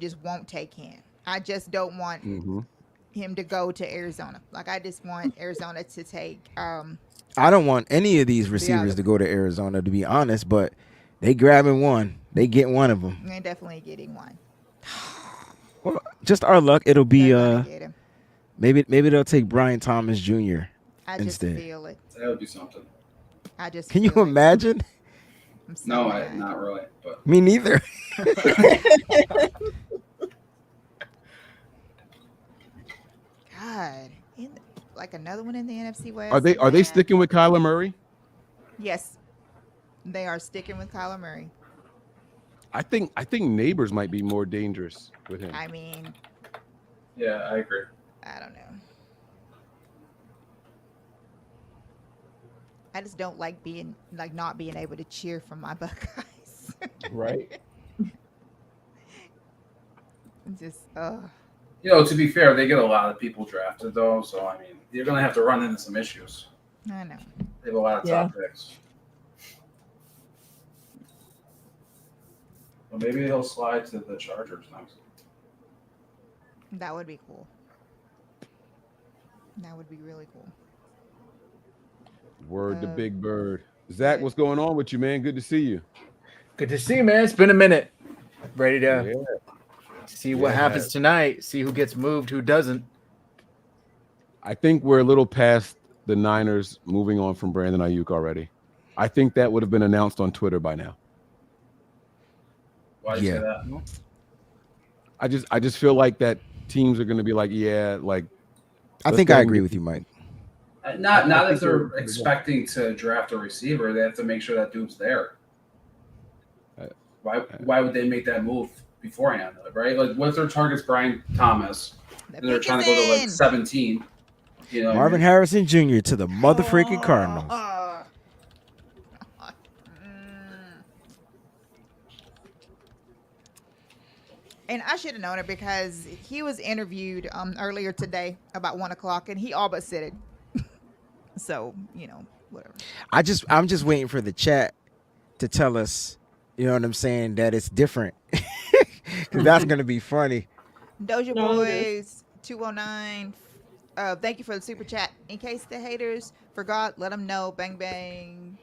just won't take him. I just don't want him to go to Arizona. Like I just want Arizona to take I don't want any of these the other receivers to one. go to Arizona, to be honest, but they grabbing one. They get one of them. They're definitely getting one. Well, just our luck. It'll They're be gonna get him. maybe they'll take Brian Thomas Jr. I just instead. feel it. That would be something. I just Can you feel it. imagine? I'm so No, mad. not really. But Me neither. God, like another one in the NFC West. Are they man. sticking with Kyler Murray? Yes, they are sticking with Kyler Murray. I think Neighbors might be more dangerous with him. I mean, yeah, I agree. I don't know. I just don't like not being able to cheer for my Buckeyes. Right. Just To be fair, they get a lot of people drafted though, so I mean, you're gonna have to run into some issues. I know. They have a lot of top picks. Well, maybe they'll slide to the Chargers next. That would be cool. That would be really cool. Word to Big Bird. Zach, what's going on with you, man? Good to see you. Good to see you, man. It's been a minute. Ready to see what happens tonight. See who gets moved, who doesn't. I think we're a little past the Niners moving on from Brandon Ayuk already. I think that would have been announced on Twitter by now. Why do you say that? I just feel like that teams are going to be like, I think I agree with you, Mike. Not if they're expecting to draft a receiver, they have to make sure that dude's there. Why would they make that move beforehand, right? Like, what if their target's Brian Thomas and they're trying to go to like 17? Marvin Harrison Jr. to the motherfucking Cardinals. And I should have known it because he was interviewed earlier today about 1:00, and he all but said it. So whatever. I'm just waiting for the chat to tell us, you know what I'm saying, that it's different. Because that's gonna be funny. Doja Boys 209. Thank you for the super chat. In case the haters forgot, let them know. Bang bang.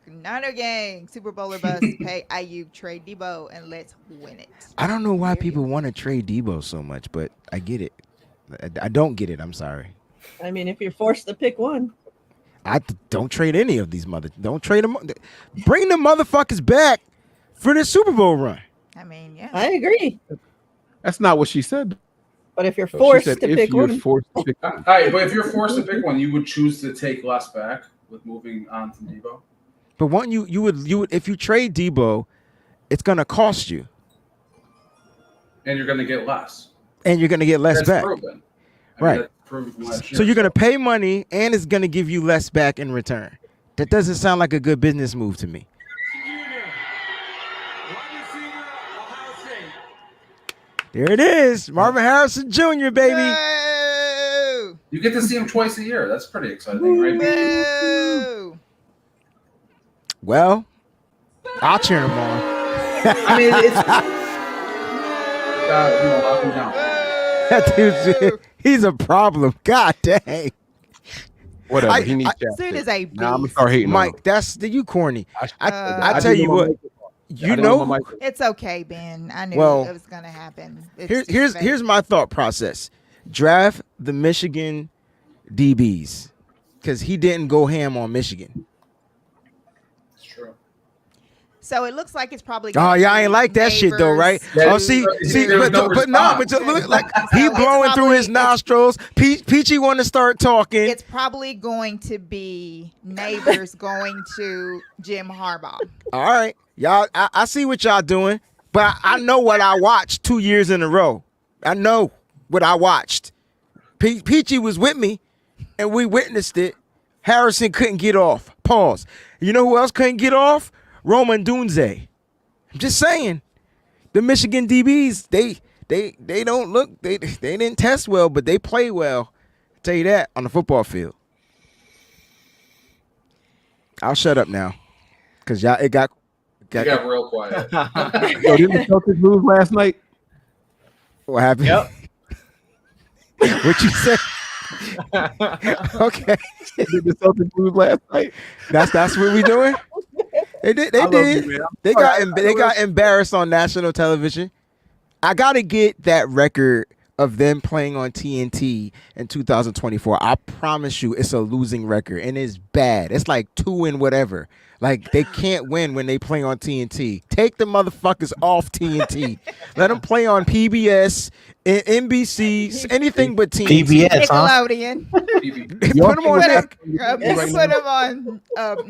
Niner gang, Super Bowler bus, pay Ayuk, trade Debo, and let's win it. I don't know why people want to trade Debo so much, but I get it. I don't get it. I'm sorry. I mean, if you're forced to pick one, don't trade any of these Don't trade them. Bring the motherfuckers back for the Super Bowl run. I mean, yeah, I agree. That's not what she said. But if you're forced to pick you're one, forced to pick All right, but if you're forced to pick one, you would choose to take less back with moving on from Debo. But won't you would if you trade Debo, it's gonna cost you, And you're going to get less. and you're gonna get less That's back. proven. Right. That's proven from last year. So you're gonna pay money, and it's gonna give you less back in return. That doesn't sound like a good business move to me. There it is, Marvin Harrison Jr., baby. Boo! You get to see him twice a year. That's pretty exciting, right? Boo! Well, I'll cheer him on. I mean, it's lock him down. That dude's, he's a problem. God dang. Whatever. He needs Sid is a beast. Now I'm gonna start hating on Mike, him. that's you corny. I tell didn't you know what. my mic was on. I You didn't know my know, mic was on. It's okay, Ben. I knew Well, it was gonna happen. It's here's my thought process. Draft the Michigan DBs because he didn't go ham on Michigan. It's true. So it looks like it's probably. Oh, gonna y'all be ain't like that shit though, right? Yeah, Oh, see, there was no but no, response. but look, like he It's blowing through his probably- nostrils. Peachy want to start talking. It's probably going to be neighbors going to Jim Harbaugh. All right, y'all. I see what y'all doing, but I know what I watched 2 years in a row. I know what I watched. Peachy was with me, and we witnessed it. Harrison couldn't get off. Pause. You know who else couldn't get off? Roman Dunze. I'm just saying, the Michigan DBs, they don't look, they didn't test well, but they play well. I'll tell you that on the football field. I'll shut up now, cause y'all it got You got real quiet. Yo, didn't the Celtics lose last night? What happened? Yep. What you say? Okay. Did the Celtics lose last night? That's what we doing? They did. They I love you, did. man. They Sorry, they got embarrassed on national television. I gotta get that record of them playing on TNT in 2024. I promise you, it's a losing record and it's bad. It's like 2 and whatever. Like they can't win when they play on TNT. Take the motherfuckers off TNT. Let them play on PBS, NBC, anything but TNT. PBS, huh? Nickelodeon. Put them on that. Put them on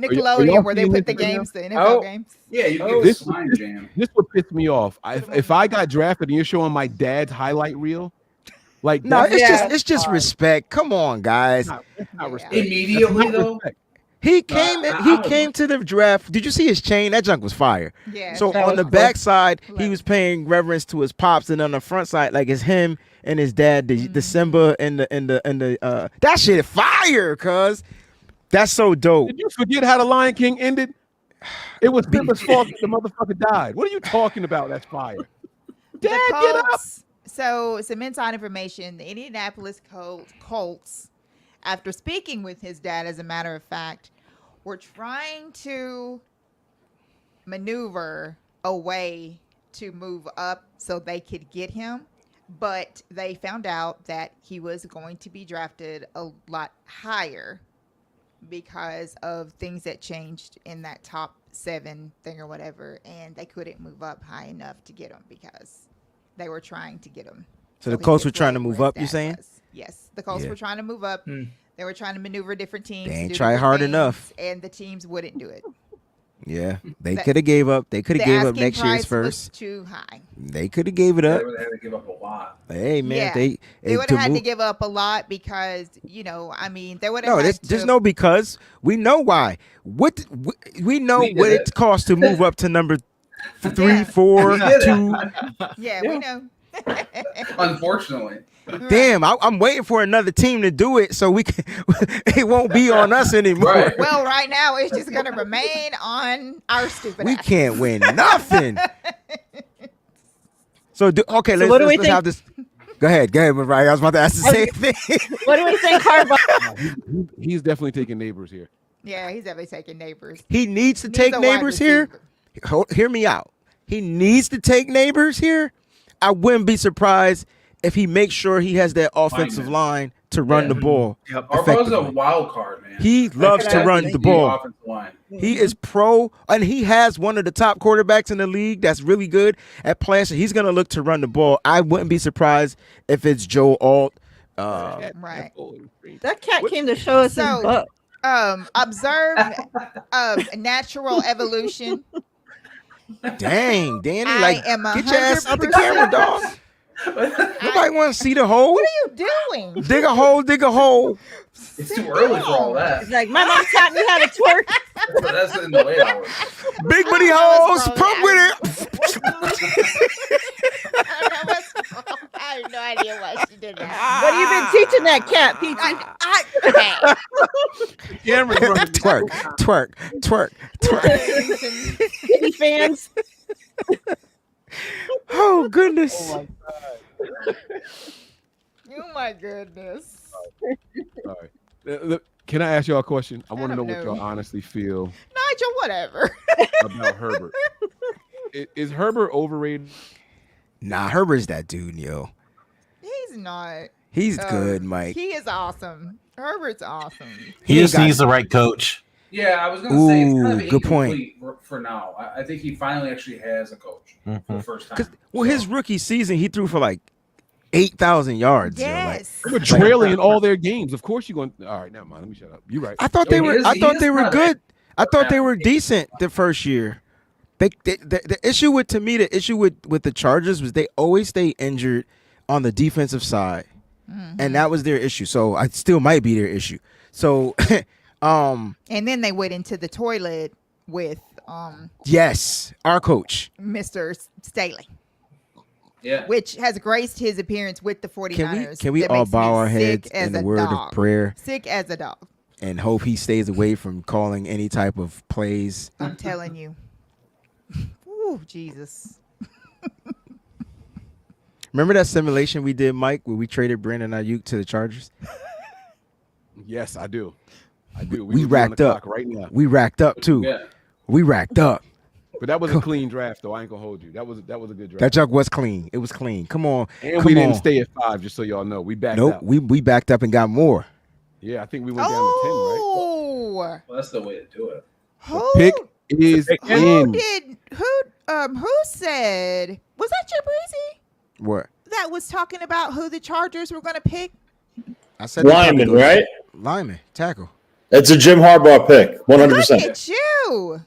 Nickelodeon where they put the games, the NFL games. Yeah, you Oh, get this- this slime jam. This would piss me off. If I got drafted and you're showing my dad's highlight reel, like No, that's it's just respect. Come on, guys. not Yeah. respect. Immediately That's not though. respect. He came. I He don't came to the draft. Did you see his chain? That junk was fire. Yeah. So That on was the cool. back side, he Love was paying reverence to his pops, and on the front side, like it's him and his dad, the Simba and the that shit fire, cuz that's so dope. Did you forget how the Lion King ended? It was Simba's fault that the motherfucker died. What are you talking about? That's fire. The Dad, get up. Colts, so some inside information. The Indianapolis Colts, after speaking with his dad, as a matter of fact, were trying to maneuver a way to move up so they could get him. But they found out that he was going to be drafted a lot higher because of things that changed in that top 7 thing or whatever. And they couldn't move up high enough to get him because they were trying to get him. So the he Colts could were trying to play move where up, his you dad saying? was. Yes, the Colts Yeah. were trying to move up. Hmm. They were trying to maneuver different teams. They ain't do try different hard things, enough. and the teams wouldn't do it. Yeah, they The- could have gave up. They could The have gave up asking next year's price was first. too high. They could have gave it They up. would have had to give up a lot. Hey man, Yeah. they They would to have had to move- give up a lot because I mean, they would have No, had there's to. no because we know why. We know We did what it. it costs to move up to number 3, Yeah. 4, We did it. 2. Yeah, we know. Unfortunately. Damn, I'm waiting for another team to do it so we can. It won't be on us anymore. Right. Well, right now it's just gonna remain on our stupid. We ass. can't win nothing. So okay, So what do we let's have this. Go ahead, Mariah. I was about to ask the same thing. What do we think Harbaugh? He's definitely taking neighbors here. Yeah, he's definitely taking neighbors. He needs to Needs take a wide neighbors here. receiver. Hear me out. He needs to take neighbors here. I wouldn't be surprised if he makes sure he has that offensive Lineman. line to run Yeah. the ball. Yep. Harbaugh's a effectively. wild card, man. He loves to run the ball. Offensive line. He is pro, and he has one of the top quarterbacks in the league that's really good at playing. So he's going to look to run the ball. I wouldn't be surprised if it's Joe Alt. Right. That cat came to show us So- his butt. Observe natural evolution. Dang, Danny, I like am get your ass out the 100%. camera, dog. Nobody want to see the hole. What are you doing? Dig a hole, dig a hole. It's too early for all that. He's like, my mom taught me how to twerk. So that's in the late hours. Big booty know holes, what's pump wrong. with it. I don't know what's wrong. I have no idea why she did that. What have you been teaching that cat, Peachy? Okay. Cameron's running Twerk, twerk, twerk. Kitty fans. Oh goodness. Oh my goodness. All right. Can I ask y'all a question? I want to know don't what know. y'all honestly feel Nigel, whatever. about Herbert. Is Herbert overrated? Nah, Herbert's that dude, yo. He's not. He's good, Mike. He is awesome. Herbert's awesul. He ain't just got- needs the right coach. Yeah, I was going to say it's kind Ooh, of good point. incomplete for now. I think he finally actually has a coach for the first time. Well, his rookie season, he threw for like 8,000 yards. yo, like- Yes. They were trailing in all their games. Of course you're going. All right, never mind. Let me shut up. You're right. I thought He they were. is- I he thought is they were not good. I thought they were average. decent the first year. The issue with to me, the issue with the Chargers was they always stay injured on the defensive side, and that was their issue. So I still might be their issue. So, And then they went into the toilet with yes, our coach. Mr. Staley, Yeah. which has graced his appearance with the 49ers. Can we That all makes bow me our sick heads as in a a word dog. of prayer Sick as a dog. and hope he stays away from calling any type of plays? I'm telling you. Ooh, Jesus. Remember that simulation we did, Mike, where we traded Brandon Ayuk to the Chargers? Yes, I do. I do. We could be on racked the up. clock right now. We racked up too. Yeah. We racked up. But that was a clean draft, though. I ain't gonna hold you. That was a good draft. That jug was clean. It was clean. Come on. And Come we didn't on. stay at 5, just so y'all know. We backed Nope. out. We backed up and got more. Yeah, I think we went down to 10, right? Oh, Well, that's the way to do it. who Pick is in. who said, was that Chip Breezy What? that was talking about who the Chargers were going to pick? I said they Lineman, probably go- right? Lineman, tackle. That's a Jim Harbaugh pick, Look 100%. at you.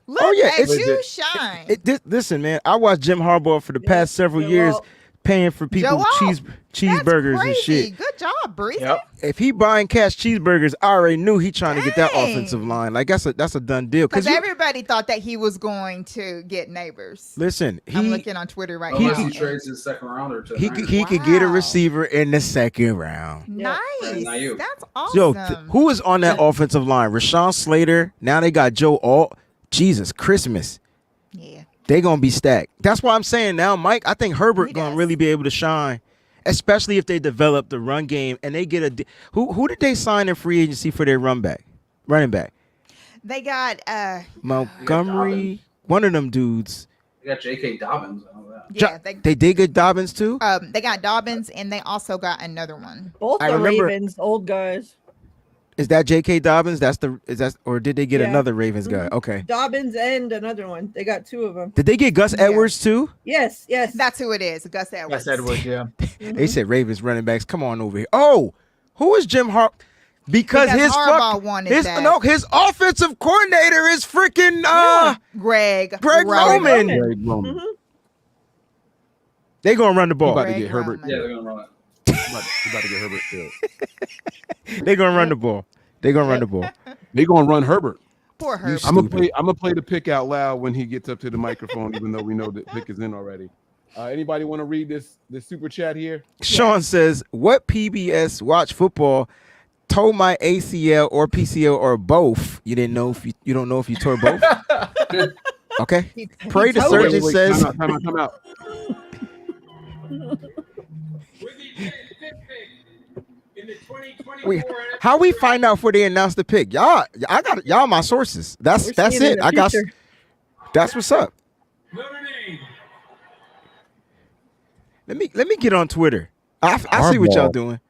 Look Oh, yeah, at it's- you shine. Listen, man, I watched Jim Harbaugh for the past several Joe years, Alt. paying for people Joe Alt. cheeseburgers That's and crazy. shit. Good job, Breezy. Yep. If he buying cash cheeseburgers, I already knew he trying to get that Dang. offensive line. Like that's a done deal. Because you- everybody thought that he was going to get Neighbors. listen, I'm he looking on Twitter right Unless now. he trades his second rounder to he the could, Niners. he could get a Wow. receiver in the second round. Nice. Brandon Ayuk. That's awesome. Yo, who is on that offensive line? Rashawn Slater. Now they got Joe Alt. Jesus Christmas. Yeah. They gonna be stacked. That's why I'm saying now, Mike. I think Herbert He gonna does. really be able to shine, especially if they develop the run game and they get who did they sign in free agency for their running back? They got Montgomery, one of them dudes. They got J.K. Dobbins. I know that. yeah, They did get Dobbins too. they got Dobbins and they also got another one. Both I the remember- Ravens, old guys. Is that J.K. Dobbins? Or did they get Yeah. another Ravens guy? Okay. Dobbins and another one. They got two of them. Did they get Gus Yeah. Edwards too? Yes, yes. That's who it is, Gus Edwards. Yes, Edwards. Yeah. They said Ravens running backs. Come on over here. Oh, who is Jim Harbaugh? Because his Harbaugh wanted that. his offensive coordinator is freaking Greg Roman. Greg Roman. They gonna run the We ball. about to Greg get Herbert. Roman. Yeah, they're gonna run it. We about to get Herbert killed. They gonna run the ball. They gonna run the ball. They gonna run Herbert. Poor Herbert. I'm Stupid. gonna play the pick out loud when he gets up to the microphone, even though we know that pick is in already. Anybody want to read this super chat here? Sean says, "What PBS watch football told my ACL or PCL or both? You didn't know if you don't know if you tore both. Okay. Pray the told surgeon it. says." Time out. How we find out before they announce the pick? Y'all my sources. That's We're seeing it. in the I got. future. That's what's up. Let me get on Twitter. I see what y'all Harbaugh. doing.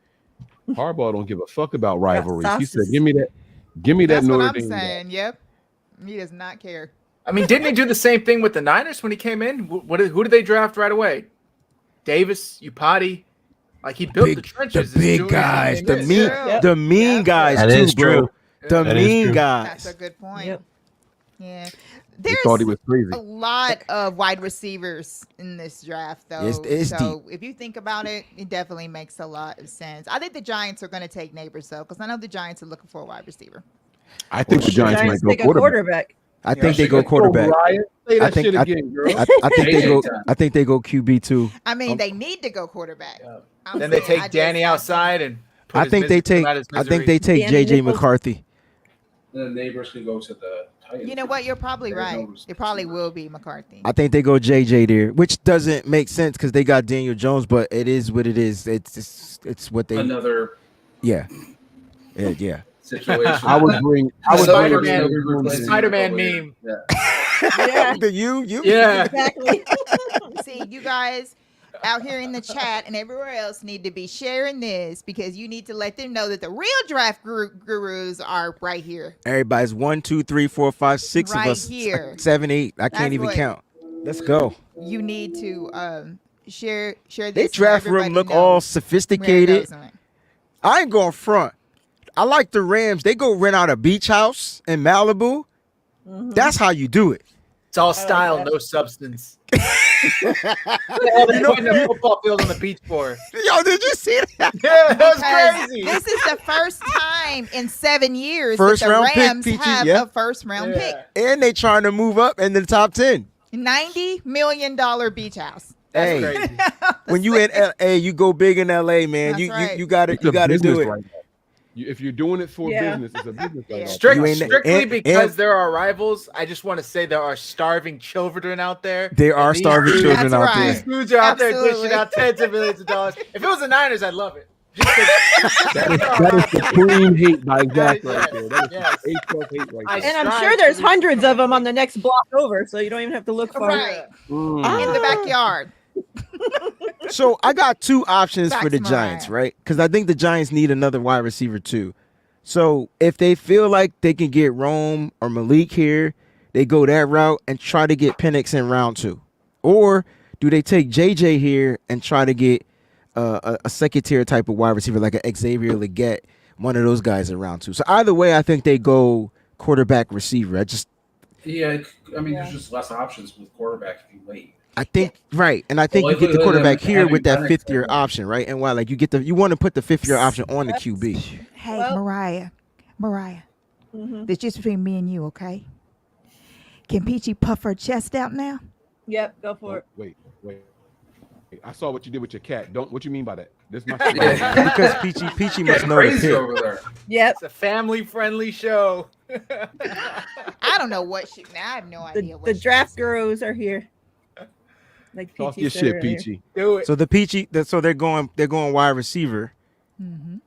Harbaugh don't give a fuck about rivalries. He said, sauces. "Give me that That's what Notre I'm Dame guy." saying. Yep. He does not care. I mean, didn't he do the same thing with the Niners when he came in? Who did they draft right away? Davis, Upati. Like he built the trenches. The big as soon as he guys, came the in. mean, Yep. the mean Yep. guys That too, is bro. true. The That is mean true. That's guys. a good point. Yep. Yeah. They There's thought he was crazy. a lot of wide receivers in this draft, though. It's so if you think about it, it definitely makes a lot of sense. I think the Giants are going to take Neighbors, though, because I know the Giants are looking for a wide receiver. I think the Giants might go take a quarterback. quarterback. I think they go quarterback. Say I that think- shit again, girl. I think they go. Anytime. I think they go QB too. I mean, they need to go quarterback. I'm Then they saying, take Danny outside and. put I his think they misery take. out his I think misery. they take Danny JJ Nichols. McCarthy. And the neighbors can go to the Titans. You know what? You're probably There's right. no It probably will be McCarthy. I think they go JJ there, which doesn't make sense because they got Daniel Jones, but it is what it is. It's what they. Another Yeah. Yeah. situation. I would bring. I would bring Spider-Man. a Spider-Man meme. Yeah. Yeah, You. Yeah. exactly. See, you guys out here in the chat and everywhere else need to be sharing this because you need to let them know that the real draft gurus are right here. Everybody's 1, 2, 3, 4, 5, 6 Right of us. here. 7, 8. I can't That's even what- count. Let's go. You need to share They this. so draft room everybody look knows all where it sophisticated. goes on. I ain't going front. I like the Rams. They go rent out a beach house in Malibu. That's how you do it. It's all style, that. no substance. Putting a football field on the beach for. Yo, did you see that? Yeah, that was Because crazy. this is the first time in 7 years First that the round pick, Rams Peachy, have yeah. a first round pick. And they trying to move up in the top 10. $90 million beach house. Hey, Crazy. when you in LA, you go big in LA, man. That's you right. you got to It's a do business it. right now. If you're doing it for Yeah. business, it's a business. Yeah. You ain't- Strictly and- because and- there are rivals, I just want to say there are starving children out there. There are and these starving dudes- children That's out right. These dudes are out there Absolutely. dishing out tens of millions of dollars. If it was the Niners, I'd love it. Just 'cause- That is supreme hate by Zach Yes, right there. That is yes. A+ hate right I- there. And I'm strive sure there's to reach hundreds the of them on the next block over, so you don't even have to look far. Right. Mm. In the backyard. So I got two options for Facts, the Mariah. Giants, right? Because I think the Giants need another wide receiver too. So if they feel like they can get Rome or Malik here, they go that route and try to get Penix in round 2. Or do they take JJ here and try to get a second tier type of wide receiver like a Xavier Leggett, one of those guys in round 2? So either way, I think they go quarterback receiver. Yeah, I mean, there's just less options with quarterback if you wait. I think right, and I think you get the likelihood of quarterback them here having with that Penix 5th year there. option, right? And why, like you want to put the 5th year option on the QB. Hey, Well- Mariah. Mm-hmm. This just between me and you, okay? Can Peachy puff her chest out now? Yep, go for it. Wait. I saw what you did with your cat. What you mean by that? This my Yeah. Because Peachy must know the Crazy pick. over there. Yep. It's a family-friendly show. I don't know what she. Now I have no idea what The she draft said. gurus are here. Like Talk Peachy your said shit, earlier. Peachy. Do it. So so they're going wide receiver. Mhm.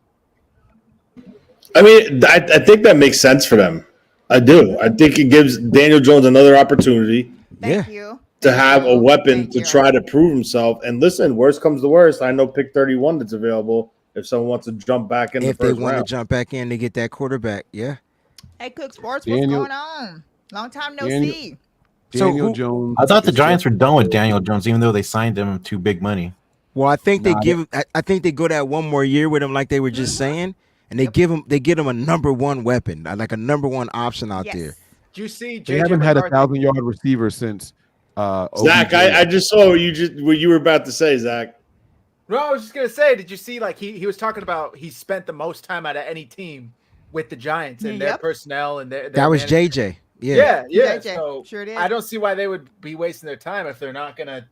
I mean, I think that makes sense for them. I do. I think it gives Daniel Jones another opportunity Thank you. to have a weapon Thank to you. try to prove himself. And listen, worst comes to worst, I know pick 31 that's available if someone wants to jump back in If the they first want to round. jump back in to get that quarterback, yeah. Hey, Cook Sports, what's Daniel- going on? Long time no Daniel- see. So Daniel who- Jones. I thought the is Giants were just- done with Daniel Jones, even though they signed him to big money. Well, I think they Nah, give. I think they go that one more year with him, like they were just saying, and they get him a number one weapon, like a number one option out Yes. there. Do you see They JJ haven't had a McCarthy? 1,000-yard receiver since. Zach, OBJ. I just saw what you were about to say, Zach. No, I was just gonna say, did you see like he was talking about he spent the most time out of any team with the Giants and their Yep. personnel and their That was management. JJ. Yeah. Yeah. JJ, So sure did. I don't see why they would be wasting their time if they're not gonna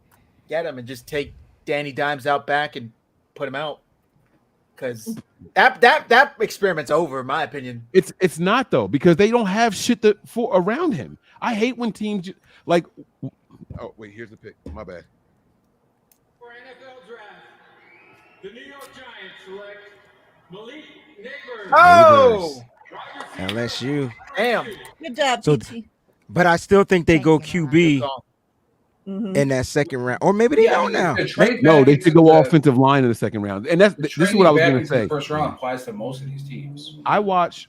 get him and just take Danny Dimes out back and put him out. Because that experiment's over, in my opinion. It's not though, because they don't have shit for around him. I hate when teams like. Oh wait, here's the pick. My bad. For NFL Draft, the New York Giants select Malik Neighbors. Oh, LSU. damn! Good job, So- Peachy. But I still think they Thank go you, Good QB call. Mhm. in that second round, or maybe they Yeah, don't now. the trade No, back they into should go the- offensive line in the second round, and the this is what I was trading going back to into the say. First round applies to most of these teams. I watched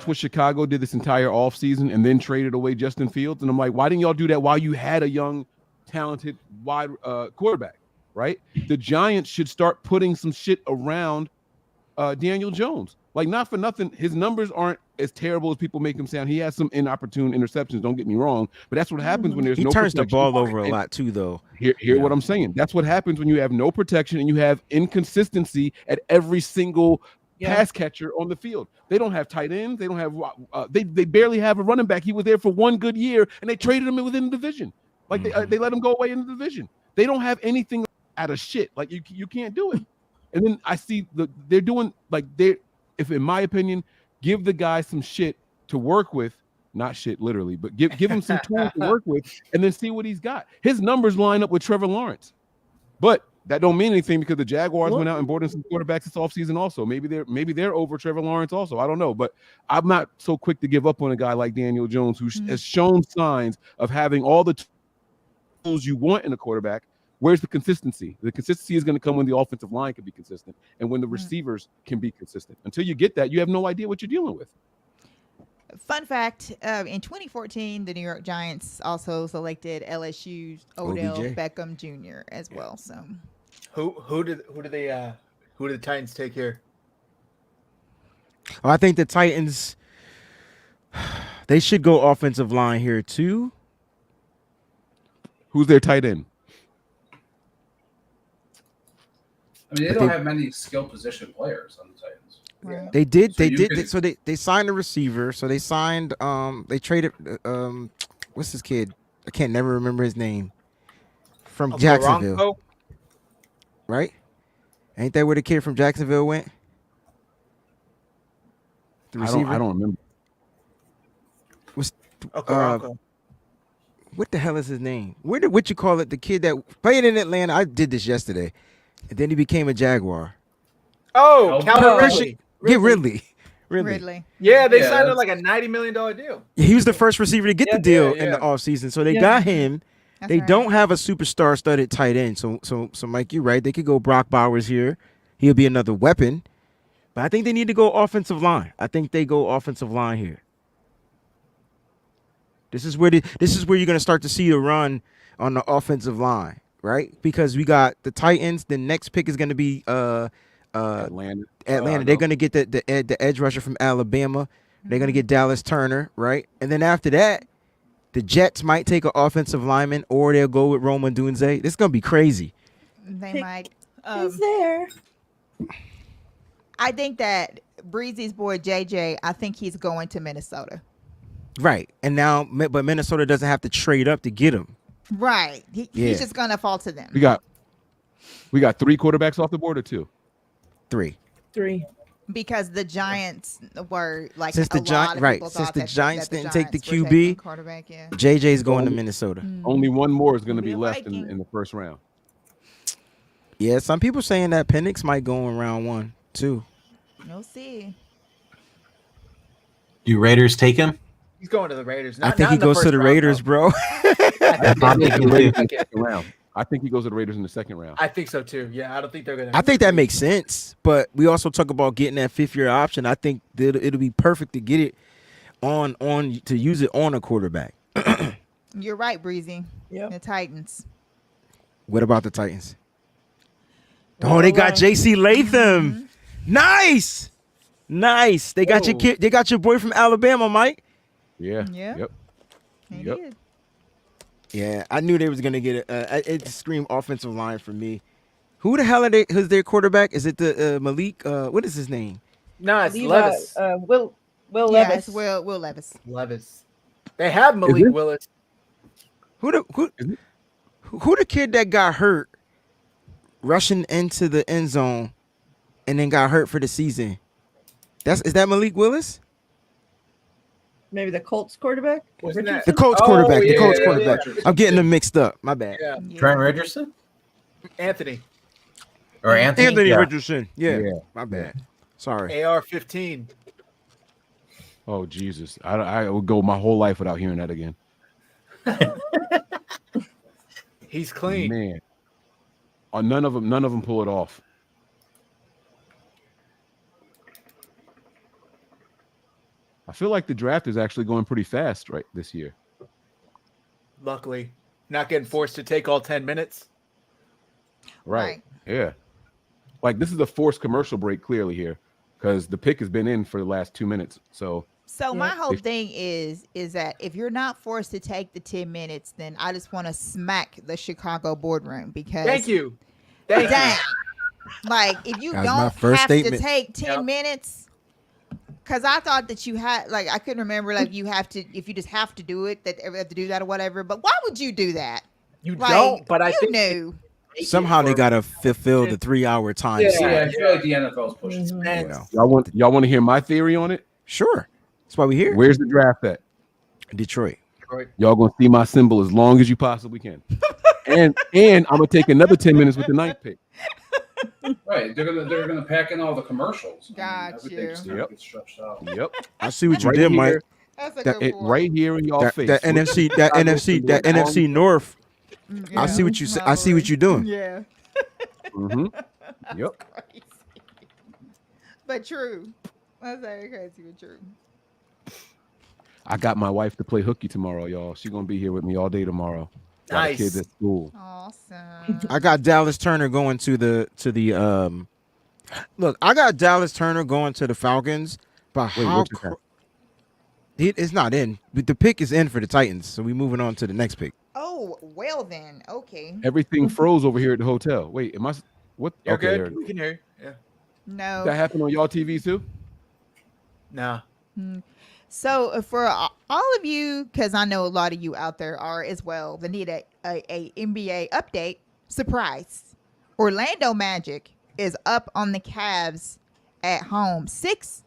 what Chicago did this entire offseason and then traded away Justin Fields, and I'm like, why didn't y'all do that while you had a young, talented wide quarterback? Right? The Giants should start putting some shit around Daniel Jones. Like, not for nothing, his numbers aren't as terrible as people make him sound. He has some inopportune interceptions. Don't get me wrong, but that's what happens when there's He no turns the protection. ball over a And lot too, though. Hear what I'm saying. That's what happens when you have no protection and you have inconsistency at every single pass catcher on the field. They don't have tight ends. They don't have. They barely have a running back. He was there for one good year, and they traded him within the division. Like they let him go away in the division. They don't have anything out of shit. Like you can't do it. And then I see they're doing like if in my opinion, give the guy some shit to work with. Not shit literally, but give him some tools to work with, and then see what he's got. His numbers line up with Trevor Lawrence, but that don't mean anything because the Jaguars went out and bought in some quarterbacks this offseason also. Maybe they're over Trevor Lawrence also. I don't know, but I'm not so quick to give up on a guy like Daniel Jones who has shown signs of having all the tools you want in a quarterback. Where's the consistency? The consistency is going to come when the offensive line can be consistent and when the receivers can be consistent. Until you get that, you have no idea what you're dealing with. Fun fact: in 2014, the New York Giants also selected LSU's Odell OBJ. Beckham Jr. as well. So Who did the Titans take here? I think the Titans, they should go offensive line here too. Who's their tight end? I mean, they don't have many skill position players on the Titans. right. They did. So They you did. could- So they signed a receiver. So they signed. They traded. What's this kid? I can't never remember his name. From Jacksonville, Bronco? right? Ain't that where the kid from Jacksonville went? The receiver. I don't remember. Okoronkwo. What the hell is his name? What you call it? The kid that played in Atlanta. I did this yesterday, and then he became a Jaguar. Oh, Oh, Calvin Christian- Ridley. Ridley. Ridley. Yeah, they Yeah, signed him that's- like a $90 million deal. He was the first receiver to get the Yeah, deal yeah, in the yeah. offseason, so they Yeah. got him. That's They right. don't have a superstar studded tight end, so Mike, you're right. They could go Brock Bowers here. He'll be another weapon, but I think they need to go offensive line. I think they go offensive line here. This is where you're gonna start to see the run on the offensive line, right? Because we got the Titans. The next pick is gonna be Atlanta. Atlanta. They're gonna get the edge rusher from Alabama. They're gonna get Dallas Turner, right? And then after that, the Jets might take an offensive lineman, or they'll go with Roman Dunze. This is gonna be crazy. They Pick might. Is there? I think that Breezy's boy JJ. I think he's going to Minnesota. Right. And now, but Minnesota doesn't have to trade up to get him. Right. Yeah. He's just gonna fall to them. We got 3 quarterbacks off the board or 2? 3. 3. Because the Giants were like Since the a lot of right, people since thought the that Giants that didn't take the Giants were QB, taking quarterback. Yeah. JJ's going to Oh. Minnesota. Only one more is going to Be be a left Viking. in the first round. Yeah, some people saying that Penix might go in round 1 too. We'll see. Do Raiders take him? He's going to the Raiders. I Not, think not he in the goes to first the round, Raiders, though. bro. I think I'm they thinking do. too. Second round. I think he goes to the Raiders in the second round. I think so too. Yeah, I don't think they're gonna. I think that makes sense, but we also talk about getting that 5th-year option. I think that it'll be perfect to get it on to use it on a quarterback. You're right, Breezy. Yep. The Titans. What about the Titans? Oh, they got J.C. Latham. Nice. They got your Whoa. kid. They got your boy from Alabama, Mike. Yeah. Yeah. Yep. He Yep. did. Yeah, I knew they was gonna get it. It screamed offensive line for me. Who the hell are they? Who's their quarterback? Is it the Malik? What is his name? No, it's Levi, Levis. Will Yeah, Levis. it's Will Levis. Levis. They have Malik it? Willis. Who Is it? who the kid that got hurt rushing into the end zone and then got hurt for the season? Is that Malik Willis? Maybe the Colts quarterback. Wasn't that- The Colts Oh, quarterback. The yeah, Colts yeah, quarterback. yeah. I'm getting them mixed up. My bad. Yeah, Trent Richardson Anthony. or Anthony? Anthony Yeah. Richardson. Yeah. Yeah. My bad. Sorry. AR-15. Oh Jesus! I would go my whole life without hearing that again. He's clean. Man, none of them pull it off. I feel like the draft is actually going pretty fast right this year. Luckily, not getting forced to take all 10 minutes. Right. Yeah. Like this is a forced commercial break clearly here because the pick has been in for the last 2 minutes. So So my Yeah. whole thing is that if you're not forced to take the 10 minutes, then I just want to smack the Chicago boardroom because Thank you. Thank dang. you. Like if you That was my don't first have statement. to take 10 Yep. minutes, because I thought that you had like I couldn't remember like you have to if you just have to do it that you have to do that or whatever. But why would you do that? You Like, don't, but I you think knew. Somehow they gotta fulfill the 3-hour time. Yeah. slot. Yeah, I feel like the NFL's pushing. Mhm. You And know. y'all want to hear my theory on it? Sure. That's why we here. Where's the draft at? Detroit. Y'all gonna see my symbol as long as you possibly can. and I'm gonna take another 10 minutes with the 9th pick. Right, they're gonna pack in all the commercials. Got Everything just you. kinda Yep. gets stretched out. Yep. I see what you Right did, here, Mike. That's a That- good point. right here in y'all That, face. that NFC, that Chicago NFC, symbol that as long NFC as- North. Yeah. I see what you. I see what you're doing. Yeah. Mhm. Yep. Crazy. But true. That's very crazy, but true. I got my wife to play hooky tomorrow, y'all. She's gonna be here with me all day tomorrow. Got Nice. kids at school. Awesome. I got Dallas Turner going to the. Look, I got Dallas Turner going to the Falcons, but Wait, how? what's your pick? It's not in. But the pick is in for the Titans, so we moving on to the next pick. Oh, well then. Okay. Everything froze over here at the hotel. Wait, am I? What? You're okay, good. there it is. We can hear you. Yeah. No. That happened on y'all TV too? Nah. So for all of you, because I know a lot of you out there are as well, that need a NBA update. Surprise! Orlando Magic is up on the Cavs at home, 6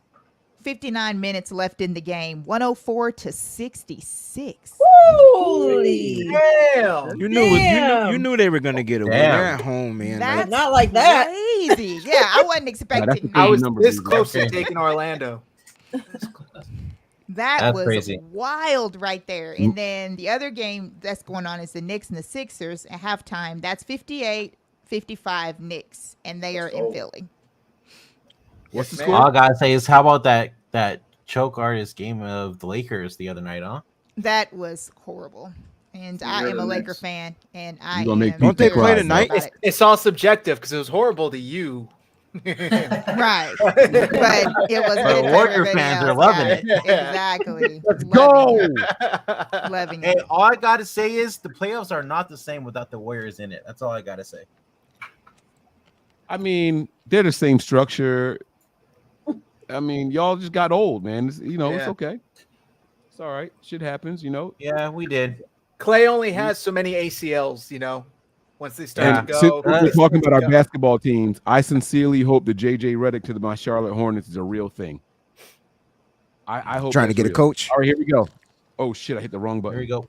59 minutes left in the game. 104-66. Holy. Damn. You knew they were gonna get a win. They're Damn. at home, man. That's Like, Not like that. crazy. Yeah, I wasn't that's expecting a that. I crazy was number, this dude. close to Okay. taking Orlando. That That's was crazy. wild right there. And then the other game that's going on is the Knicks and the Sixers at halftime. That's 58-55 Knicks, and they are in Philly. What's the Yes, score? All I gotta say is, how about that choke artist game of the Lakers the other night, huh? That was horrible. And I You're am a the Laker Knicks. fan, and I gonna make am Don't they very play upset tonight? about it. It's all subjective because it was horrible to you. Right. But it was But good for Warrior everybody fans are else. loving Yeah, it. Exactly. Let's Loving go. it. Loving Hey, it. all I gotta say is the playoffs are not the same without the Warriors in it. That's all I gotta say. I mean, they're the same structure. I mean, y'all just got old, man. It's Yeah. okay. It's all right. Shit happens, Yeah, we did. Clay only has so many ACLs, once they start And to since go. we're talking about our basketball teams, I sincerely hope that JJ Redick to my Charlotte Hornets is a real thing. I hope trying to that's get a real. coach. All right, here we go. Oh shit, I hit the wrong button. There we go.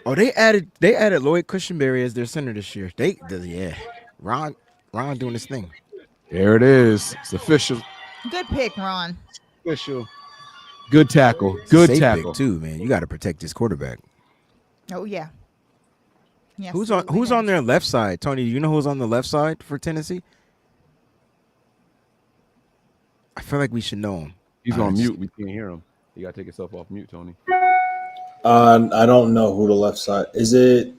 Oh, they added Lloyd Cushenberry as their center this year. Yeah. Ron doing his thing. There it is. It's official. Good pick, Ron. Official. Good tackle. Good Safe tackle. pick too, man. You got to protect this quarterback. Oh, yeah. Yes, Who's on their left side? Tony, do you know who's on the left side for Tennessee? I feel like we should know him. He's I on just- mute. We can't hear him. You gotta take yourself off mute, Tony. I don't know who the left side is. It?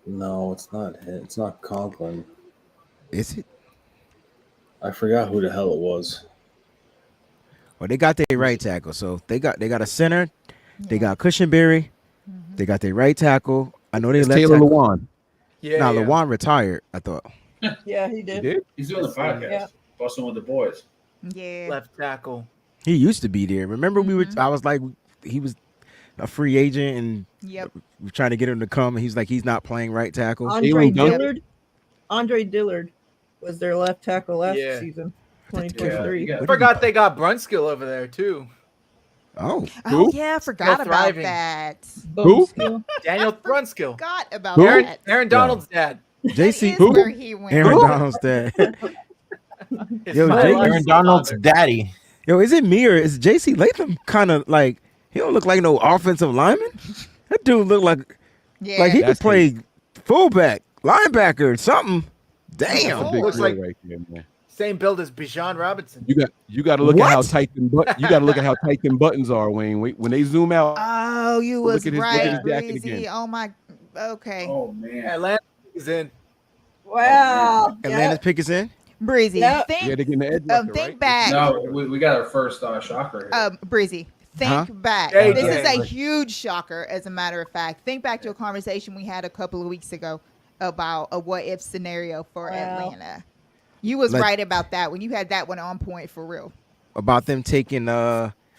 No, it's not him. It's not Conklin. Is it? I forgot who the hell it was. Well, they got their right tackle. So they got a center. They got Cushenberry. They got their right tackle. I know they It's left Taylor tackle. Lewan. Yeah, Nah, yeah. Lewan retired, I thought. Yeah, he You did. did? He's doing the podcast. Yeah. Busting with the boys. Yeah. Left tackle. He used to be there. Remember I was like, he was a free agent and Yep. we're trying to get him to come. And he's like, he's not playing right tackle. Andre Jalen Duncan? Dillard. Andre Dillard was their left tackle last Yeah. season, Yeah, 2023. you got- I forgot they got Brunskill over there too. Oh, Oh, Who? yeah, I forgot Still about thriving. that. Bone skill. Daniel Brunskill. Forgot about Who? that. Aaron Donald's dad. That JC, is who? where he went. Aaron Donald's dad. His Yo, father Jay- was Aaron his Donald's father. daddy. Yo, is it me or is JC Latham kind of like, he don't look like no offensive lineman? That dude look like Yeah. he could That's play fullback, linebacker, something. That's a Damn. big looks deal like- right there, man. Same build as Bijan Robinson. You got to look at how What? tight them you got to look at how tight them buttons are, Wayne. Wait, when they zoom out, Oh, you Look was at his- look right, at his jacket Breezy. again. Oh, my. Okay. Oh man. Atlanta is in. Wow. Atlanta's pick is in. Breezy, Yep. think, yeah, they're getting the edge rusher, think right? back. No, we got our first shocker here. Breezy, think Huh? back. Hey, This Jay. is a huge shocker, as a matter of fact. Think back to a conversation we had a couple of weeks ago about a what if scenario for Wow. Atlanta. You was Like- right about that when you had that one on point for real. About them taking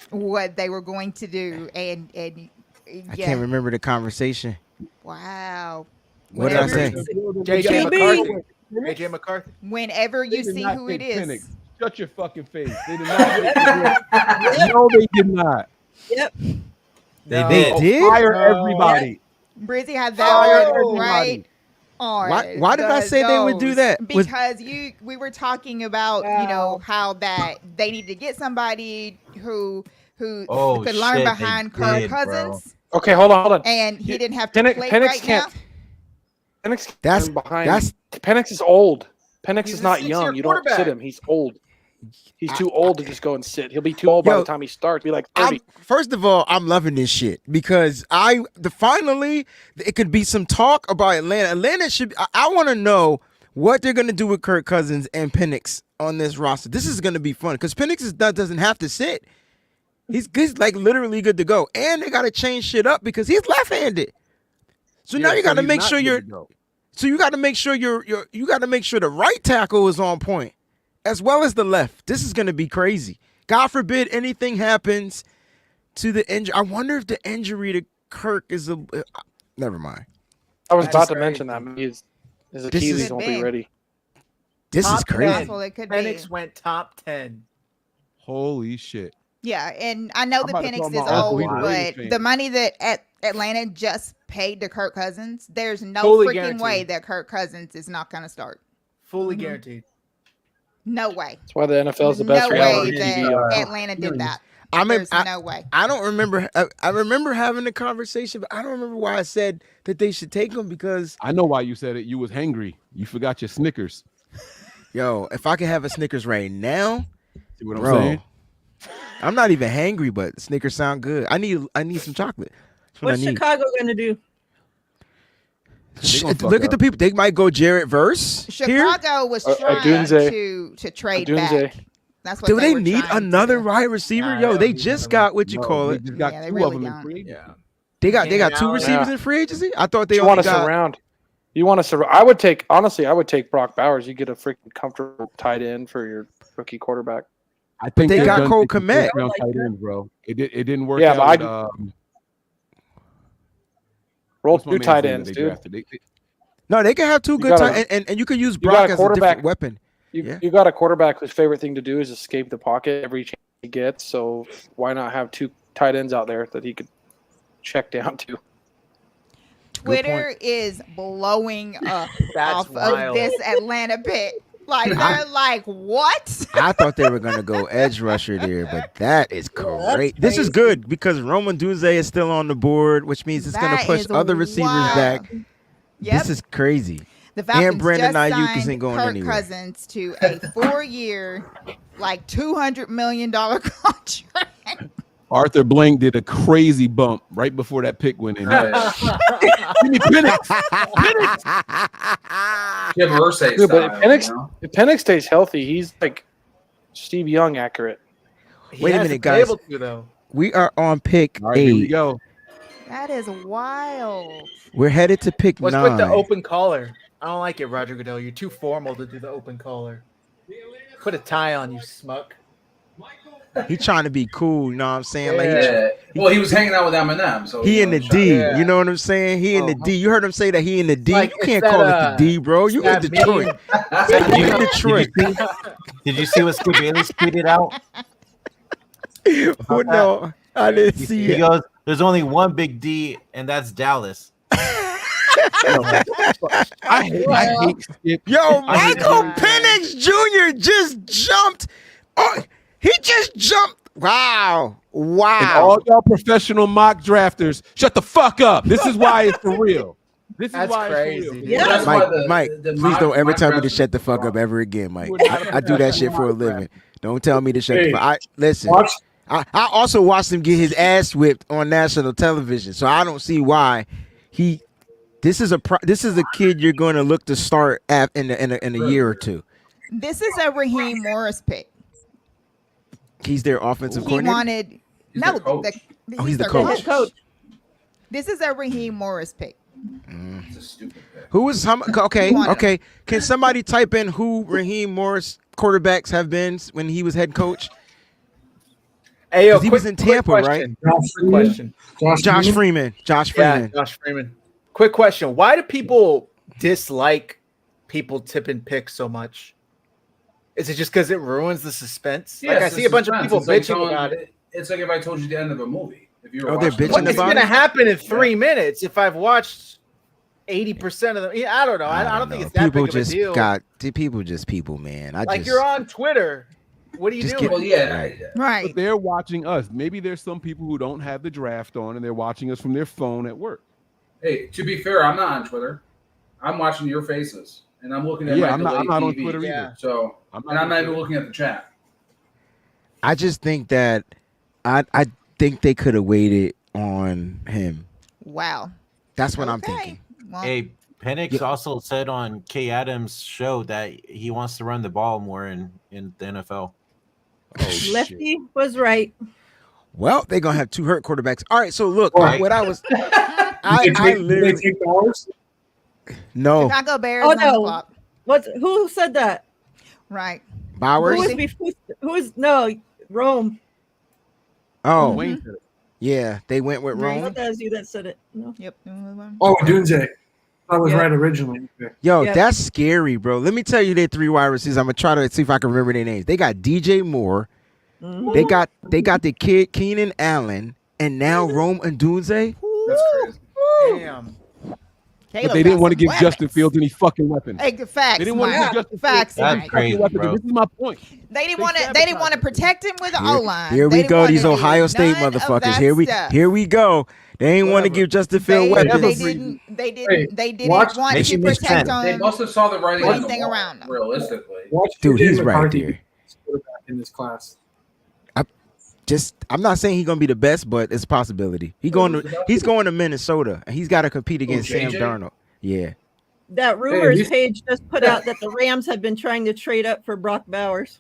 What they were going to do, and I yeah, can't remember the conversation. wow. What did I say? JJ KB. McCarthy. AJ McCarthy. Whenever They you did see not who it take is, Penix. Shut your fucking face. They did not. No, they did not. Yep. They No. did. Did? Fire everybody. Brizzy had Fire that one everybody. right on. Why did I say they would do nose. that? Was- Because we were talking about Wow. how that they need to get somebody who Oh, could learn shit, behind they Kirk did, bro. Cousins, Okay, hold on. and he didn't have to Penix, play Penix right can't. now. Penix can't That's- turn behind. that's- Penix is old. Penix He's is a not six-year young. You don't sit quarterback. him. He's old. He's too old to just go and sit. He'll be too old by Yo, the time he starts. Be like 30. First of all, I'm loving this shit because finally it could be some talk about Atlanta. Atlanta should. I want to know what they're gonna do with Kirk Cousins and Penix on this roster. This is gonna be fun because Penix doesn't have to sit. He's like literally good to go, and they got to change shit up because he's left-handed. So now Yeah, you got to he's make not sure good you're. to go. So you got to make sure you got to make sure the right tackle is on point, as well as the left. This is going to be crazy. God forbid anything happens to the injury. I wonder if the injury to Kirk is a. Never mind. I was That's about to crazy. mention that. His This Achilles is won't big. be ready. This Top is crazy. 10. Possible it could be. Penix went top 10. Holy shit. Yeah, and I know I'm the about to Penix call is my uncle, old, he's a Raiders but fan. the money that Atlanta just paid to Kirk Cousins, there's no Fully freaking guaranteed. way that Kirk Cousins is not going to start. Fully Mhm. guaranteed. No way. That's why the NFL is the best No way reality that TV. Atlanta did that. I mean, There's no way. I don't remember. I remember having the conversation, but I don't remember why I said that they should take him because, I know why you said it. You was hangry. You forgot your Snickers. yo, if I could have a Snickers right now, See what I'm bro, saying? I'm not even hangry, but Snickers sound good. I need some chocolate. That's what What's I need. Chicago gonna do? They gonna fuck Look at up. the people. They might go Jarrett Verse here. Chicago was A trying Dunze. to trade Dunze. back. That's what Do they were need trying to another do. wide receiver? Nah, Yo, they they don't need just another got what you No, call they it. just got Yeah, they two really of them in don't. free agency. Yeah. They got Keenan two Allen. receivers Yeah. in free agency. I thought they You only want to got. surround? You want to surround? I would take Brock Bowers. You get a freaking comfortable tight end for your rookie quarterback. I think they they're got done Cole taking Kmet. first round I like tight that. ends, bro. It didn't work Yeah, out. but With, Roll what's my two man's tight name that ends, they dude. drafted? They- No, they can have two good gotta- tight and you can use you got Brock a as a different quarterback. weapon. You, Yeah. you got a quarterback whose favorite thing to do is escape the pocket every chance he gets. So why not have two tight ends out there that he could check down to? Twitter is blowing up That's off wild. of this Atlanta pick. Like they're like, what? I thought they were gonna go edge rusher there, but that is that's great. This is crazy. good because Roman Dunze is still on the board, which means it's gonna That push is other receivers wild. back. Yep. This is crazy. The Falcons Brandon just Ayuk signed isn't going Kirk anywhere. Cousins to a 4-year, like $200 million contract. Arthur Blank did a crazy bump right before that pick went in. Give me Penix. Jim Irsay Dude, but style, Penix, you know? if Penix stays healthy, he's like Steve Young accurate. He Wait a hasn't minute, been guys. Able to, though. We are on pick All right, here we 8. go. That is wild. We're headed to pick What's 9. with the open collar? I don't like it, Roger Goodell. You're too formal to do the open collar. Put a tie on, you smuck. He's trying to be cool, you know what I'm saying? Like Yeah. Well, he was hanging out with Eminem, so he in the D, Yeah. you know what I'm saying? He in the D. You heard him say that he in the D. Like, You it's can't that, call it the D, bro. You in that Detroit. meme. You in Detroit. Did you see what Skip Bayless tweeted out? Oh, no, I didn't see He it. goes, "There's only one big D, and that's Dallas." I hate Skip. Yo, I hate Michael that. Penix Jr. just jumped. Oh, he just jumped. Wow. And Wow. all y'all professional mock drafters, shut the fuck up. This is why it's for real. This is That's why crazy, it's for dude. real. Yeah. That's Mike, why the Mike, please don't ever mock tell me to draft shut the is fuck up wrong. ever again, Mike. We're not I do that shit for a living. Don't tell me to shut the Hey, fuck. Listen, Watch, I also watched him get his ass whipped on national television, so I don't see why he. This is a kid you're going to look to start in a year or two. This is a Raheem Morris pick. He's their offensive He coordinator. wanted He's no. their coach. He's the their coach. Head coach. This is a Raheem Morris pick. It's a stupid pick. Who was okay? He wanted Okay, can somebody type in who Raheem Morris quarterbacks have been when he was head coach? Hey, yo, 'Cause he was in Tampa, question. Quick question. Josh Freeman. Josh Yeah, Freeman. Josh Freeman. Quick question. Why do people dislike people tipping picks so much? Is it just because it ruins the suspense? Yeah, Like I it's see a bunch of suspense. people It's like bitching telling- about it. It's like if I told you the end of a movie. If you were Oh, they're watching bitching What, it. it's about going to it? happen in 3 minutes if I've watched 80% of them. Yeah, I don't know. I don't think know. it's that People big of a just deal. people just people, man. I Like just you're on Twitter. What are you Just doing? Well, yeah. Right. Right. But they're watching us. Maybe there's some people who don't have the draft on and they're watching us from their phone at work. Hey, to be fair, I'm not on Twitter. I'm watching your faces, and I'm looking at Yeah, my I'm not delayed on TV. Twitter Yeah. either. So, I'm and I'm not on even Twitter. looking at the chat. I just think that I think they could have waited on him. Wow. That's what I'm Okay. thinking. Well, Hey, Penix also said on Kay Adams' show that he wants to run the ball more in the NFL. Oh, shit. Lefty was right. Well, they're gonna have two hurt quarterbacks. All right, so look, Right. what I was Did I they literally take Bowers? no Chicago Bears Oh, on the no. clock. Who said that? Right. Bowers. Who was before? Who is no Rome? Oh, Wayne said it. yeah, they went with I Rome. thought that was you that said it. No. Yep. Oh, Dunze. I was Yeah. right originally. Okay. Yo, Yeah. that's scary, bro. Let me tell you their 3 wide receivers. I'm gonna try to see if I can remember their names. They got DJ Moore. Mhm. They got the kid Keenan Allen, and now Rome Odunze. That's crazy. Damn. Caleb But they didn't got want to some give Justin weapons. Fields any fucking weapons. Hey, facts, They didn't want to Mike. give Justin Facts, Fields any Mike. crazy, fucking weapons. bro. And this is my point. They didn't They want to. They didn't sabotaged want to him. protect him with the O line. Here we go. These Ohio State None of motherfuckers. that Here stuff. we go. They ain't want to Whatever. give Justin Fields They weapons. didn't. They didn't. Hey, They didn't watch- want Make to it make protect sense. They him. must have saw the writing on the Anything wall, around them. realistically. Watch Dude, JJ he's right McCarthy there. be the quarterback in this class. I'm not saying he's gonna be the best, but it's a possibility. He's going to Minnesota, and he's got to compete against Sam JJ? Darnold. Yeah. That rumors these- page just put out that the Rams have been trying to trade up for Brock Bowers.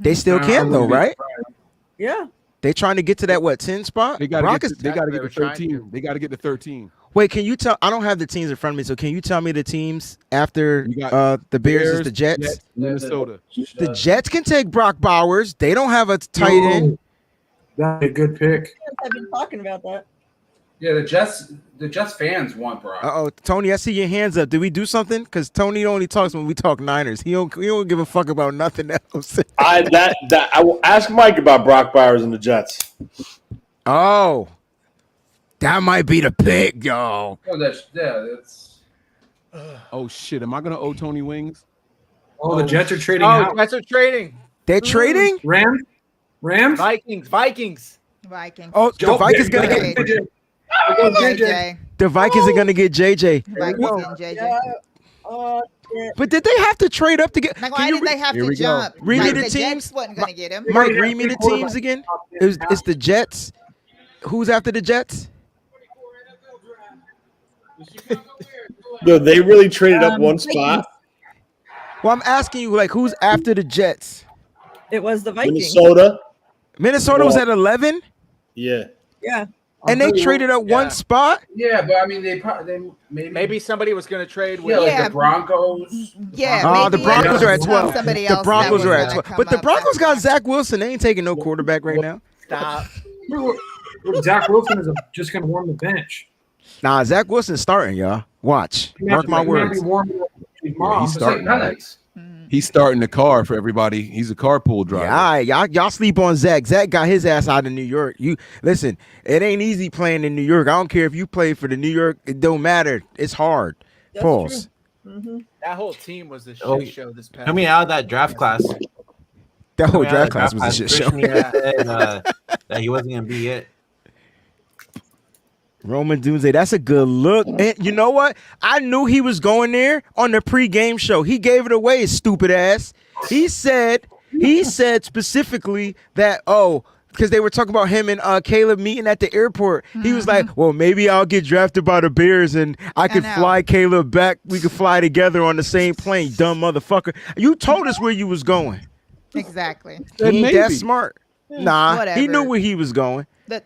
They still I can though, wouldn't be right? surprised. Yeah. They trying to get to that 10 spot. They got to Brock get. is- They got to They get were to trying 13. to. They got to get to 13. Wait, can you tell? I don't have the teams in front of me, so can you tell me the teams after You got the Bears is the Jets? Minnesota. The Jets can take Brock Bowers. They don't have a tight end. That'd be a good pick. I've been talking about that. Yeah, the Jets fans want Brock. Oh, Tony, I see your hands up. Did we do something? Because Tony only talks when we talk Niners. He don't give a fuck about nothing else. I will ask Mike about Brock Bowers and the Jets. Oh, that might be the pick, yo. Oh, that's Oh shit! Am I gonna owe Tony wings? Oh, the Jets are trading Oh, out. Jets are trading. They're trading. Rams? Vikings. Vikings. Oh, the Vikings gonna get JJ. the Vikings are gonna get JJ. Vikings and JJ. But did they have to trade up to get? Like, Can why you did they have Here to we go. jump? Read me Like, the the teams. Jets wasn't gonna get him. Mike, read me the teams again. It's the Jets. Who's after the Jets? No, they really traded up one spot. Well, I'm asking you, like, who's after the Jets? It was the Vikings. Minnesota. Minnesota was at 11, Yeah. Yeah. and they traded up one spot. yeah, but I mean they Maybe somebody was going to trade with. yeah, like Yeah. the Broncos. Yeah. Oh, the maybe Broncos it are at was 12. somebody The else Broncos that are was at gonna 12. come But the up Broncos got after. Zach Wilson. They ain't taking no quarterback right now. Stop. Zach Wilson is just going to warm the bench. Nah, Zach Wilson's starting, y'all. Watch. Mark my He might words. be warming up his Yeah, mom. he's starting. Nice. He's starting the car for everybody. He's a carpool driver. Yeah, all right, y'all sleep on Zach. Zach got his ass out of New York. You listen, it ain't easy playing in New York. I don't care if you play for the New York. It don't matter. It's hard. That's Pause. That whole team was a shit Oh, show this past. Coming out of that draft class. That whole Coming out of draft class was a shit show. Christian said, that he wasn't gonna be it. Roman Doomsday, that's a good look. And you know what? I knew he was going there on the pregame show. He gave it away, his stupid ass. He said specifically that, because they were talking about him and Caleb meeting at the airport. He was like, well, maybe I'll get drafted by the Bears and I could know. fly Caleb back. We could fly together on the same plane, dumb motherfucker. You told us where you was going. Exactly. He ain't that maybe. smart. Nah, he Whatever. knew where he was going. The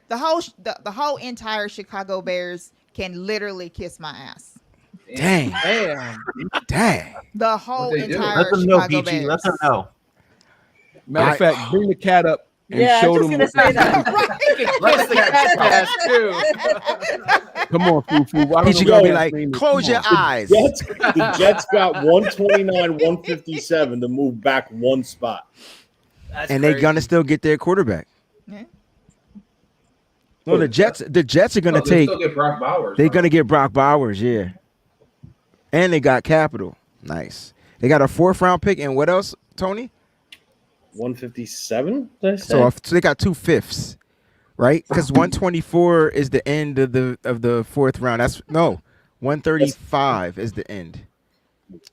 whole entire Chicago Bears can literally kiss my ass. Dang. Damn. Dang. The whole What'd they do? entire Let them know, Chicago PG. Bears. Let them know. Matter of fact, bring the cat up and Yeah, I show was them. just going to say that. Kiss the cat's ass too. Come on, Fufu. I don't Peachy know gonna be what like, his name is. close Come your on. eyes. The Jets got 129, 157 to move back one spot. That's And they're crazy. gonna still get their quarterback. Yeah. No, the Jets are gonna No, they take. still get Brock Bowers. They're right? gonna get Brock Bowers, yeah. And they got capital. Nice. They got a 4th round pick, and what else, Tony? 157? Did I say? So they got 2 fifths, right? Because 124 is the end of the 4th round. 135 is the end.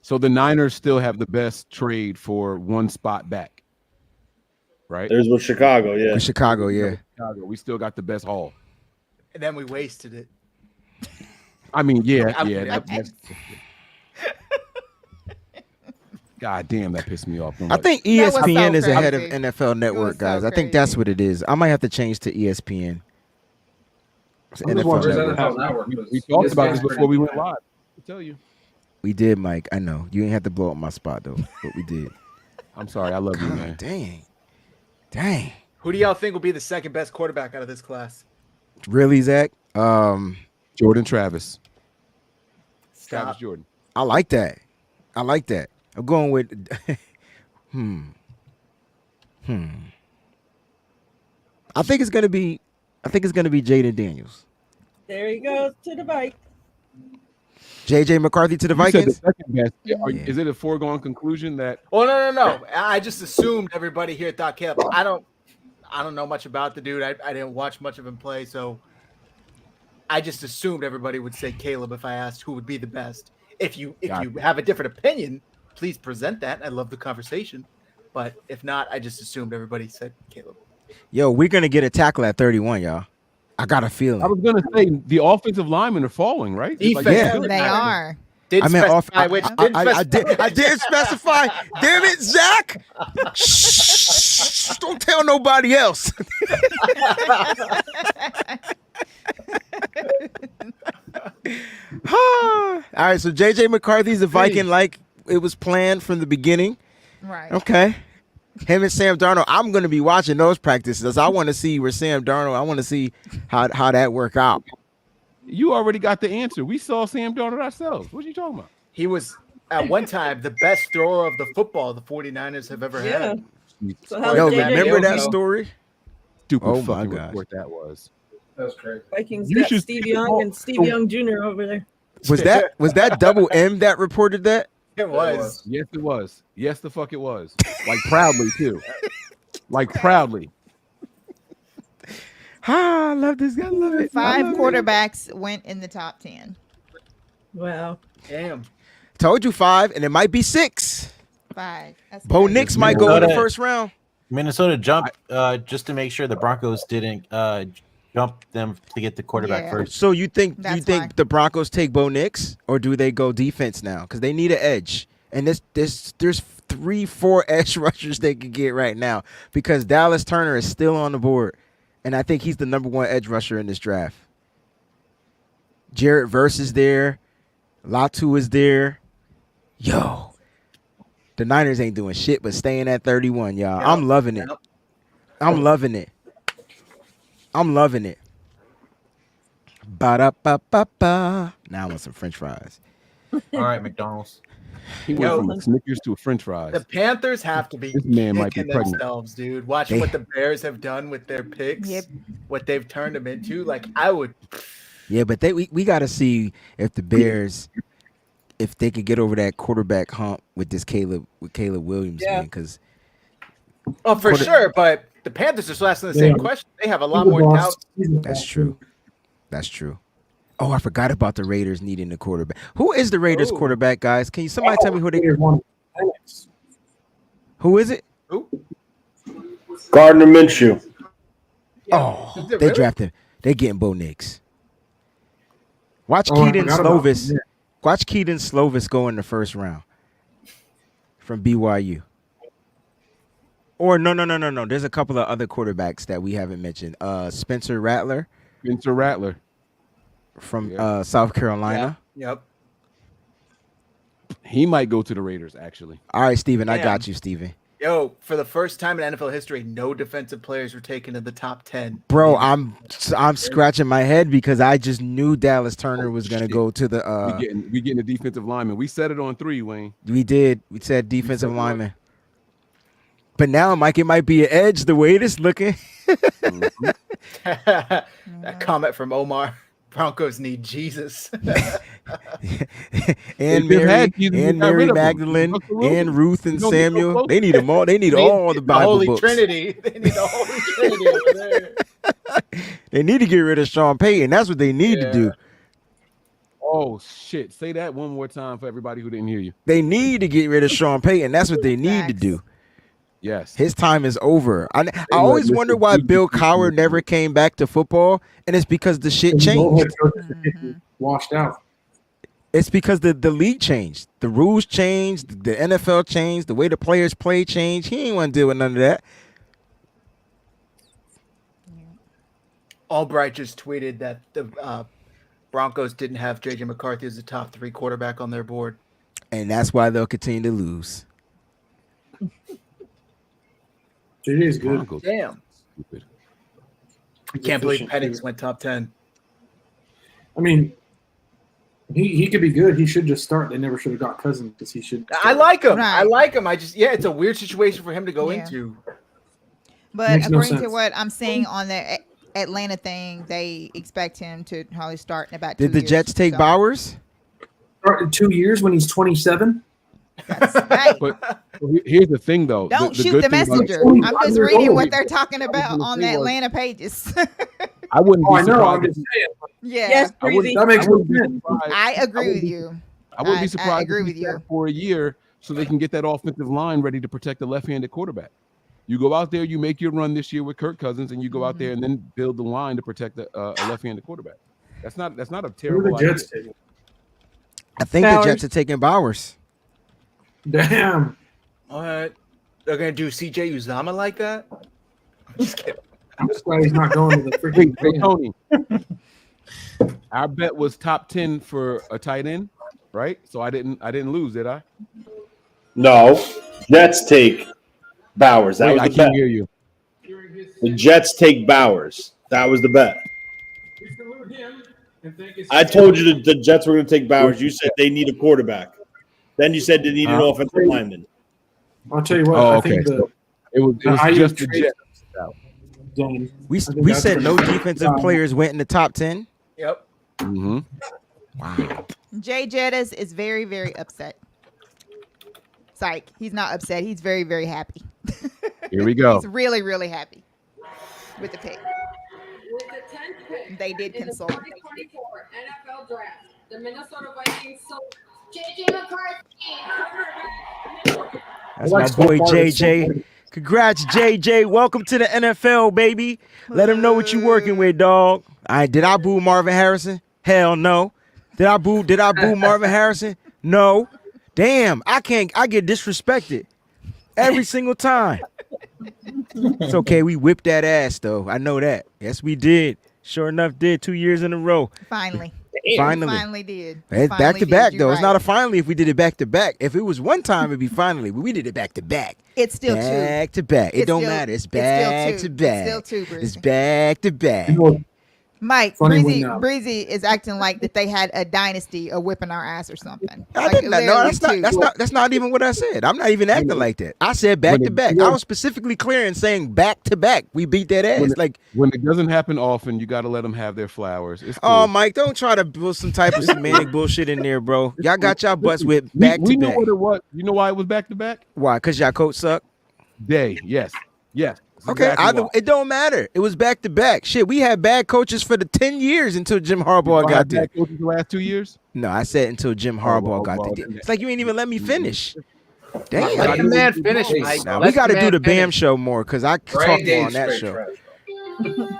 So the Niners still have the best trade for one spot back, right? There's with Chicago, yeah. In Chicago, yeah. Chicago, we still got the best haul. And then we wasted it. I mean, yeah. Okay. God damn, that pissed me off. I think That was so ESPN is ahead of crazy. NFL Network, so guys. I think that's what it is. I might have to change to ESPN. It's I'm just NFL wondering- Network. NFL Network. because we talked about ESPN's this before we pretty- went live. I tell you. We did, Mike. I know. You ain't have to blow up my spot, though, but we did. I'm sorry. I love you, God, man. dang. Who do y'all think will be the second best quarterback out of this class? Really, Zach? Jordan Travis. Travis Jordan. I like that. I'm going with I think it's gonna be Jaden Daniels. There he goes to the bike. JJ McCarthy to the You said the Vikings. second best. Is it a foregone conclusion that? Well, no. I just assumed everybody here thought Caleb. I don't know much about the dude. I didn't watch much of him play, so I just assumed everybody would say Caleb if I asked who would be the best. If you have a different opinion, please present that. I love the conversation. But if not, I just assumed everybody said Caleb. Yo, we're gonna get a tackle at 31, y'all. I got a feeling. I was gonna say the offensive linemen are falling, right? Defense, yeah. They are. Didn't specify which. I didn't specify. Damn it, Zach! Shh, don't tell nobody else. All right, so JJ McCarthy's a Viking like it was planned from the beginning. Right. Okay. Him and Sam Darnold, I'm going to be watching those practices. I want to see where Sam Darnold, I want to see how that work out. You already got the answer. We saw Sam Darnold ourselves. What are you talking about? He was at one time the best thrower of the football the 49ers have ever had. So how Yo, did JJ remember that go? story? Stupid Oh my fucking gosh. report that was. That was crazy. Vikings You got should- Steve Young and Steve Young Jr. over there. Was that Double M that reported that? It was. Yes, it was. Yes, the fuck it was. Like proudly too. Like proudly. I love this guy. I love it. I 5 love it. quarterbacks went in the top 10. Wow. Damn. Told you 5, and it might be 6. 5. That's Bo crazy. Nix might go in the first round. Minnesota jumped just to make sure the Broncos didn't jump them to get the quarterback Yeah. first. So you think That's why. the Broncos take Bo Nix, or do they go defense now? Because they need an edge, and there's 3-4 edge rushers they could get right now because Dallas Turner is still on the board, and I think he's the number 1 edge rusher in this draft. Jarrett Verse is there, Latu is there. Yo, the Niners ain't doing shit but staying at 31, y'all. Yep. I'm loving it. Yep. I'm loving it. I'm loving it. Ba-da-ba-ba-ba. Now I want some French fries. All right, McDonald's. He went from a Snickers to a French fries. The Panthers have to be This man might be kicking pregnant. themselves, dude. Watching what the Bears have done with their picks, what they've turned them into. Like I would. Yeah, but we got to see if the Bears, if they could get over that quarterback hump with Caleb Williams, man. Because Oh, for sure. But the Panthers are still asking the same question. They have a lot more doubt. that's true. That's true. Oh, I forgot about the Raiders needing the quarterback. Who is the Raiders quarterback, guys? Can you somebody tell me who they? Who is it? Who? Gardner Minshew. Oh, Is it they really? drafted. They getting Bo Nix. Watch Oh, I Keaton forgot about Slovis. him. Watch Keaton Slovis go in the first round from BYU. Or no. There's a couple of other quarterbacks that we haven't mentioned. Spencer Rattler Spencer Rattler. from South Carolina. Yep. He might go to the Raiders, actually. All right, Steven, I Damn. got you, Steven. Yo, for the first time in NFL history, no defensive players were taken in the top 10. Bro, I'm scratching my head because I just knew Dallas Turner was gonna shit. go to the We getting a defensive lineman. We said it on 3, Wayne. we did. We said defensive lineman. But now, Mike, it might be an edge the way it is looking. That comment from Omar. Broncos need Jesus. and They've Mary, had Jesus, and they got rid Mary of them. Magdalene, Russell Wilson. and Ruth and You don't get so Samuel. close. They need them all. They need all the Bible Holy books. Trinity. They need the Holy Trinity over there. They need to get rid of Sean Payton. That's what they need to do. Oh, shit. Say that one more time for everybody who didn't hear you. They need to get rid of Sean Payton. That's what they need to do. Yes. His time is over. I always wonder why Bill Cowher never came back to football, and it's because the shit changed. Washed out. It's because the league changed. The rules changed. The NFL changed. The way the players play changed. He ain't want to deal with none of that. Albright just tweeted that the Broncos didn't have J.J. McCarthy as the top 3 quarterback on their board. And that's why they'll continue to lose. It is good. Broncos. Damn. Stupid. I can't believe Penix went top 10. I mean, He could be good. He should just start. They never should have got Cousins because he should. I start. like him. I Right. like him. It's a weird situation for him to go Yeah. into. But Makes no according to sense. what I'm seeing on the Atlanta thing, they expect him to probably start in about 2 Did the years, Jets take so- Bowers? Start in 2 years when he's 27. That's right. But here's the thing, though. Don't shoot good the thing about it- messenger. I'm just reading what they're talking about on the Atlanta pages. I wouldn't Oh, be I know. I'm surprised. just saying. Yeah, Yes, I wouldn't, Breezy. That makes I wouldn't no be sense. surprised. I agree with you. I wouldn't be I surprised agree if with he you. sat for a year so they can get that offensive line ready to protect the left-handed quarterback. You go out there, you make your run this year with Kirk Cousins, and you go out there and then build the line to protect a left-handed quarterback. That's not a Who are terrible the Jets idea. taking? I think Bowers. the Jets are taking Bowers. Damn. What? They're gonna do CJ Uzama like that? I'm just kidding. I'm just glad he's not going to the Hey, freaking. hey, Tony. Our bet was top 10 for a tight end, right? So I didn't lose, did I? No, Jets take Bowers. That Wait, was I the can't bet. hear you. The Jets take Bowers. That was the bet. We salute him and thank his I told you the Jets were going to take Bowers. You said they need a quarterback. Then you said they need an offensive lineman. I'll tell you what. Oh, I okay. think the It was Ayuk just the trade- Jets. zone. We I think we that's said what no it is. defensive players went in the top 10. Yep. Mm-hmm. Wow. Jay Jettis is very, very upset. Psych. He's not upset. He's very, very happy. Here we go. He's really, really happy with the pick. With the 10th pick They did in consult. the 2024 NFL Draft, the Minnesota Vikings select J.J. McCarthy, cornerback. That's Like my so boy far, it's so JJ. good. Congrats, JJ. Welcome to the NFL, baby. Let him know what you working with, dog. Did I boo Marvin Harrison? Hell no. Did I boo Marvin Harrison? No. Damn, I get disrespected every single time. It's okay. We whipped that ass though. I know that. Yes, we did. Sure enough, did 2 years in a row. Finally. Finally. Did. It's Finally back to did. back You're though. It's right. not a finally if we did it back to back. If it was one time, it'd be finally. But we did it back to back. It's still Back two. to back. It It's don't still- matter. It's it's still back two. to It's back. still two, It's Bruce. back to back. You know, Mike, Funny Breezy, when, Breezy is acting like that they had a dynasty of whipping our ass or something. I Like, did not. No, literally that's not. two. That's not even what I said. I'm not even acting like that. I said back to back. I was specifically clear in saying back to back. We beat that ass. Like, When it doesn't happen often, you got to let them have their flowers. It's cool. oh, Mike, don't try to build some type of semantic bullshit in there, bro. Y'all got y'all butts whipped back we to know back. what it was. You know why it was back to back? Why? Cause y'all coach suck. Day. Yes. That's Okay, exactly why. it don't matter. It was back to back. Shit, we had bad coaches for the 10 years until Jim Harbaugh You got had there. bad coaches the last 2 years. No, I said until Jim Harbaugh got well, there. then- It's like you ain't even let me finish. Let Damn. the man finish, Mike. Now Let we got to the do man the BAM finish. show more because I talk Right, more Dave, on that straight show. trash.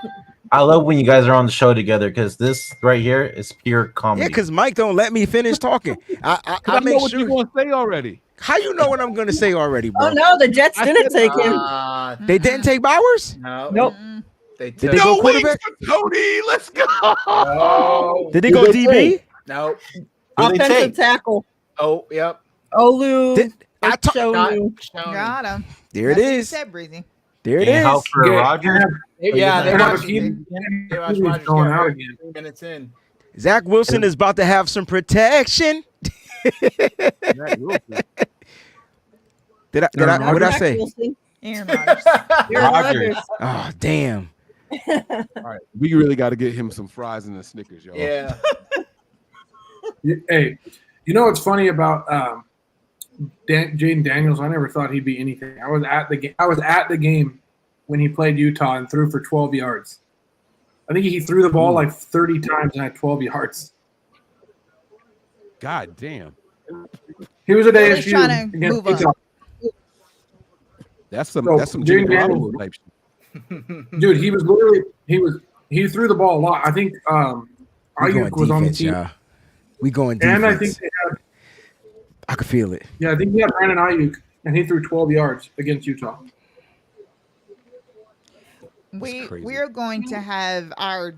I love when you guys are on the show together because this right here is pure Yeah, comedy. because Mike don't let me finish talking. I I know make what sure. you're going to say already. How you know what I'm going to say already, bro? Oh no, the Jets didn't take him. They didn't take Bowers? No. Nope. They Did they go quarterback? Tony, let's go. No. Did they go DB? No. Who they Offensive take? tackle. Oh, yep. Olu. I ta- Olu. Got him. There it That's what you is. said, Breezy. There it Can't is. help for Yeah. Rodgers. Yeah, they They have watched a key- they watched He's Rodgers going get out hurt again. 3 minutes in. Zach Wilson is about to have some protection. What did I Zach say? Wilson. Aaron Rodgers. Aaron Rodgers. Rodgers. Oh, damn. All right, we really got to get him some fries and a Snickers, y'all. Yeah. Hey, you know what's funny about Jaden Daniels? I never thought he'd be anything. I was at the game when he played Utah and threw for 12 yards. I think he threw the ball like 30 times and had 12 yards. God damn. He was at Well, he's ASU trying to against move up. Utah. That's some So, Jimmy Jaden Daniels- Garoppolo type shit. Dude, he threw the ball a lot. I think We going Ayuk was on the defense, team. y'all. We going defense. And I think I could feel it. I think he had Brandon Ayuk, and he threw 12 yards against Utah. crazy. We're going to have our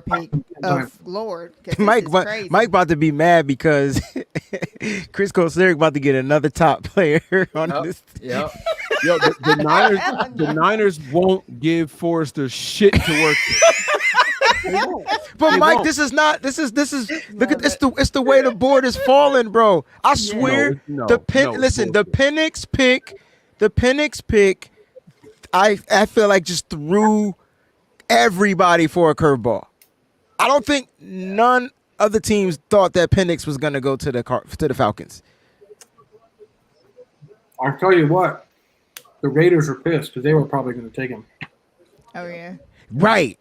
pick Time. of Lord. 'cause this Mike, is crazy. Mike about to be mad because Chris Kosaric about to get another top player on Yep. this. Yep. Yo, the Niners won't give Forrester shit to work with. But They Mike, won't. this is look at it's the way the board is falling, bro. I swear the Penix pick, I feel like just threw everybody for a curveball. I don't think none of the teams thought that Penix was gonna go to the Falcons. I'll tell you what, the Raiders were pissed because they were probably going to take him. Oh yeah. Right.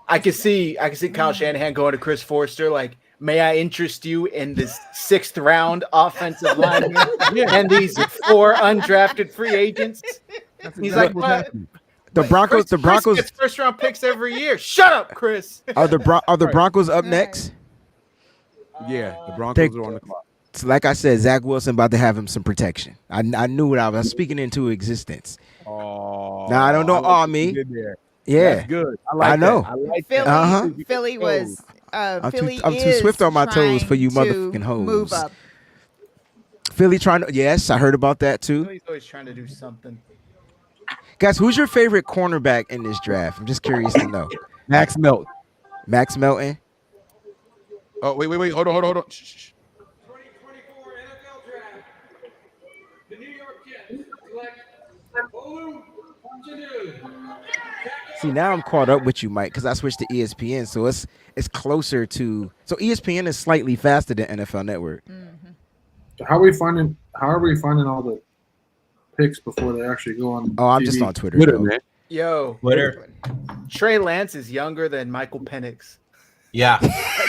I could see Kyle Shanahan going to Chris Forster like, may I interest you in this 6th round offensive lineman and these 4 undrafted free agents? He's like, what? The Broncos Chris gets first round picks every year. Shut up, Chris. Are the Broncos up next? Yeah, the Broncos are on the clock. So like I said, Zach Wilson about to have him some protection. I knew what I was speaking into existence. Oh, now I don't know all me. Yeah, that's good. I know. I like Philly, that. Philly was. Philly I'm too swift on my toes for you motherfucking hoes. Move up. Philly trying to. Yes, I heard about that too. He's always trying to do something. Guys, who's your favorite cornerback in this draft? I'm just curious to know. Max Melton. Max Melton. Oh wait. Hold on. Shh. 2024 NFL Draft. The New York Jets select Olu Fortune. See, now I'm caught up with you, Mike, because I switched to ESPN, so it's closer to. So ESPN is slightly faster than NFL Network. Mm-hmm. So how are we finding all the picks before they actually go on? Oh, I'm TV? just on Twitter, man. Yo, Twitter. Trey Lance is younger than Michael Penix. Yeah.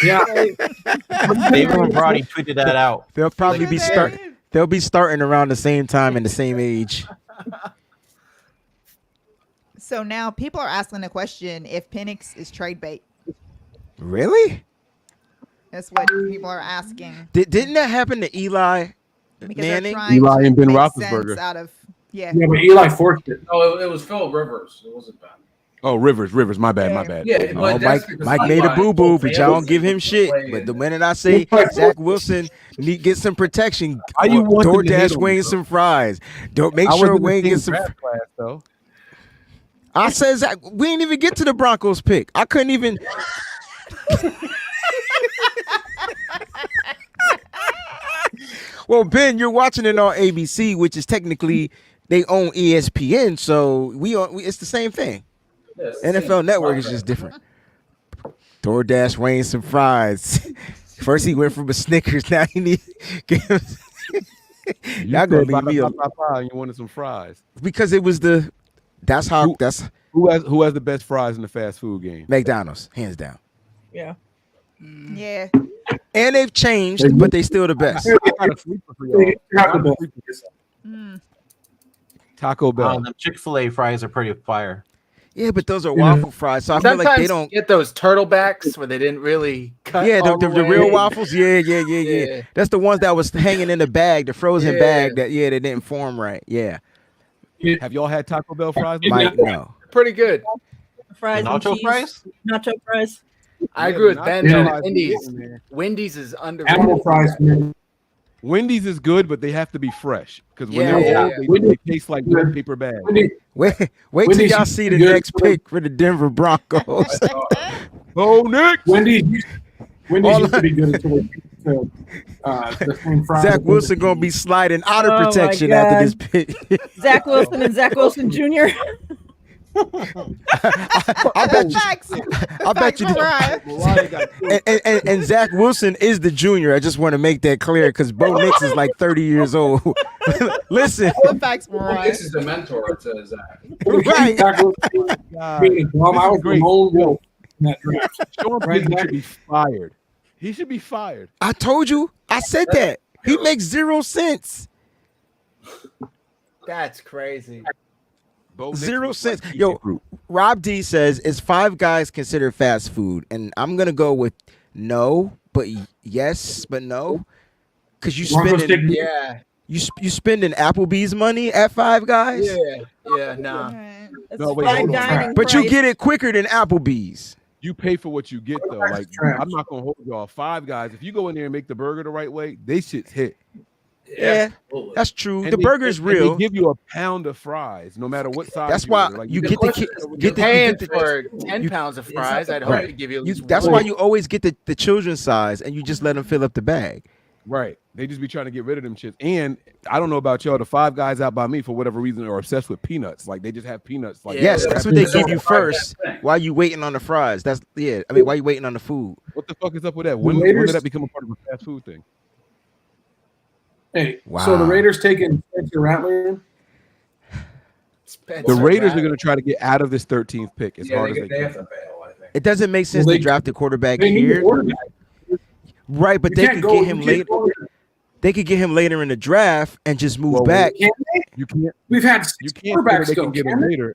Yeah. David Brody tweeted that out. They'll probably be They'll be starting around the same time and the same age. So now people are asking the question if Penix is trade bait. Really? That's what people are asking. Didn't that happen to Eli Because Manning? they're trying Eli to and Ben make Roethlisberger. sense out of Yeah, but Eli forced it. No, it was Philip Rivers. It wasn't Ben. Oh, Rivers. My bad. Yeah, Oh, but that's Mike because made a Eli boo-boo, but y'all don't failed give him to shit. play But the in- minute I say Zach Wilson get some protection, How you want them to hate DoorDash him, Wayne bro? some fries. Don't make I sure was in the Wayne same gets some. draft class, though. I said Zach. We didn't even get to the Broncos pick. I couldn't even. Well, Ben, you're watching it on ABC, which is technically they own ESPN, so it's the same thing. Yeah, it's the same NFL Network is contract. just different. DoorDash Wayne some fries. First he went from a Snickers, now he need. Y'all gonna leave me alone You wanted some fries. because it was the. That's how. That's Who has the best fries in the fast food game? McDonald's, hands down. Yeah. yeah. And they've changed, but they still the best. I got a sleeper for y'all. They have the best. Mm. Taco Bell. Them Chick-fil-A fries are pretty fire. Yeah, but those are waffle fries, so I feel Sometimes like they don't. get those turtlebacks where they didn't really cut. Yeah, all the way. real waffles. Yeah. Yeah. That's the ones that was hanging in the bag, the frozen Yeah. bag. That they didn't form right. Yeah, Have y'all had Taco Bell fries? Mike, no. Pretty good. Fries and Nacho cheese. fries? Nacho fries. I Yeah, agree with the Ben. nacho though. fries Wendy's. are good, man. Wendy's is underrated. Animal fries, man. Wendy's is good, but they have to be fresh because when Yeah, they're yeah, old, yeah. they taste like wet paper bags. Wendy- Wait till Wendy's y'all see the good. next pick for the Denver Broncos. Oh, Nick! Wendy's used All to be good until they to the same fries. Zach Wilson gonna be sliding out Oh, of my protection God. after this pick. Zach Wilson and Zach Wilson Jr. I bet you. Facts. I bet you. Mariah. And Zach Wilson is the junior. I just want to make that clear because Bo Nix is like 30 years old. Listen, What facts, Mariah? This is the mentor to Zach. right? Zach Wilson being a bum. I was the lone wolf in that draft. Sean Right, Payton Zach? should be fired. He should be fired. I told you. I said that. He makes 0 sense. That's crazy. Bo Nix 0 was cents. like Yo, fruit. Rob D says, "Is Five Guys considered fast food?" And I'm gonna go with no, but yes, but no, because you Broncos spending take- Yeah. you spending Applebee's money at Five Guys, Yeah. Nah. Alright. That's No, wait, fine hold on. dining but you price. get it quicker than Applebee's. You pay for what you get though. Like Trash. I'm not gonna hold y'all. Five Guys. If you go in there and make the burger the right way, they shit's hit. Yeah, absolutely. that's true. And The they- burger's and real. They give you a pound of fries, no matter what size. That's why order. Like, you the get the question is, get the Paying you get the, for 10 you- pounds of It's not fries, the I'd hope right. to give you at You, least that's one. why you always get the children's size, and you just let them fill up the bag. right. They just be trying to get rid of them shits. And I don't know about y'all. The Five Guys out by me, for whatever reason, are obsessed with peanuts. Like they just have peanuts. Like Yeah, Yes, that's what they give you Don't fry that first thing. while you waiting on the fries. That's I mean, while you waiting on the food. what the fuck is up with that? When Raiders- did that become a part of a fast food thing? Hey, so Wow. the Raiders taking Spencer Rattler in? The Raiders are going to try to get out of this 13th pick as Yeah, hard as they they have can. to bail, I think. It doesn't make sense Well, to they- draft a quarterback They need a here, quarterback. right? But You they can't could go- get you him can't later. go- They could get him later in the draft and just move Well, back. Can they? You can't. We've had You 6 can't say that quarterbacks they go. can get Can him they? later.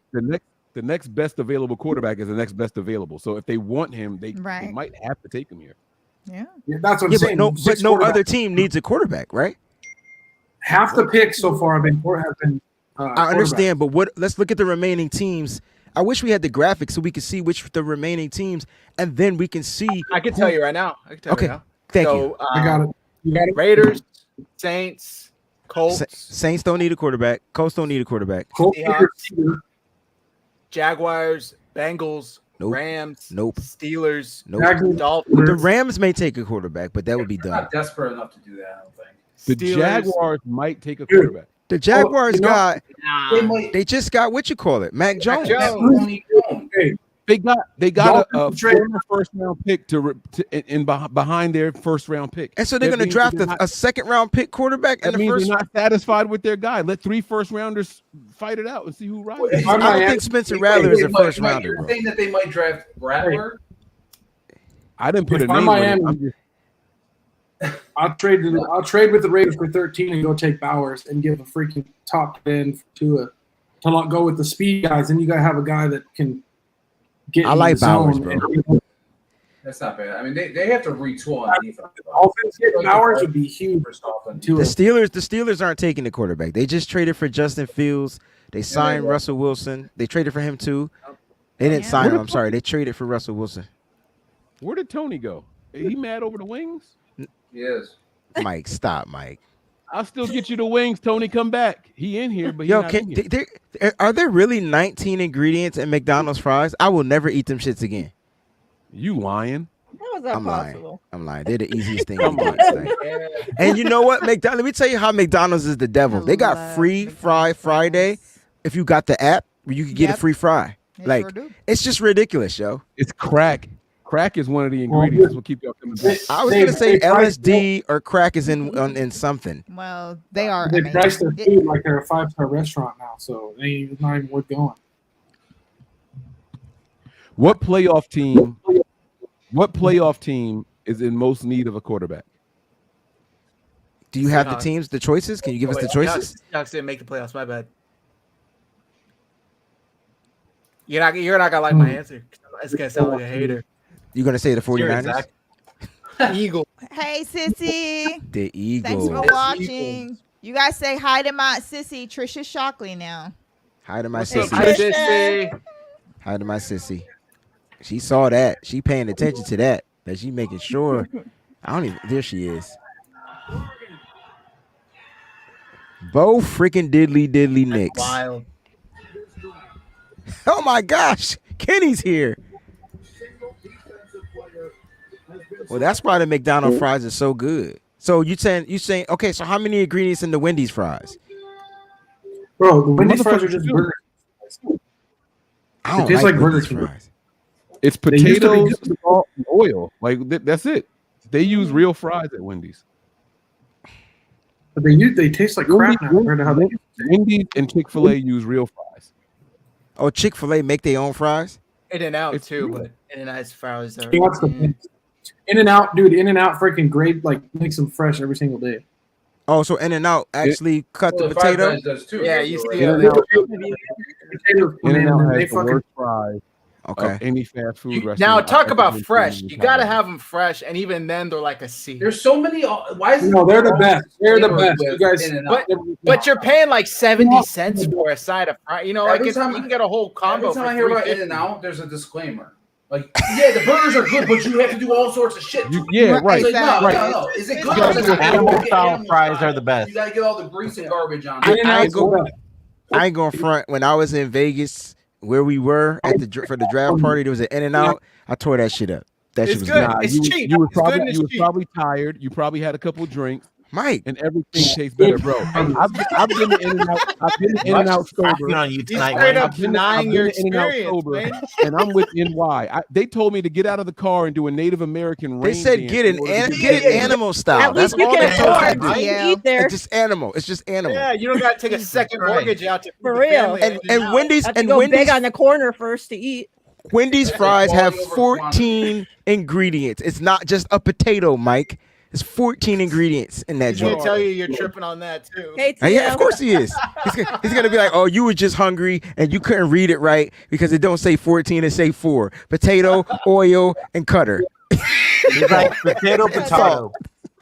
The next best available quarterback is the next best available. So if they want him, they Right. might have to take him here. Yeah. Yeah, that's what I'm Yeah, saying. but 6 no quarterbacks. other team needs a quarterback, right? Half the picks so far have been. I understand, but what? Let's look at the remaining teams. I wish we had the graphics so we could see which the remaining teams, and then we can see. I can tell you right now. Okay, right now. thank so, you. I got it. You got it. Raiders, Saints, Colts, Saints don't need a quarterback. Colts don't need a quarterback. Seahawks, Jaguars, Bengals, Nope. Rams, Nope. Steelers, Nope. Dolphins. The Rams may take a quarterback, but that would be They're dumb. not desperate enough to do that, I don't think. The Steelers. Jaguars might take a quarterback. The Jaguars you know- got. They might. They just got what you call it, Mac Jones. Jones. Hey, They got a Dolphins trade- former first round pick behind their first round pick. And so they're That going to means draft they're not- a second round pick quarterback in That the means first. they're not satisfied with their guy. Let 3 first rounders fight it out and see who rises. if I'm I don't Miami- think Spencer Rattler is a first rounder, You're bro. saying that they might draft Rattler? I didn't put If a I'm name on it. Miami- I'm just- I'll trade with the Raiders for 13 and go take Bowers and give a freaking top end to not go with the speed guys. And you gotta have a guy that can get. I in like the zone Bowers, bro. and- That's not bad. I mean, they have to retool on defense. Offense getting Bowers would be huge. First off, and To The it. Steelers aren't taking the quarterback. They just traded for Justin Fields. They signed did. Russell Wilson. They traded for him too. They didn't Yeah. sign him. I'm sorry. They traded for Russell Wilson. Where did Tony go? He mad over the wings? he is. Mike, stop, Mike. I'll still get you the wings. Tony, come back. He in here, but he Yo, not in here. are there really 19 ingredients in McDonald's fries? I will never eat them shits again. You lying? How is that I'm lying. possible? I'm lying. They're the easiest thing. Come to on. eat, like. And you know what? Let me tell you how McDonald's is the devil. I They got love free Fry McDonald's Friday. fries. If you got the app, where you could get a Yep. free fry. They Like sure do. it's just ridiculous, yo. It's crack. Crack is one of the ingredients. That's what keep y'all coming back. I was They- gonna say they price- LSD or crack is in something. Well, they are. They I mean, price their it- food like they're a 5-star restaurant now, so it's not even worth going. What playoff team is in most need of a quarterback? Do you have the Seahawks. teams, the choices? Can you give us the Wait, choices? Seahawks didn't make the playoffs. My bad. You're not gonna like my answer. It's gonna sound like a hater. You're gonna say the Serious, 49ers? Zach. Eagle. Hey, sissy. The Thanks for Eagles. watching. You guys say hi to my sissy, Trisha Shockley now. Hi to my What's up, sissy. Hi, Trisha? Sissy. Hi to my sissy. She saw that. She paying attention to that. That she making sure. I don't even. There she is. Bo freaking diddly Nicks. Wild. Oh my gosh, Kenny's here. Well, that's why the McDonald's fries are so good. So you saying okay? So how many ingredients in the Wendy's fries? Bro, the Wendy's fries are Motherfuckers just do. burgers. I don't It tastes like Burger Wendy's King. fries. It's They used to be potatoes, good. salt, and oil. Like that's it. They use real fries at Wendy's. But they taste like crap now. Compared to how they Wendy's and Chick-fil-A use real fries. Oh, Chick-fil-A make their own fries. In-N-Out It's too, good. but In-N-Out's fries are. What's the In-N-Out, dude? In-N-Out freaking great. Like makes them fresh every single day. Oh, so In-N-Out actually cut Well, the Five potato. Guys does too. Yeah, That's you right. see In-N-Out, Potatoes come in In-N-Out and they has the fucking worst fries Okay. of any fast food restaurant. Now I've talk ever about been to fresh. in You my gotta life. have them fresh, and even then they're like a C. There's so many. Why is No, they're the it best. They're the flavored best. with You guys, In-N-Out? But you're paying like 70 cents for a side of fries. You know, like Every it's, time- you can get a whole combo. Every time for I hear about $3.50. In-N-Out, there's a disclaimer. Like, yeah, the burgers are good, but you have to do all sorts of shit. Yeah, right. It's like, no, Right. no, no. Is it good? Animal style fries are the best. You gotta get all the grease and garbage on I it. ain't going front. When I was in Vegas, where we were at for the draft party, there was an In-N-Out. I tore that shit up. That shit was good. You was probably tired. You probably had a couple of drinks. Mike, and everything tastes better, bro. I've been in and out. I've been in and out sober. On you tonight, straight up I've been denying your in and out experience, sober, man. and I'm with NY. They told me to get out of the car and do a Native American. They rain said dance get in order to it animal style. At That's least you all they can told afford me. to eat there. It's just animal. It's just animal. Yeah, you don't got to take a second mortgage out to For feed the real. family. And Wendy's Have to and go Wendy's big on the corner first to eat. Wendy's fries have Quality over 14 ingredients. It's not just a potato, Mike. It's 14 ingredients in that He's gonna joint. tell you you're tripping on that too. Hey, Yeah, TL. of course he is. He's gonna be like, "Oh, you were just hungry and you couldn't read it right because it don't say 14, it say 4. Potato, oil, and cutter. He's like potato.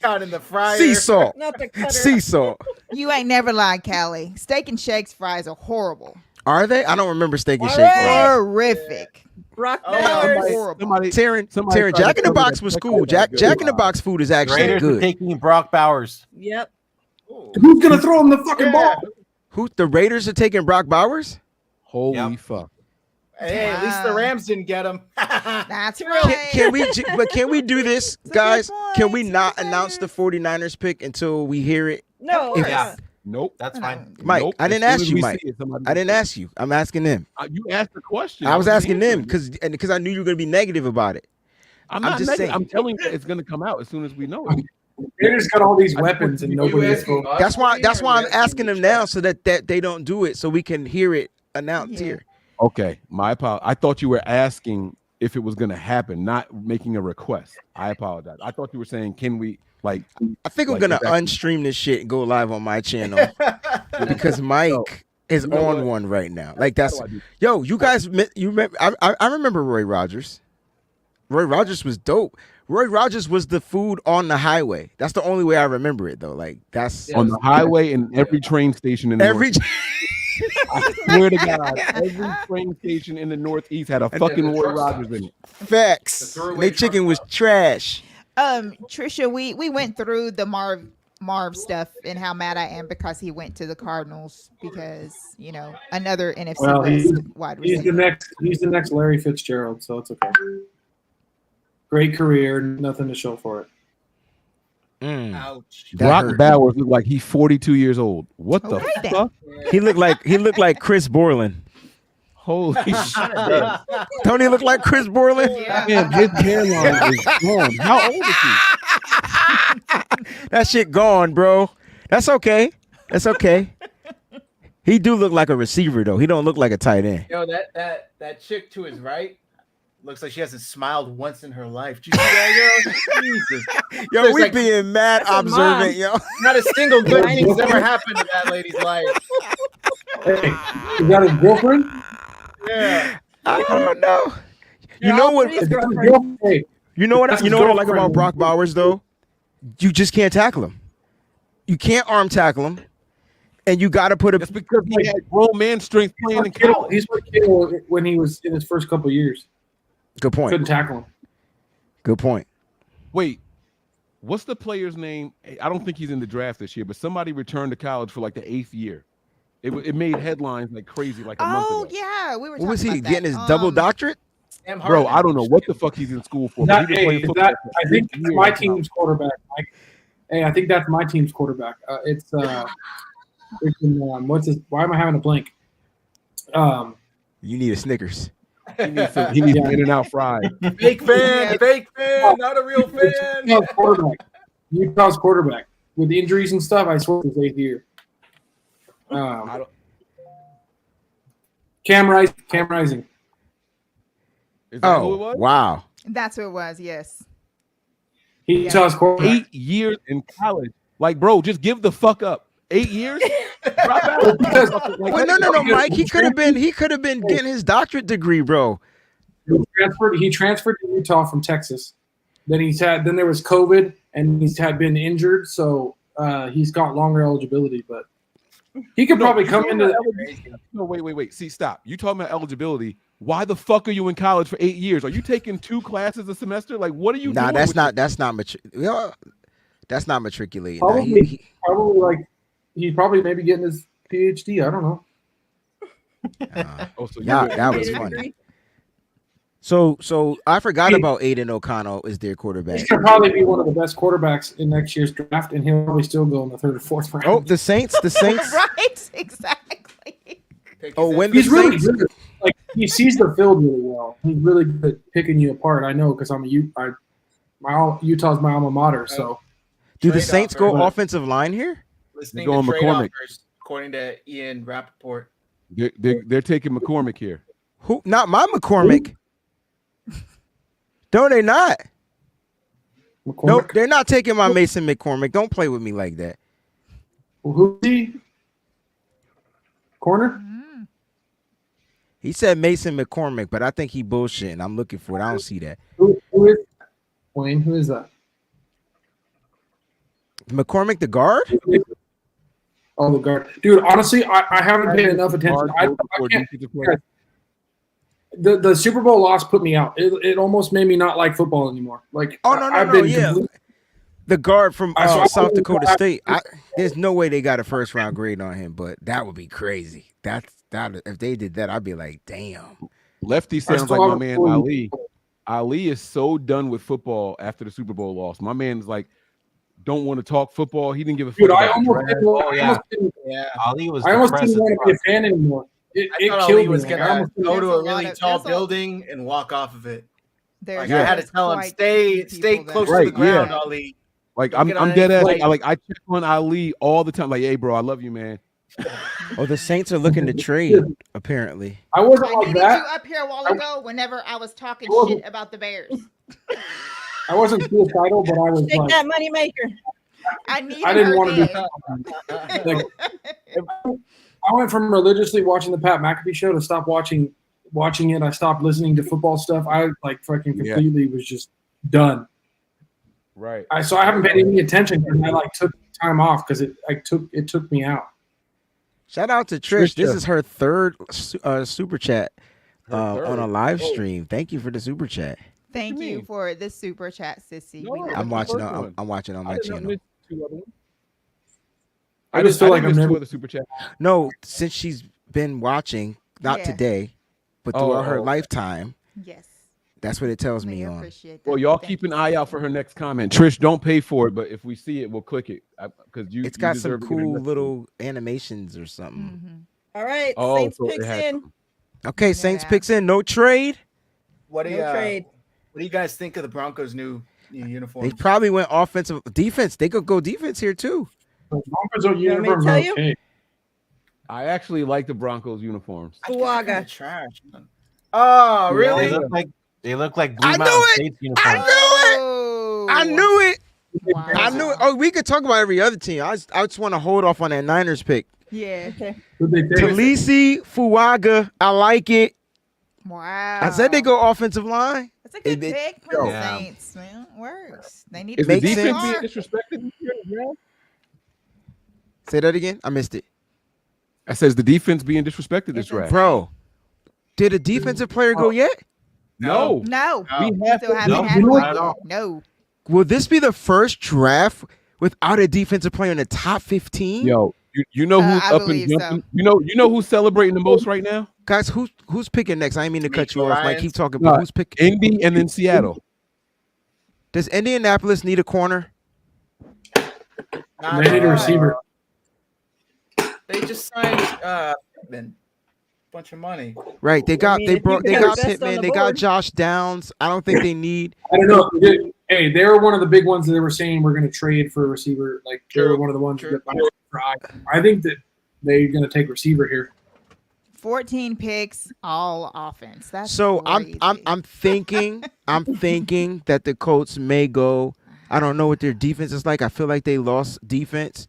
Out in the fryer. Sea salt. Not the cutter. Sea salt. You ain't never lied, Callie. Steak and Shake's fries are horrible. Are they? I don't remember steak and All shake right. fries. Horrific. Rock Oh, Bellers. Horrible. Taryn, somebody Jack in the tried to Box tell me was that cool. Jack in the Box food is actually Raiders are good. taking Brock Bowers. Yep. Who's gonna throw him the fucking ball? Who the Raiders are taking Brock Bowers? Holy fuck! Hey, at least the Rams didn't get him. That's right. Can we do this, It's a guys? good point. Can we It's a not good announce the 49ers pick until we hear it? No. Yeah, Nope. that's fine. Mike, Nope. I didn't As soon ask as you, we Mike. see it, somebody I didn't ask you. I'm asking them. You asked the question. I was asking them answering. because I knew you were going to be negative about it. I'm I'm not just negative. saying. I'm telling you, it's going to come out as soon as we know it. Raiders got all these weapons and Are you nobody is asking going. us? That's why I'm Or asking the them now chat? so that they don't do it so we can hear it announced Yeah. here. Okay, my apologies. I thought you were asking if it was going to happen, not making a request. I apologize. I thought you were saying, can we like? I think I'm Like, gonna exactly. unstream this shit and go live on my channel because Mike is you know on what? one right now. Like that's How do I do? yo, you guys, you remember? I remember Roy Rogers. Roy Rogers was dope. Roy Rogers was the food on the highway. That's the only way I remember it though. Like that's On the highway and every train station in the every. Northeast. I swear to God, every train station in the Northeast had a And fucking the Roy truck Rogers stops. in it. Facts. The throwaway And their chicken truck was stop. trash. Trisha, we went through the Marv stuff and how mad I am because he went to the Cardinals because another NFC Well, West wide He's the receiver. next Larry Fitzgerald, so it's okay. Great career, nothing to show for it. Mm, Ouch. that Brock hurt. Bowers looked like he's 42 years old. What the Okay, then. fuck? He looked like Chris Borland. Holy shit! Don't he look like Chris Borland? Man, his hairline is gone. How old is he? That shit gone, bro. That's okay. That's okay. He do look like a receiver though. He don't look like a tight end. Yo, that chick to his right looks like she hasn't smiled once in her life. Did you see that, girl? Jesus. Yo, Looks we like- being mad That's a observant, yo. Not a single good thing's ever happened to that lady's life. Hey, you got his girlfriend? Yeah. I don't know. You You're know all what? pretty girlfriend. Hey, You know what? That's You know his what I like girlfriend. about Brock Bowers though? You just can't tackle him. You can't arm tackle him, and you got to put That's a. because he had grown man strength playing in college. He's what Kittle when he was in his first couple of years. Good point. Couldn't tackle him. Good point. Wait, what's the player's name? I don't think he's in the draft this year, but somebody returned to college for like the 8th year. It made headlines like crazy like a month Oh ago. yeah, we were. What was talking he about getting that. his double doctorate? Sam Bro, Hartman. I don't know what the fuck he's in school for. That, but he been hey, playing is football that, for I think 8 that's years my now. team's quarterback, Mike. Hey, I think that's my team's quarterback. It's what's his? Why am I having a blank? You need a Snickers. He needs some In-N-Out fries. Fake fan, not a real fan. Utah's quarterback. Utah's quarterback with injuries and stuff. I swear it's his 8th year. Cam Rising. Is that who it Oh was? wow! That's who it was. Yes. Utah's quarterback. 8 years in college. Like, bro, just give the fuck up. 8 years? Drop out. Because- Wait, no, Mike. He could have been getting his doctorate degree, bro. He transferred to Utah from Texas. Then there was COVID and been injured, so he's got longer eligibility. But He could probably come into. No, wait. See, stop. You talking about eligibility? Why the fuck are you in college for 8 years? Are you taking 2 classes a semester? Like, what are you doing? That's not that's not matriculating. Nah, Probably like he's probably maybe getting his PhD. I don't know. So that was funny. So I forgot about Aiden O'Connell is their quarterback. He's gonna probably be one of the best quarterbacks in next year's draft, and he'll probably still go in the 3rd or 4th round. Oh, the Saints. Right, exactly. Oh, when he's the really Saints, good. Like he sees the field really well. He's really good at picking you apart. I know because Utah's my alma mater. So, do the Saints go offensive line here? Listening They're to going trade McCormick. offers, according to Ian Rappaport. They're taking McCormick here. Who? Not my McCormick. No, they're not. McCormick? No, they're not taking my Mason McCormick. Don't play with me like that. Well, who's he? Corner? He said Mason McCormick, but I think he bullshitting. I'm looking for it. I don't see that. Who is Wayne? Who is that? McCormick, the guard? Oh, the guard. Dude, honestly, I haven't paid enough attention. I can't. The Super Bowl loss put me out. It almost made me not like football anymore. Like, Yeah. The guard from South Dakota State. There's no way they got a 1st round grade on him, but that would be crazy. That if they did that, I'd be like, damn. Lefty sounds like my man Ali. Ali is so done with football after the Super Bowl loss. My man's like, don't want to talk football. He didn't give a fuck. Dude, about I almost Ali was. I almost didn't want to be a fan anymore. It thought killed Ali me. was Like, gonna go to There's a a really lot of- tall there's a- building and walk off of it. There's Like I had to tell him, stay close to the ground, Ali. Like Don't get on I'm dead any ass. flight. I check on Ali all the time. Like, hey, bro, I love you, man. Oh, the Saints are looking to trade, apparently. I wasn't I like needed that. you up here a while ago whenever I was talking shit about the Bears. I wasn't suicidal, but I was Take like, that money maker. I needed I didn't her want to dead. be. Like, I went from religiously watching the Pat McAfee show to stop watching it. I stopped listening to football stuff. I like fucking completely was just done. Right. So I haven't paid any attention because I like took time off because it took me out. Shout out to Trish. This Trisha. is her 3rd super chat on a third? live Oh. stream. Thank you for the super chat. Thank you for the super chat, sissy. We love I'm you. watching. I'm watching on my channel. I just feel like I'm never. the super chat. No, since she's been watching, not Yeah. today, but Oh, throughout her oh. lifetime. Yes. That's what it tells me We on. appreciate that. Well, y'all Thank keep you. an eye out for her next comment. Trish, don't pay for it, but if we see it, we'll click it because you. It's you got some deserve to get a cool message. little animations or something. Mhm. All right, Oh, Saints so it picks has in. something. Okay, Saints Yeah. picks in. No trade. What do you No trade. What do you guys think of the Broncos' new They uniforms? probably went offensive defense. They could go defense here too. The Broncos are want me to uniforms tell are you? okay. I actually like the Broncos uniforms. Fuaga. Trash. Man. Oh, They really? look like Blue I knew Mountain it! State's I uniforms. Oh. I knew it. Wow. I knew it. Oh, we could talk about every other team. I just want to hold off on that Niners pick. Yeah. Okay. Who'd they take? Talisi Fuaga. I like it. Wow. I said they go offensive line. That's a good It- pick from the Yeah. Saints, man. Works. They need Is to the Makes be defense sense. being disrespected this year? Yeah. Say that again. I missed it. I says the defense being disrespected this It's draft. Bro, did a defensive player go yet? No. No. No. We still haven't No, had not one at yet. all. No. Will this be the first draft without a defensive player in the top 15? Yo, you know who's I up and believe so. jumping? You know who's celebrating the most right now? Guys, who's picking next? I didn't mean to cut you D'Amico off. Like, Ryans? keep talking, No, but who's picking? Indy and then Seattle. Does Indianapolis need a corner? Not They need a at all. receiver. They just signed Pittman. Bunch of money. Right. They got mean, they if you brought they got got the best on Pittman. the They got board. Josh Downs. I don't think they need. I don't know. Hey, they were one of the big ones that they were saying we're going to trade for a receiver. Like they were one of the ones True. that I think that they're going to take receiver here. 14 picks, all offense. That's So crazy. I'm thinking that the Colts may go. I don't know what their defense is like. I feel like they lost defense.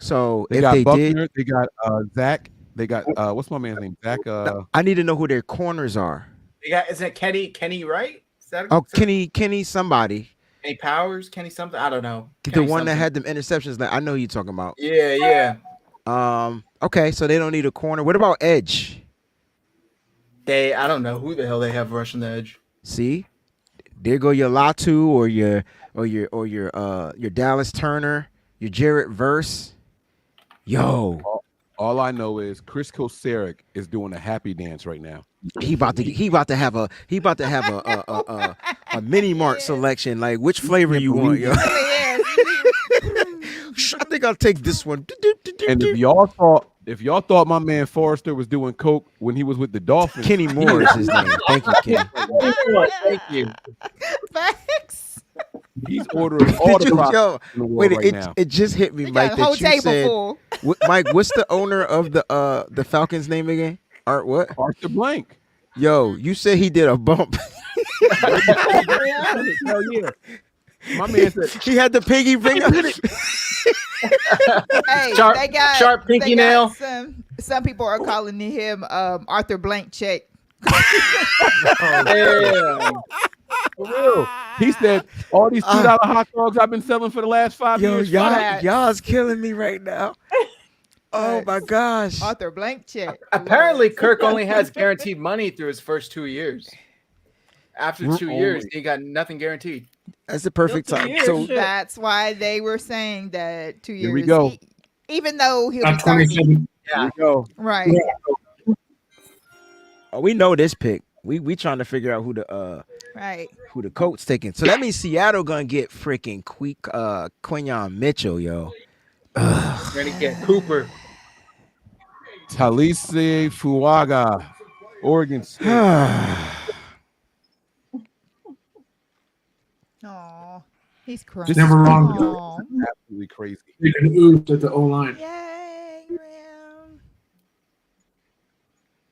So They if got they Buckner. did, They got Zach. They got what's my man's name? Zach. I need to know who their corners are. They got is it Kenny Wright? Is that Oh, Kenny somebody. Kenny Powers? Kenny something? I don't know. The Kenny one that something. had them interceptions. Like I know who you're talking about. Yeah. Okay, so they don't need a corner. What about edge? I don't know who the hell they have rushing the edge. See, there go your Latu or your Dallas Turner, your Jarrett Verse. Yo, All I know is Chris Kosaric is doing a happy dance right now. he about to have a mini mart selection. Like, which flavor you want, yo? I think I'll take this one. And if y'all thought my man Forrester was doing coke when he was with the Dolphins, Kenny Moore is his name. Thank you, Kenny. Thank you. Facts. he's ordering all the products in the world right now. It just hit me, They Mike, got a whole that you table said. full. Mike, what's the owner of the Falcons name again? Art what? Arthur Blank. Yo, you said he did a bump. Hell yeah. My man said he had the piggy finger. Hey, Sharp- they got sharp pinky they got nail. Some people are calling him Arthur Blank Check. Damn. For real. He said all these $2 hot dogs I've been selling for the last 5 Yo, years. y'all's killing me right now. Oh my gosh. Arthur Blank Check. Apparently, Kirk only has guaranteed money through his first 2 years. After 2 years, he got nothing guaranteed. That's the perfect Still 2 time. years, So shit. That's why they were saying that 2 years. Here we go. Even though he'll be At 30. 27. Here we go. Right. we know this pick. We trying to figure out who the Right. Colts taking. So that means Seattle gonna get freaking Quinyon Mitchell, yo. We're going to get Cooper. Talise Fuaga, Oregon State. Aw, he's crying. This Never is wrong. Aw. absolutely crazy. They can ooze at the O line. Yay, Graham.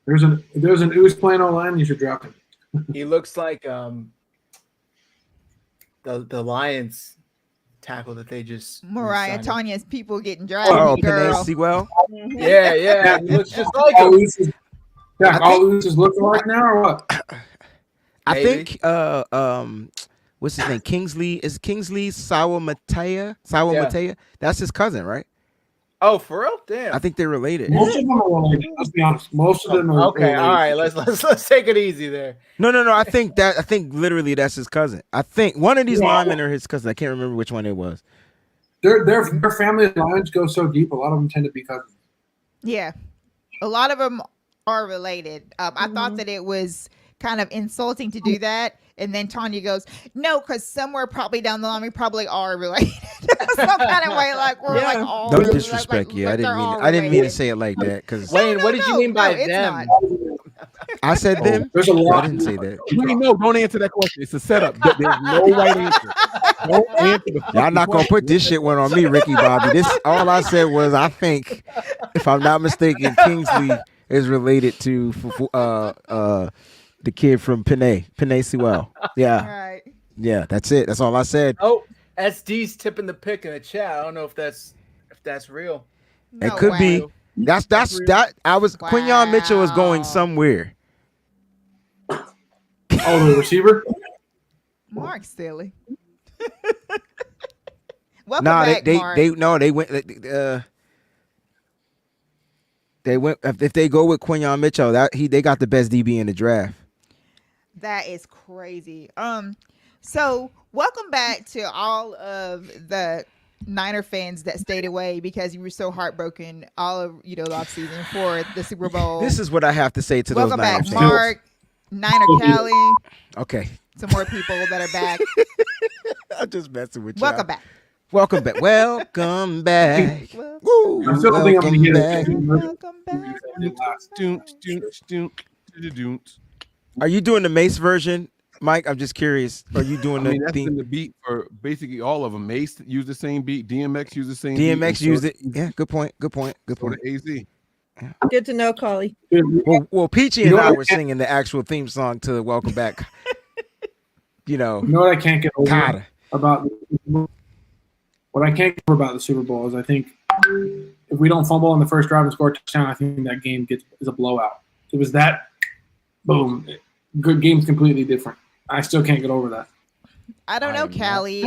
If there's an ooze playing O line, you should drop him. He looks like the Lions tackle that they just Mariah signed. Tanya's people getting drafted. Oh, girl. Panay Sewell. Yeah, he looks just like All him. ooze is, all ooze is looking like now or what? I Maybe. think what's his name? Kingsley Sawamatea? Sawamatea? That's his cousin, right? Oh, for real? Damn. I think they're related. Most of them are related. Let's be honest. Most of them are Okay, related. all right. Let's take it easy there. No. I think literally that's his cousin. I think one of these linemen are his cousin. I can't remember which one it was. Their family lines go so deep. A lot of them tend to be cousins. Yeah, a lot of them are related. I thought that it was kind of insulting to do that, and then Tanya goes, "No, because somewhere probably down the line we probably are related." Some kind of way, like we're like all. No related, disrespect, like, yeah. like I they're all didn't mean to related. say it like that because Wayne, what did you mean by it's them? not. I said them. There's a lot. I didn't say that. Wayne, no, don't answer that question. It's a setup. There's no right answer. Don't answer the Y'all not gonna put this shit one on me, Ricky Bobby. This all I said was I think, if I'm not mistaken, Kingsley is related to the kid from Panay Sewell. Yeah, Right. yeah, that's it. That's all I said. Oh, SD's tipping the pick in the chat. I don't know if that's real. It No could way. be. That's that. I was Quinyon Mitchell was going Wow. somewhere. Oh, the receiver? Mark silly. Welcome Nah, back, Mark. they went. They went if they go with Quinyon Mitchell. They got the best DB in the draft. That is crazy. So welcome back to all of the Niner fans that stayed away because you were so heartbroken all of the offseason for the Super Bowl. This is what I have to say to Welcome those Niner back, fans. Mark, Niner Cali, Okay, some more people that are back. I'm just messing with you. Welcome back. Welcome back. Welcome back. Well, Woo. I still think I'm Welcome going to back. get welcome back. Are you doing the Mace version, Mike? I'm just curious. Are you doing I mean, the that's been theme? the beat for basically all of them. Mace used the same beat. DMX used the same beat. DMX used it. Yeah, good point. Good point. Good For point. the AZ. Good to know, Collie. Well, Peachy You and know I what? were singing the actual theme song to Welcome Back. You know what I can't get over Carter. about what I can't get over about the Super Bowl is I think if we don't fumble on the first drive and score a touchdown, I think that game is a blowout. It was that boom. Good game's completely different. I still can't get over that. I don't know, I am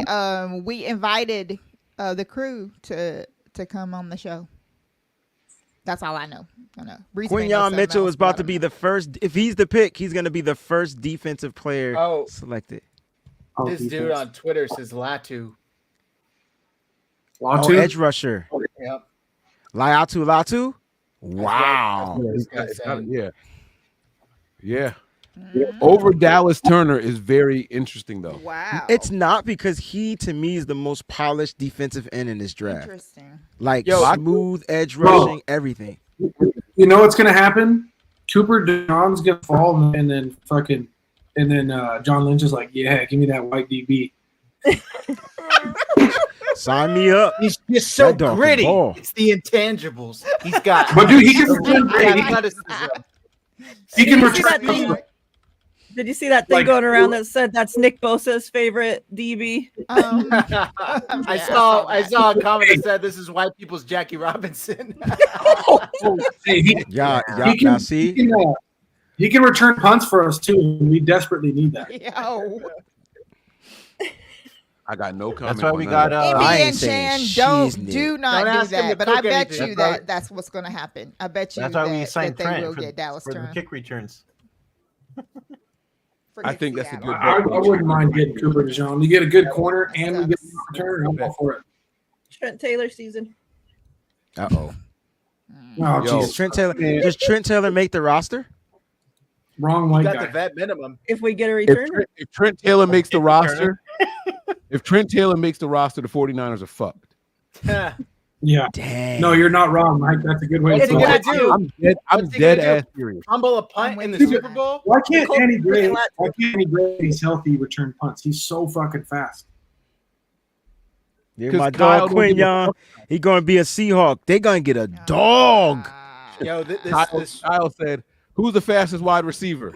not. Callie. We invited the crew to come on the show. That's all I know. Breeze may know Quinyon something Mitchell else, is but I about to don't be know. the first. If he's the pick, he's going to be the first defensive player selected. This dude on Twitter says Latu. Oh, edge rusher. Yep. Latu. Wow. This guy's saying. Yeah. Over Dallas Turner is very interesting, though. Wow. It's not, because he, to me, is the most polished defensive end in this draft. Interesting. Like Yo, smooth edge rushing, everything. You know what's gonna happen? Cooper DeJean's gonna fall, and then John Lynch is like, yeah, give me that white DB. Sign me up. He's just so That dog can gritty. ball. It's the intangibles. He's got. But dude, he can return athleticism. He can Did you see that return. thing? Did you see that thing Like- going around that said that's Nick Bosa's favorite DB? I saw a comment that said this is white people's Jackie Robinson. Hey, Y'all see? He can return punts for us too. And we desperately need that. Yo. I got no comment. That's why we on got. that. Amy I ain't and saying Shan, shiznit. do not Don't do ask him to that. But I cook bet anything. you that's what's going to happen. I bet you That's why we that signed they Trent will for, get Dallas for the Turner. kick returns. I think that's a good. I wouldn't mind getting Cooper DeJean. You get a good corner and we get a return. I'm all for it. Trent Taylor season. Uh-oh. Oh, Yo. Jesus. Does Trent Taylor make the roster? Wrong You white got guy. the vet minimum. If we get a returner, If Trent Taylor makes the roster, the 49ers are fucked. Yeah. Dang. No, you're not wrong, Mike. That's a good way What's to he say gonna it. do? I'm dead ass serious. Fumble a punt in the with you. Super Bowl? Why can't Andy Gray? Why can't Andy Gray? He's healthy. Return punts. He's so fucking fast. Yeah, 'Cause my Kyle dog don't give a Quinyon, fuck. he going to be a Seahawk. They going to get a dog. Yo, this Kyle said, "Who's the fastest wide receiver?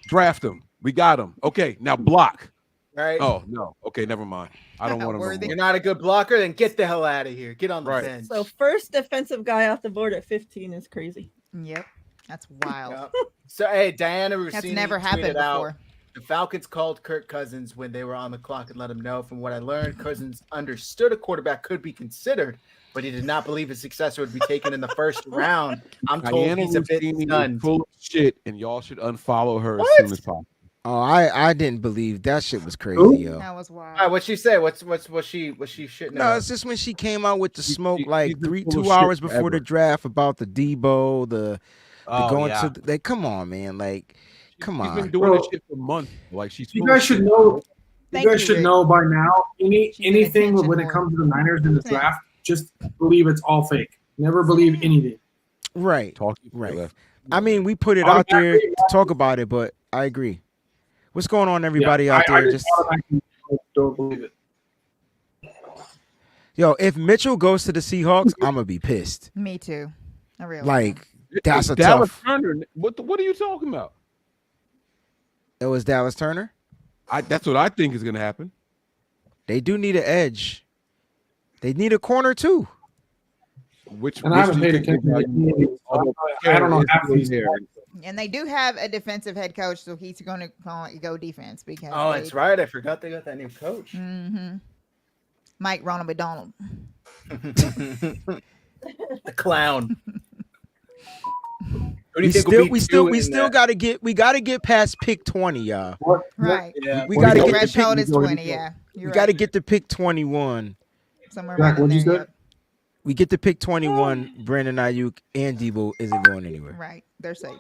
Draft him. We got him. Okay, now block." right. Oh no. Okay, never mind. I don't want him. No Worthy. You're more. not a good blocker, then get the hell out of here. Get on the Right. bench. so first defensive guy off the board at 15 is crazy. Yep. That's wild. Yep. So hey, Diana Rossini That's never tweeted happened out, before. the Falcons called Kirk Cousins when they were on the clock and let him know. From what I learned, Cousins understood a quarterback could be considered, but he did not believe his successor would be taken in the first round. I'm told Diana he's a bit Rossini is stunned. full of shit, and y'all should unfollow her What? as soon as possible. Oh, I didn't believe that shit was crazy, Who? yo. That was wild. All right, what'd she say? What's she shitting No, about? it's just when she came out with the smoke she's like been full of 2 shit hours before forever. the draft about the Debo, the Oh, going yeah. to they come on, man. Like, come She's been on. doing Bro. this shit for months. Like she's. You full of guys should shit. know. Thank You guys you, should Rick. know by now. She's an Anything attention when it whore. comes to the Niners in the Yeah. draft, just believe it's all fake. Never believe anything. Right. Talking Right. left. I mean, we put it out there to talk about it, but I agree. What's going on, everybody out I there? just automatically don't believe it. Yo, if Mitchell goes to the Seahawks, I'm gonna be pissed. Me too. I realize. Like, that's a Dallas tough. Turner. What are you talking about? It was Dallas Turner. That's what I think is gonna happen. They do need an edge. They need a corner too. Which And I haven't do you paid think attention to they value? any of these, so Although I don't know Kerr half is these there. And they do have a defensive head coach, so he's going to go defense because. Oh, that's right. I forgot they got that new coach. Mm-hmm. Mike Ronald McDonald. The clown. Who do you We think will still, be we still, two we in still that? gotta get past pick 20, y'all. Right. Yeah. We gotta The get the threshold pick. is 20. Yeah. We You're gotta right. get to pick 21. Somewhere Jack, around what'd you there. say? Yep. We get to pick 21. Brandon Ayuk and Debo isn't going anywhere. Right. They're safe.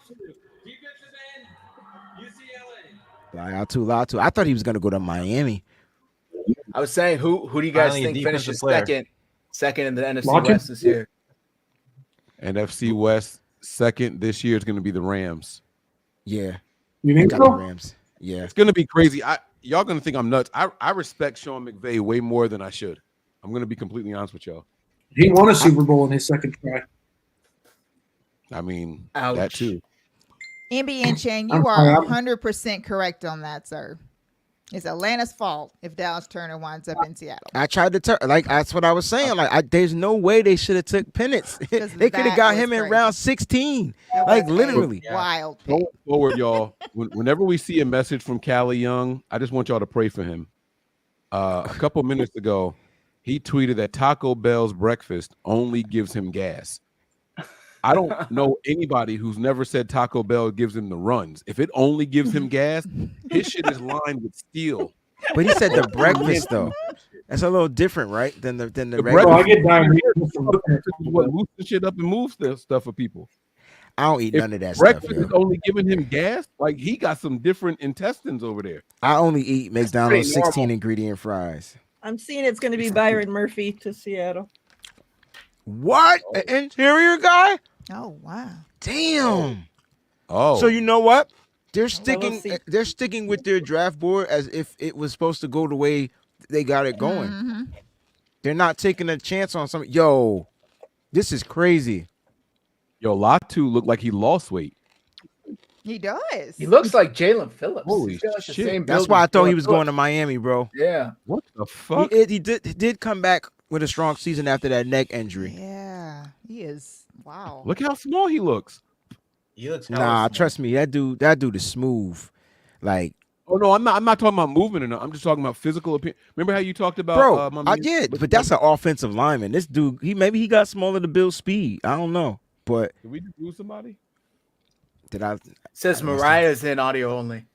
Latu. I thought he was gonna go to Miami. I was saying, who do you guys Finally, a think defensive finishes player. second in the NFC Logic. West this year? NFC West second this year is going to be the Rams. Yeah, You I think got the so? Rams. Yeah, It's going to be crazy. Y'all going to think I'm nuts. I respect Sean McVay way more than I should. I'm going to be completely honest with y'all. He won a Super Bowl in his second try. I mean, Ouch. that too. MB and Chan, I'm you sorry, are I'm- 100% correct on that, sir. It's Atlanta's fault if Dallas Turner winds up in Seattle. I tried to turn. Like that's what I was saying. Like there's no way they should have took Penix. They could have that got was him in crazy. round 16. That Like was a literally. wild pick. Going forward, y'all, whenever we see a message from Callie Young, I just want y'all to pray for him. A couple minutes ago, he tweeted that Taco Bell's breakfast only gives him gas. I don't know anybody who's never said Taco Bell gives him the runs. If it only gives him gas, his shit is lined with steel. But he said the breakfast though. That's a little different, right? Than the The regular. I get diarrhea. What moves the shit up and moves the stuff for people. I don't eat If none of that breakfast stuff. is only giving him gas, like he got some different intestines over there. I only eat McDonald's pretty normal. 16 ingredient fries. I'm seeing it's going to be Byron Murphy to Seattle. What? An interior guy? Oh wow. Damn. Oh, So you know what? They're we'll sticking. see. They're sticking with their draft board as if it was supposed to go the way they got it going. Mhm. They're not taking a chance on something. Yo, this is crazy. yo, Latu looked like he lost weight. He does. He looks like Jalen Phillips. Holy He's got, like, the shit. same That's build why I as thought he Jalen was going to Phillips. Miami, bro. Yeah. What the fuck? He did come back with a strong season after that neck injury. Yeah, he is. Wow. Look how small he looks. He looks hella Nah, small. trust me, that dude is smooth. Like, Oh no, I'm not talking about movement enough. I'm just talking about physical appearance. Remember how you talked about bro, my man- yeah, but that's an offensive lineman. This dude, he got smaller to build speed. I don't know, but Did we just lose somebody? did I? Says Mariah's in audio only.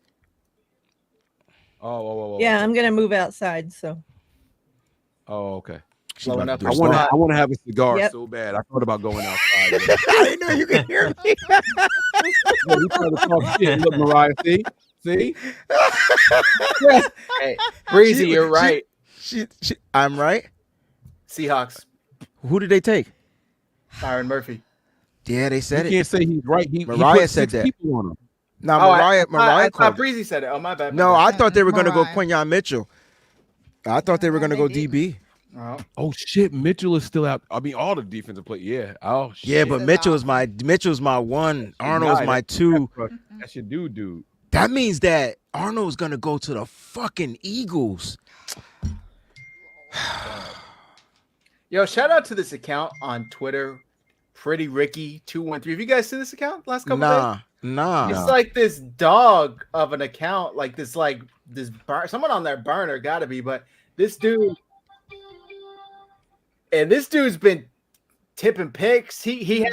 Oh. Yeah, I'm going to move outside. So Oh, okay. She Blowing about up to her do a spot. I want to have a cigar Yep. so bad. I thought about going outside. I didn't know you could hear me. Yo, you trying to talk shit. Look, Mariah, see? Hey, Breezy, She- you're she- right. I'm right. Seahawks, Who did they take? Byron Murphy. Yeah, they You said it. can't say he's right. He Mariah put said 6 that. people on him. No, Oh, Mariah I called thought it. Breezy said it. Oh, my bad. No, I thought they were going to go Mariah. Quinyon Mitchell. I thought they were going to go They didn't. DB. Oh. Oh shit, Mitchell is still out. I mean, all the defensive play. Yeah. Oh shit. Yeah, but This is Mitchell's my one. Arnold's Nah, my two. That's your dude. That means that Arnold's going to go to the fucking Eagles. Yo, shout out to this account on Twitter, Pretty Ricky 213. Have you guys seen this account the last couple days? Nah. It's like this dog of an account, like this someone on their burner, gotta be, but this dude, and this dude's been tipping picks. He had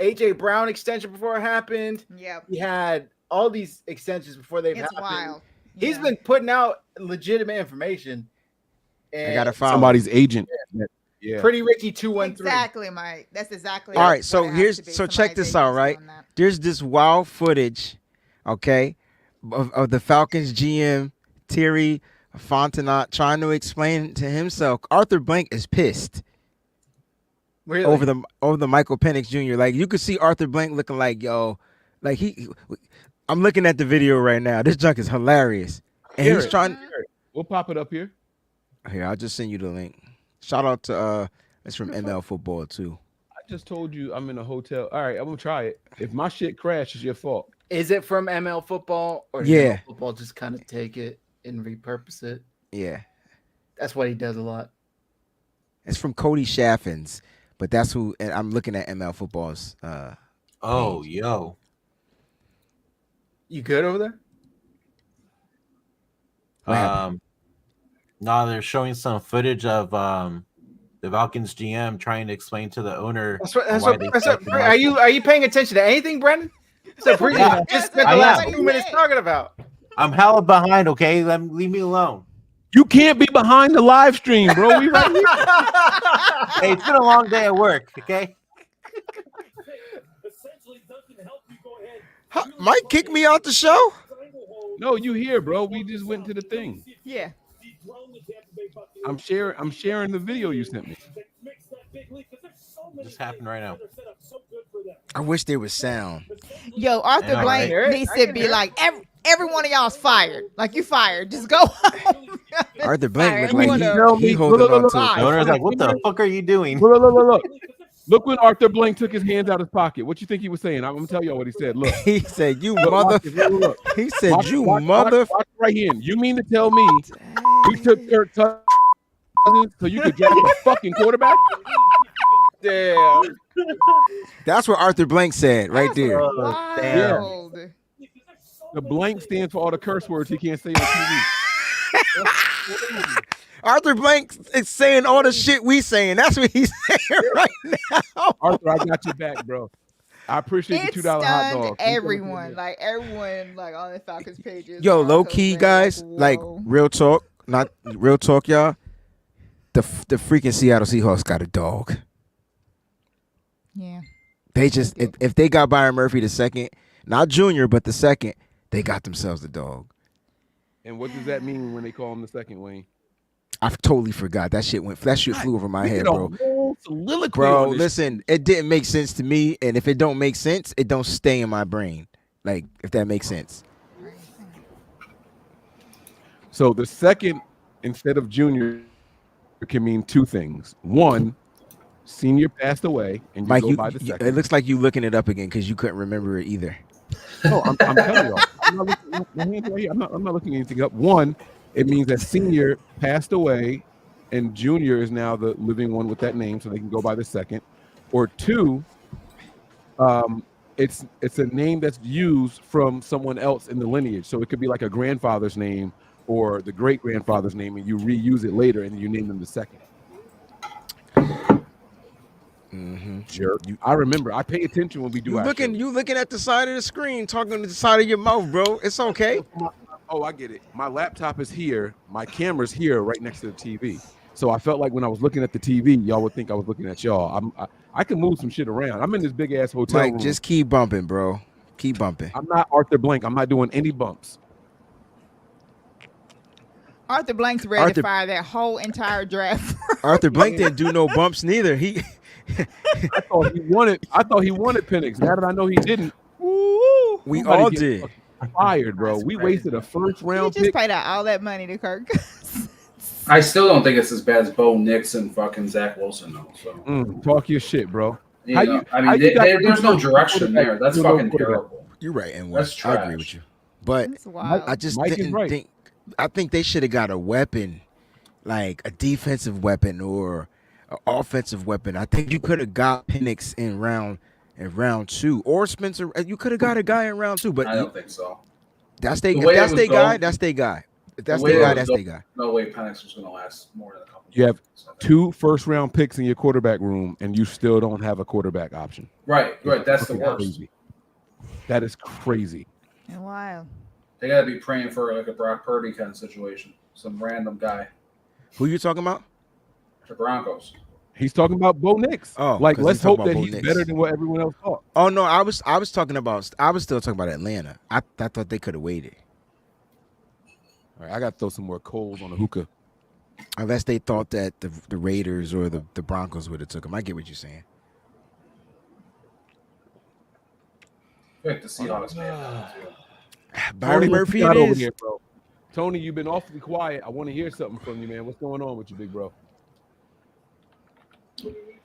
AJ Brown extension before it happened. Yep. He had all these extensions before they've It's happened. wild. He's Yeah. been putting out legitimate information. And I got to follow. Somebody's agent. Yeah. Pretty Ricky 213. Exactly, Mike. That's exactly. All right, what so it has here's to be. so check Somebody's this out, agent's right? doing that. There's this wild footage, okay, of the Falcons GM Terry Fontenot trying to explain to himself. Arthur Blank is pissed Really? over the Michael Penix Jr. Like you could see Arthur Blank looking like like I'm looking at the video right now. This junk is hilarious, and Hear he's it. trying. We'll pop it up here. Here, I'll just send you the link. Shout out to it's from ML Football too. I just told you I'm in a hotel. All right, I'm gonna try it. If my shit crashes, it's your fault. Is it from ML Football or does Yeah. ML Football just kind of take it and repurpose it? Yeah, That's what he does a lot. it's from Cody Shaffins, but that's who. And I'm looking at ML Football's. Oh, yo. You good over there? What happened? No, they're showing some footage of the Falcons GM trying to explain to the owner. That's what. That's why what. they That's what selected are you Michael. are you paying attention to anything, Brendan? So Breezy Yeah. just spent I the last am. 2 minutes talking about. I'm hella behind. Okay, leave me alone. You can't be behind the live stream, bro. We right here. Hey, it's been a long day at work. Okay. Mike kicked me out the show. No, you here, bro. We just went to the thing. Yeah. I'm sharing the video you sent me. Just happened right now. I wish there was sound. Yo, Arthur Yeah, Blank right. needs I to can be hear it. like every one of y'all's fired. Like you fired. Just go home. Arthur Blank Sorry, looked like everyone he knows. holding Look, on look, to. look. The owner's like, "What the fuck are you doing?" Look. Look when Arthur Blank took his hands out of his pocket. What you think he was saying? I'm gonna tell y'all what he said. Look. He said, "You Look, mother." watch this. Look. He said, Watch- "You watch- mother." watch right here. You mean to tell me you took Kirk Cousins so you could draft a fucking quarterback? Damn. That's what Arthur Blank said right there. Oh, damn. Wild. The blank stands for all the curse words he can't say on TV. Arthur Blank is saying all the shit we saying. That's what he's saying right now. Arthur, I got your back, bro. I appreciate It the $2 hot stunned dog. everyone. Like everyone, like on the Falcons pages. Yo, and low Arthur key was guys, like whoa. real talk, not real talk, y'all. The freaking Seattle Seahawks got a dog. Yeah. They just if they got Byron Murphy the second, not Junior, but the second, they got themselves a dog. And what does that mean when they call him the second, Wayne? I totally forgot. That shit flew over my head, a bro. whole soliloquy Bro, on this listen, it didn't make sense to me, and if it don't make sense, it don't stay in my brain. Like, if that makes sense. So the second instead of junior can mean two things. One, senior passed away, and you Mike, go by the second. it looks like you looking it up again because you couldn't remember it either. No, I'm telling y'all. I'm not looking, my hands right here. I'm not looking anything up. One, it means that senior passed away, and junior is now the living one with that name, so they can go by the second. Or two, it's a name that's used from someone else in the lineage. So it could be like a grandfather's name or the great grandfather's name, and you reuse it later, and you name them the second. Mm-hmm. Jerk. I remember. I pay attention when we do. You looking at the side of the screen, talking to the side of your mouth, bro. It's okay. Oh, I get it. My laptop is here. My camera's here, right next to the TV. So I felt like when I was looking at the TV, y'all would think I was looking at y'all. I can move some shit around. I'm in this big ass hotel Mike, room. just keep bumping, bro. Keep bumping. I'm not Arthur Blank. I'm not doing any bumps. Arthur Blank's ready to fire that whole entire draft. Arthur Blank didn't do no bumps neither. I thought he wanted Penix. Now that I know he didn't, we all did. Fired, bro. We wasted a first round You just pick. paid out all that money to Kirk. I still don't think it's as bad as Bo Nix and fucking Zach Wilson, though. So Talk your shit, bro. There's no direction there. That's fucking terrible. You're right, and That's I trash. agree with you. But wild. I just Mike is didn't right. think. I think they should have got a weapon, like a defensive weapon or an offensive weapon. I think you could have got Penix in round two, or Spencer. You could have got a guy in round two, but I don't think so. That's The their way it that's was their guy. going- That's their guy. If that's The way their it guy, was that's going- their guy. No way Penix was going to last more than a couple. You have 2 first round picks in your quarterback room, and you still don't have a quarterback option. Right. That's the fucking worst. Crazy. That is crazy. Wild. They got to be praying for like a Brock Purdy kind of situation. Some random guy. Who you talking about? The Broncos. He's talking about Bo Nix. Oh, like 'cause let's he's talking hope that about Bo he's Nix. better than what everyone else thought. Oh no, I was talking about. I was still talking about Atlanta. I thought they could have waited. All right, I got to throw some more coals on the hookah. Unless they thought that the Raiders or the Broncos would have took him. I get what you're saying. I feel like the Seahawks may have done it, too. Byron Tony, what Murphy you got it over is. here, bro. Tony, you've been awfully quiet. I want to hear something from you, man. What's going on with you, big bro?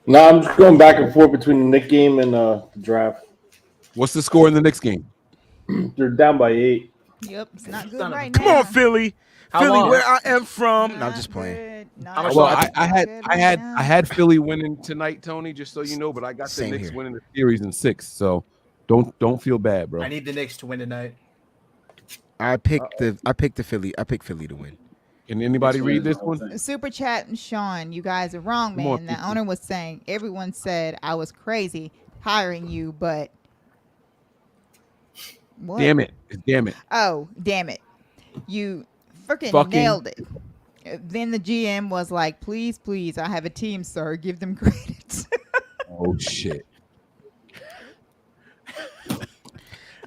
No, I'm just going back and forth between the Knicks game and the draft. What's the score in the next game? They're down by 8. Yep, it's not good right Come now. on, Philly. How Philly, long? where I am from. No, I'm just playing. Well, I had Philly winning tonight, Tony. Just so you know, but I got the Same Knicks here. winning the series in 6. So don't feel bad, bro. I need the Knicks to win tonight. I picked the Philly. I picked Philly to win. Can anybody read this one? Super chat and Sean, you guys are wrong, Come on, man. The owner was saying everyone said I was crazy hiring you, but what? Damn it! Damn it! Oh, damn it! You freaking Fucking- nailed it. Then the GM was like, "Please, please, I have a team, sir. Give them credit." Oh shit!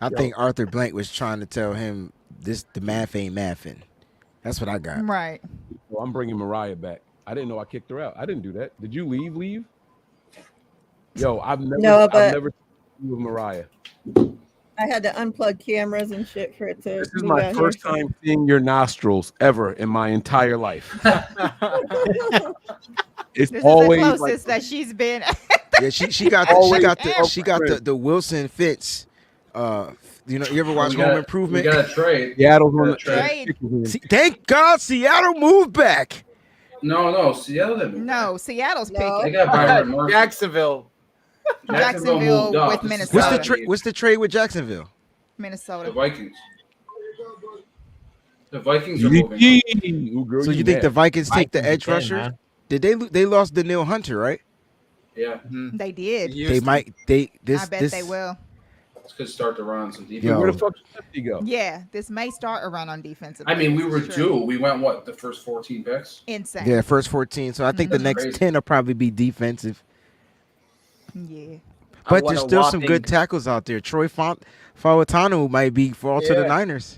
I think Arthur Blank was trying to tell him the math ain't mathing. That's what I got. Right. Well, I'm bringing Mariah back. I didn't know I kicked her out. I didn't do that. Did you leave? Yo, I've never seen you with Mariah. I had to unplug cameras and shit for it to. This is move my out first here. time seeing your nostrils ever in my entire life. It's This always is the like closest that she's been. Yeah, she got the Wilson Fitz. You ever watch Home Improvement? We got a trade. Seattle's on the Trade. Thank God Seattle moved back. No, Seattle didn't move. No, Seattle's No. picking. They got Byron Murphy. Jacksonville. Jacksonville moved up. with This is Minnesota. What's the Saturday. what's the trade with Jacksonville? The Minnesota. Vikings. The Vikings are moving. Ooh, girl, So you think the Vikings take the edge Vikings rusher? again, Did they lost Daniil Hunter, right? Yeah, They did. They might. They this I bet this. they will. it's good start to run some defense. Yo. Where the fuck did he go? Yeah, this may start a run on defensive. I mean, we players, were it's true. due. We went what the first 14 picks. Insane. Yeah, first 14. So I think the That's next crazy. 10 will probably be defensive. Yeah. But there's still some good tackles out there. Troy Fautanu might be fall to the Niners.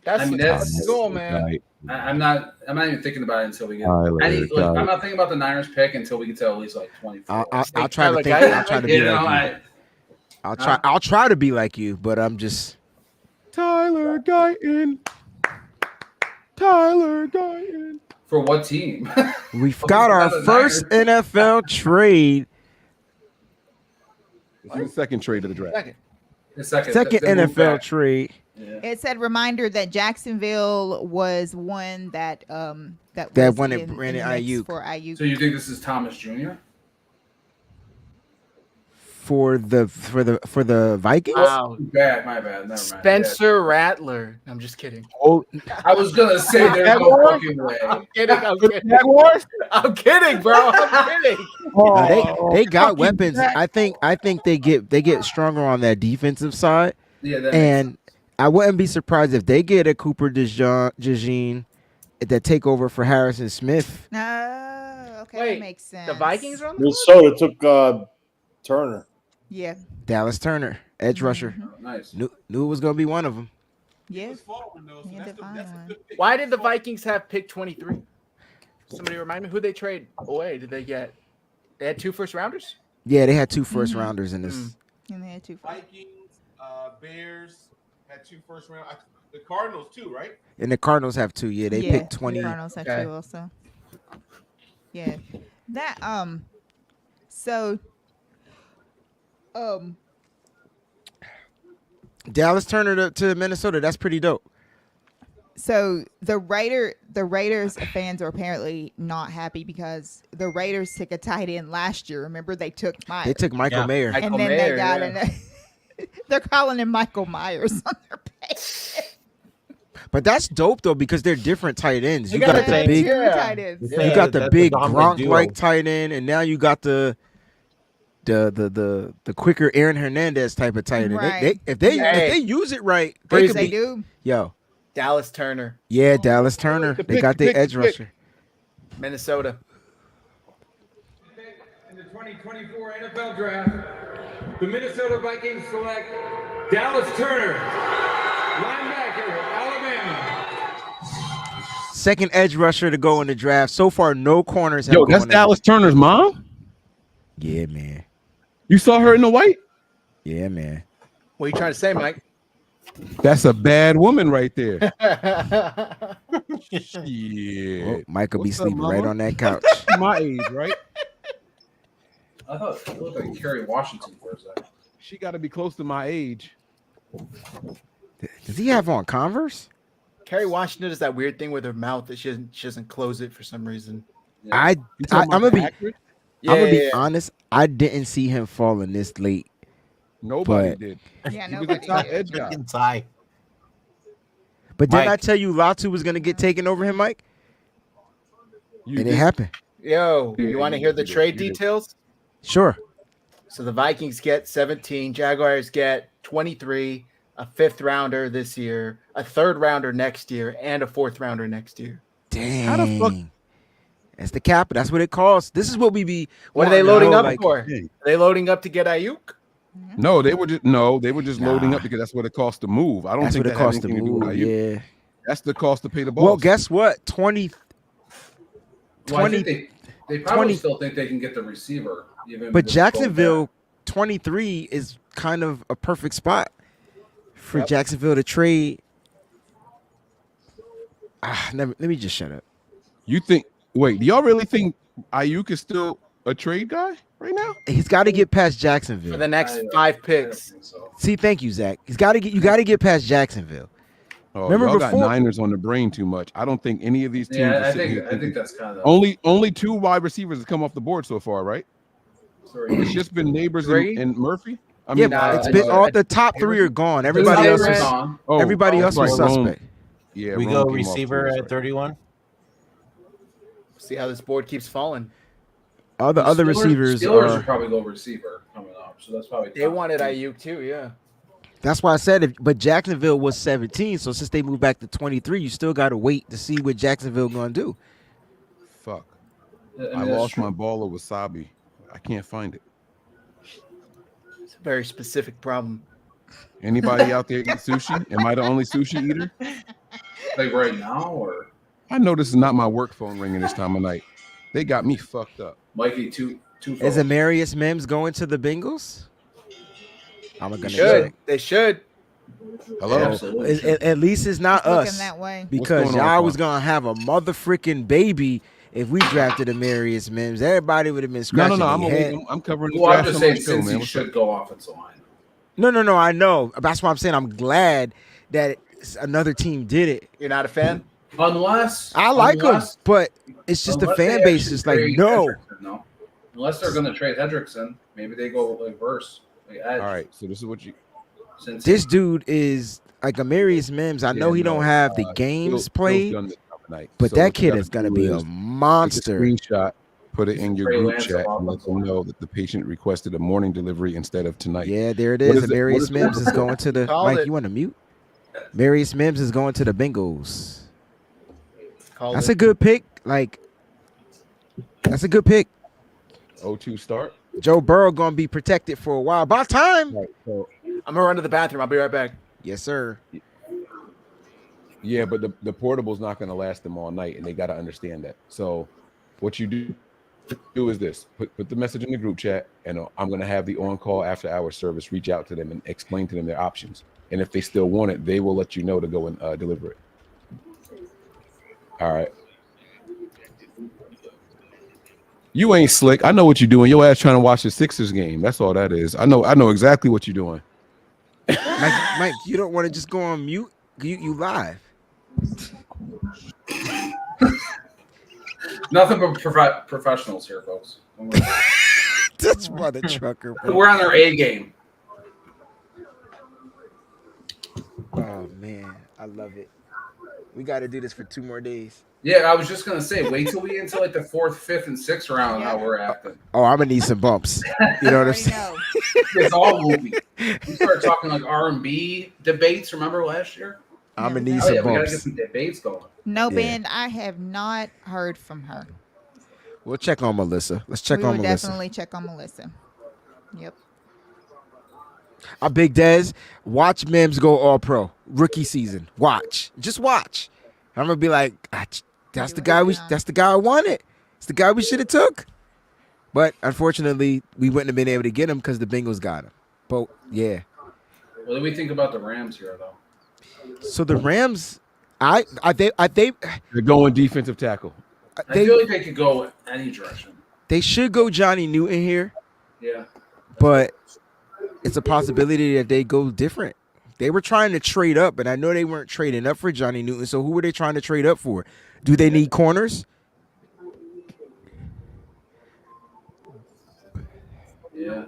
That's I mean, the that's- goal, man. I'm not even thinking about it until we get. Tyler, I'm Tyler. not thinking about the Niners pick until we get to at least like 24. I'll try to think. I'll try to be You know, like you. I'll try to be like you, but I'm just Tyler Guyton. Tyler Guyton. For what team? we've got our the first NFL trade. This is the second trade of the draft. The second Second move NFL back. trade. Yeah. It said reminder that Jacksonville was one that that That was one that in ran the it mix Ayuk. for Ayuk. So you think this is Thomas Jr.? For the Vikings? Wow. Bad, my bad. Never mind. Spencer Rattler. I'm just kidding. Oh, I was gonna say there's no fucking way. I'm kidding. I'm kidding, bro. I'm kidding. They got weapons. I think they get stronger on that defensive side. Yeah, that And I wouldn't be surprised if they get a Cooper DeJean that take over for Harrison Smith. No, okay, Wait, that makes sense. The Vikings are on the Minnesota took Turner. Yeah, Dallas Turner, edge rusher. Nice. Knew it was gonna be one of them. yeah. board. Why did the Vikings have pick 23? Somebody remind me who they trade away. Did they get? They had 2 first rounders. Yeah, they had 2 first rounders in this. And they had 2 Vikings, Bears had 2 first round. The Cardinals too, right? And the Cardinals have 2. Yeah, they picked 20. The Cardinals have Okay. 2 also. Yeah, that so Dallas Turner to Minnesota. That's pretty dope. So the Raiders fans are apparently not happy because the Raiders took a tight end last year. Remember they took Myers. They took Michael Mayer. and Michael then Mayer, they got yeah. they're calling him Michael Myers on their page. But that's dope though because they're different tight ends. You They got got the a big, Two tight ends. you got the that's big a dominant Gronk-like duo. tight end, and now you got the quicker Aaron Hernandez type of tight end. Right. If they use it right, they Crazy. could They be. do. Yo, Dallas Turner, yeah, Dallas Turner. They got the edge rusher. Minnesota. In the 2024 NFL Draft, the Minnesota Vikings select Dallas Turner, linebacker, Alabama. Second edge rusher to go in the draft. So far, no corners have Yo, gone that's in. Dallas Turner's mom. Yeah, man. You saw her in the white. Yeah, man. What are you trying to say, Mike? That's a bad woman right there. Well, Shit. Mike will be What's up, sleeping right mama? on that couch. My age, right? I thought it looked like Kerry Washington for a second. She got to be close to my age. Does he have on Converse? Kerry Washington does that weird thing with her mouth that she doesn't close it for some reason. I'm You talking gonna about be. the actress? I'm gonna be Yeah. honest. I didn't see him falling this late. Nobody But- did. Yeah, He was a nobody top did. edge guy. Freaking Ty. But didn't I Mike. tell you Latu was gonna get taken over him, Mike? You And it did. happened. Yo, Yeah, you want to you hear the did, trade you did. details? Sure. So the Vikings get 17, Jaguars get 23, a 5th rounder this year, a 3rd rounder next year, and a 4th rounder next year. Dang. How the fuck- That's the cap. That's what it costs. This is what we be. What are they wanting to loading know, up like, for? Are they loading up to get Ayuk? No, they were just loading Nah. up because that's what it costs to move. I don't That's think what it that had costs to anything do with move. Ayuk. Yeah. That's the cost to pay the boss. Well, guess what? 20. Well, I think 20 they probably 20 still think they can get the receiver. Even But with Jacksonville 23 is kind of a perfect spot for Yep. Jacksonville to trade. Let me just shut up. You think? Wait, do y'all really think Ayuk is still a trade guy right now? He's got to get past For Jacksonville. the next I 5 I don't picks. think so. See, thank you, Zach. You got to get past Jacksonville. Oh, Remember y'all before- got Niners on the brain too much. I don't think any of these teams. Yeah, are I sitting here think thinking- that's kind of only 2 wide receivers have come off the board so far, right? three. It's just been Neighbors Three? and Murphy. I Yeah, mean, nah, it's I been know. all the top 3 are gone. Everybody Tyler else Red- was gone. oh, everybody else that's was right, suspect. Yeah, We Rome go came off receiver too, at sorry. 31. See how this board keeps falling. All the other receivers Steelers are. would probably go receiver coming up, so that's probably. They wanted Ayuk too, yeah. That's why I said it. But Jacksonville was 17, so since they moved back to 23, you still got to wait to see what Jacksonville going to do. Fuck. I I lost my ball of wasabi. I can't find it. It's a very specific problem. Anybody out there eat sushi? Am I the only sushi eater? Like right now, or I know this is not my work phone ringing this time of night. They got me fucked up. Mikey two. Is Amarius Mims going to the Bengals? I'm gonna Should. check. They should. Hello. At least it's not Looking us, that way. because going on, y'all was Paul? gonna have a motherfucking baby if we drafted Amarius Mims. Everybody would have been scratching No. their head. I'm covering the Well, I'm draft just on my saying, show, since man. he What's should up? go offensive line. No. I know. That's why I'm saying I'm glad that another team did it. You're not a fan? Unless I like him, unless- but it's just the unless fan they base actually is like, trade no. Hendrickson, no. Unless they're going to trade Hendrickson, maybe they go like verse. Like edge. All right, so this is what you. Since This dude is like Amarius Mims. I know he don't have the games played, but So that what you kid gotta is gonna do be a is monster. Take a screenshot, put it in your Trey group Lance chat, of and let them know that the patient requested a morning delivery instead of tonight. Yeah, there it What is. is it? What Amarius is Mims it? is going to the. Called Mike, it. you want to mute? Amarius Mims is going to the Bengals. Called That's it. a good pick. Like, that's a good pick. 0-2 start. Joe Burrow gonna be protected for a while. About time. Right, so I'm gonna run to the bathroom. I'll be right back. Yes, sir. yeah, but the portable's not going to last them all night, and they got to understand that. So, what you do is this: put the message in the group chat, and I'm going to have the on-call after-hour service reach out to them and explain to them their options. And if they still want it, they will let you know to go and deliver it. All right. You ain't slick. I know what you're doing. Your ass trying to watch the Sixers game. That's all that is. I know exactly what you're doing. Mike, you don't want to just go on mute. You live. Nothing but professionals here, folks. That's mother trucker, bro. We're on their A game. Oh man, I love it. We got to do this for 2 more days. Yeah, I was just gonna say, wait till we get into like the 4th, 5th, and 6th round. How we're acting. Oh, I'm gonna need some bumps. You know what I'm Already saying? know. It's all movie. We started talking like R&B debates. Remember last year? I'm gonna Yeah, need Oh some yeah, we gotta get bumps. some debates going. No, Yeah. Ben, I have not heard from her. We'll check on Melissa. Let's check We on will Melissa. definitely check on Melissa. Yep. Our Big Dez, watch Mims go all pro rookie season. Watch, just watch. I'm gonna be like, that's the guy that's the guy I wanted. It's the guy we should have took. But unfortunately, we wouldn't have been able to get him because the Bengals got him. But yeah, What do we think about the Rams here, though? so the Rams, they They're going defensive tackle. I feel like they could go any direction. they should go Johnny Newton here, Yeah. but it's a possibility that they go different. They were trying to trade up, and I know they weren't trading up for Johnny Newton. So who were they trying to trade up for? Do they need corners? Yeah.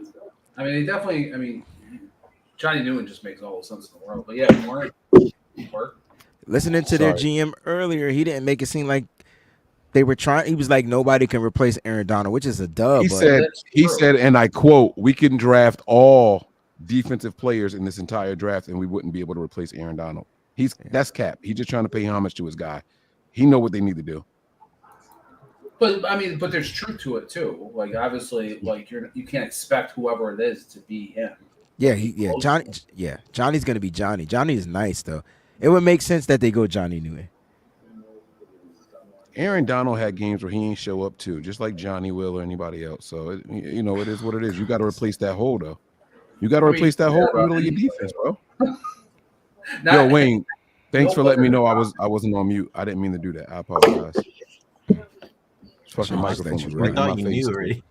I mean, they definitely. I mean, Johnny Newton just makes all the sense in the world. But yeah, more work. Listening to their Sorry. GM earlier, he didn't make it seem like they were trying. He was like, nobody can replace Aaron Donald, which is a dub. He but said, and I quote, "We can draft all defensive players in this entire draft, and we wouldn't be able to replace Aaron Donald." That's cap. He's just trying to pay homage to his guy. He know what they need to do. But I mean, but there's truth to it too. Like obviously, like you can't expect whoever it is to be him. Johnny's gonna be Johnny. Johnny is nice though. It would make sense that they go Johnny Newton. Aaron Donald had games where he ain't show up too, just like Johnny will or anybody else. So it is what it is. You got to replace that hole though. You got to replace that hole in the middle of your defense, bro. Yo, Wayne, thanks for letting me know I wasn't on mute. I didn't mean to do that. I apologize. Fucking microphone was right I in my thought you face. knew already.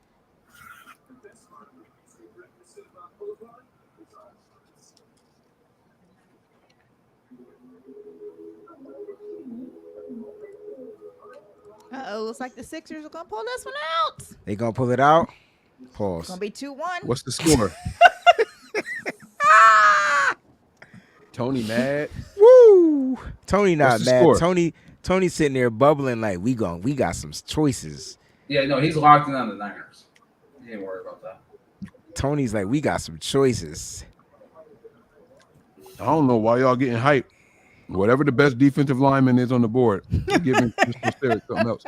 Uh-oh, looks like the Sixers are gonna pull this one out. They gonna pull it out. It's Pause. gonna be 2-1. What's the score? Tony mad. Woo! Woo. Tony not What's the mad. score? Tony sitting there bubbling like we got some choices. Yeah, no, he's locked in on the Niners. He ain't worried about that. Tony's like, we got some choices. I don't know why y'all getting hyped. Whatever the best defensive lineman is on the board, we're giving Crystal Sterry something else.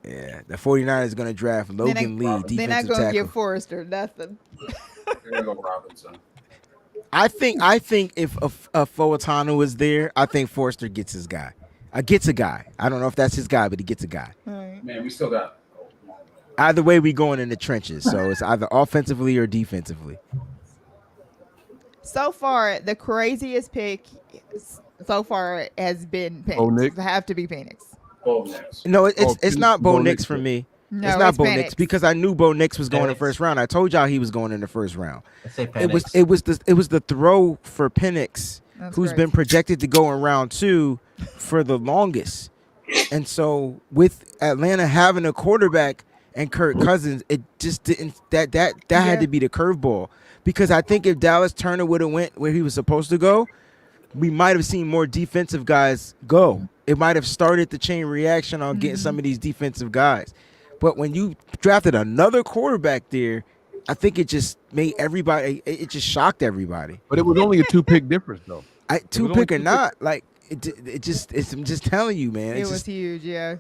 Yeah, the 49ers going to draft Logan Lee, They're not defensive going to tackle. give Forrester nothing. They're gonna go Robinson. I think if Foatano is there, I think Forrester gets his guy. Gets a guy. I don't know if that's his guy, but he gets a guy. Right. Man, we still got. Either way, we going in the trenches. So it's either offensively or defensively. So far, the craziest pick so far has been Penix. Bo Nix? It have to be Penix. Bo Nix. No, it's not Bo Bo Nix Nix for me. No, it's not it's Bo Penix. Nix because I knew Bo Nix was going in the Penix. first round. I told y'all he was going in the first round. I say It was the throw for Penix, That's who's great. been projected to go in round 2 for the longest. And so with Atlanta having a quarterback and Kirk Cousins, it just didn't that had to be the curveball. Because I think if Dallas Turner would have went where he was supposed to go, we might have seen more defensive guys go. It might have started the chain reaction on getting some of these defensive guys. But when you drafted another quarterback there, I think it just made everybody. It just shocked everybody. But it was only a 2-pick difference, though. Two pick or not, like I'm just telling you, man. It It's was just, huge, yeah.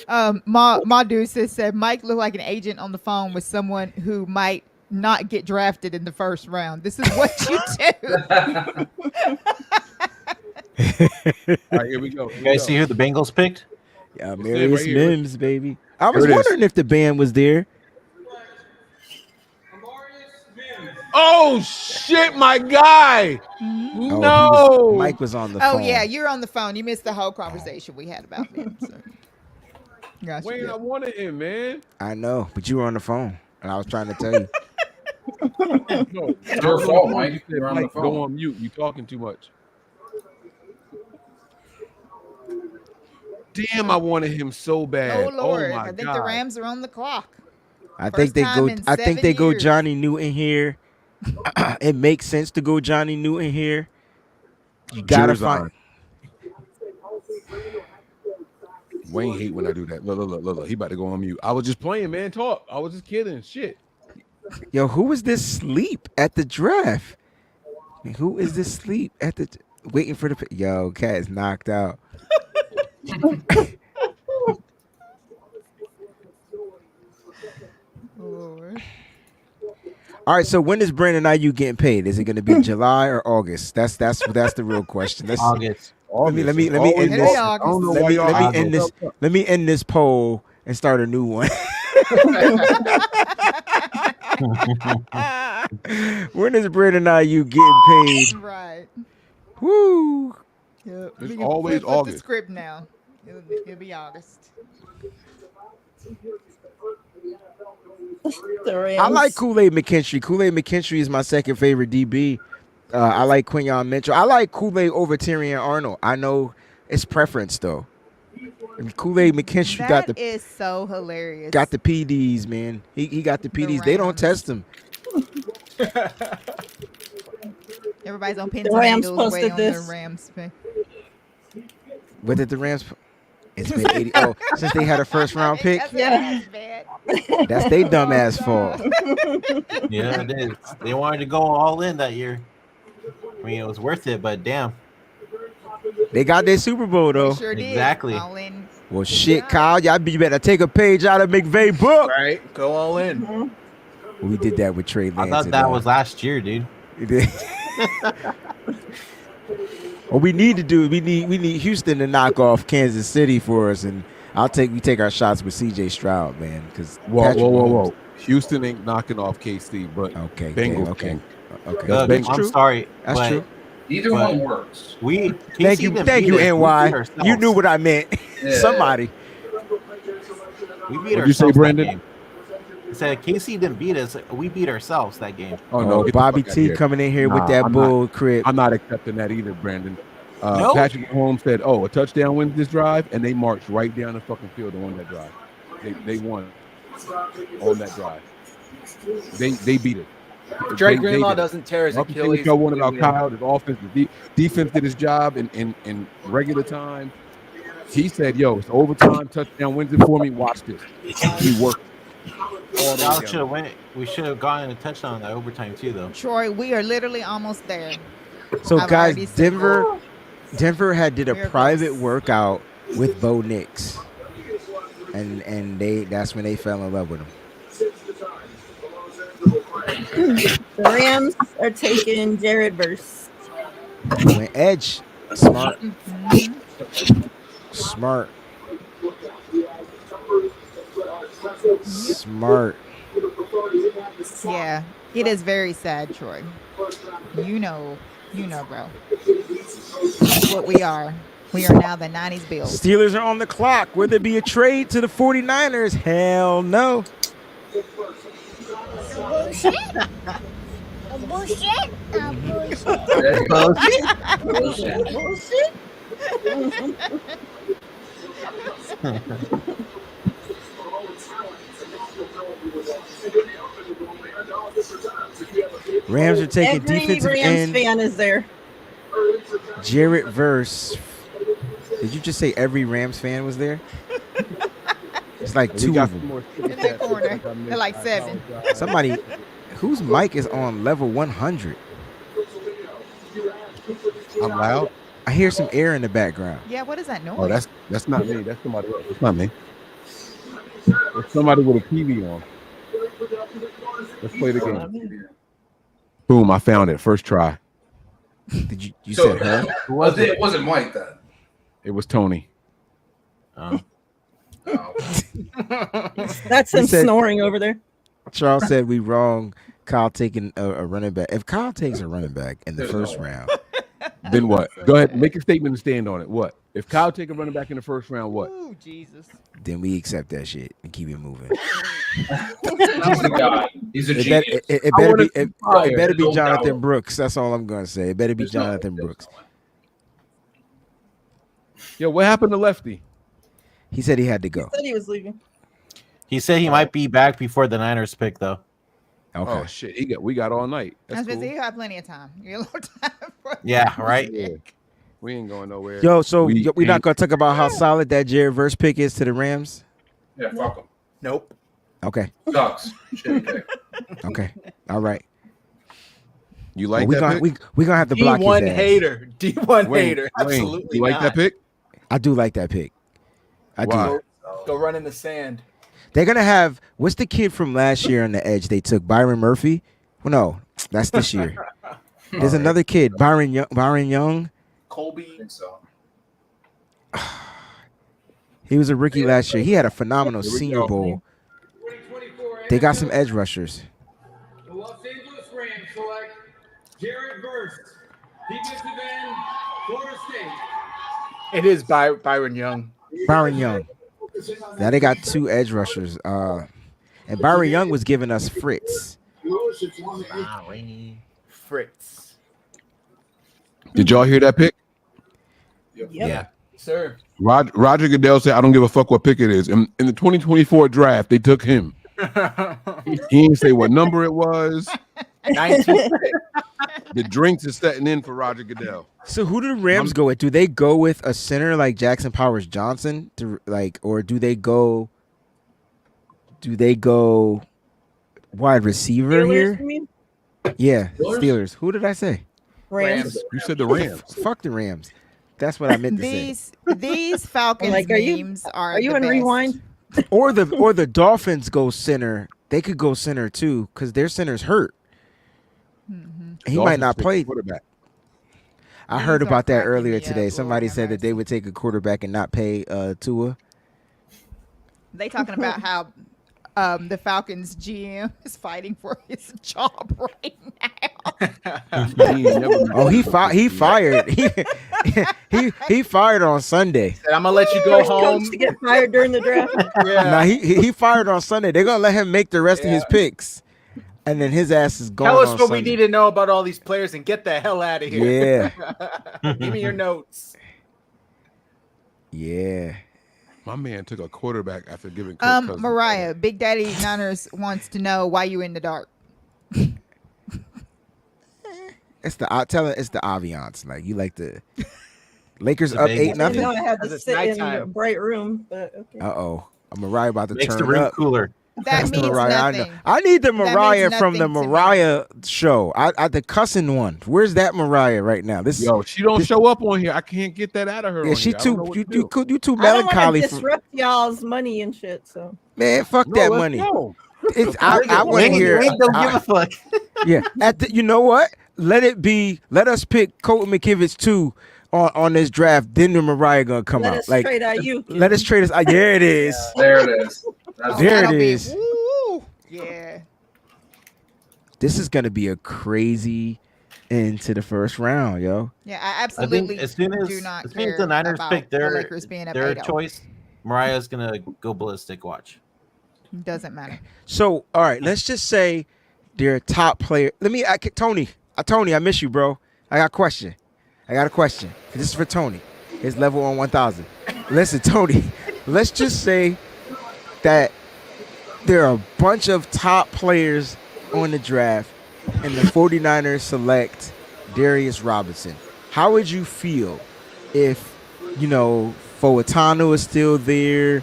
Ma Deuces said Mike looked like an agent on the phone with someone who might not get drafted in the first round. This is what you do. All right, here we go. You guys see who the Bengals picked? yeah, it Marius right here. Mims, baby. I was Here it is. wondering if the band was there. Oh shit, my guy! Oh, No, Mike was on the Oh phone. yeah, you're on the phone. You missed the whole conversation we had about him. So. Gotcha. Wayne, I wanted him, man. I know, but you were on the phone, and I was trying to tell you. No, It's your fault, Mike. You said, You're on the Mike, phone. go on mute. You talking too much. Damn, I wanted him so bad. Oh Lord, my I think God. the Rams are on the clock. I First think they time go. in I think 7 they go years. Johnny Newton here. It makes sense to go Johnny Newton here. You gotta Jersey. find. Wayne hate when I do that. Look. He about to go on mute. I was just playing, man. Talk. I was just kidding. Shit. Yo, who is this sleep at the draft? Who is this sleep at the waiting for the? Yo, cat is knocked out. Lord. All right, so when is Brandon Ayuk getting paid? Is it going to be July or August? That's the real question. Let's, August. Let me Always end this. August. I don't know Let why me, y'all let me hyped end this. up. Let me end this poll and start a new one. When is Brandon Ayuk getting paid? Right. Woo! Yep. It's We can always flip August. the script now. It'll be August. The Rams. I like Kool-Aid McKinstry. Kool-Aid McKinstry is my second favorite DB. I like Quinyon Mitchell. I like Kool-Aid over Tyrion Arnold. I know it's preference though. And Kool-Aid McKinstry got That the is so hilarious. got the PDs, man. He got the PDs. They don't Rams. test him. Everybody's on pins The and Rams needles waiting posted on this. the Rams pick. What did the Rams? It's been 80. Oh, since they had a first round pick, Yeah. that's they dumbass fault. Yeah, it is. They wanted to go all in that year. I mean, it was worth it, but damn. They got their Super Bowl though. Sure did. Exactly. All in. Well, shit, Kyle, y'all better take a page out of McVay book. Right, go all in. We did that with Trey I Lance. thought and, that was last year, dude. We did. What we need to do, we need Houston to knock off Kansas City for us, and we take our shots with C.J. Stroud, man. Because Whoa. Houston ain't knocking off KC, but Okay, Bengals okay, can. okay. Look, That's I'm true. sorry. That's but true. Either But- one works. We Thank KC you, didn't thank beat you, us. We beat NY. ourselves. You knew what I meant. Yeah. Somebody. We beat What'd you say, ourselves Brandon? that game. I said KC didn't beat us. We beat ourselves that game. Oh no, get the Bobby fuck outta T here. coming in here with Nah, that I'm bull crib. I'm not accepting that either, Brandon. No? Patrick Mahomes said, "Oh, a touchdown wins this drive," and they marched right down the fucking field and won that drive. They won on that drive. They beat it. Dre They Greenlaw did it. doesn't tear his Y'all can say Achilles. what y'all want about Yeah. Kyle. His offense, the defense did his job in regular time. He said, "Yo, it's overtime. Touchdown wins it for me. Watch this." He worked all the way Y'all down. should have went. We should have gotten a touchdown in that overtime too, though. Troy, we are literally almost there. So I've guys, already said that. Denver had did a We're private close. workout with Bo Nix, and that's when they fell in love with him. The Rams are taking Jared Verse. Went edge, smart, smart, smart. Yeah, it is very sad, Troy. You know, bro. That's what we are. We are now the 90s Bills. Steelers are on the clock. Will there be a trade to the 49ers? Hell no. Bullshit. Bullshit. Bullshit. Bullshit. Rams are taking Every defensive Rams end fan is there. Jarrett Verse. Did you just say every Rams fan was there? It's like We two got of some them. more super In that chats corner. that I missed. They're like I 7. apologize. Somebody whose mic is on level 100. I'm loud. I hear some air in the background. Yeah, what is that noise? Oh, that's not me. That's somebody else. It's not me. It's somebody with a TV on. Let's play the game. Boom! I found it. First try. Did you So, said her? it wasn't Mike then. It was Tony. Oh. That's He him said- snoring over there. Charles said we wrong. Kyle taking a running back. If Kyle takes a running back in the There's first no way. round, Then what? Go ahead. Make a statement and stand on it. What? If Kyle take a running back in the first round, what? Ooh, Jesus. then we accept that shit and keep it moving. He's a god. He's a It, genius. it I better wanna be it, try it better be There's no Jonathan doubt. Brooks. That's all I'm gonna say. It better be There's no- Jonathan there's Brooks. no way. Yo, what happened to Lefty? He said he had to go. Said he was leaving. He said he might be back before the Niners pick, though. Okay. Oh shit! We got all night. I That's was gonna say cool. you have plenty of time. You have a little time. For Yeah, right. Yeah. We ain't going nowhere. Yo, so We we're not ain't- gonna talk about how solid that Jared Verse pick is to the Rams. Yeah, fuck him. Nope. Okay. Sucks. Shitty pick. Okay. All right. You like we that gonna pick? we gonna have to block his D1 ass. hater. D1 Wayne, hater. Wayne, Absolutely you like not. that pick? I do like that pick. I Why? do. Go run in the sand. They're gonna have what's the kid from last year on the edge? They took Byron Murphy. Well, no, that's this year. There's another kid, Byron Young. Colby. I think so. He was a rookie last year. He had a phenomenal Here we Senior go. Bowl. 2024 They got some NFL edge rushers. The Los Angeles Rams select Jared Verse, defensive end, Florida State. It is Byron Young. Byron Young. Now they got 2 edge rushers. And Byron Young was giving us Fritz. Fritz. Did y'all hear that pick? Yep. Yeah. Sir. Roger Goodell said, "I don't give a fuck what pick it is." In the 2024 draft, they took him. He didn't say what number it was. 19. The drinks is setting in for Roger Goodell. So who do the Rams go with? Do they go with a center like Jackson Powers Johnson to or do they go wide receiver Steelers, here? you mean? Yeah, Steelers? Steelers. Who did I say? Rams. You said the Rams. Fuck the Rams. That's what I meant to say. These Falcons Like, are you- memes Are you the in best. rewind? Or the Dolphins go center. They could go center too because their center's hurt. He might not Dolphins play. take quarterback. I These heard are about that cracking earlier me up, today. Lord Somebody have said that they mercy. would take a quarterback and not pay Tua. They talking about how the Falcons GM is fighting for his job right now. He ain't never- Oh, he fired. He fired on Sunday. Said, I'm gonna let you go First home. coach to get fired during the draft. Yeah. Now he fired on Sunday. They're gonna let him make the rest of his picks, and then his ass is gone. Tell us on what Sunday. we need to know about all these players and get the hell out of here. Yeah, Give me your notes. yeah. My man took a quarterback after giving. Kirk Cousins- Mariah, Big Daddy Niners wants to know why you in the dark. It's the I tell it it's the ambiance. Like you like the Lakers The up Vegas. 8-0. I had to Because it's sit in a nighttime. bright room, but okay. Uh-oh. Mariah about to Makes the turn room up. cooler. That That's the means Mariah I nothing. know. I need the That means Mariah from the nothing to me. Mariah show. I the cussing one. Where's that Mariah right now? This Yo, she don't show up on here. I can't get that out of her. yeah, on she here. I don't know too what you to do. you too I don't want melancholy to for, disrupt y'all's money and shit. So man, fuck No, that let's money. go. It's, I want to Wayne hear don't give a fuck. yeah. You know what? Let us pick Colton McKivitz 2 on this draft. Then the Mariah gonna come let out. us Like trade IU. let us trade us. There it is. There it is. That's There it That'll be- is. woo, yeah. This is gonna be a crazy into the first round, yo. Yeah, I I think absolutely as soon do as not as soon care as the Niners about pick the their Lakers being up their 8-0. choice, Mariah's gonna go ballistic. Watch. Doesn't matter. So all right, let's just say they're a top player. Tony, I miss you, bro. I got a question. This is for Tony. His level on 1,000. Listen, Tony. Let's just say that there are a bunch of top players on the draft, and the 49ers select Darius Robinson. How would you feel if, Foatano is still there,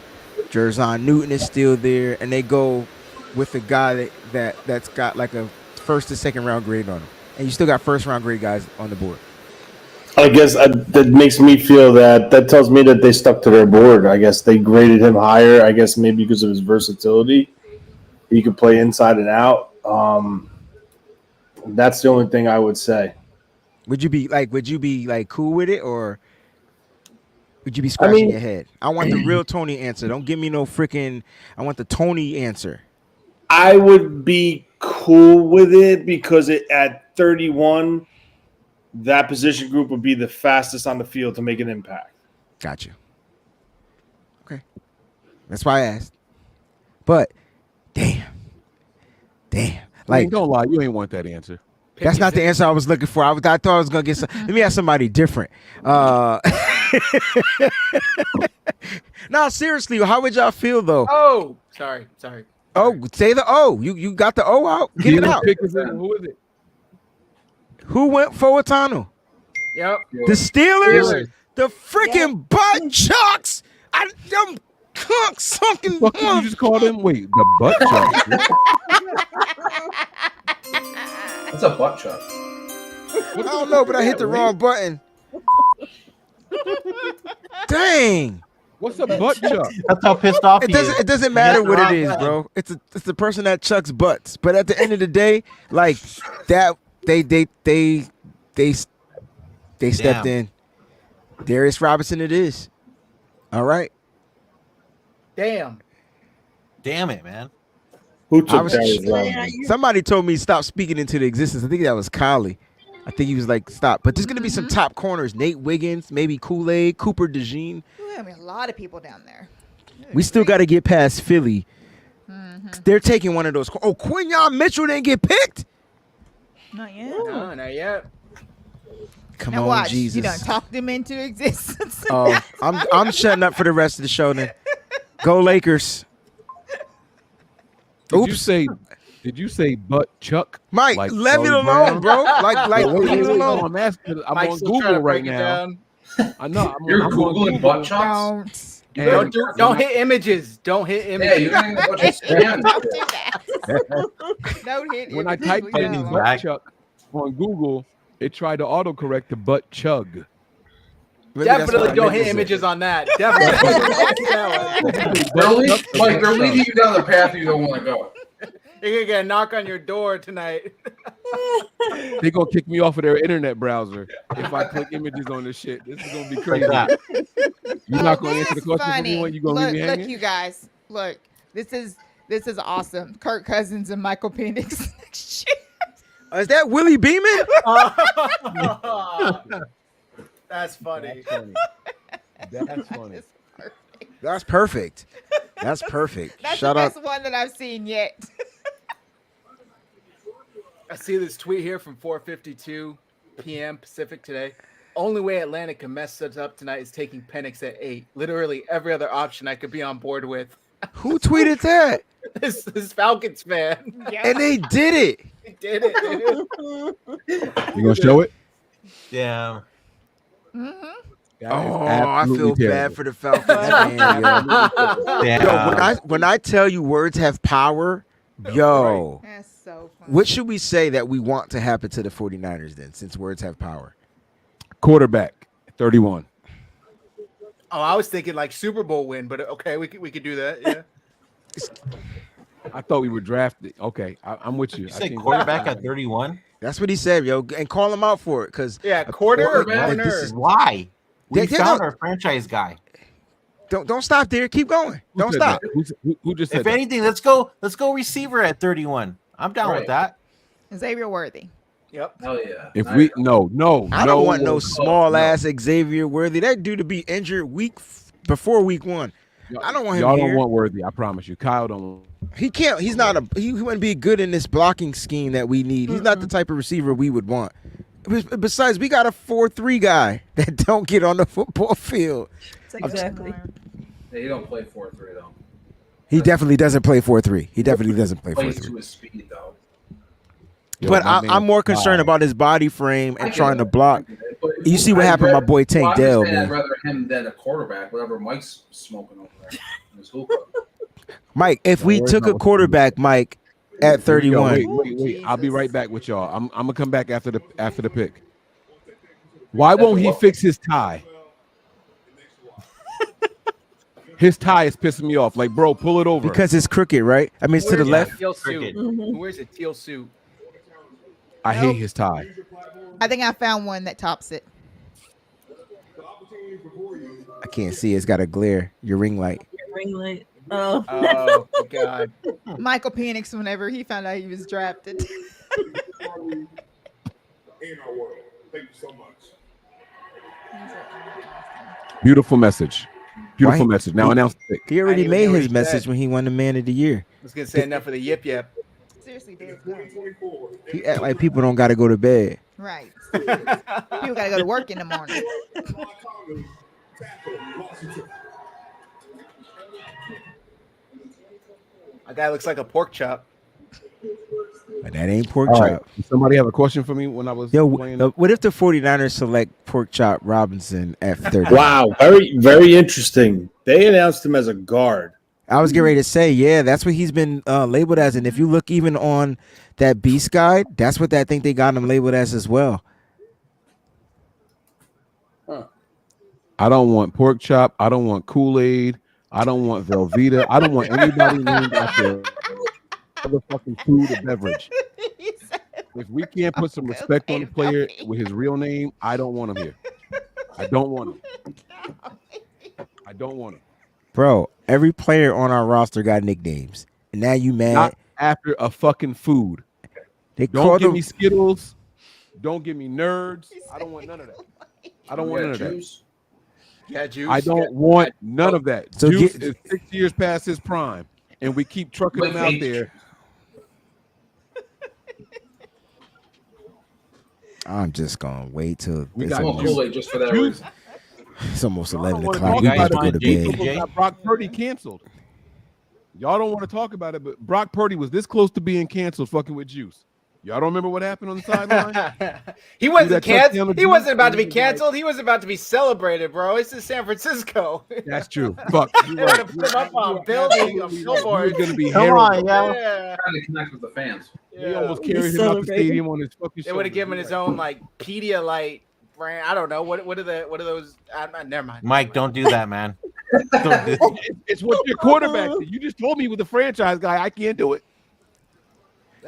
Jerzon Newton is still there, and they go with a guy that's got like a first to second round grade on him, and you still got first round grade guys on the board? I guess that makes me feel that tells me that they stuck to their board. I guess they graded him higher. I guess maybe because of his versatility, he could play inside and out. That's the only thing I would say. Would you be cool with it, or would you be scratching your head? I want the real Tony answer. Don't give me no freaking. I want the Tony answer. I would be cool with it because at 31, that position group would be the fastest on the field to make an impact. Got you. Okay. That's why I asked. But, damn. Like, don't lie. You ain't want that answer. That's not the answer I was looking for. I thought I was going to get some. Let me ask somebody different. No, seriously, how would y'all feel, though? Oh, sorry. Oh, say the O. You got the O out? Get it out. Who is it? Who went for Otano? Yep. The Steelers? The freaking butt chucks. Them cuck sunken. What did you just call them? Wait, the butt chuck. That's a butt chuck. I don't know, but I hit the wrong button. Dang. What's a butt chuck? That's how pissed off he is. It doesn't matter what it is, bro. It's the person that chucks butts. But at the end of the day, like that, they stepped in. Darius Robinson, it is. All right. Damn it, man. Who took Darius Robinson? Somebody told me stop speaking into the existence. I think that was Kylie. I think he was like, stop. But there's going to be some top corners. Nate Wiggins, maybe Kool-Aid, Cooper DeJean. I mean, a lot of people down there. We still got to get past Philly. They're taking one of those. Oh, Quinyon Mitchell didn't get picked? Not yet. No, not yet. Come now on, watch. Jesus. You done talked them into existence. Oh, I'm shutting up for the rest of the show then. Go Lakers. Did you say butt chuck? Mike, like let me Charlie alone, Brown? bro. Like leave me alone. I'm asking. I'm Mike's on still trying Google to right break it now. down. I know. You're I'm on Googling Google. butt chucks? And Don't hit images. Don't hit Yeah, images. you're getting a bunch of spam. Don't do that. Don't hit when I images, typed we in know. butt chuck on Google, it tried to autocorrect to butt chug. Maybe that's Definitely what I don't meant hit to say. images on that. Definitely. They're leading you down the path you don't want to go. You're gonna get a knock on your door tonight. They're gonna kick me off of their internet browser if I click images on this shit. This is gonna be crazy. You're not gonna answer the question for me when you gonna leave me hanging? Look, you guys. Look, this is awesome. Kirk Cousins and Michael Penix next year. Is that Willie Beeman? That's funny. That's funny. That's perfect. That's perfect. That's Shout the out. best one that I've seen yet. I see this tweet here from 4:52 p.m. Pacific today. Only way Atlanta can mess us up tonight is taking Penix at 8. Literally every other option I could be on board with. Who tweeted that? This Falcons fan. And they did it. He did it, dude. You gonna show it? Yeah. That is Oh, I absolutely feel bad terrible. for the Falcons fan, yo. Yeah. Yo, when I tell you words have power, yo, That's so funny. what should we say that we want to happen to the 49ers then, since words have power? Quarterback, 31. Oh, I was thinking like Super Bowl win, but okay, we could do that. Yeah. I thought we were drafted. Okay, I'm with you. You say quarterback at 31? That's what he said, yo, and call him out for it, because Yeah, quarter or like, corner? Why? We They found don't- our franchise guy. don't stop there. Keep going. Who Don't said stop. that? Who just said If that? anything, let's go receiver at 31. I'm down Right. with that. Xavier Worthy. Yep. Hell yeah. If There we you go. I don't want no no. small ass Xavier Worthy. That dude to be injured before week 1. I don't want him Y'all here. don't want Worthy. I promise you. Kyle don't. He can't. He's not a. He wouldn't be good in this blocking scheme that we need. He's not the type of receiver we would want. Besides, we got a 4-3 guy that don't get on the football field. Exactly. Yeah, he don't play 4-3 though. He definitely doesn't play 4-3. He definitely doesn't play Plays 4-3. to his speed though. But I'm more concerned about his body frame and trying to block. But You see what happened to my boy Tank Dell, man. I'd rather him than a quarterback, whatever Mike's smoking over there in his hookah. Mike, if we worry took about a quarterback, Mike, at 31. Wait. I'll be right back with y'all. I'm gonna come back after the pick. Why won't he fix his tie? His tie is pissing me off. Like, bro, pull it over. Because it's crooked, right? I mean, it's to the left. Teal suit. Where's a teal suit? I hate his tie. I think I found one that tops it. I can't see. It's got a glare. Your ring light. Ring light. Oh. Oh God. Michael Penix, whenever he found out he was drafted. Beautiful message. Beautiful Why- message. Now announce the pick. He already I didn't made even know his he message said. when he won the Man of the Year. I was gonna say enough of the yip yip. Seriously, dude. He act like people don't got to go to bed. Right. People gotta go to work in the morning. A guy looks like a pork chop. But that ain't pork All chop. right. Does somebody have a question for me when I was Yo, playing? what if the 49ers select pork chop Robinson at 30? Wow, very very interesting. They announced him as a guard. I was getting ready to say, yeah, that's what he's been labeled as. And if you look even on that Beast Guide, that's what I think they got him labeled as well. I don't want pork chop. I don't want Kool-Aid. I don't want Velveeta. I don't want anybody named after motherfucking food or beverage. If we can't put some respect on the player with his real name, I don't want him here. I don't want him. I don't want him. Bro, every player on our roster got nicknames. And now you mad. Not after a fucking food. They Don't called give him me Skittles. Don't give me nerds. I don't want none of that. I don't want none of that. Juice. Yeah, juice. I don't want none of that. So Juice get- is 6 years past his prime, and we keep trucking him out there. I'm just going to wait till We it's got Well, almost, Kool-Aid just for that Juice. reason. it's almost Y'all 11 don't wanna o'clock. talk We about about to it, go to JJ. bed. Got Brock Purdy canceled. Y'all don't want to talk about it, but Brock Purdy was this close to being canceled fucking with Juice. Y'all don't remember what happened on the sideline? He wasn't that touchdown canceled. with He Juice? wasn't about to be He was like- canceled. He was about to be celebrated, bro. This is San Francisco. That's true. Fuck. They would have put him up on building, on He was billboards. going to be Come heralded. on, yo. Yeah. Trying to connect with the fans. He almost He carried him out the celebrated. stadium on his fucking They would shoulders. have given his own like Pedialyte brand. I don't know what are those? Never mind. Mike, don't do that, man. Don't do It's what your quarterback did. You just told me he was a franchise guy. I can't do it.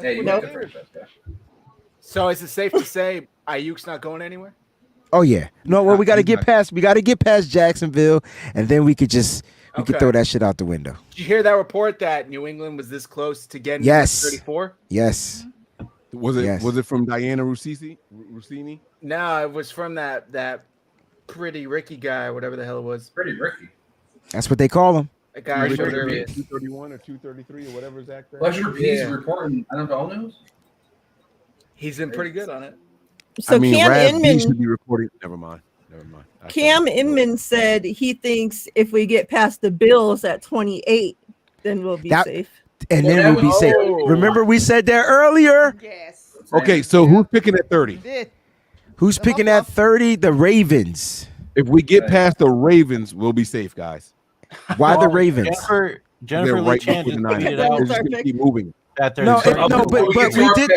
Yeah, you Nope. got the franchise guy. So is it safe to say Ayuk's not going anywhere? Oh, yeah. No, well, we got to get past Jacksonville, and then we could Okay. throw that shit out the window. Did you hear that report that New England was this close to getting Yes. 34? Yes. Was it Yes. was it from Diana Rossini? No, it was from that pretty Ricky guy, whatever the hell it was. Pretty Ricky. That's what they call him. That guy Pretty showed Ricky. her- 231 or 233 or whatever his act. Pleasure P's Yeah. reporting NFL news. He's been pretty good on it. So Cam Rav B should Inman, be reporting. Never mind. Cam Inman said he thinks if we get past the Bills at 28, then we'll be That- safe. And Well, then that we'll be was- safe. Oh. Remember, we said that earlier. Yes. Okay, so who's picking at 30? Who's picking at 30? The Ravens. If we get past the Ravens, we'll be safe, guys. Why the Ravens? Jennifer They're Lee right Chan before just the Niners. tweeted They're out just gonna keep moving. that they're No, but we did.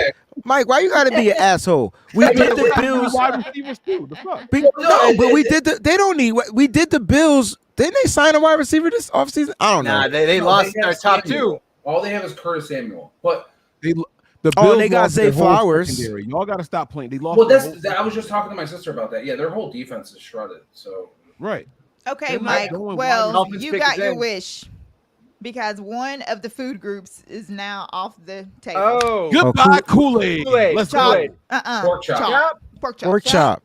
Mike, why you gotta be an asshole? We did the Bills. Wide receivers too. The fuck? No, but we did the. They don't need. We did the Bills. Didn't they sign a wide receiver this offseason? I don't know. Nah, they lost have their top Samuel. two. All they have is Curtis Samuel. But The Oh, Bills they got lost their Zay whole Flowers. secondary. Y'all got to stop playing. They lost. well, their that's whole I was just talking to my sister about that. Yeah, their whole defense is shredded. So right. Okay, They're not Mike. going Well, wide. Dolphins you pick got his your end. wish because one of the food groups is now off the table. Oh, Goodbye, Kool-Aid. Kool-Aid. Let's Chop. go. pork chop. Yep. Pork chop. Pork chop.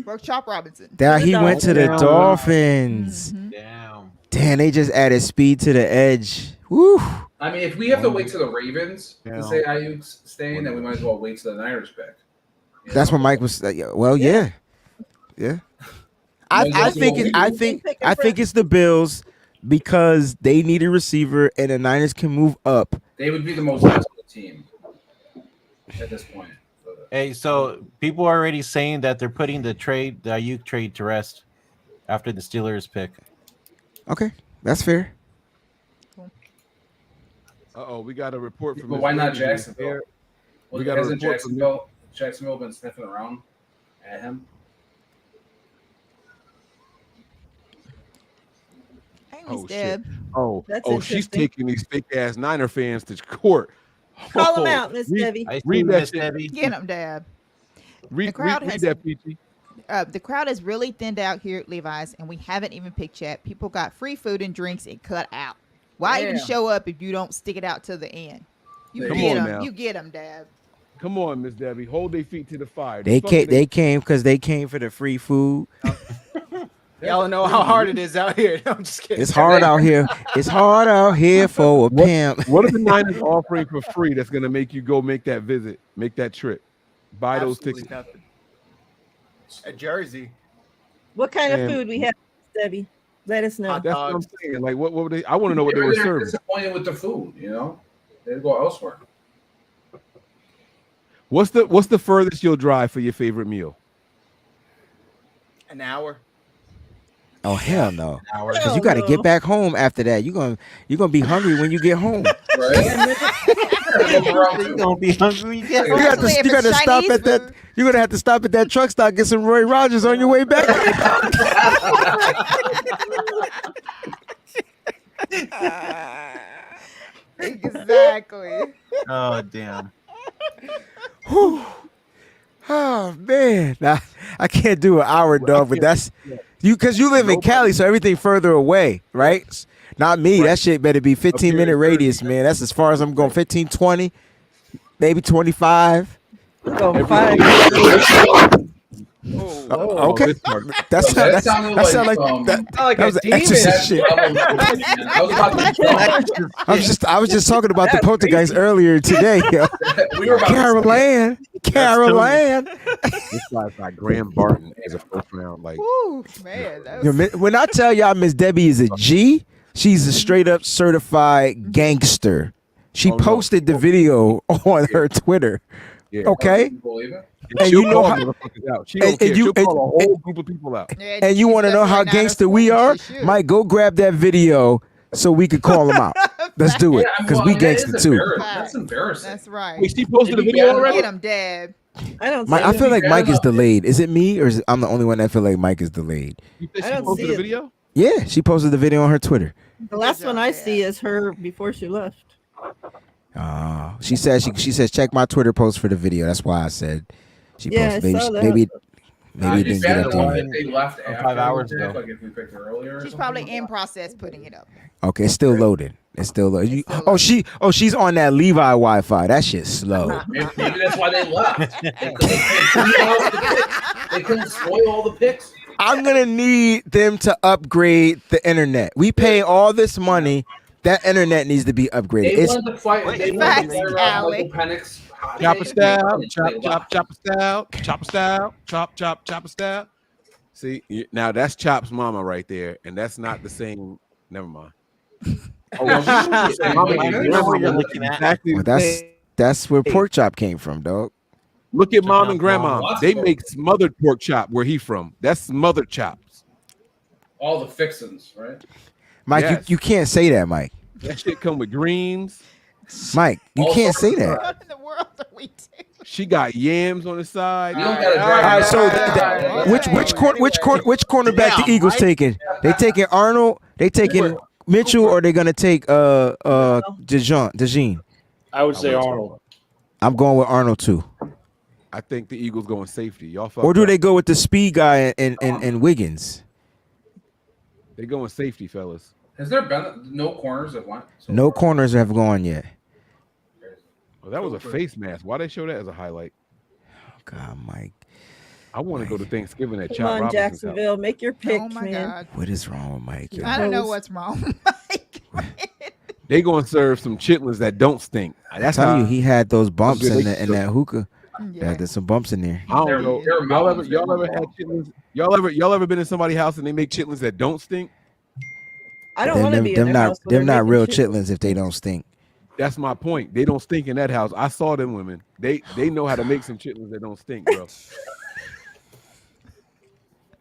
Pork chop Robinson. Now he went to the Down. Dolphins. Mhm. Damn. Damn, they just added speed to the edge. Woo. I mean, if we have to wait to the Ravens Yeah. to say Ayuk's staying, then we might as well wait to the Niners pick. You That's know? what Mike was. Well, yeah. I think it's the Bills because they need a receiver and the Niners can move up. They would be the most desperate team at this point. Hey, so people are already saying that they're putting the Ayuk trade to rest after the Steelers pick. Okay, that's fair. We got a report from. But Miss why not Reagan Jacksonville? here. Well, We got a hasn't report from Jacksonville been sniffing around at him? Hey, Miss Oh, shit. Deb. That's Oh, she's interesting. taking these fake ass Niner fans to court. Call him Oh, out, Miss read- Debbie. I Read see that Miss shit. Debbie. Get him, Deb. Read, The crowd read has- that, Peachy. The crowd is really thinned out here at Levi's, and we haven't even picked yet. People got free food and drinks and cut out. Why even Damn. show up if you don't stick it out to the end? You Come get on them. now. You get them, Deb. Come on, Miss Debbie. Hold their feet to the fire. They Fuck came. it. They came because they came for the free food. Y'all know how hard it is out here. I'm just kidding. It's hard out here. It's hard out here for a pimp. What are the Niners offering for free that's going to make you go make that visit, make that trip, buy those Absolutely tickets? nothing. A jersey. What kind of And- food we have, Miss Debbie? Let us know. Hot That's what I'm dogs. saying. Like, what were they? I want to know what they Maybe were they're serving. disappointed with the food. You know, they go elsewhere. What's the furthest you'll drive for your favorite meal? An hour. Oh hell no! Hour. Because you got to no. get back home after that. You're gonna be hungry when you get home. Right? You're gonna be hungry when you get You home. got to. Especially if You got to it's stop Chinese at that. food. You're gonna have to stop at that truck stop, get some Roy Rogers on your way back. Exactly. Oh damn. Whew. Oh man, I can't do an hour, dog. But that's you because you live in Cali, so everything further away, right? Not me. That shit better be 15-minute radius, man. That's as far as I'm going. 15, 20, maybe 25. Go 5. Okay, this part. that's That sounded like, that was an exorcist shit. I was about to I was just talking about the poltergeist earlier today. Yo. we were about Carol Ann. Carol Ann. This guy's like Graham Barton as a first round. Like, Woo, man. That Yo, was, When I tell y'all Miss Debbie is a G, she's a straight up certified gangster. She Oh, no. posted the video on her Twitter. yeah. Okay, believe it. and She'll you know call how, motherfuckers out. She and- don't care. and you- She'll call a and- whole group of people out. yeah, and you she's want to know how definitely not a gangster we fool. are? She should. Mike, go grab that video so we could call them out. Let's do it Yeah, because well, we that gangster is too. embarrassing. That's embarrassing. That's right. Wait, she posted a Maybe video Gavin- already? Get him, Deb. I don't Mike, see I it. feel like bad Mike is enough. delayed. Is it me or is I'm the only one that feel like Mike is delayed? You think I she don't posted see a it. video? Yeah, she posted the video on her Twitter. The last one I see is her before she left. She says she says check my Twitter post for the video. That's why I said she Yeah, posted. I saw that. Maybe it I'd be didn't get bad up enough there. if they left Or after 5 hours we picked, ago. like if we picked earlier. or She's something. probably in process putting it up. Okay, it's still loading. It's still loading. It's still She's on that Levi Wi-Fi. That shit's slow. Maybe that's why they left. They couldn't spoil all the picks. I'm gonna need them to upgrade the internet. We pay all this money. That internet needs to be upgraded. They It's wanted to fight. They wanted Facts, to fight around Allie. Michael Penix. Chopper style, They chop, left. chop, chopper style, chopper style, chopper style. See, now that's Chop's mama right there, and that's not the same. Never mind. I know what you're looking at. Exactly well, the same. that's where pork chop came from, dog. Look at Check mom out and grandma. Lots They of make smothered pork chop where he from. That's smothered chops. All the fixins, right? Mike, Yes. you can't say that, Mike. That shit come with greens. Mike, you All can't sorts say of that. What in the world are we doing? She got yams on the side. You don't gotta All drive. right, it so out. which cornerback the Damn, Eagles Mike. taking? They taking Arnold. They taking Mitchell, or they gonna take DeJean? I would say I would Arnold. I'm going with Arnold too. I think the Eagles going safety. Y'all fucked Or do up. they go with the speed guy and Wiggins? They going safety, fellas. Has there been no corners that went? So No far? corners have gone yet. Well, that was a face mask. Why they show that as a highlight? God, Mike, I want to go to Thanksgiving at Come Chop on, Robinson's house. Jacksonville, make your pick, Oh my man. God. what is wrong with Mike? yo? I don't know Close. what's wrong. They going to serve some chitlins that don't stink. I That's tell how you, he had those bumps good in they- that hookah. Yeah. There's some bumps in there. I don't They're- know. they're mountains, Y'all ever man. had chitlins? Y'all ever been in somebody's house and they make chitlins that don't stink? I don't want to be in them their not house when them they're not making real chitlins. chitlins if they don't stink. That's my point. They don't stink in that house. I saw them women. They know how to make some chitlins that don't stink, bro.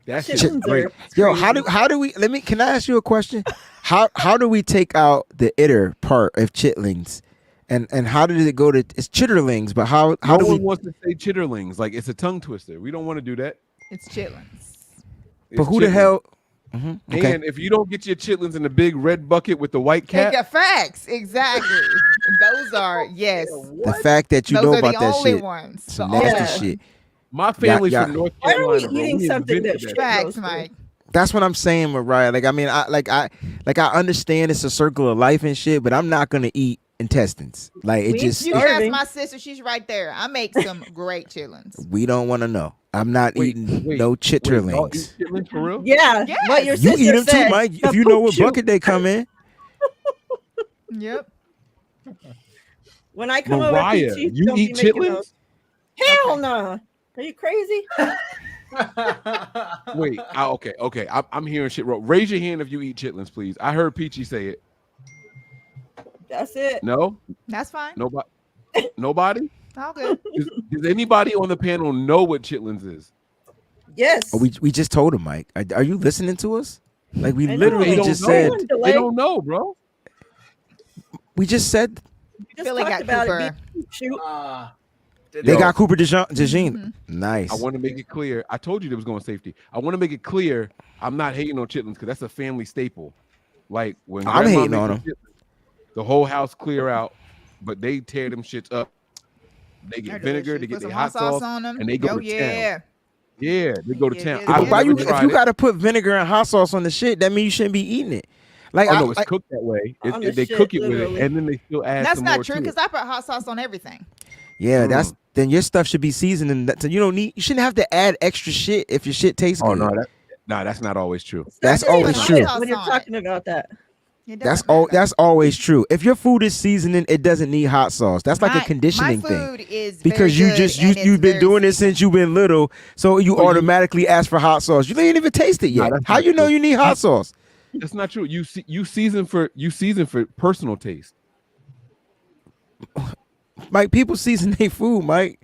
That shit's Chitlins great. are Yo, crazy. how do we can I ask you a question? How do we take out the itter part of chitlins? And how did it go to it's chitterlings, but how No do one we wants to say chitterlings. Like it's a tongue twister. We don't want to do that. It's chitlins. but It's who the chitlins. hell okay. And if you don't get your chitlins in the big red bucket with the white Take cap, your facts. Exactly. Those are, yes. The fact that you Those know are about the that only shit. ones. Some The nasty only shit. my family's Yeah, from yeah. North Why are we Carolina. bro. eating We something invented that that. facts, roasted. Mike. That's what I'm saying, Mariah. Like I mean, I understand it's a circle of life and shit, but I'm not gonna eat intestines. Like it We just You can ask Starving. my sister. She's right there. I make some great chitlins. we don't want to know. I'm not eating no Wait, y'all eat chitterlings. chitlins for real? Yeah, Yes. what your You sister eat them too, said. Mike. The If you know poop what shoot. bucket they come in. Yep. When I come over, Mariah, Peachy, you don't be eat making chitlins? those. Hell no. Are you crazy? Wait, okay. I'm hearing shit wrong. Raise your hand if you eat chitlins, please. I heard Peachy say it. That's it. No, That's fine. nobody. Nobody. All good. Does anybody on the panel know what chitlins is? Yes. Oh, we just told him, Mike. Are you listening to us? Like we I know. literally They don't just know. said. One They delay. don't know, bro. We just said We just Philly talked got about Cooper. it being shoot. they Yo. got Cooper DeJean. Mhm. Nice. I want to make it clear. I told you there was going safety. I want to make it clear. I'm not hating on chitlins because that's a family staple. Like when I'm grandma hating make on the chitlins, the whole house clear out, but they tear them shits up. They They're get vinegar, they delicious. get Put their some hot sauce, on them. and they go Oh, to yeah. town. Yeah, they go to Yeah, town. yeah, I've yeah. Why never you if tried you it. got to put vinegar and hot sauce on the shit, that means you shouldn't be eating it. Like Oh no, it's I- cooked that way. On the They shit, cook it with literally. it, and then they still add That's some not more true to because it. I put hot sauce on everything. yeah, that's then your stuff should be seasoned, and that, so you don't need. You shouldn't have to add extra shit if your shit tastes Oh good. no, that's not always true. It's That's not always just true. hot when you're talking about that. It That's doesn't all. matter. That's always true. If your food is seasoning, it doesn't need hot sauce. That's like a conditioning my thing. food is Because very you good just and it's you've been very doing this since you've been little, so you automatically ask for hot sauce. You ain't even taste it Nah, yet. that's How not you know true. you need hot sauce? That's not true. You season for personal taste. Mike, people season their food, Mike.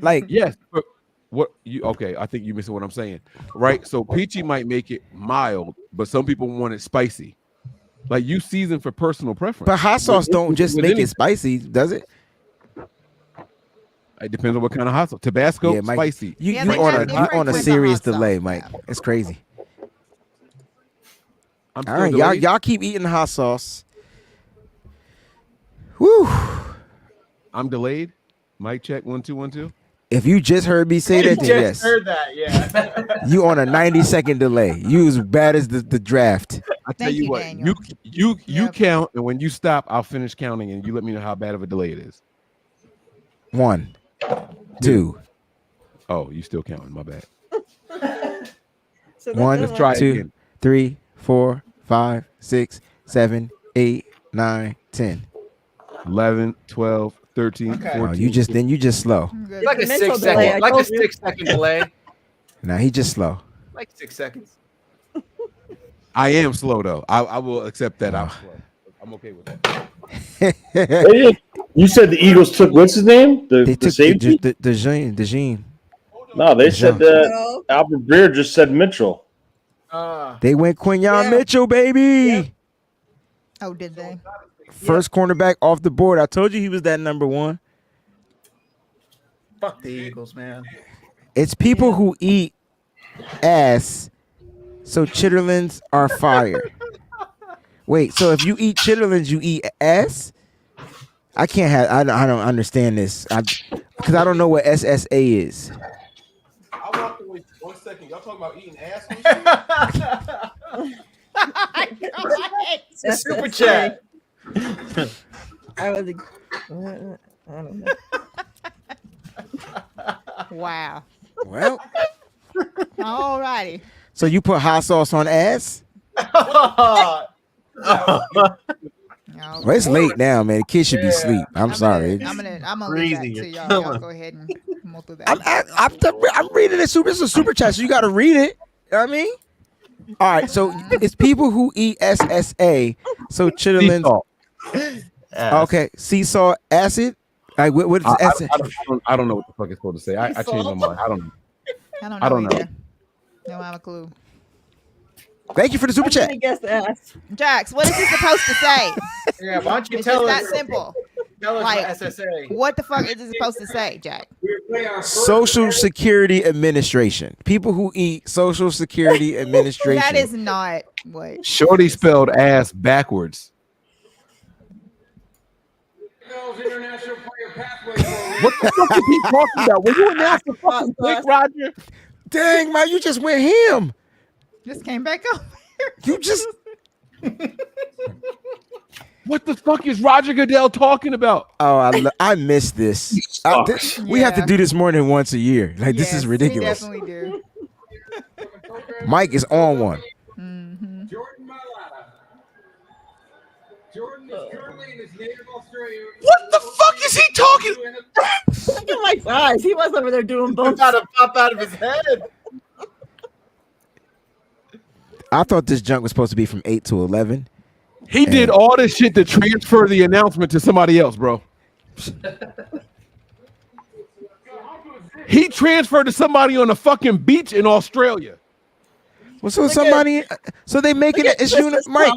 Like Yes, but what you okay? I think you missing what I'm saying, right? So Peachy might make it mild, but some people want it spicy. Like you season for personal preference. but hot sauce With- don't with- just with make anything. it spicy, does it? It depends on what kind of hot sauce. Tabasco, Yeah, Mike. spicy. You Yeah, you they on have a different on a kinds of serious hot sauce, delay, yeah. Mike. It's crazy. I'm All still right, delayed. y'all keep eating hot sauce. Whew. I'm delayed. Mic check 1 2 1 2. If you just heard me say that, then Just yes. heard that, yeah. You on a 90-second delay. You as bad as the draft. I tell Thank you you, what, Daniel. you Yep. count, and when you stop, I'll finish counting, and you let me know how bad of a delay it is. 1, 2, Oh, you still counting? My bad. So that's 1, the Let's try it 2, again. 3, 4, 5, 6, 7, 8, 9, 10. 11, 12, 13, Okay. 14. Oh, you just slow. Good. Like a Mental 6 delay, second, I like a told you. 6 second delay. Now he just slow. Like 6 seconds. I am slow though. I will accept that I'm Oh. slow. I'm okay with that. Hey, You said the Eagles took what's his name? They The took safety? the Gene. No, they said that No. Albert Breer just said Mitchell. They went Quinyon Yeah. Mitchell, baby. Yep. Oh, did they? First cornerback off the board. I told you he was that number one. Fuck the Eagles, man. It's people who eat ass, so chitterlings are fire. Wait, so if you eat chitterlings, you eat ass? I can't have. I don't understand this. Because I don't know what SSA is. I walked away 1 second. Y'all talking about eating ass? The super chat. I was. I don't know. Wow. Well, All righty. so you put hot sauce on ass? Well, it's late now, man. The kids should be asleep. I'm sorry. I'm gonna leave that Freezing. to You're y'all. killing. Y'all go ahead and mull through that. I'm reading it. It's a super chat, so you got to read it. You know what I mean? All right, so it's people who eat SSA, so chitterlings. Okay, sea salt, acid. Like what is acid? I don't know what the fuck it's supposed to say. I changed my mind. I don't know. I don't know know. either. Don't have a clue. Thank you for the super chat. I guess ass. Jax, what is this supposed to say? Yeah, why don't you It's tell just us? that simple. Tell us Like, what SSA. What the fuck is it supposed to say, Jack? Social Security Administration. People who eat Social Security Administration. That is not what. Shorty spelled ass backwards. International Player Pathway Program. What the fuck is he talking about? When you announced the fucking pick, Roger? Dang, man, you just went him. Just came back up. You just. What the fuck is Roger Goodell talking about? Oh, I missed this. We have to Yeah. do this more than once a year. Like, this is Yes, ridiculous. We definitely do. Mike is on one. Mm-hmm. Jordan Mailata. Jordan is currently in his native Australia. What the fuck is he talking? Look at Mike's eyes. He was over there doing both. About to pop out of his head. I thought this junk was supposed to be from 8 to 11. He did all this shit to transfer the announcement to somebody else, bro. He transferred to somebody on a fucking beach in Australia. Well, so somebody, so they making it. It's Mike.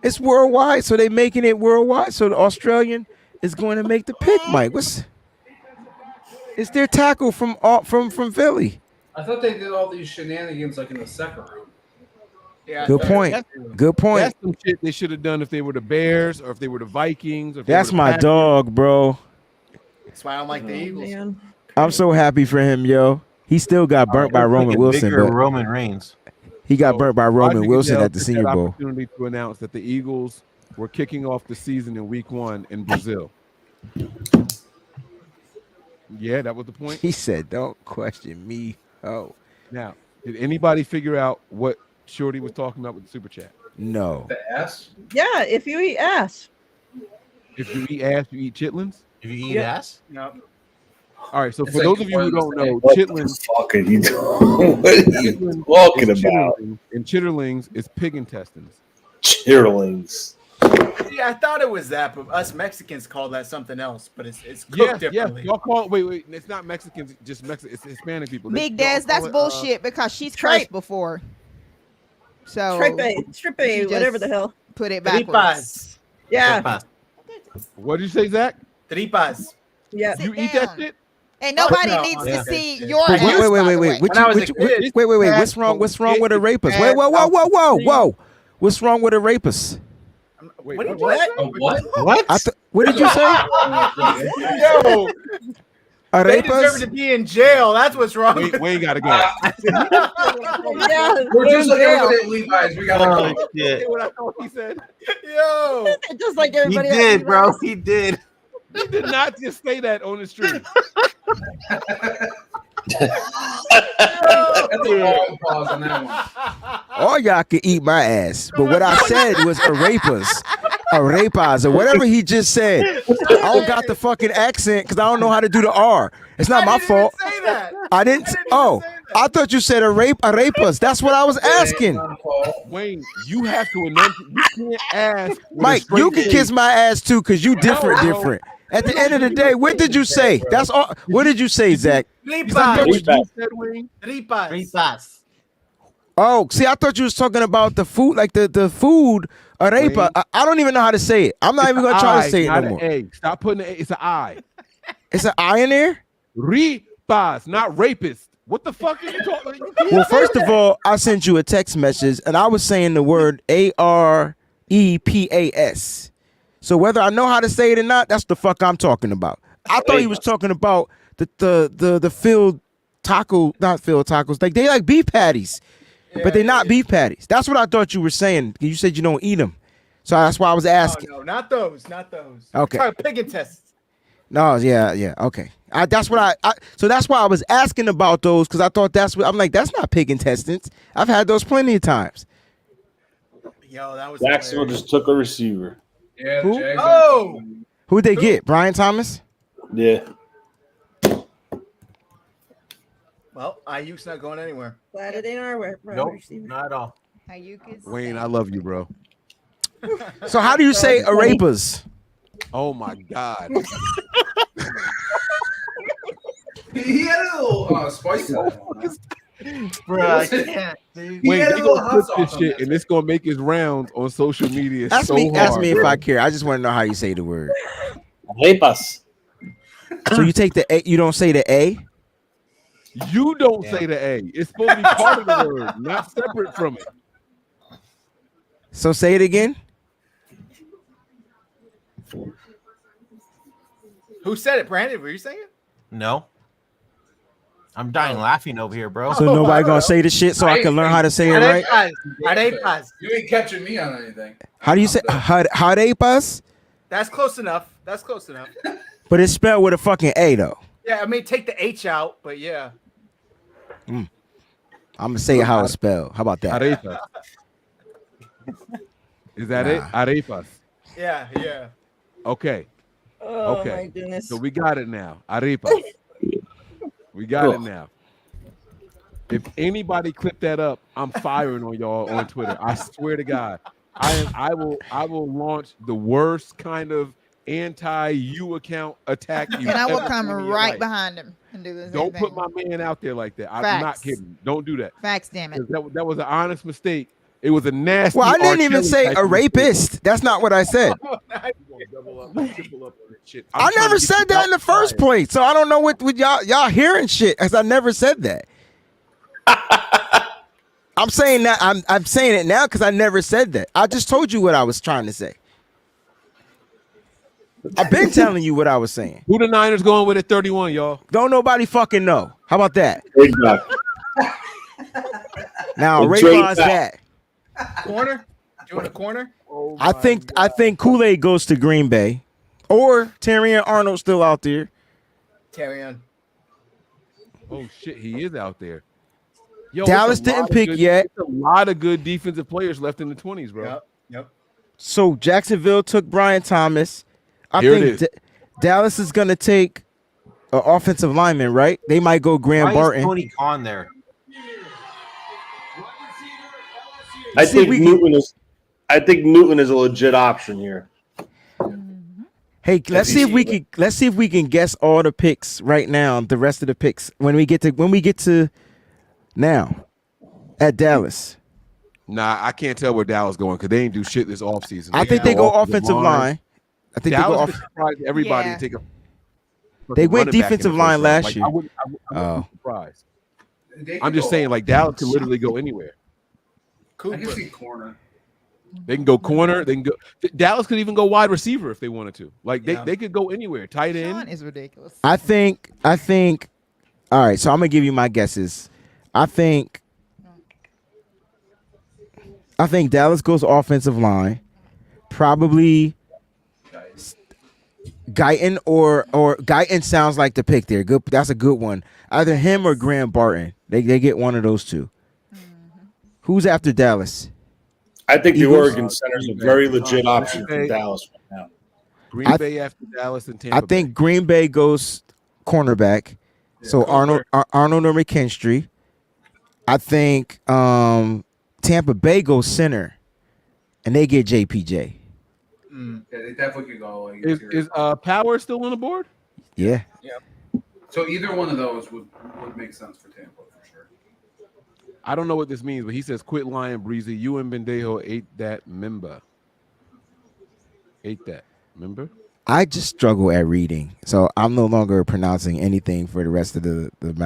It's worldwide. So they making it worldwide. So the Australian is going to make the pick, Mike. It's their tackle from Philly. I thought they did all these shenanigans like in the second round. Yeah. Good point. Good point. That's some shit they should have done if they were the Bears or if they were the Vikings. Or if That's they were the my Packers. dog, bro. That's why I don't like the Eagles. Man. I'm so happy for him, yo. He still got burnt by Roman Wilson, Bigger but Roman Reigns. he got burnt by Roman Roger Wilson Goodell at the took Senior that Bowl. opportunity to announce that the Eagles were kicking off the season in Week 1 in Brazil. Yeah, that was the point. He said, "Don't question me." Oh, Now, did anybody figure out what Shorty was talking about with the super chat? no. The ass? Yeah, if you eat ass. If you eat ass, you eat chitlins. If you eat Yeah. ass, No. All right. So It's for like those of you who one don't know, What chitlins, the fuck are you doing? What are you chitlins talking is about? chitterlings, and chitterlings is pig intestines. Cheerlings. Yeah, I thought it was that, but us Mexicans call that something else. But it's cooked Yeah, yeah. differently. Y'all call wait. It's not Mexicans, just Mexican. It's Hispanic people. Big y'all Des, call that's it, bullshit because she's Tripe. cursed before. So Tripe, She whatever just- the hell. put it backwards. Tripas. Yeah, What did you say, Zach? Tripas. yeah. Sit You eat that down. shit? And nobody No, needs yeah. to see your Wait, ass. wait, by wait. the way. Which, When I was a which, kid, wait. What's fat wrong with a rapist? Wait, whoa. What's wrong with a rapist? Wait, What? What? Oh, what? what? What did you say? Yo, A they deserve rapist? to be in jail. That's what's wrong. Wayne gotta go. Yeah, We're just looking jail. at Levi's. We gotta Oh, go. shit. What I thought he said. Yo, Just like He everybody else. did, bro. He did. He did not just say that on the street. That's a long pause on that one. All y'all can eat my ass. But what I said was a rapist. A rapas or whatever he just said. I don't got the fucking accent because I don't know how to do the R. It's not my fault. Say that. I didn't. Oh, I thought you said arepas. That's what I was asking. Wayne, you have to enunciate. You can't ask. with a Mike, straight you can face. kiss my ass too, because you different, No, different. At the end of the day, what did you say? That's all. What did you say, Zach? Is that what you Tripas. said, Wayne? Tripas. Oh, see, I thought you was talking about the food, like the food arepa. I don't even know how to say it. I'm not even gonna try to say it no not more. an A. Stop putting the A. It's an I. It's an I in there. Ripas, not rapist. What the fuck are you talking? You can't Well, say first of that. all, I sent you a text message, and I was saying the word AREPAS. So whether I know how to say it or not, that's the fuck I'm talking about. I thought he was talking about the filled taco, not filled tacos. Like they like beef patties, but they're not beef patties. That's what I thought you were saying. You said you don't eat them, so that's why I was asking. No, not those. Not those. Okay. Try pig intestines. No, yeah, okay. That's what so that's why I was asking about those, because I thought that's what I'm like. That's not pig intestines. I've had those plenty of times. Yo, that was Jacksonville hilarious. just took a receiver. Yeah, Who? Jags. Oh, Who'd they get? Brian Thomas? Yeah. well, Ayuk's not going anywhere. Glad it ain't our way. Nope, not at all. Ayuk is Wayne, safe. I love you, bro. So how do you say arepas? Oh my God. He had a little spice to it. Bro, I can't, dude. He Wayne, had they a little gonna hot clip sauce this on shit, that and it's gonna make its rounds on social media. Ask so me hard, if bro. I care. I just want to know how you say the word. Arepas. So you take the A, you don't say the A? You don't say the A. It's supposed to be part of the word, not separate from it. So say it again. Who said it? Brandon, were you saying it? No. I'm dying laughing over here, bro. So nobody gonna say the shit so I can learn how to say it right? Arepas. You ain't catching me on anything. How do you say arepas? That's close enough. That's close enough. But it's spelled with a fucking A though. Yeah, I mean, take the H out, but yeah. I'm gonna say it how it's spelled. How about that? Arepas. Is that it? Arepas. Yeah, yeah. Okay. Oh Okay. my goodness. So we got it now. Arepas. We got it now. If anybody clip that up, I'm firing on y'all on Twitter. I swear to God. I will launch the worst kind of anti-you account attack you And I will ever come seen in your right life. behind him and do the same Don't thing. put my man out there like that. I'm Facts. not kidding. Don't do that. Facts, damn it. That was an honest mistake. It was a nasty. Well, I didn't R. even Kelly say type a of mistake. rapist. That's not what I said. I never said that in the first place. So I don't know what y'all hearing shit, as I never said that. I'm saying that I'm saying it now because I never said that. I just told you what I was trying to say. I've been telling you what I was saying. Who the Niners going with at 31, y'all? Don't nobody fucking know. How about that? Now Well, Rayvon's that. Corner? You want a corner? I think Kool-Aid goes to Green Bay, or Terrion Arnold still out there. Terrion. Oh shit, he is out there. Yo, Dallas it's a lot didn't of pick good- yet. it's a lot of good defensive players left in the 20s, bro. Yep. So Jacksonville took Brian Thomas. I Here it think is. Dallas is gonna take an offensive lineman, right? They might go Graham Why is Barton. Tony Khan there? I See, think we- Newton is a legit option here. Hey, let's see if we can guess all the picks right now. The rest of the picks when we get to now at Dallas. Nah, I can't tell where Dallas going because they ain't do shit this offseason. I think they go offensive line. I think Dallas they go could off. surprise everybody Yeah. and take a. They went running back in the defensive first line round. last Like, year. I wouldn't Oh. be surprised. They I'm could just go- saying, like Dallas could literally go anywhere. I can see corner. They can go corner. They can go. Dallas could even go wide receiver if they wanted to. Like Yeah. they could go anywhere. Tight Sean end. is ridiculous. I think. All right, so I'm gonna give you my guesses. I think Dallas goes offensive line, probably Guyton or Guyton sounds like the pick there. Good, that's a good one. Either him or Graham Barton. They get one of those two. Who's after Dallas? I think the Eagles? Oregon center is a very legit option for Dallas right now. Green Bay after Dallas and Tampa. I think Green Bay goes cornerback. So Arnold or McKinstry. I think Tampa Bay goes center, and they get JPJ. Yeah, they definitely could go. Like, Is Power still on the board? Yeah. So either one of those would make sense for Tampa for sure. I don't know what this means, but he says, "Quit lying, Breezy. You and Bendejo ate that member. Ate that member." I just struggle at reading, so I'm no longer pronouncing anything for the rest of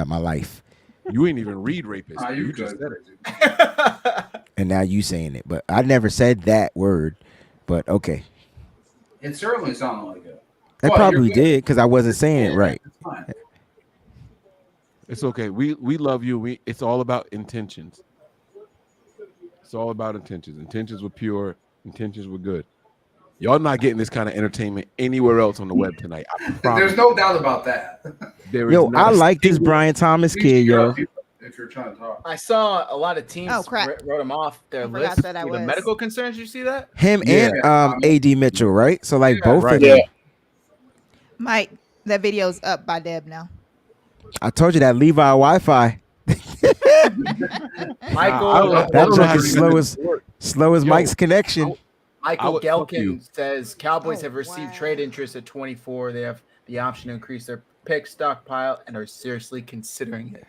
my life. You ain't even read rapist. Ah, you good. just said it. And now you saying it, but I never said that word. But okay, It certainly sounded like it. I Well, probably you're good. did because I wasn't saying it right. It's fine. It's okay. We love you. It's all about intentions. It's all about intentions. Intentions were pure. Intentions were good. Y'all not getting this kind of entertainment anywhere else on the web tonight. I promise. There's no doubt about that. Yo, I like this Brian Thomas kid, yo. If you're trying to talk. I saw a lot of teams Oh, crap. wrote him off their I forgot list that I for the was. medical concerns. You see that? Him Yeah. and AD Mitchell, right? So like both right. of them. Mike, that video's up by Deb now. I told you that Levi Wi-Fi. Michael That junk is slow as Mike's connection. Michael fuck you. Gelkin says Cowboys have received trade interest at 24. They have the option to increase their pick stockpile and are seriously considering it.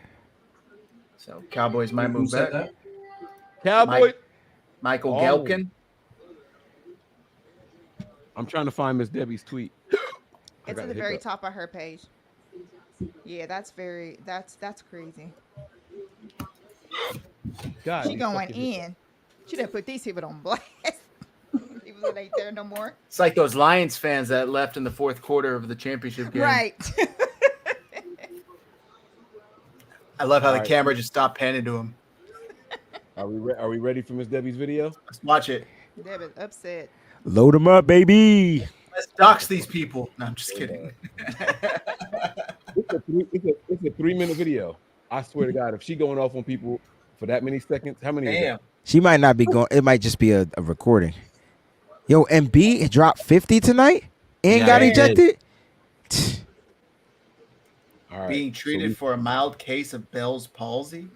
So Cowboys might Who move said back. that? Cowboy. Michael Oh. Gelkin. I'm trying to find Miss Debbie's tweet. It's at the very top of her page. Yeah, that's crazy. God, She these going fucking- in. She didn't put these people on blast. People that ain't there no more. It's like those Lions fans that left in the fourth quarter of the championship game. Right. I love how All the right. camera just stopped panning to him. Are we ready for Miss Debbie's video? Let's watch it. Deb is upset. Load them up, baby. Let's dox these people. No, I'm just kidding. It's a 3-minute video. I swear to God, if she going off on people for that many seconds, how many? Damn. She might not be going. It might just be a recording. Yo, MB dropped 50 tonight and Yeah, got he did. ejected. All right. Being treated for a mild case of Bell's palsy?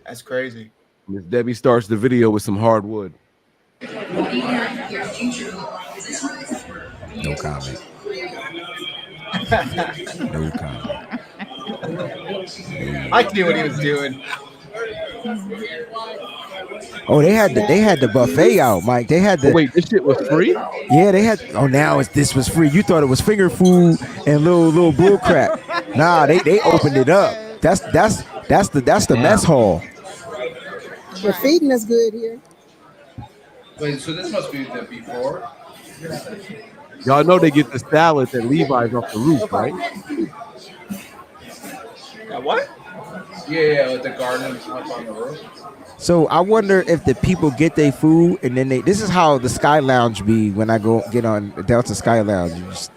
That's crazy. Miss Debbie starts the video with some hardwood. No comment. No comment. I knew what he was doing. Oh, they had the buffet out, Mike. They had the Oh, wait, this shit was free? Yeah, they had. Oh, now this was free. You thought it was finger food and little bull crap. Nah, they opened it up. That's the mess hall. The feeding is good here. Wait, so this must be the before? Y'all know they get the salad at Levi's off the roof, right? What? Yeah, like the garden up on the roof. So I wonder if the people get their food and then this is how the Sky Lounge be when I go get on the Delta Sky Lounge. You just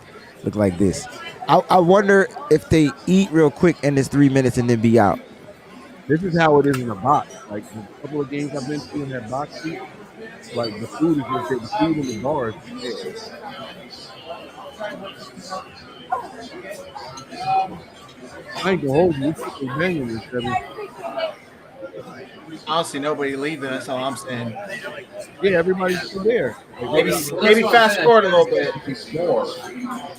look like this. I wonder if they eat real quick in this 3 minutes and then be out. This is how it is in a box. Like a couple of games I've been to in that box seat, like the food is just the food in the bars. I ain't gonna hold you. It's banging this, Debbie. I don't see nobody leaving. That's all I'm saying. Yeah, everybody's still there. Maybe fast forward a little bit.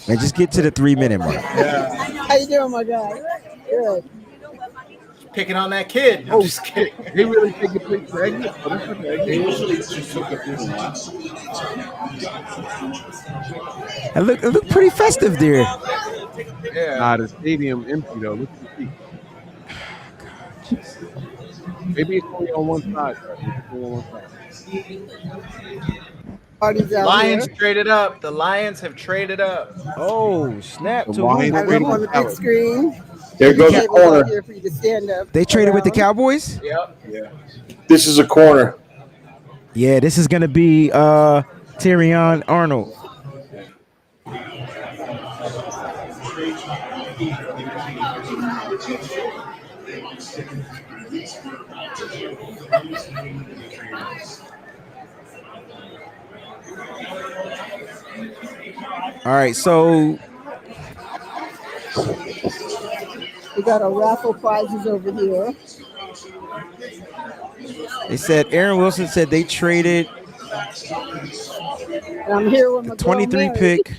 And just get to the 3 minute mark. How you doing, my guy? Good. Picking on that kid. I'm just kidding. They really take a plate for exit. Oh, that's not the exit. They usually just took the food and left. It looked pretty festive there. Yeah. Nah, the stadium empty though. Look at the seats. Maybe it's only on one side. Right? It's only on one side. Parties out Lions here. traded up. The Lions have traded up. Oh, snap. The To Lions who? I look on the big screen. There goes the Tables out corner. here for you to stand up. They traded with the around. Cowboys? Yep. This is a corner. Yeah, this is gonna be Tyrion Arnold. All right, so We got our raffle prizes over here. They said Aaron Wilson said they traded And I'm here with my the 23 girl, Mary. pick.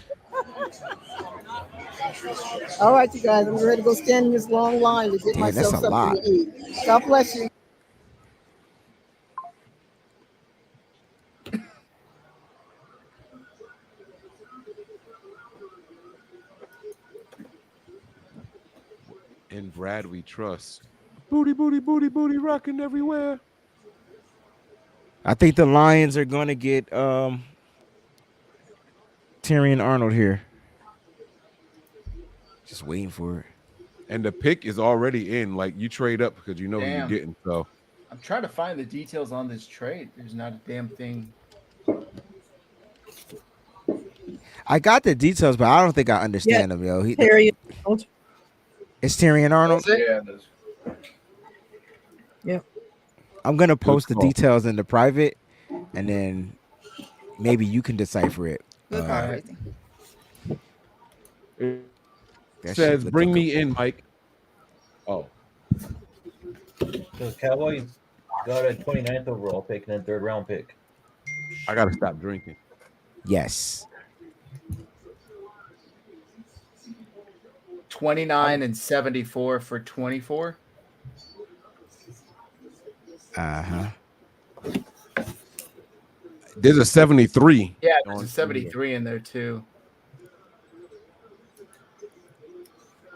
All right, you guys, I'm ready to go stand in this long line to get Damn, that's myself a something lot. to eat. God bless you. In Brad we trust. Booty, booty, booty, booty, rocking everywhere. I think the Lions are going to get Tyrion Arnold here. Just waiting for it. And the pick is already in. Like, you trade up because you know who you're Damn. getting. So I'm trying to find the details on this trade. There's not a damn thing. I got the details, but I don't think I understand them, yo. Tyrion Arnold. It's Tyrion Arnold. Yeah, it is. Yep. I'm gonna post the call. details in the private, and then maybe you can decipher it. Good Uh, card raising. it That shit says, look bring like me in, Mike. Oh. The Cowboys got a 29th overall pick and then 3rd round pick. I got to stop drinking. Yes. 29 and 74 for 24. Uh-huh. There's a 73. Yeah, there's a 73 in there too.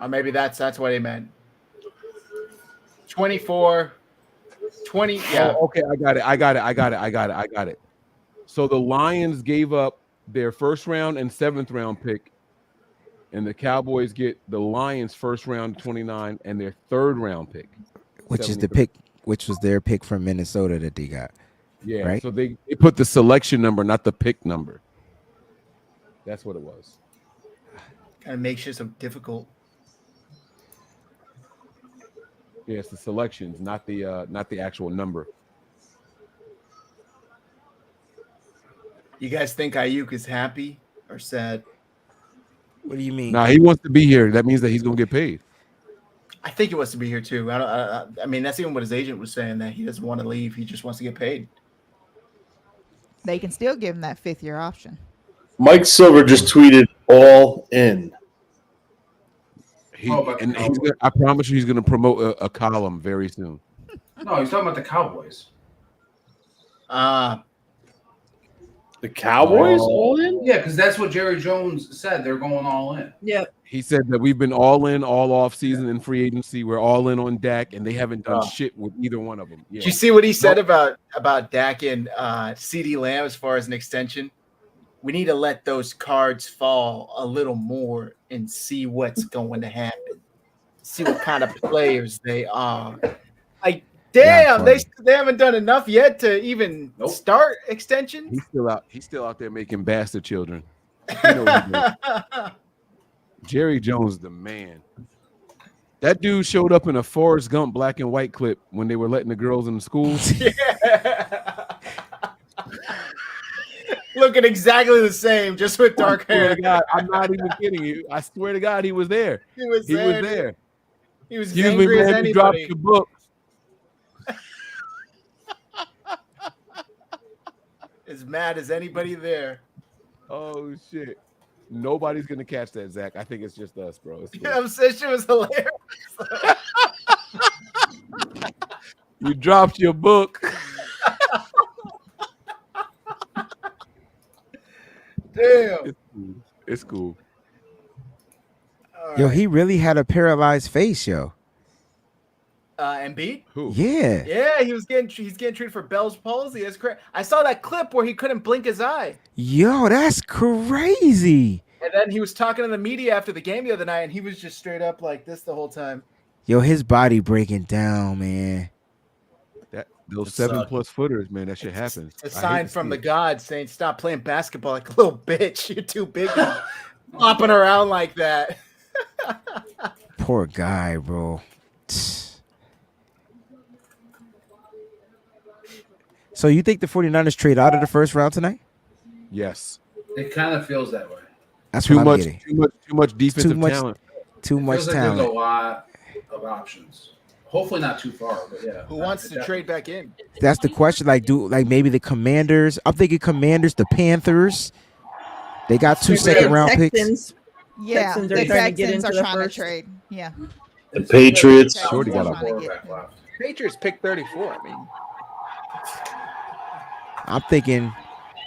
Or maybe that's what he meant. 24, 20. Yeah. Oh, okay, I got it. So the Lions gave up their 1st round and 7th round pick, and the Cowboys get the Lions 1st round 29 and their 3rd round pick, Which is the 73. pick, which was their pick from Minnesota that they got. Yeah, right? so they put the selection number, not the pick number. That's what it was. Kind of makes it so difficult. Yeah, it's the selections, not the actual number. You guys think Ayuk is happy or sad? What do you mean? Nah, he wants to be here. That means that he's gonna get paid. I think he wants to be here too. I mean, that's even what his agent was saying, that he doesn't want to leave. He just wants to get paid. They can still give him that 5th year option. Mike Silver just tweeted all in. I promise you, he's gonna promote a column very soon. No, he's talking about the Cowboys. The Cowboys Oh. all in? Yeah, because that's what Jerry Jones said. They're going all in. Yep. He said that we've been all in all off season in free agency. We're all in on Dak, and they haven't done shit with either one of them. Yeah. Did you see what he said about Dak and CeeDee Lamb as far as an extension? We need to let those cards fall a little more and see what's going to happen. See what kind of players they are. Like, damn, they haven't done enough yet to even start extensions. He's still out there making bastard children. You know what he did. Jerry Jones, the man. That dude showed up in a Forrest Gump black and white clip when they were letting the girls in the schools. Looking exactly the same, just with dark hair. God, I'm not even kidding you. I swear to God, he was there. He was there. He was Excuse angry me, as man. You dropped anybody. your book. As mad as anybody there. Oh shit! Nobody's gonna catch that, Zach. I think it's just us, bro. It's Yeah, I'm saying shit was hilarious. You dropped your book. Damn. It's cool. Yo, he really had a paralyzed face, yo. Embiid? Who? Yeah. Yeah, he's getting treated for Bell's palsy. That's correct. I saw that clip where he couldn't blink his eye. Yo, that's crazy. And then he was talking to the media after the game the other night, and he was just straight up like this the whole time. Yo, his body breaking down, man. Those It 7+ sucked. footers, man. That shit happens. A sign from the gods saying, "Stop playing basketball like a little bitch. You're too big, flopping around like that." Poor guy, bro. So you think the 49ers trade out of the 1st round tonight? Yes. It kind of feels that way. That's Too what I'm much. getting. Too much defensive Too much talent. Too It much feels like talent. there's a lot of options Hopefully not too far, but yeah. Who wants to trade back in? That's the question. Like, maybe the Commanders? I'm thinking Commanders, the Panthers. They got 2 second-round picks. Texans. Yeah, Texans the are trying to get Texans into are the trying to first. trade. Yeah. The Patriots. Shorty got a quarterback left. Patriots pick 34. I mean, I'm thinking,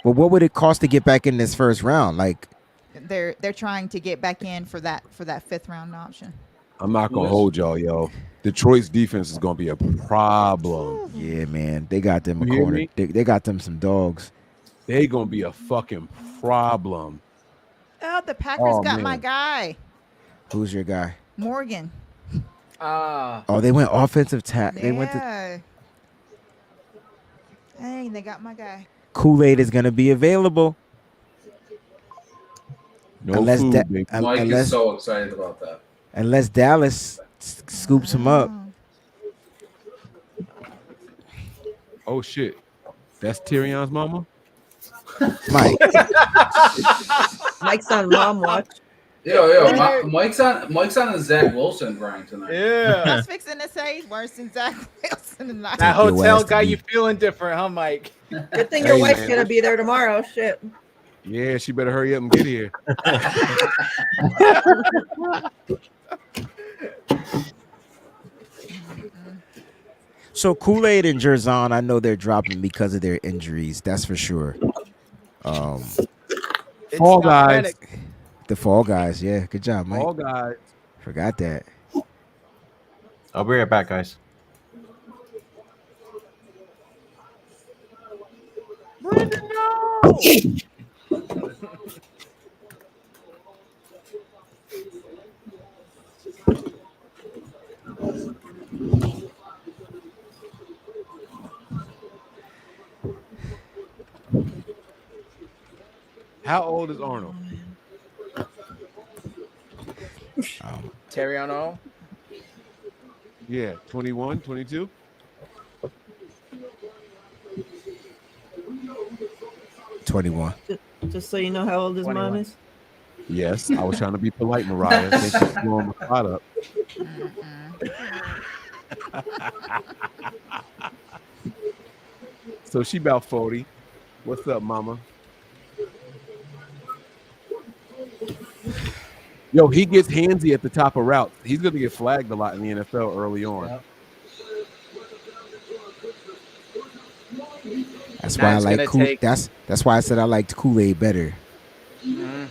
well, what would it cost to get back in this first round? Like, They're trying to get back in for that 5th round option. I'm not gonna hold y'all, yo. Detroit's defense is gonna be a problem. yeah, man, they got them a You hear corner. me? They got them some dogs. They gonna be a fucking problem. Oh, the Packers got my man. guy, Who's your guy? Morgan. Oh, they went offensive tack. They went to Yeah. Hey, they got my guy. Kool-Aid is gonna be available. No unless food, Da- baby. Mike unless is so excited about that. unless Dallas scoops him up. Oh shit, that's Tyrion's mama. Mike. Mike's on mom watch. Mike's on a Zach Wilson grind tonight. I yeah. was fixing to say he's worse than Zach Wilson tonight. That your hotel ass to guy, be- you feeling different, huh, Mike? Good thing your Hey, wife's man. gonna be there tomorrow. Shit. Yeah, she better hurry up and get here. So Kool-Aid and Jerzon, I know they're dropping because of their injuries. That's for sure. It's Fall not Guys. panic. The Fall Guys, yeah. Good job, Mike. All guys. Forgot that. I'll be right back, guys. How old is Arnold? Terry on all. Yeah, 21, 22. Just so you know how old his mom 21. is. Yes, I was trying to be polite, Mariah. Thank you for blowing my spot up. So she about 40. What's up, mama? Yo, he gets handsy at the top of routes. He's going to get flagged a lot in the NFL early on. Yep. That's Now why I it's like gonna Kool. take- That's why I said I liked Kool-Aid better. Now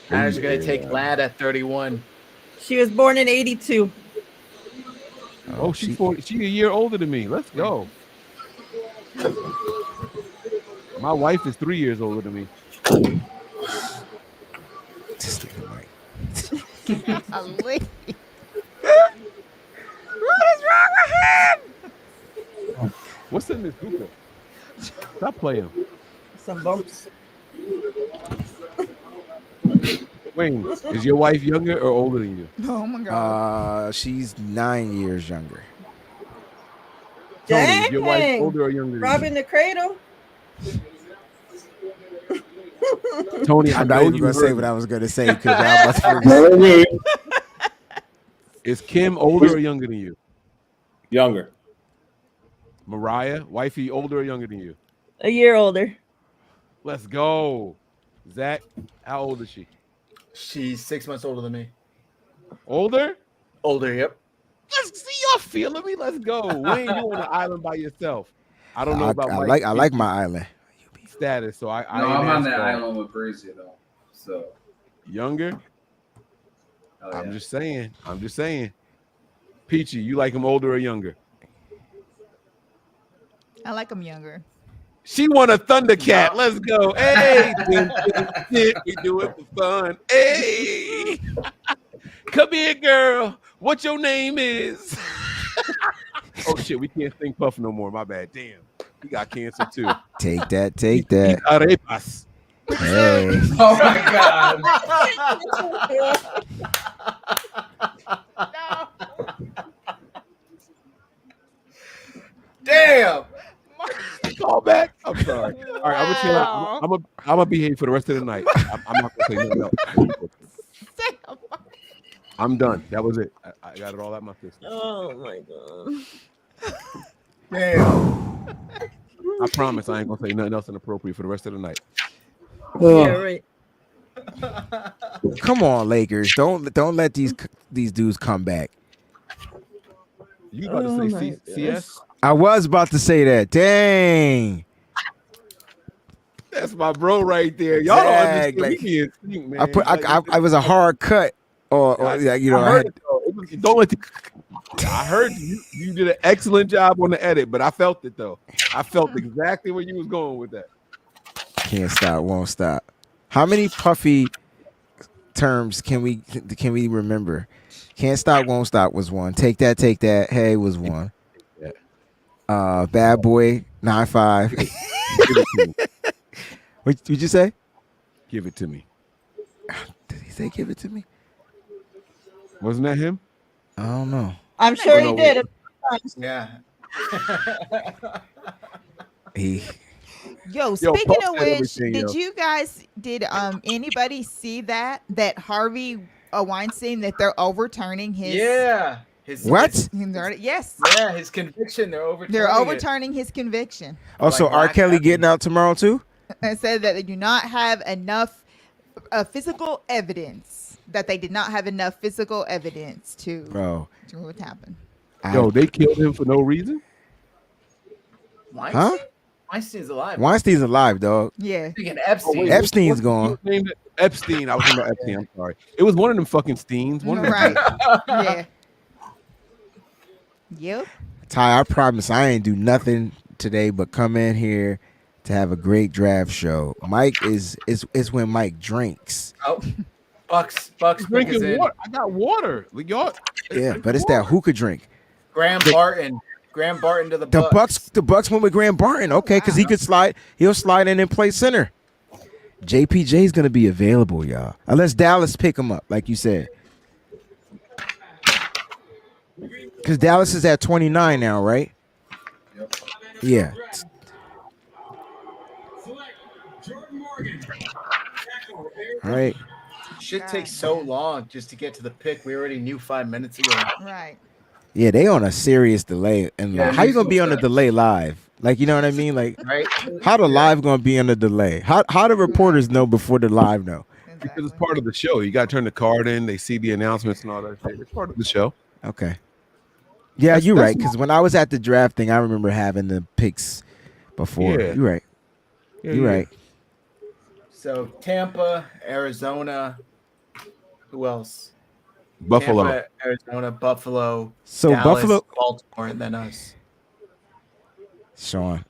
it's gonna take Lad at 31. She was born in '82. Oh, she's 40. She a year older than me. Let's go. My wife is 3 years older than me. Just look at Mike. Golly. What's in this hookah? Stop playing. Some bumps. Wayne, is your wife younger or older than you? Oh my God. She's 9 years younger. Tony, is your wife Dang. older or younger than Robbing the cradle. you? Tony, I I'm know not even you gonna say heard what me. I was gonna say because y'all about to forget. Is Kim older or younger than you? Younger. Mariah, wifey, older or younger than you? A year older. Let's go. Zach, how old is she? She's 6 months older than me. Older? Older, yep. Let's see y'all feeling me. Let's go. Wayne, you on the island by yourself. I don't know about I like my island. status, so I No, ain't I'm on asked that y'all. island with Breezy though. So Younger? hell I'm yeah. just saying. I'm just saying. Peachy, you like him older or younger? I like him younger. She won a Thundercat. Let's go. Hey, we do it for fun. Hey, come here, girl. What your name is? Oh shit, we can't sing Puff no more. My bad. Damn, he got cancer too. Take that. Take that. Arepas. Hey. Oh my God. Damn. Call back. I'm sorry. All right, I'm gonna chill out. I'm gonna behave for the rest of the night. I'm not gonna say nothing else. I'm done. That was it. I got it all out my system. Oh my god. Damn. I promise I ain't gonna say nothing else inappropriate for the rest of the night. Yeah, right. Come on, Lakers. Don't let these dudes come back. You about Oh to my say CS? I was about to say that. Dang. That's my bro right there. Y'all don't Dang, understand. like, We be in sync, man. I put Like, I was a hard cut, or yeah, you know, I I heard had, it though. Don't let the, I heard you. You did an excellent job on the edit, but I felt it though. I felt exactly where you was going with that. can't stop, won't stop. How many Puffy terms can we remember? Can't stop, won't stop was one. Take that, hey was one. Yeah. Bad boy 9-5. What'd you say? Give it to me. Did he say give it to me? Wasn't that him? I don't know. I'm sure he no, did. Yeah. He Yo, speaking Puff of said which, everything, did yo. you guys anybody see that Harvey Weinstein, that they're overturning his Yeah. What? Yes. Yeah, his conviction. They're overturning. They're overturning his conviction. Oh, so Like R. Black Kelly Adam. getting out tomorrow too? And said that they do not have enough physical evidence. That they did not have enough physical evidence to Bro. what happened. Yo, they killed him for no reason. Huh? Weinstein's alive. Weinstein's alive, dog. Yeah. Thinking Epstein. Epstein's gone. Named Epstein. I was talking about Epstein. I'm sorry. It was one of them fucking Steens. One of them. Right. Yeah. Yep. Ty, I promise I ain't do nothing today but come in here to have a great draft show. Mike is when Mike drinks. Oh, Bucks pick is Drinking in. water. I got water. Like, y'all. Yeah, but it's that hookah drink. Graham Barton to the The Bucks. The Bucks went with Graham Barton, okay, because he could slide. He'll slide in and play center. JPJ's gonna be available, y'all, unless Dallas pick him up, like you said. Because Dallas is at 29 now, right? Yep. Yeah. All right. Shit takes so long just to get to the pick. We already knew 5 minutes ago. Right. Yeah, they on a serious delay. And Yeah, how you makes gonna no be on a sense. delay live? Like, you know what I mean? Like, Right? how the live gonna be on a delay? How the reporters know before the live know? Because it's part of the show. You got to turn the card in. They see the announcements and all that shit. It's part of the show. Okay. Yeah, you're right. Because when I was at the draft thing, I remember having the picks before. Yeah. You're right. Yeah, You're yeah. right. So Tampa, Arizona. Who else? Buffalo. Tampa, Arizona, Buffalo. So Dallas, Buffalo- Baltimore, and then us. Sean.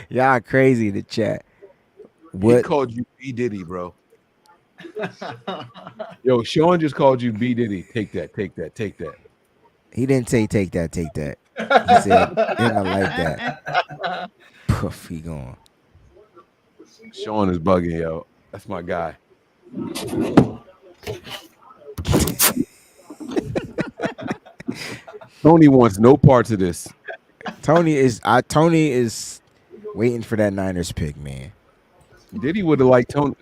Y'all crazy in the chat. He What? called you B Diddy, bro. Yo, Sean just called you B Diddy. Take that. He didn't say take that. He said, and I like that. Poof, he gone. Sean is bugging, yo. That's my guy. Tony wants no parts of this. Tony is waiting for that Niners pick, man. Diddy would have liked Tony.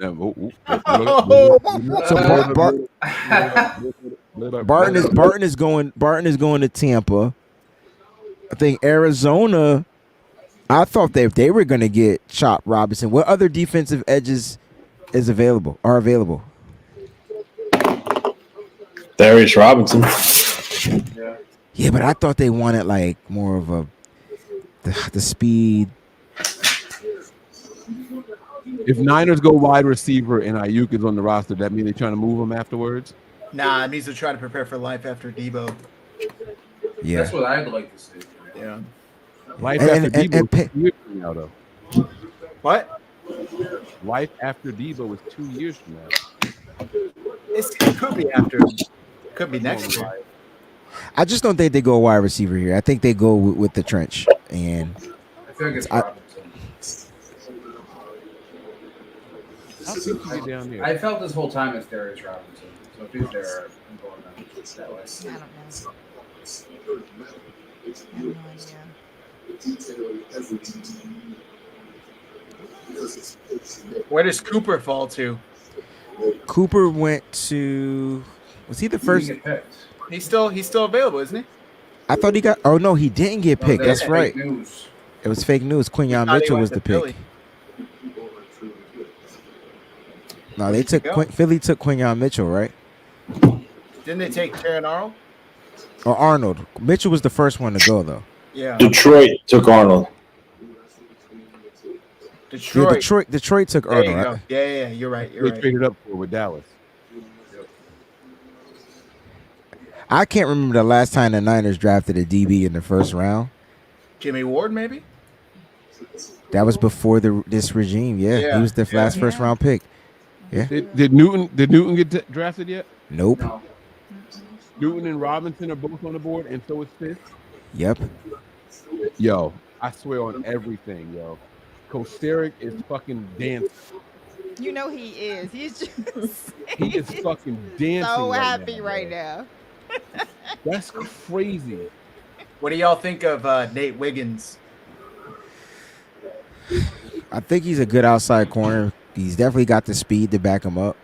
Barton is going to Tampa. I think Arizona. I thought they were going to get Chop Robinson. What other defensive edges are available? Darius Robinson. Yeah, but I thought they wanted like more of the speed. If Niners go wide receiver and Ayuk is on the roster, that mean they're trying to move him afterwards? Nah, it means they're trying to prepare for life after Debo. Yeah. That's what I'd like to see. Yeah. Life And- after and- Debo and is 2 years from now, though. What? Life after Debo is 2 years from now. It could be after. Could be next year. I just don't think they go wide receiver here. I think they go with the trench. And I feel like it's Robinson. How did you get down there? I felt this whole time it's Darius Robinson. So if he's there, I'm going that way. I don't know. I have no idea. Where does Cooper fall to? Cooper went to. Was he the He first? didn't get picked. He's still available, isn't he? I thought he got. Oh no, he didn't get No, picked. that's That's right. fake news. It was fake news. Quinyon thought he Mitchell went was to the Philly. pick. No, they took Philly took Quinyon Mitchell, right? Didn't they take Taron Arnold? Or Arnold. Mitchell was the first one to go though. Yeah. Detroit took Arnold. Detroit. Yeah, Detroit took There Arnold. you go. Right? Yeah, you're right. You're They right. traded up for with Dallas. I can't remember the last time the Niners drafted a DB in the first round. Jimmy Ward, maybe? That was before this regime. Yeah, he was the last first round pick. Yeah. Did Newton get drafted yet? Nope. No. Newton and Robinson are both on the board, and so is Fitz. Yep. Yo, I swear on everything, yo. Kosteric is fucking dancing. You know he is. He's just He is fucking dancing. so right happy now, right bro. now. That's crazy. What do y'all think of Nate Wiggins? I think he's a good outside corner. He's definitely got the speed to back him up.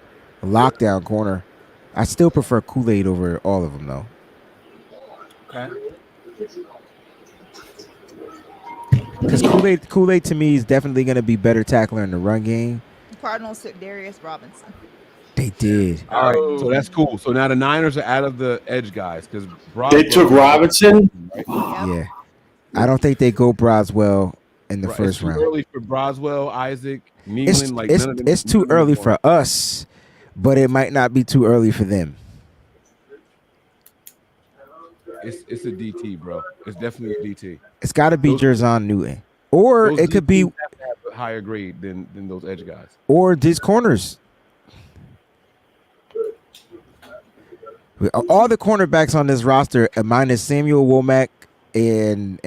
A lockdown corner. I still prefer Kool-Aid over all of them, though. Okay. Because Kool-Aid to me is definitely going to be better tackler in the run game. Cardinals took Darius Robinson. They did. All right, so that's cool. So now the Niners are out of the edge guys because They took Robinson. Yeah. I don't think they go Broswell in the first it's too round. early for Broswell, Isaac, Nealon. It's, Like it's, none of them, it's too none of them early are- for us, but it might not be too early for them. It's a DT, bro. It's definitely a DT. It's got to be Jerzon Newton. Or Those it could be, DTs have to have a higher grade than those edge guys. or these corners. All the cornerbacks on this roster, minus Samuel Womack and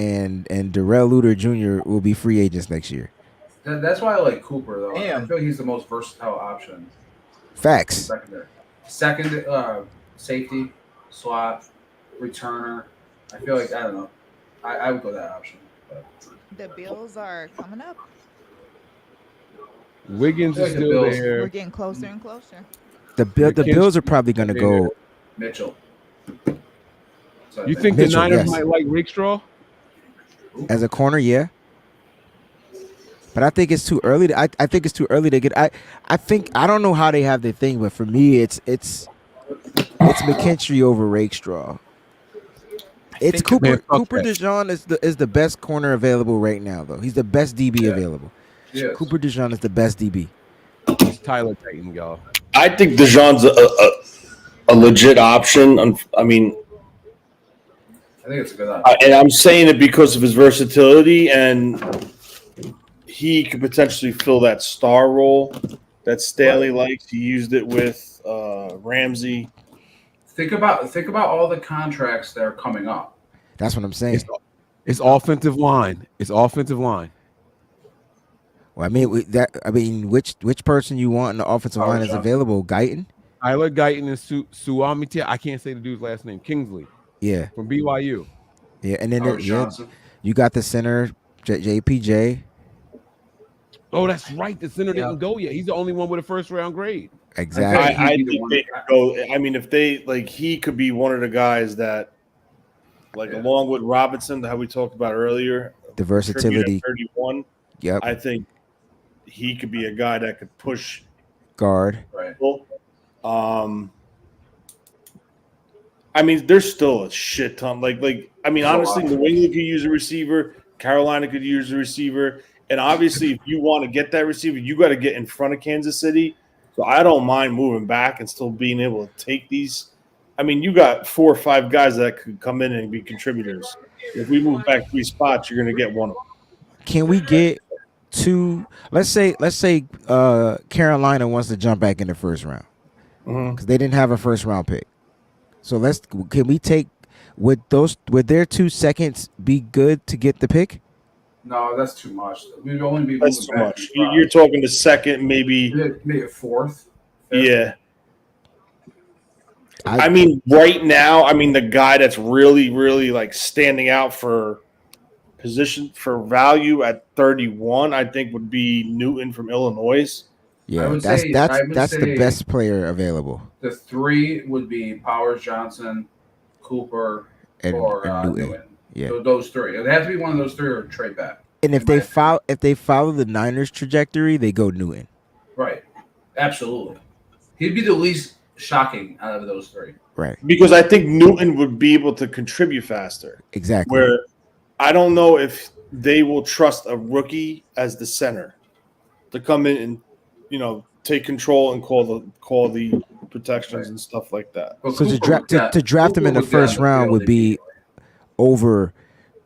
Darrell Luter Jr., will be free agents next year. That's why I like Cooper, though. Damn. I feel like he's the most versatile option. Facts. Second, safety, slot, returner. I feel like, I don't know. I would go that option. But The Bills are coming up. Wiggins I is feel like the still Bills- there. We're getting closer and closer. The Bills are probably going to go. Mitchell. So I You think the Mitchell, Niners yes. might like Rakestraw? As a corner, yeah. But I think it's too early. I think it's too early to get. I think I don't know how they have their thing, but for me, it's McKinstry over Rakestraw. It's Cooper. Man, fuck Cooper that. DeJean is the best corner available right now, though. He's the best DB available. Yes. Cooper DeJean is the best DB. It's Tyler Titan, y'all. I think DeJean's a legit option. I mean, I think it's a good option. and I'm saying it because of his versatility, and he could potentially fill that star role that Staley likes. He used it with Ramsey. Think about all the contracts that are coming up. That's what I'm saying. It's offensive line. It's offensive line. Well, I mean, which person you want in the offensive line is available? Guyton? Tyler Guyton and Suamite. I can't say the dude's last name. Kingsley Yeah, from BYU. yeah, and then Howard Johnson. you got the center JPJ. Oh, that's right. The center didn't go yet. He's the only one with a first round grade. Exactly. I think they could go. I mean, if they he could be one of the guys that, along with Robinson, that we talked about earlier, The versatility. at 31. Yep. I think he could be a guy that could push Guard. Right. I mean, there's still a shit ton. I mean, honestly, New England could use a receiver. Carolina could use a receiver. And obviously, if you want to get that receiver, you got to get in front of Kansas City. So I don't mind moving back and still being able to take these. I mean, you got 4 or 5 guys that could come in and be contributors. If we move back 3 spots, you're going to get one of them. Can we get two? Let's say Carolina wants to jump back in the first round because they didn't have a first round pick. So can we take would their 2 seconds be good to get the pick? No, that's too much. We'd only be That's moving too back much. 2 spots. You're talking the second, maybe Maybe a fourth. Yeah. I mean, right now, the guy that's really, really standing out for position for value at 31, I think would be Newton from Illinois. Yeah, would that's say- that's I would that's the say- best player available. The 3 would be Powers, Johnson, Cooper, And, or and Newton. Yeah. So those 3. It have to be one of those 3 or trade back. And if they follow the Niners trajectory, they go Newton. Right. Absolutely. He'd be the least shocking out of those 3. Right. Because I think Newton would be able to contribute faster. Exactly. Where I don't know if they will trust a rookie as the center to come in and, take control and call the protections and stuff like that. So to draft him in the first round would be over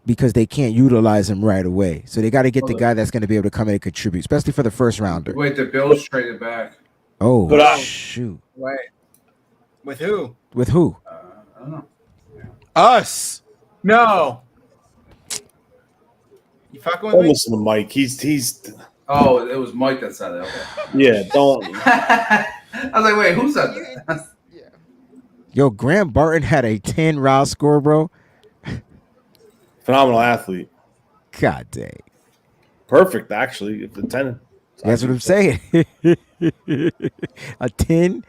because they can't utilize him right away. So they got to get the guy that's going to be able to come in and contribute, especially for the first rounder. Wait, the Bills traded back. Oh, But shoot. Wait. With who? With who? I don't know. Us. No. You fucking with Don't me? listen to Mike. He's. Oh, it was Mike that said it. Okay. Yeah, don't. I was like, wait, who said that? Yo, Graham Barton had a 10 round score, bro. Phenomenal athlete. God dang. Perfect, actually. If the 10. That's what I'm saying. A 10.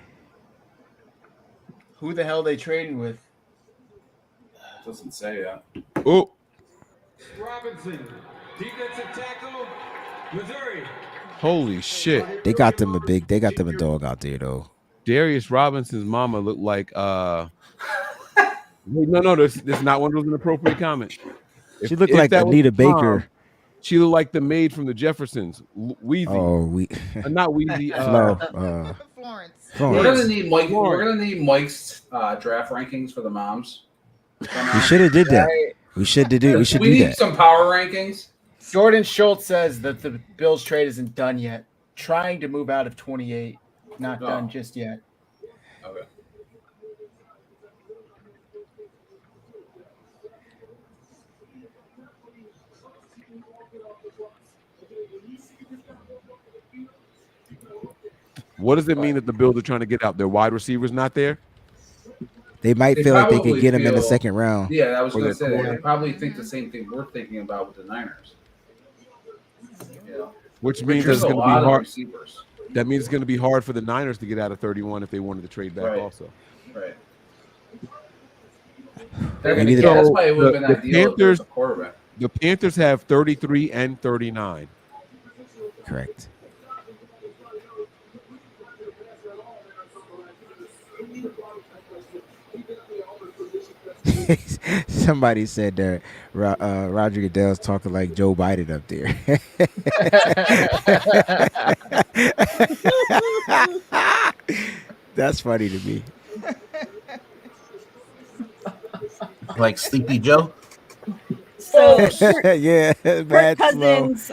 Who the hell they trading with? Doesn't say that. Oh. Robinson, defensive tackle, Missouri. Holy shit. They got them a dog out there though. Darius Robinson's mama looked like wait, no, this is not one of those inappropriate comments. She looked like that was Anita the mom, Baker. She looked like the maid from the Jeffersons. Wheezy. Oh, not Wheezy. Flo. Florence. We're gonna need Mike. We're gonna need Mike's draft rankings for the moms. We should have did that. We should do need that. some power rankings. Jordan Schultz says that the Bills trade isn't done yet. Trying to move out of 28. Not done just yet. Okay. What does it mean that the Bills are trying to get out? Their wide receivers not there? They might feel like they could get him in the second round. Yeah, I was Or going to their say corner. they probably think the same thing we're thinking about with the Niners. Which means there's it's a going to be lot of hard. receivers. That means it's going to be hard for the Niners to get out of 31 if they wanted to trade back Right. also. Right. Maybe That's why it would have been the ideal if there was Panthers, a quarterback. the Panthers have 33 and 39. Correct. Somebody said that Roger Goodell's talking like Joe Biden up there. That's funny to me. Like Sleepy Joe. So Yeah, Kirk bad slow. Cousins'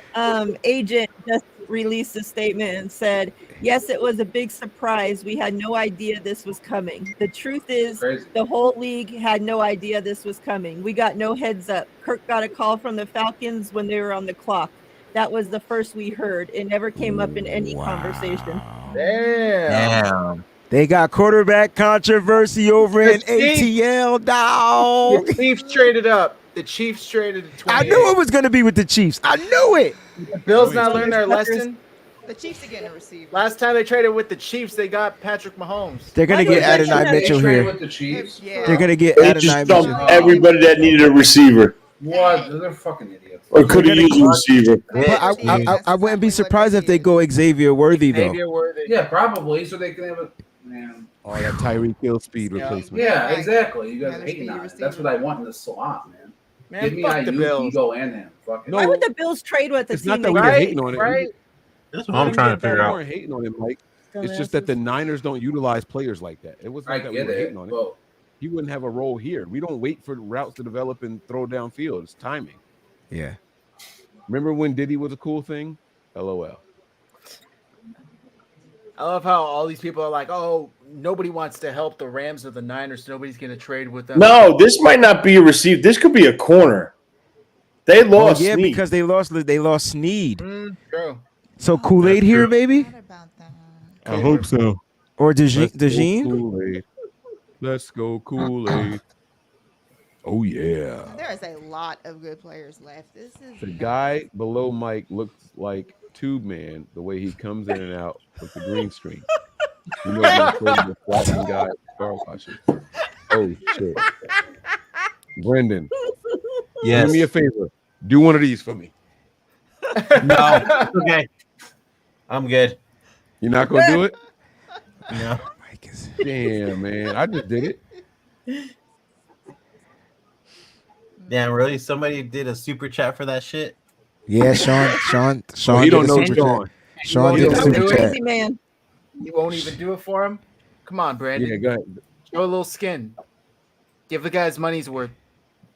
agent just released a statement and said, yes, it was a big surprise. We had no idea this was coming. The truth is the whole league had no idea this was coming. We got no heads up. Kirk got a call from the Falcons when they were on the clock. That was the first we heard. It never came up in any conversation. Damn. They got quarterback controvery over in ATL, dog. The Chiefs traded up. The Chiefs traded to 28. I knew it was going to be with the Chiefs. I knew it. The Bills not learned their lesson. The Chiefs are getting a receiver. Last time they traded with the Chiefs, they got Patrick Mahomes. They're going to get Adonai Mitchell here. With the Chiefs? Yeah. They're going to get They Adonai just Mitchell. dumped everybody that needed a receiver What? They're fucking idiots. or could have used a receiver. But I wouldn't be surprised if they go Xavier Worthy, though. Xavier Worthy. Yeah, probably. So they can have a man. Oh, that Tyreek Hill speed replacement. Yeah, exactly. You guys Yeah, are hating they're on it. speedy That's what I want in the slot, man. Man, Give me fuck the IU, Bills. Ego, and him. Fuck it. Why would the Bills trade with a It's team not that they we were Right, hating on it. right. That's what I'm trying to figure We out. weren't hating on it, Mike. Dumb It's just that the asses. Niners don't utilize players like that. It wasn't I like that we get were it. hating on it. Well, He wouldn't have a role here. We don't wait for routes to develop and throw downfield. It's timing. Yeah. Remember when Diddy was a cool thing? LOL. I love how all these people are like, oh, nobody wants to help the Rams or the Niners. So nobody's going to trade with them. No, this might not be a receiver. This could be a corner. They Oh, lost. yeah, Snead. because they lost Snead. True. So Kool-Aid here, maybe? What about that? I hope so. Or Let's go Dejean? Kool-Aid. Let's go Kool-Aid. Oh yeah. There is a lot of good players left. This is The guy below Mike looks like Tube Man the way he comes in and out with the green screen. You know, he's afraid of the flashing guy at the car washes. Oh shit. Brendan, Yes. do me a favor. Do one of these for me. No. Okay. I'm good. You're not gonna do it? No. Damn, man. I just did it. Damn, really? Somebody did a super chat for that shit? Yeah, Sean he did don't a know super Sean. chat. Sean You did a won't super do it? chat. Crazy man. You won't even do it for him? Come on, Brandon. Yeah, go ahead. Show a little skin. Give the guy his money's worth.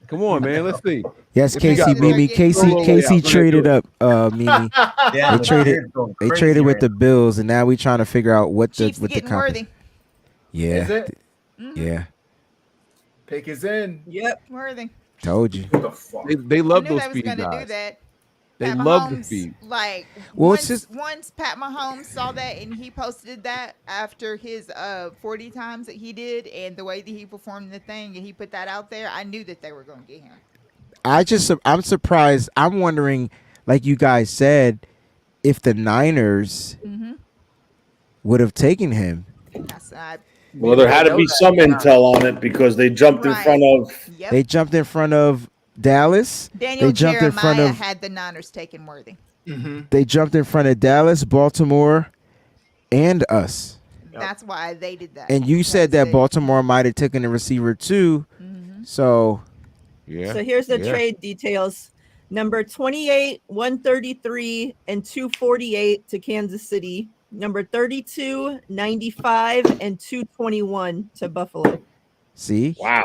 Come on, man. Let's see. Yes, If you got Casey, Mimi. Go Casey all the way out. Go ahead, traded do it. up, Mimi. Yeah, They traded. going They crazy traded with right the Bills, and now we trying to figure out what the Chiefs what the getting comp. Worthy. Yeah, Is it? yeah. Pick is in. Yep. Worthy. Told you. What the fuck? They I love knew those they was speed gonna do guys. that. They Pat love the Mahomes, speed. Like Well, once, it's just- once Pat Mahomes saw that and he posted that after his 40 times that he did and the way that he performed the thing and he put that out there, I knew that they were going to get him. I'm surprised. I'm wondering, like you guys said, if the Niners would have taken him. Well, there had to be some intel on it because they jumped in Right. front of. Yep. They jumped in front of Dallas. Daniel They jumped in front Jeremiah of. had the Niners taking Worthy. They jumped in front of Dallas, Baltimore, and us. That's why they did that. And you said that Baltimore might have taken the receiver too. So, yeah. So here's the Yeah. trade details. Number 28, 133, and 248 to Kansas City. Number 32, 95, and 221 to Buffalo. see, Wow.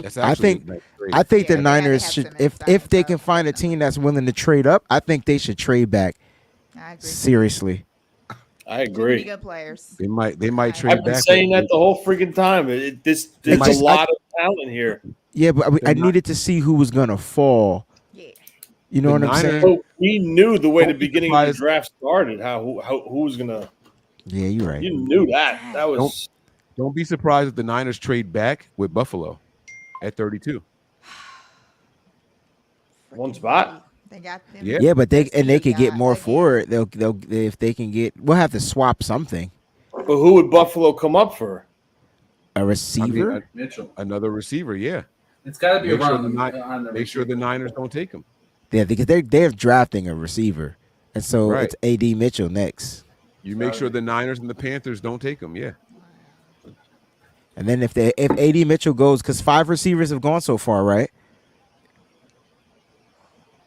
That's I actually think nice trade. I think Yeah, the they gotta Niners have should, some if they can find a team that's willing to trade up, I think they should trade back. I agree. Seriously. I Too many agree. good players. They might trade I've been back. saying that the whole freaking time. There's just- a lot of talent here. Yeah, but I They're not- needed to see who was gonna fall. Yeah. You know The what I'm Niners- saying? So we knew the way Don't the be beginning of the surprised- draft started. Who was gonna? Yeah, you're right. You knew that. That was. Don't be surprised if the Niners trade back with Buffalo at 32. One spot. They got them. Yeah. Yeah, but they There's could get got more again. for it. They'll if they can get. We'll have to swap something. But who would Buffalo come up for? A I mean, receiver. Mitchell. another receiver, yeah. It's got to be Make sure around the Ni- on the Make sure the Niners don't take him. Yeah, because they're drafting a receiver, and so Right. it's AD Mitchell next. You make sure the Niners and the Panthers don't take him, yeah. And then if AD Mitchell goes, because 5 receivers have gone so far, right?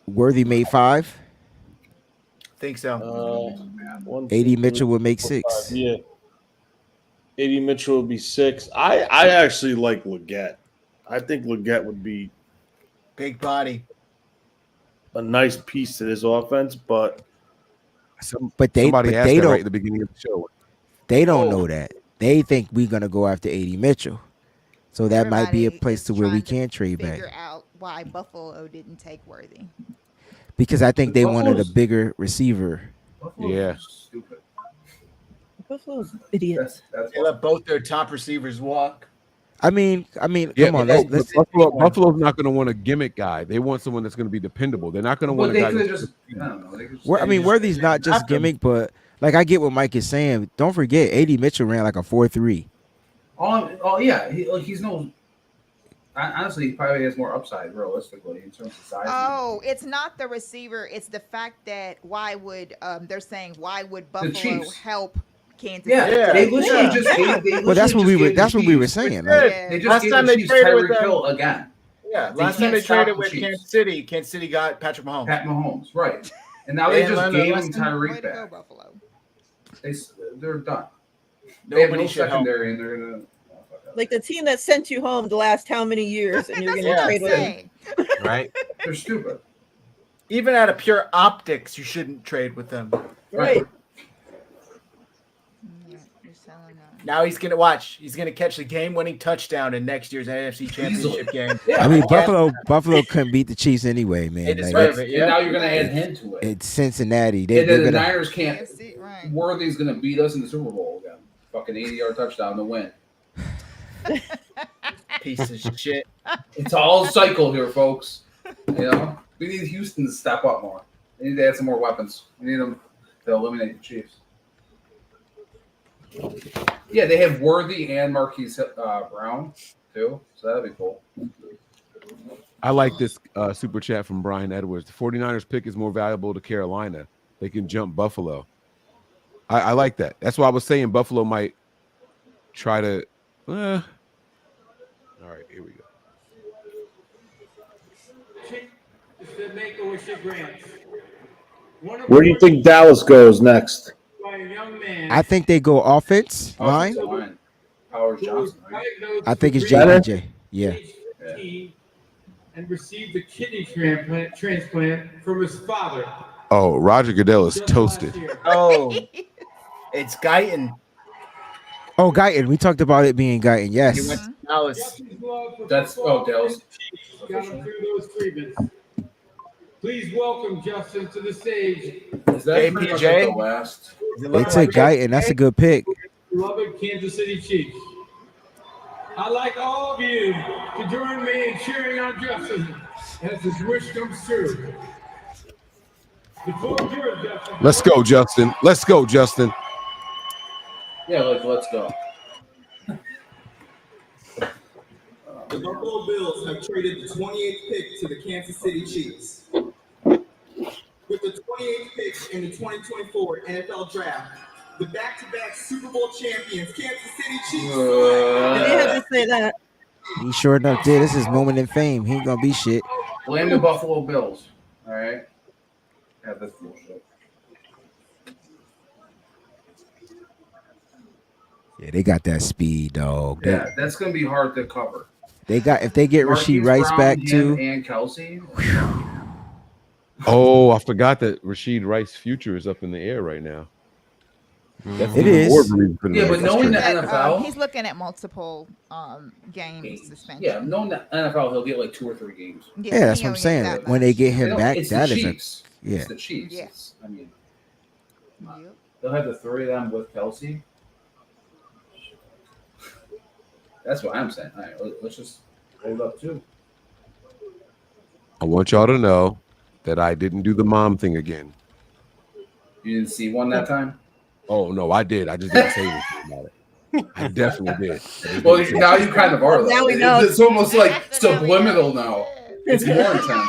Worthy made 5. Think so. One, AD 2, Mitchell 3, would make 4, 6. 5. Yeah. AD Mitchell would be 6. I actually like Leggett. I think Leggett would be Big body. a nice piece to this offense, but But they Somebody asked they that right don't at the beginning of the show. they don't know that. They think we're gonna go after AD Mitchell. So that might be a Everybody place is to where we trying can trade back. Figure out why Buffalo didn't take Worthy. Because I think they wanted a Buffalo's- bigger receiver. Buffalo's Yeah. Stupid. Buffalo's idiots. That's They let both their top receivers walk. I mean, Yeah, come on, but let's Buffalo's not going to want a gimmick guy. They want someone that's going to be dependable. They're not going to But want a they guy could that's just. I don't know. They could just, I mean, Worthy's not just gimmick, but like I get what Mike is saying. Don't forget, AD Mitchell ran like a 4.3. Oh yeah. He's no. Honestly, he probably has more upside realistically in terms of size. Oh, it's not the receiver. It's the fact that why would they're saying why would Buffalo Chiefs. help Kansas Yeah, City? they literally Yeah. just gave. They Well, that's literally what we just were. gave That's the what we were Chiefs- saying. Yeah. Like, They just Last gave time the they Chiefs traded with Tyreek them- Hill again. Yeah, They last time can't they stop traded the with Chiefs. Kansas City got Patrick Mahomes. Pat Mahomes, right? And now They they just learned their gave him lesson. Way Tyreek to go, back. Buffalo. They're done. They have Nobody no should help. secondary, and they're gonna. Like the team that sent you home the last how many years, and you're going to Yeah. trade with them. Saying. Right? They're stupid. Even out of pure optics, you shouldn't trade with them. Right. Yeah, you're selling them. Now he's gonna watch. He's gonna catch the game-winning touchdown in next year's NFC Championship game. Yeah. I mean, Again, Buffalo couldn't beat the Chiefs anyway, man. They Like, deserve it's, it. And Yeah. now you're gonna add him to it. it's Cincinnati. And then They're the gonna. Niners can't. KFC, right. Worthy's gonna beat us in the Super Bowl again. Fucking 80-yard touchdown to win. Piece of shit. It's all cycle here, folks. You know, we need Houston to step up more. They need to add some more weapons. We need them to eliminate the Chiefs. Yeah, they have Worthy and Marquise Brown too, so that'd be cool. I like this super chat from Brian Edwards. The 49ers pick is more valuable to Carolina. They can jump Buffalo. I like that. That's why I was saying Buffalo might try to. All right, here we go. The Make-A-Wish grants. Where do you think Dallas goes next? By a young man I think they go offense line. Howard Johnson, right? I think it's Better? JPJ. Yeah. and received a kidney transplant from his father. Oh, Roger Goodell is toasted. Oh, it's Guyton. Oh, Guyton. We talked about it being Guyton. He Yes. went to Dallas. That's Dallas. Got him through those treatments. Please welcome Justin to the stage. Is that pretty much like the last? They took Guyton. That's a good pick. Beloved Kansas City Chiefs. I'd like all of you to join me in cheering on Justin as his wish comes true. The floor is yours, Justin. Let's go, Justin. Let's go, Justin. Yeah, let's go. The Buffalo Bills have traded the 28th pick to the Kansas City Chiefs. With the 28th pick in the 2024 NFL Draft, the back-to-back Super Bowl champions, Kansas City Chiefs. They had to say that. He sure enough did. This is his moment in fame. He ain't gonna be shit. Blame the Buffalo Bills. All right. Have this bullshit. Yeah, they got that speed, dog. Yeah, that's gonna be hard to cover. They got if they get Rasheed Rice Brown, back him, too. and Kelsey. Oh, I forgot that Rasheed Rice's future is up in the air right now. That's It even is. more reason for Yeah, that. but knowing the NFL, He's looking at multiple game suspension. yeah, knowing the NFL, he'll get like 2 or 3 games. Yeah, that's what I'm saying. When they get him back, it's that the is a Chiefs. yeah. It's the Chiefs. Yeah. It's, I mean, they'll have the 3 of them with Kelsey. That's what I'm saying. All right, let's just hold up too. I want y'all to know that I didn't do the mom thing again. You didn't see one that time? Oh no, I did. I just didn't say anything about it. I definitely did. Well, now you kind of are. Now we Though. know. It's almost like subliminal now. It's more intense.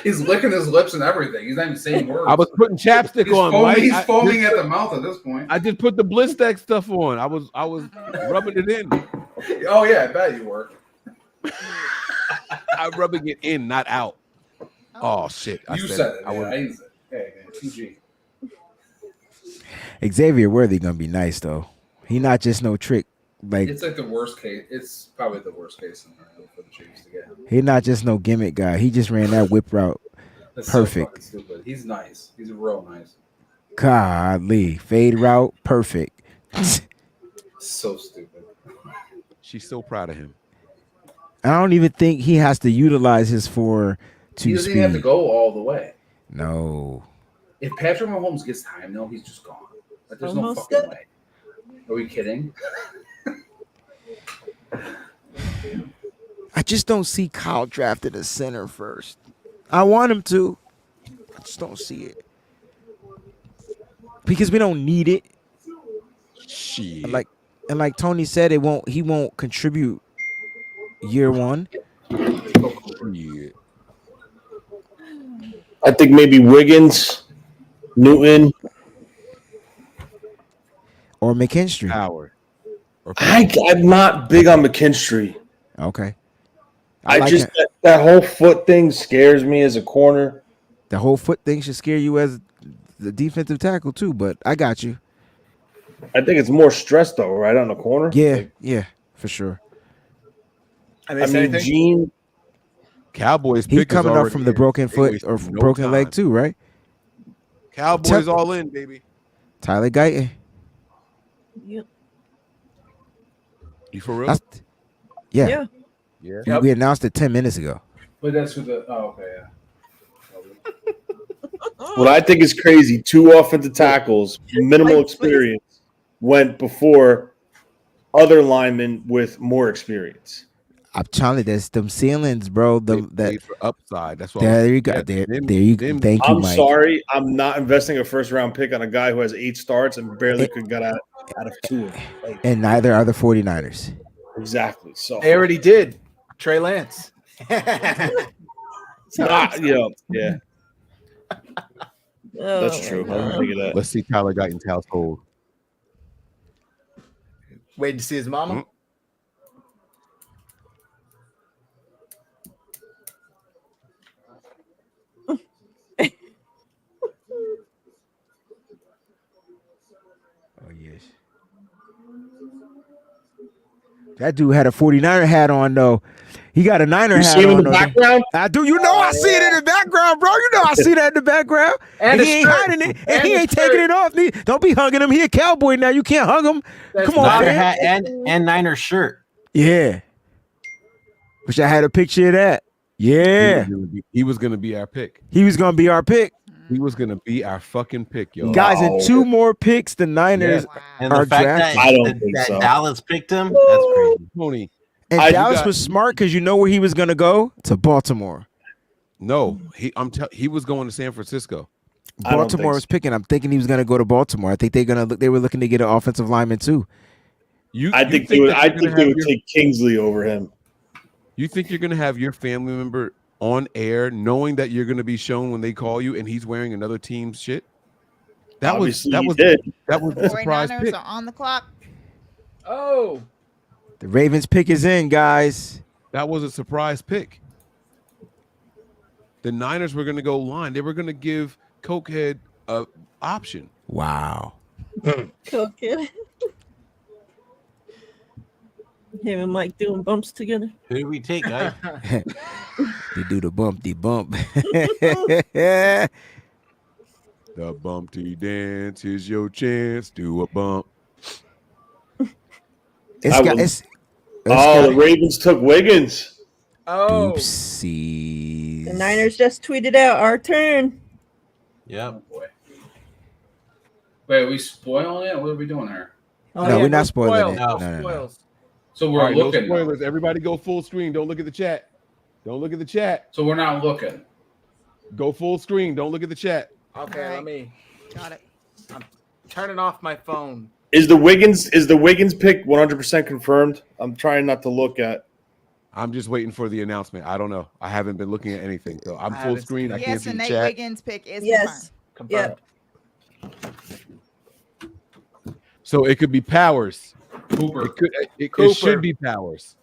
He's licking his lips and everything. He's not even saying words. I was putting chapstick on. Foaming, Mike. he's I- foaming at the mouth at this point. I just put the Blistack stuff on. I was rubbing it in. Oh yeah, I bet you were. I'm rubbing it in, not out. Oh shit! You said it. I Yeah, was- I didn't say it. Hey, PG. Xavier Worthy gonna be nice though. He not just no trick. Like It's like the worst case. It's probably the worst case scenario for the Chiefs to get him. he not just no gimmick guy. He just ran that whip route That's so perfect. fucking stupid. He's nice. He's real nice. Golly, fade route perfect. So stupid. She's so proud of him. I don't even think he has to utilize his 4.2 He doesn't even have to speed. go all the way. No. If Patrick Mahomes gets time, though, he's just gone. Like, there's Almost no fucking way. Are we kidding? I just don't see Kyle drafted a center first. I want him to. I just don't see it. Because we don't need it. Shit. And like Tony said, he won't contribute year one. Shit. I think maybe Wiggins, Newton. Or McKinstry. Howard. I'm not big on McKinstry. Okay. I like just it. that whole foot thing scares me as a corner. The whole foot thing should scare you as the defensive tackle too, but I got you. I think it's more stress though, right on the corner. Yeah, yeah, for sure. I mean, Gene. Cowboys. He's pick is coming up already from the in. broken They foot wasted or no broken time. leg too, right? Cowboys all in, baby. Tyler Guyton. Yep. You for real? That's- yeah. Yeah. We announced it 10 minutes ago. But that's for the. Oh, okay, yeah. What I think is crazy: 2 offensive tackles, minimal experience, went before other linemen with more experience. I'm telling you, there's them ceilings, bro. They That played for upside. That's what there you go. There you go. Thank you, I'm Mike. sorry, I'm not investing a first round pick on a guy who has 8 starts and barely could get out of 2 of them. Like, And neither are the 49ers. exactly. So They already did. Trey Lance. yeah. Oh, That's true. I didn't think of that. Let's see Tyler Guyton's household. Waiting to see his mama. Oh yes. That dude had a 49er hat on though. He got a Niner You hat see him on. in the background? I do. You know I see it in the background, bro. You know I see that in the background. And he ain't hiding it. And he ain't taking it off. Don't be hugging him. He a cowboy now. You can't hug him. Come on, Niner man. hat and Niner shirt. Yeah. Wish I had a picture of that. Yeah. He was gonna be our pick. He was gonna be our pick. He was gonna be our fucking pick, yo. Guys, in 2 more picks, the Niners And are the fact drafting. that Dallas picked him, that's crazy. Tony. And Dallas was smart because you know where he was gonna go? To Baltimore. No, he was going to San Francisco. Baltimore was picking. I'm thinking he was gonna go to Baltimore. I think they were looking to get an offensive lineman too. I think they would take Kingsley over him. You think you're gonna have your family member on air knowing that you're gonna be shown when they call you and he's wearing another team's shit? That was a surprise 49ers pick. are on the clock. Oh. The Ravens pick is in, guys. That was a surprise pick. The Niners were gonna go line. They were gonna give Cokehead a option. Wow. Cokehead. Him and Mike doing bumps together. Who did we take, guys? They do the bumpty bump. The bumpty dance is your chance. Do a bump. It's the Ravens took Wiggins. Oh. Oopsies. The Niners just tweeted out our turn. Yep. Boy. Wait, are we spoiling it? What are we doing here? No, we're not spoiling it. No. So we're All right, looking. No spoilers. Everybody go full screen. Don't look at the chat. Don't look at the chat. So we're not looking. Go full screen. Don't look at the chat. Okay, let me. Got it. I'm turning off my phone. Is the Wiggins pick 100% confirmed? I'm trying not to look at. I'm just waiting for the announcement. I don't know. I haven't been looking at anything. So I'm full screen. I can't Yes, see and the Nate chat. Wiggins pick is Confirmed. So it could be Powers. Cooper. It should be Powers.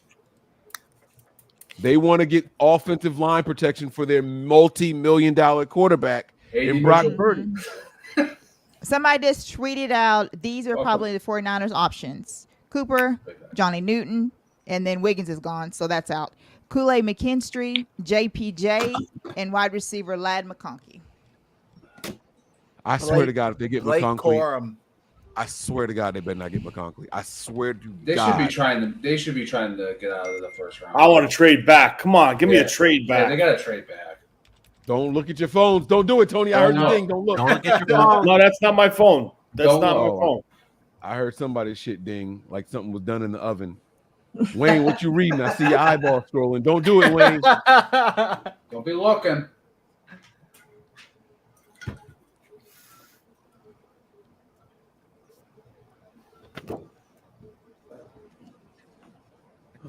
They want to get offensive line protection for their multi-million-dollar quarterback in Brock Purdy. Somebody just tweeted out, these are probably the 49ers options. Cooper, Johnny Newton, and then Wiggins is gone, so that's out. Kool-Aid McKinstry, JPJ, and wide receiver Ladd McConkey. I swear to God, if they get Blake McConkey, Corum. I swear to God, they better not get McConkey. I swear to They God. They should be trying to get out of the first round. I want to trade back. Come on, give me a trade back. Yeah, they got to trade back. Don't look at your phones. Don't do it, Tony. I heard the thing. Don't look. Don't look at your phone. No, that's not my phone. That's Don't not look. my phone. I heard somebody's shit ding like something was done in the oven. Wayne, what you reading? I see your eyeball scrolling. Don't do it, Wayne. Don't be looking.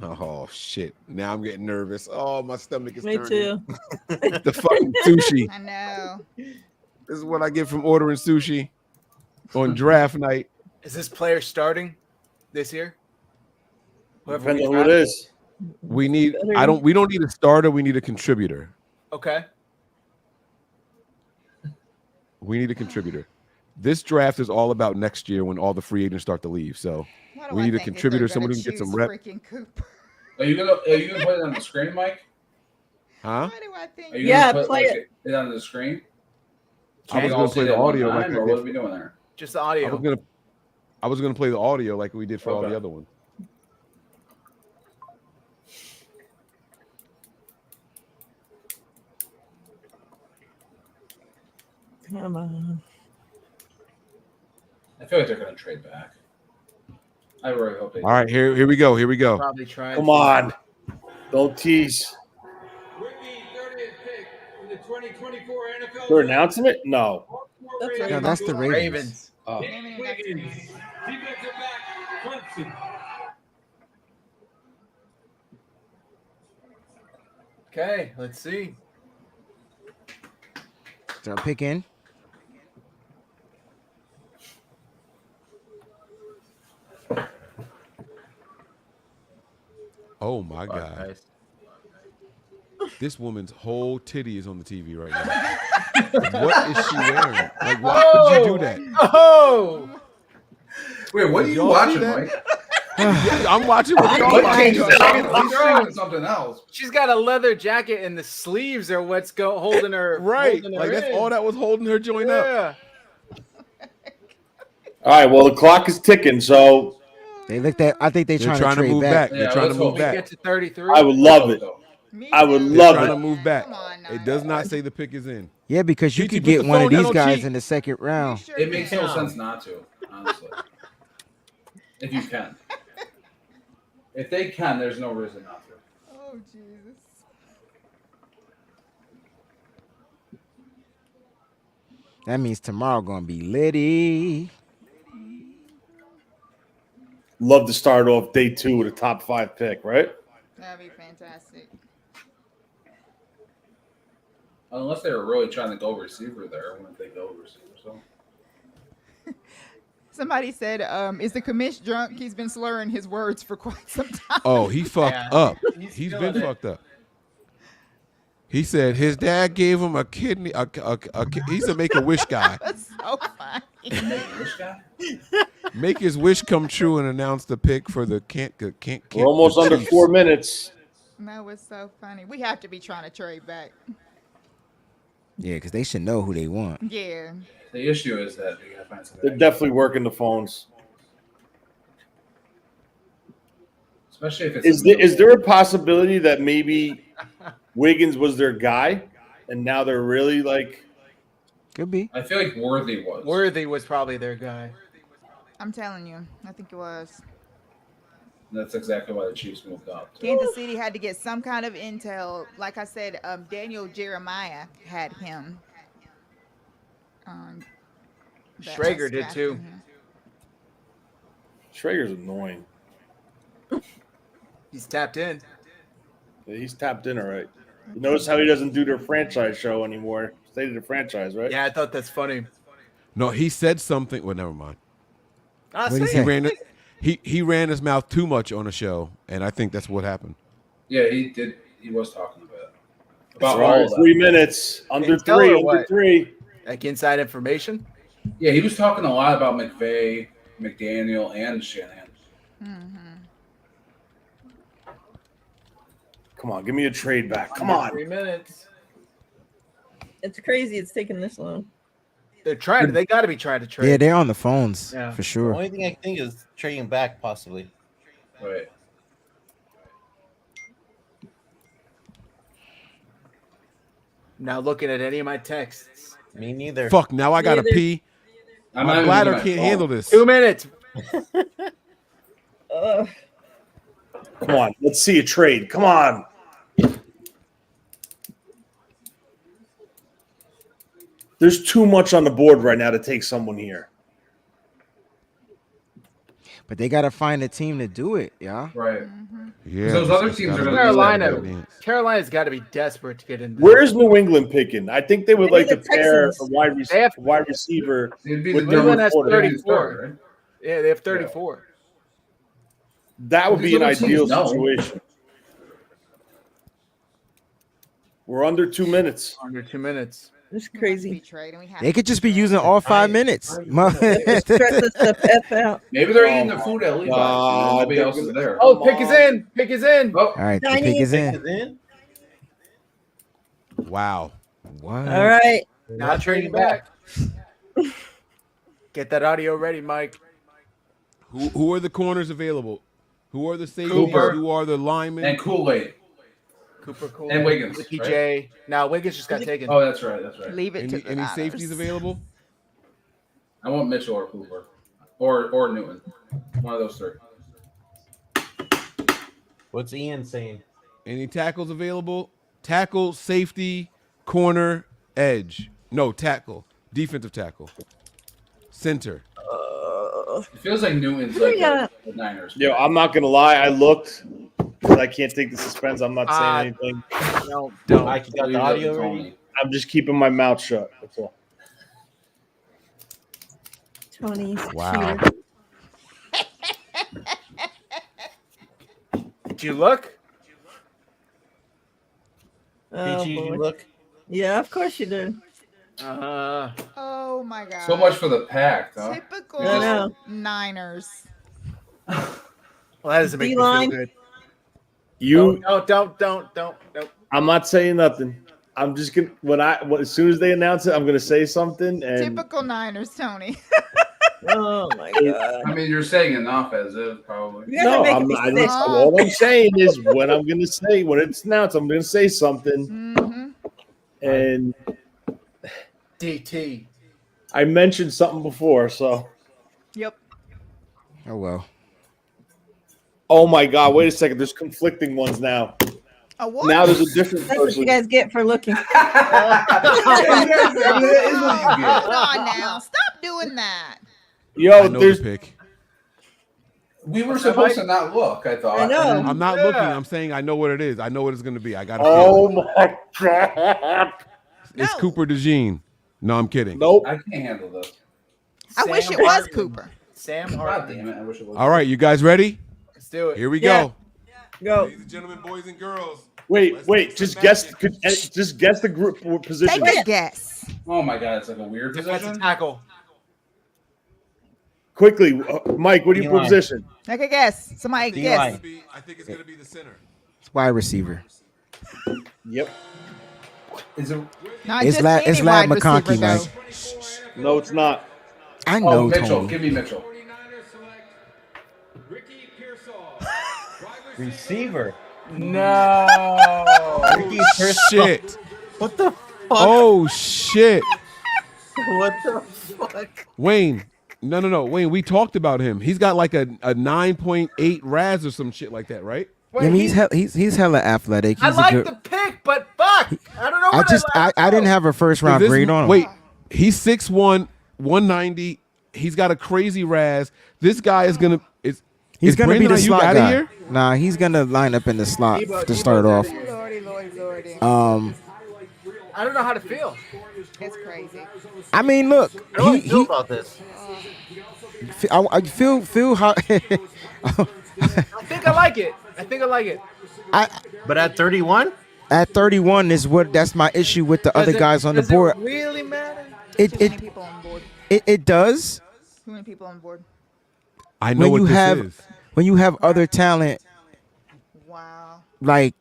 Oh shit! Now I'm getting nervous. Oh, my stomach is Me turning. too. The fucking sushi. I know. This is what I get from ordering sushi on draft night. Is this player starting this year? Whoever Depends we on who it draft? is. We don't need a starter. We need a contributor. Okay. We need a contributor. This draft is all about next year when all the free agents start to leave. So Why do we I need a think that contributor, they're someone gonna who can get some choose rep. freaking Cooper? Are you gonna put it on the screen, Mike? Huh? Why do I think? Are you Yeah, gonna put play it. it on the screen? I was all gonna see play the that one audio like time, I or did. what are we doing there? Just the I audio. was gonna play the audio like we did for all Okay. the other ones. Come on. I feel like they're gonna trade back. I really hope they. All right, here we go. Here we go. Probably trying. Come on. Don't tease. With the 30th pick in the 2024 NFL They're Draft, announcing it? No. That's No, that's the Ravens. Ravens. Oh. Nick Wiggins, defensive back, Clemson. Okay, let's see. Start picking. Oh my God. This woman's whole titty is on the TV right now. What is she wearing? Like, why would you do that? Oh! Wait, what are Did you y'all see watching, that? Mike? Yeah, I'm watching what y'all What watching. changed I'm doing something else. She's got a leather jacket and the sleeves are what's holding her. Right. Holding her Like, that's in. all that was holding her joint up. Yeah. All right, well, the clock is ticking, so They looked at. I think they're They're trying to trade move back. Yeah, They're trying to let's move hope. Get back. to 33. I would love it. Me I would too. They're love trying it. to move back. Come on now. It does not say the pick is in. Yeah, because you Peachy, could put get the one of phone down, these don't guys cheat. in the second round. Sure It makes no can. sense not to, honestly. If you can. If they can, there's no reason not to. Oh Jesus. That means tomorrow gonna be litty. Love to start off day 2 with a top 5 pick, right? That'd be fantastic. Unless they were really trying to go receiver there, wouldn't they go receiver? So Somebody said, "Is the commish drunk? He's been slurring his words for quite some time." Oh, he fucked Yeah. up. He's He's feeling been it. fucked up. He said his dad gave him a kidney. He's a Make-A-Wish guy. That's so funny. this guy? Make his wish come true and announce the pick for the can't. We're almost the under Chiefs. 4 minutes. That was so funny. We have to be trying to trade back. Yeah, because they should know who they want. Yeah. The issue is that they gotta find They're something. definitely working the phones. Especially if it's Is there a possibility that maybe Wiggins was their guy and now they're really like Could be. I feel like Worthy was. Worthy was probably their guy. I'm telling you. I think it was. That's exactly why the Chiefs moved up. Kansas City had to get some kind of intel. Like I said, Daniel Jeremiah had him. That Schrager was did drafting too. him. Schrager's annoying. He's tapped in. Yeah, he's tapped in all right. You notice how he doesn't do their franchise show anymore. They did a franchise, right? Yeah, I thought that's funny. No, he said something. Well, never mind. What'd he He say? ran it. He ran his mouth too much on a show, and I think that's what happened. Yeah, he did. He was talking about All all right, of that. 3 minutes. Under Intel 3. or Under what? 3. Like inside information. Yeah, he was talking a lot about McVay, McDaniel, and Shanahan. Come on, give me a trade back. Come on. 3 minutes. It's crazy it's taking this long. They're trying. They got to be trying to trade. Yeah, they're on the phones Yeah. for The sure. only thing I can think is trading back, possibly. Right. Now looking at any of my texts. Me neither. Fuck. Now I gotta Neither. pee. I'm My not even bladder using my can't phone. handle this. 2 minutes. Come on. Let's see a trade. Come on. There's too much on the board right now to take someone here. But they gotta find a team to do it, yeah. Right. Yeah. Those other it's teams gotta are be gonna do that, Carolina. too. Carolina's got to be desperate to get in. Where's New England picking? I think they would Maybe like the to pair a Texans. wide receiver. It'd be With the New England number has 4 34. start, right? Yeah, they have 34. That would be an These other ideal teams know. situation. We're under 2 minutes. Under 2 minutes. It's We crazy. trade and we have They to could just be trade. using all 5 minutes. Stress us the F out. Maybe they're eating the food at Levi's. Nobody they're else is gonna- there. Oh, pick is in. Pick is in. Oh, All right, the pick Chinese. is in. Is in? Wow. What? All right. Not trading back. Get that audio ready, Mike. Who are the corners available? Who are the safeties? Cooper. Who are the linemen? and Kool-Aid. Cooper Cool. And Wiggins, Ricky right? J. Now Wiggins just got taken. Oh, that's right. That's right. Leave it to Any, the any Niners. safeties available? I want Mitchell or Cooper or Newton. One of those 3. What's Ian saying? Any tackles available? Tackle, safety, corner, edge. No, tackle. Defensive tackle. Center. It feels like Newton's like the Niners. Yo, I'm not gonna lie. I looked, but I can't take the suspense. I'm not saying anything. Don't. Mike, you got the audio ready? I'm just keeping my mouth shut. That's all. Tony's Wow. cheater. Did you look? Oh, Did you boy. look? Yeah, of course you did. Oh my god. So much for the pact, huh? Typical I know. Niners. Well, that doesn't make me feel D-line. good. You, Don't. I'm not saying nothing. I'm just gonna as soon as they announce it, I'm gonna say something. And Typical Niners, Tony. Oh my god. I mean, you're saying enough as if probably. You guys are no, making I'm me not. sick. All I'm saying is when I'm gonna say when it's announced, I'm gonna say something. Mm-hmm. And DT. I mentioned something before, so. Yep. Oh well. Oh my God! Wait a second. There's conflicting ones now. A what? Now there's a different That's what person. you guys get for looking. Hold on now. Stop doing that. Yo, I know there's the pick. We were supposed to not look, I thought. I know. And then- I'm not looking. I'm saying I know what it is. I know what it's going to be. I got to Oh feel it. my God! It's No. Cooper DeJean. No, I'm kidding. Nope. I can't handle this. I wish Sam it was Hartman. Cooper. Sam God Hartman. damn it! I wish it was. All right, you guys ready? Let's do it. Here we Yeah. go. Go. Ladies and gentlemen, boys and girls. Wait. Just guess the group position. Take a guess. Oh my God! It's like a weird Defensive position. tackle. Quickly, Mike. What do you D-line. position? Take a guess. Somebody D-line. guess. I think it's going to be the center. It's wide receiver. Yep. Is it? Not It's just Lad any wide McConkey, receiver, Mike. though. No, it's not. I Oh, know Mitchell. Tony. Give me Mitchell. 49ers select Ricky Pearsall. Receiver. No. Ricky Pearsall. Shit. What the fuck? Oh, shit. What the fuck? Wayne. No. Wayne, we talked about him. He's got like a 9.8 RAS or some shit like that, right? I mean, he's hella athletic. I He's a like good. the pick, but fuck. I don't know. I What just like. I didn't have a first round This- grade on him. Wait, he's 6'1", 190. He's got a crazy RAS. This guy is gonna He's gonna be Brandon the Ayuk slot outta guy. here? Nah, he's gonna line up in the slot to start off. Lordy. I don't know how to feel. It's crazy. I mean, look, How do I feel about this? I feel how. I think I like it. But at 31? At 31 is that's my issue with the other guys on the Does board. it really matter? Too many people on board. It does Too many people on board. I know what this is. when you have other talent Wow. like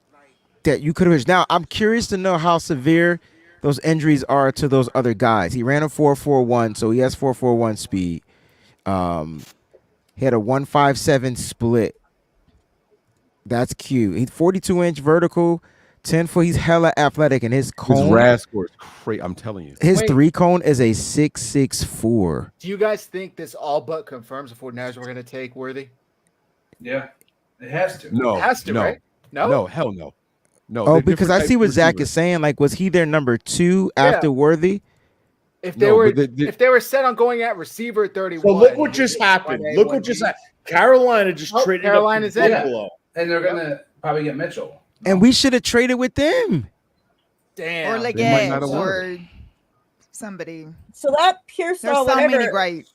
that you could have. Now I'm curious to know how severe those injuries are to those other guys. He ran a 4.41, so he has 4.41 speed. He had a 1.57 split. That's cute. He's 42-inch vertical, 10 foot. He's hella athletic, and his His cone, RAS score is crazy. I'm telling you. his Wait. 3 cone is a 6.64. Do you guys think this all but confirms the 49ers were going to take Worthy? Yeah, it has to. No, It has to, no, right? No? no, hell no, no. Oh, they're because different I see types what of Zach receivers. is saying. Like, was he their number 2 after Worthy? If they No, were but if they were set on going at receiver at 31. So look what just happened. 1A, Look what just 1B. happened. Carolina just Oh, traded Carolina's up in to it. Buffalo. And they're gonna probably get Mitchell. And we should have traded with them. Damn. Or They might Leggett not have or somebody. So that There's Pearsall, so many whatever, great.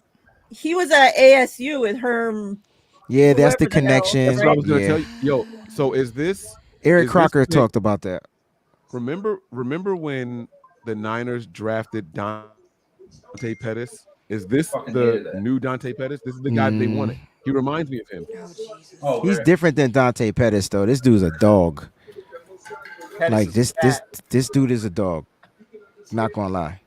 he was at ASU with Herm. Yeah, that's the Whoever the hell. connection. That's what I was gonna Yeah. tell you. Yo, so is this Eric is this Crocker pick- talked about that. Remember when the Niners drafted Dante Pettis? Is this Fucking hated the that. new Dante Pettis? This is the guy they wanted. He reminds me of him. Oh, He's great. different than Dante Pettis, though. This dude's a dog. Pettis Like is this dude is a dog. Not gonna lie.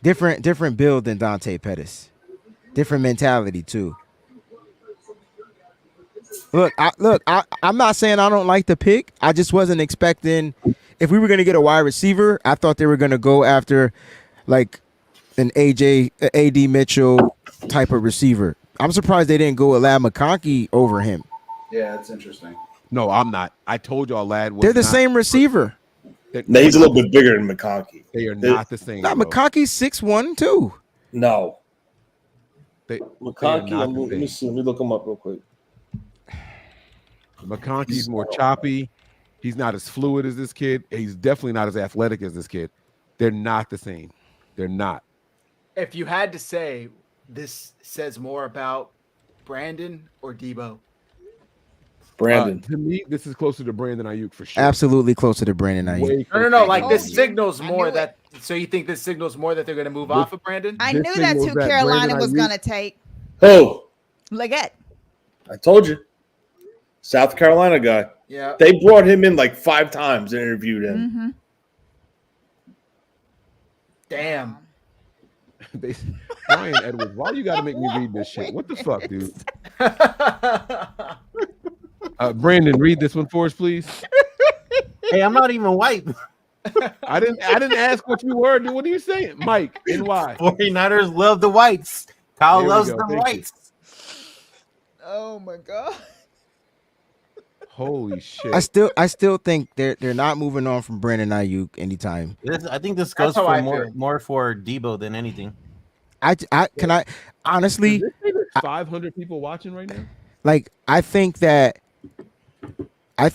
Different build than Dante Pettis. Different mentality too. Look, I'm not saying I don't like the pick. I just wasn't expecting. If we were gonna get a wide receiver, I thought they were gonna go after like an AD Mitchell type of receiver. I'm surprised they didn't go with Lad McConkey over him. Yeah, it's interesting. No, I'm not. I told y'all, lad. They're the same receiver. No, he's a little bit bigger than McConkey. They are not the same. Not McConkey's 6'1" too. No. McConkey. Let me see. Let me look him up real quick. McConkey's more choppy. He's not as fluid as this kid. He's definitely not as athletic as this kid. They're not the same. They're not. If you had to say, this says more about Brandon or Debo? Brandon. To me, this is closer to Brandon Ayuk for sure. Absolutely closer to Brandon Ayuk. No. Like this signals more that. So you think this signals more that they're going to move off of Brandon? I knew that's who Carolina was going to take. Oh, Leggett. I told you. South Carolina guy. Yeah. They brought him in like 5 times and interviewed him. Mm-hmm. Damn. Brian Edwards, why do you got to make me read this shit? What the fuck, dude? Brandon, read this one for us, please. Hey, I'm not even white. I didn't ask what you were, dude. What are you saying? Mike, NY. 49ers love the whites. Kyle loves the whites. Oh my god. Holy shit. I still think they're not moving on from Brandon Ayuk anytime. I think this goes for more for Debo than anything. I honestly, 500 people watching right now. Like, I think that I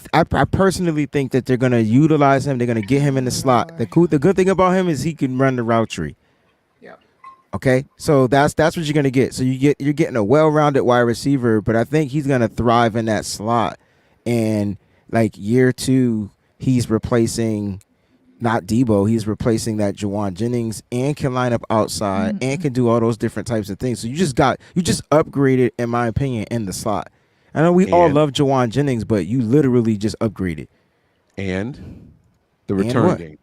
personally think that they're gonna utilize him. They're gonna get him in the slot. The good thing about him is he can run the route tree. Yeah. Okay, so that's what you're gonna get. So you're getting a well-rounded wide receiver, but I think he's gonna thrive in that slot. And like year 2, he's replacing not Debo. He's replacing that Juwan Jennings and can line up outside and can do all those different types of things. So you just upgraded, in my opinion, in the slot. I know we all love Juwan Jennings, but you literally just upgraded. And the return game.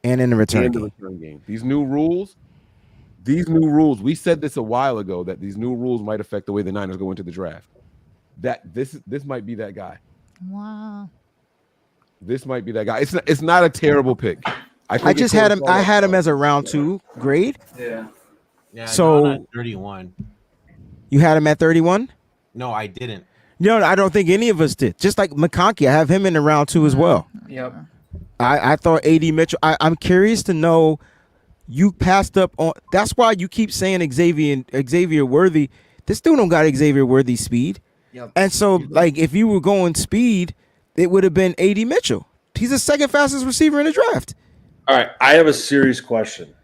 And in the return game. These new rules, we said this a while ago that these new rules might affect the way the Niners go into the draft. That this might be that guy. Wow. This might be that guy. It's not a terrible pick. I had him as a round 2 grade. Yeah. Yeah. So no, not 31. You had him at 31? No, I didn't. No, I don't think any of us did. Just like McConkey, I have him in the round 2 as well. Yep. I thought AD Mitchell. I'm curious to know. You passed up on. That's why you keep saying Xavier Worthy. This dude don't got Xavier Worthy speed. Yep. And so, like, if you were going speed, it would have been AD Mitchell. He's the second fastest receiver in the draft. All right, I have a serious question.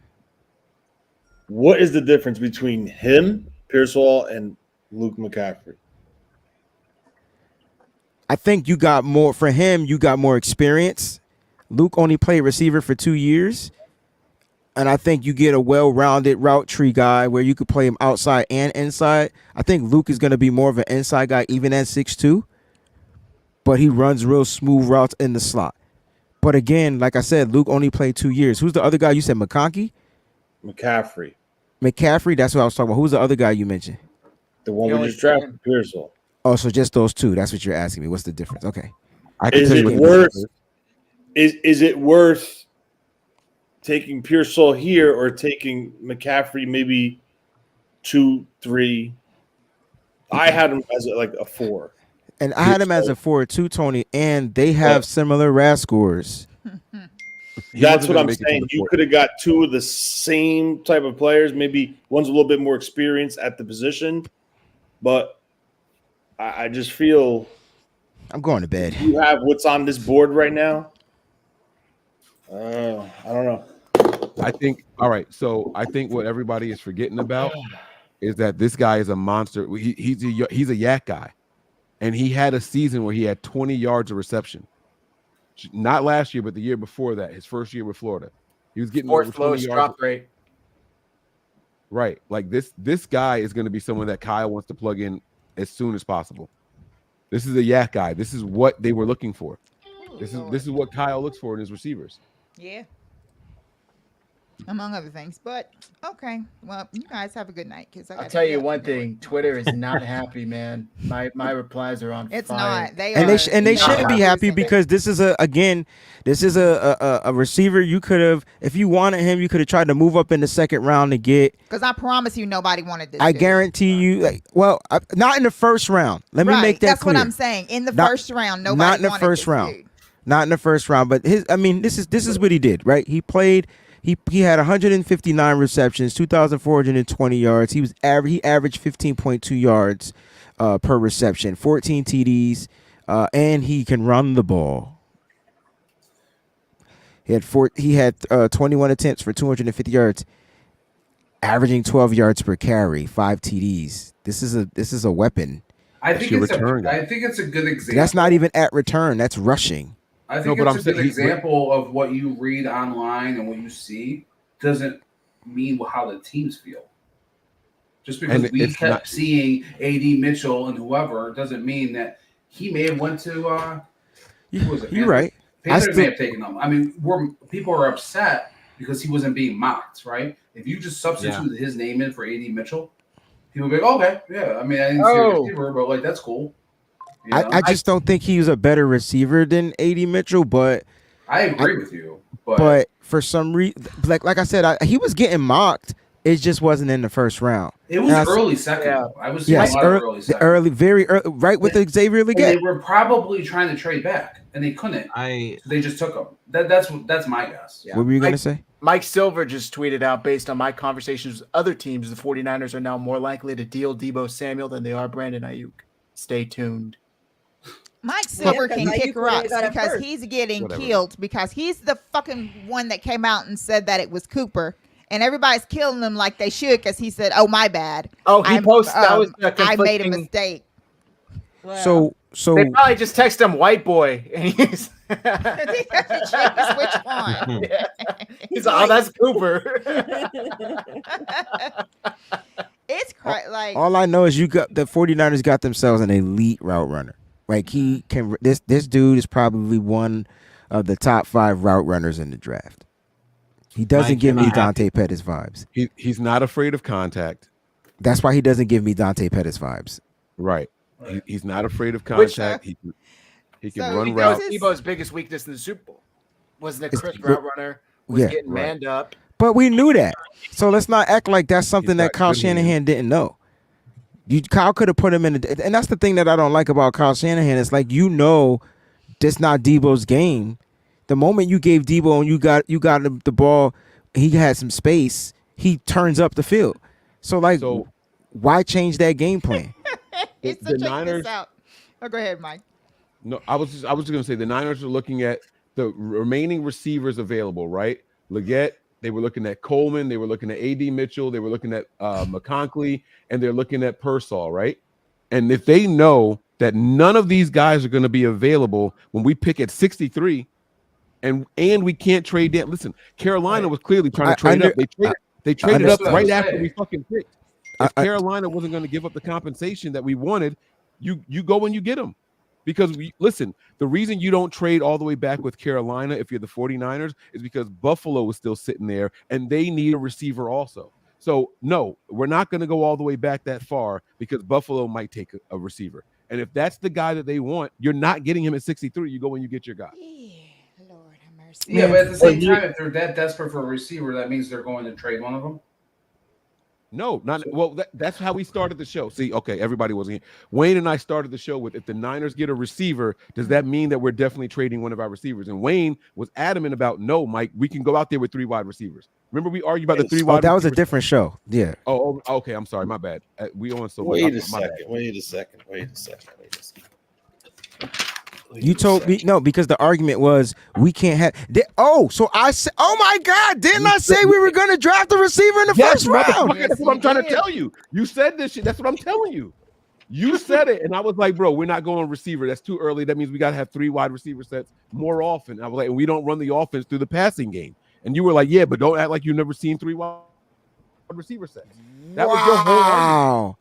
What is the difference between him, Pearsall, and Luke McCaffrey? I think you got more for him. You got more experience. Luke only played receiver for 2 years. And I think you get a well-rounded route tree guy where you could play him outside and inside. I think Luke is going to be more of an inside guy, even at 6'2". But he runs real smooth routes in the slot. But again, like I said, Luke only played 2 years. Who's the other guy you said? McConkey? McCaffrey. That's what I was talking about. Who's the other guy you mentioned? The one we just drafted, Pearsall. Oh, so just those two. That's what you're asking me. What's the difference? Okay. Is it worth taking Pearsall here or taking McCaffrey maybe 2, 3? I had him as a 4. And I had him as a 4 too, Tony, and they have similar RAS scores. That's what I'm saying. You could have got 2 of the same type of players. Maybe one's a little bit more experienced at the position, but I just feel I'm going to bed. You have what's on this board right now. I don't know. I think I think what everybody is forgetting about is that this guy is a monster. He's a yak guy, and he had a season where he had 20 yards of reception. Not last year, but the year before that, his first year with Florida, he was getting fourth lowest drop rate. Right, like this guy is going to be someone that Kyle wants to plug in as soon as possible. This is a yak guy. This is what they were looking for. This is what Kyle looks for in his receivers. Yeah. among other things. But okay, well, you guys have a good night because I'll tell you one thing: Twitter is not happy, man. My replies are on It's fire. not. They And are. they shouldn't be happy because this is a receiver you could have, if you wanted him, you could have tried to move up in the second round to get. Because I promise you, nobody wanted this. I dude. guarantee you, not in the first round. Let me make that That's clear. what I'm saying. In the first round, nobody not in the wanted first this round. dude. Not in the first round, but this is what he did, right? He played. He had 159 receptions, 2,420 yards. He averaged 15.2 yards per reception, 14 TDs, and he can run the ball. He had 21 attempts for 250 yards, averaging 12 yards per carry, 5 TDs. This is a weapon. I think it's a good example. That's not even at return. That's rushing. I think it's a good example of what you read online and what you see doesn't mean how the teams feel. Just because we kept seeing A.D. Mitchell and whoever doesn't mean that he may have went to. You're right. Panthers may have taken him. I mean, people are upset because he wasn't being mocked, right? If you just substituted his name in for A.D. Mitchell, people would be like, okay, yeah. I mean, I didn't see a receiver, but like that's cool. You know? I just don't think he was a better receiver than A.D. Mitchell, but I agree with you. But for some reason, like I said, he was getting mocked. It just wasn't in the first round. It was early second. Yeah. I was seeing a lot of early second. Very early, right with the Xavier Leggett. They were probably trying to trade back, and they couldn't. So they just took him. That's my guess. Yeah. What were you going to say? Mike Silver just tweeted out, based on my conversations with other teams, the 49ers are now more likely to deal Deebo Samuel than they are Brandon Ayuk. Stay tuned. Mike Silver can kick rocks because he's getting killed because he's the fucking one that came out and said that it was Cooper. And everybody's killing him like they should because he said, "Oh, my bad. Oh, he posted that was I made a mistake." So they probably just text him "white boy," and he's which one? Yeah. He's like, "Oh, that's Cooper." It's like all I know is the 49ers got themselves an elite route runner. Like he can. This dude is probably one of the top 5 route runners in the draft. He doesn't give me Dante Pettis vibes. He's not afraid of contact. That's why he doesn't give me Dante Pettis vibes. Right. He's not afraid of contact. He can run routes. Deebo's biggest weakness in the Super Bowl wasn't a crisp route runner. Was getting manned up. But we knew that. So let's not act like that's something that Kyle Shanahan didn't know. Kyle could have put him in, and that's the thing that I don't like about Kyle Shanahan. It's like that's not Deebo's game. The moment you gave Deebo and you got him the ball, he had some space. He turns up the field. So why change that game plan? Check this out. Oh, go ahead, Mike. No, I was just going to say the Niners are looking at the remaining receivers available, right? Leggett. They were looking at Coleman. They were looking at A.D. Mitchell. They were looking at McConkey, and they're looking at Pearsall, right? And if they know that none of these guys are going to be available when we pick at 63, and we can't trade down. Listen, Carolina was clearly trying to trade up. They traded up right after we fucking picked. If Carolina wasn't going to give up the compensation that we wanted, you go and you get them. Because listen, the reason you don't trade all the way back with Carolina if you're the 49ers is because Buffalo is still sitting there and they need a receiver also. So no, we're not going to go all the way back that far because Buffalo might take a receiver. And if that's the guy that they want, you're not getting him at 63. You go and you get your guy. Lord have mercy. Yeah, but at the same time, if they're that desperate for a receiver, that means they're going to trade one of them. No, not well. That's how we started the show. See, okay, everybody wasn't here. Wayne and I started the show with, if the Niners get a receiver, does that mean that we're definitely trading one of our receivers? And Wayne was adamant about, no, Mike, we can go out there with 3 wide receivers. Remember we argued about the 3 wide. That was a different show. Yeah. Oh, okay. I'm sorry. My bad. We on so. Wait a second. You told me no because the argument was we can't have. So I said, oh my God! Didn't I say we were going to draft a receiver in the first round? That's what I'm trying to tell you. You said this shit. That's what I'm telling you. You said it, and I was like, bro, we're not going receiver. That's too early. That means we got to have 3 wide receiver sets more often. I was like, and we don't run the offense through the passing game. And you were like, yeah, but don't act like you've never seen 3 wide receiver sets. That was your whole argument.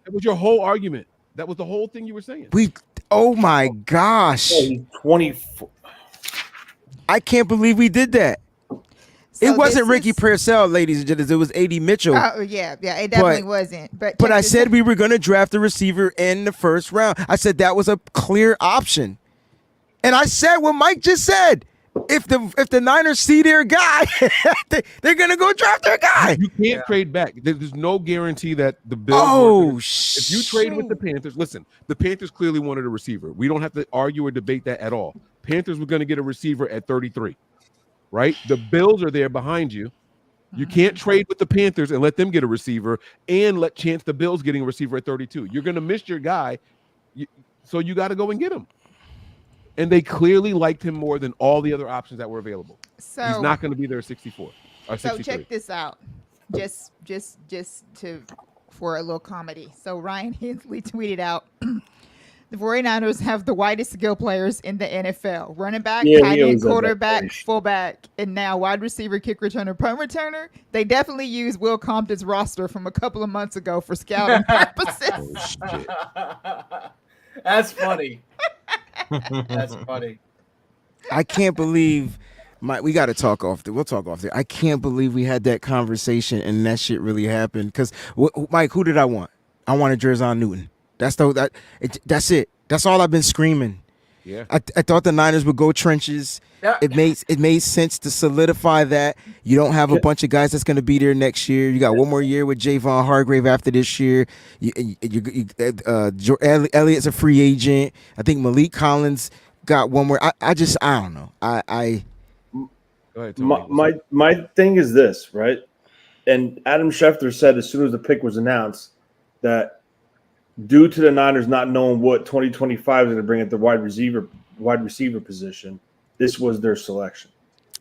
That was your whole argument. That was the whole thing you were saying. Oh my gosh. 24. I can't believe we did that. It wasn't this Ricky is- Purcell, ladies and gentlemen. It was AD Mitchell. Oh yeah, it definitely wasn't. But I check this said out. we were going to draft a receiver in the first round. I said that was a clear option, and I said what Mike just said. If the Niners see their guy, they're going to go draft their guy. You can't trade back. There's no guarantee that the Bills. Oh, if you trade with the Panthers, listen, the Panthers clearly wanted a receiver. We don't have to argue or debate that at all. Panthers were going to get a receiver at 33, right? The Bills are there behind you. You can't trade with the Panthers and let them get a receiver and let chance the Bills getting a receiver at 32. You're going to miss your guy, so you got to go and get him. And they clearly liked him more than all the other options that were available. So he's not going to be there at 64 or 63. So check this out, just for a little comedy. So Ryan Hensley tweeted out, the 49ers have the widest skill players in the NFL. Running back, tight end, quarterback, fullback, and now wide receiver, kick returner, punt returner. They definitely use Will Compton's roster from a couple of months ago for scouting purposes. Oh, shit. That's funny. That's funny. I can't believe we got to talk off there. We'll talk off there. I can't believe we had that conversation and that shit really happened. Because Mike, who did I want? I wanted Jerzon Newton. That's it. That's all I've been screaming. Yeah. I thought the Niners would go trenches. Yeah. It made sense to solidify that. You don't have a bunch of guys that's going to be there next year. You got one more year with Javon Hargrave after this year. Elliott's a free agent. I think Malik Collins got one more. I don't know. Go ahead, Tony. My thing is this, right? And Adam Schefter said as soon as the pick was announced that due to the Niners not knowing what 2025 is going to bring at the wide receiver position, this was their selection.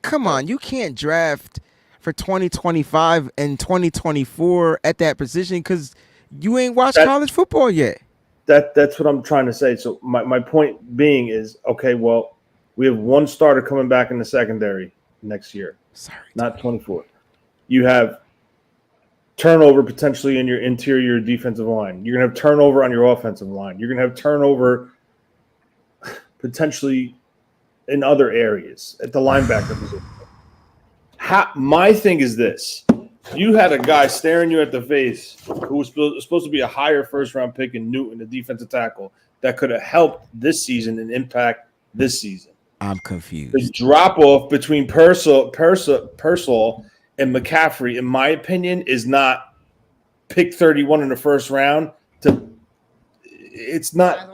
Come on, you can't draft for 2025 and 2024 at that position because you ain't watched college football yet. That's what I'm trying to say. So my point being is, okay, well, we have one starter coming back in the secondary next year. Sorry, not 24. You have turnover potentially in your interior defensive line. You're going to have turnover on your offensive line. You're going to have turnover potentially in other areas at the linebacker position. My thing is this. You had a guy staring you at the face who was supposed to be a higher first-round pick in Newton, the defensive tackle, that could have helped this season and impact this season. I'm confused. The drop-off between Purcell and McCaffrey, in my opinion, is not pick 31 in the first round. It's not.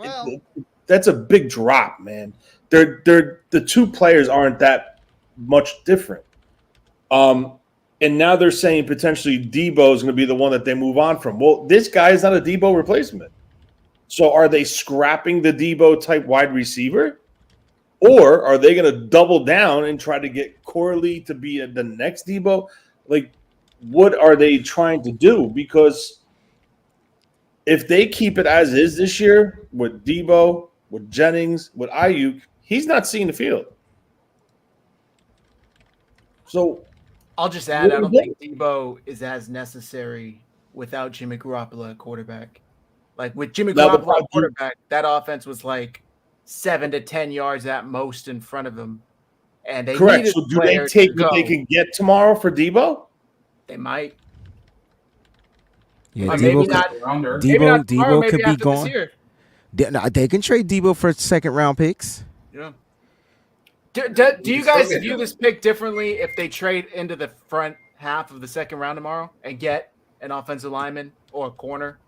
That's a big drop, man. The two players aren't that much different. And now they're saying potentially Debo is going to be the one that they move on from. Well, this guy is not a Debo replacement. So are they scrapping the Debo type wide receiver? Or are they going to double down and try to get Corley to be the next Debo? Like, what are they trying to do? Because if they keep it as is this year with Debo, with Jennings, with Ayuk, he's not seeing the field. So I'll just add, I don't think Debo is as necessary without Jimmy Garoppolo at quarterback. Like with Jimmy Garoppolo at quarterback, that offense was like 7 to 10 yards at most in front of him. And they correct. needed So do they take what they can get tomorrow for Debo? They might. Yeah, Maybe Debo not. Debo could be gone. Year. They can trade Debo for second-round picks. Yeah. Do you guys view this pick differently if they trade into the front half of the second round tomorrow and get an offensive lineman or a corner?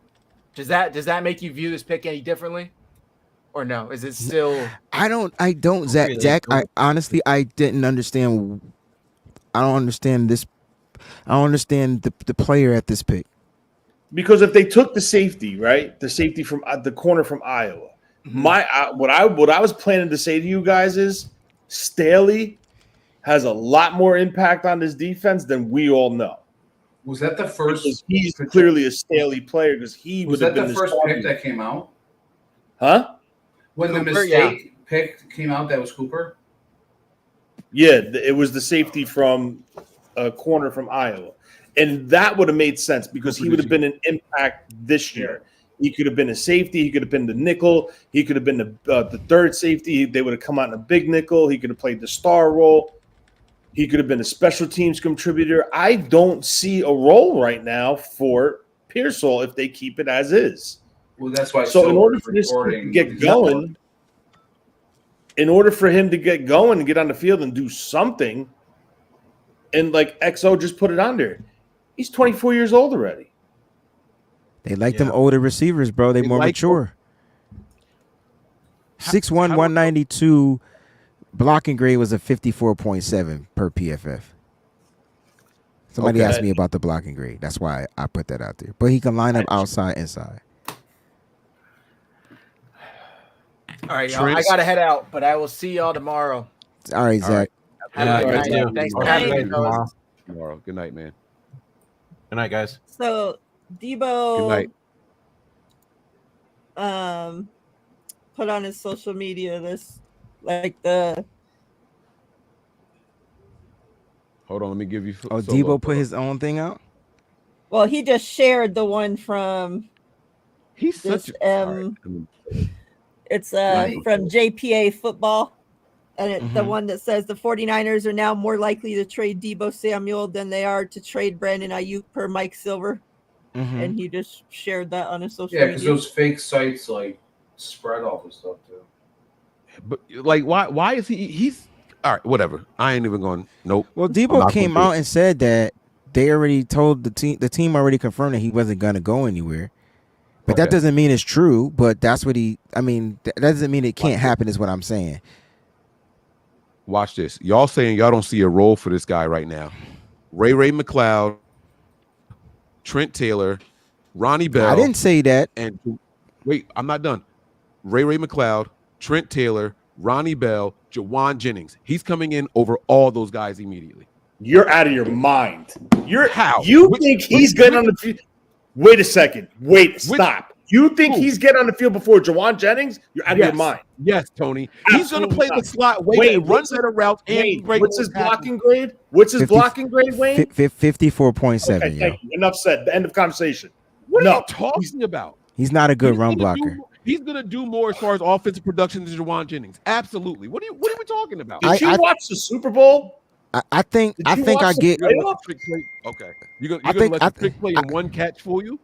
Does that make you view this pick any differently? Or no? Is it still? I don't, Zach. I honestly, I didn't understand. I don't understand this. I don't understand the player at this pick. Because if they took the safety, right, the safety from the corner from Iowa, what I was planning to say to you guys is Staley has a lot more impact on this defense than we all know. Was that the first? Because he's clearly a Staley player because he was would have that been the first pick that came out? Huh? When the mistake pick came out, that was Cooper. Yeah, it was the safety from a corner from Iowa. And that would have made sense because he would have been an impact this year. He could have been a safety. He could have been the nickel. He could have been the third safety. They would have come out in a big nickel. He could have played the star role. He could have been a special teams contributor. I don't see a role right now for Pearsall if they keep it as is. Well, that's why. So in order for this to get going, in order for him to get going and get on the field and do something, and like XO just put it on there, he's 24 years old already. They like them older receivers, bro. They more mature. 6'1", 192. Blocking grade was a 54.7 per PFF. Somebody asked me about the blocking grade. That's why I put that out there. But he can line up outside, inside. All right, y'all. I gotta head out, but I will see y'all tomorrow. All right, Zach. Have a good night. Thanks for having me. Tomorrow. Good night, man. Good night, guys. So Debo Good night. Put on his social media this like the Hold on, let me give you. Debo put his own thing out. Well, he just shared the one from. He's this, such a. It's from JPA Football, and the one that says the 49ers are now more likely to trade Debo Samuel than they are to trade Brandon Ayuk per Mike Silver, and he just shared that on his social media. Yeah, because those fake sites like spread all this stuff too. But like, why is he's all right? Whatever. I ain't even going. Nope. Well, Debo came out and said that they already told the team. The team already confirmed that he wasn't gonna go anywhere. But that doesn't mean it's true. But that's what I mean, that doesn't mean it can't happen. Is what I'm saying. Watch this. Y'all saying y'all don't see a role for this guy right now. Ray McLeod, Trent Taylor, Ronnie Bell. I didn't say that. And wait, I'm not done. Ray McLeod, Trent Taylor, Ronnie Bell, Jawan Jennings. He's coming in over all those guys immediately. You're out of your mind. How? You think he's good on the field? Wait a second. Stop. You think he's getting on the field before Jawan Jennings? You're out of your mind. Yes, Tony. He's going to play the slot Wayne runs better routes. What's his blocking grade? What's his blocking grade, Wayne? 54.7. Okay, thank you. Enough said. The end of conversation. What are you talking about? He's not a good run blocker. He's going to do more as far as offensive production than Jawan Jennings. Absolutely. What are we talking about? Did you watch the Super Bowl? I think I get. Okay, you're gonna let the trick play in one catch for you.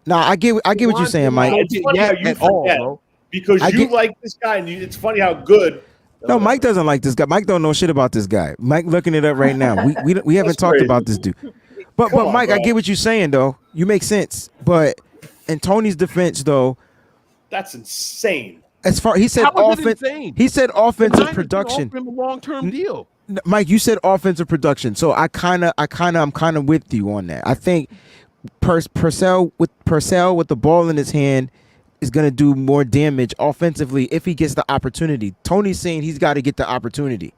No, I get what you're saying, Mike. It's funny how you forget, bro. Because you like this guy, and it's funny how good. No, Mike doesn't like this guy. Mike don't know shit about this guy. Mike looking it up right now. We haven't talked about this dude. But Mike, I get what you're saying though. You make sense. But in Tony's defense though, that's insane. As far he said offensive production. Offer him a long-term deal. Mike, you said offensive production, so I'm kind of with you on that. I think Purcell with the ball in his hand is going to do more damage offensively if he gets the opportunity. Tony's saying he's got to get the opportunity.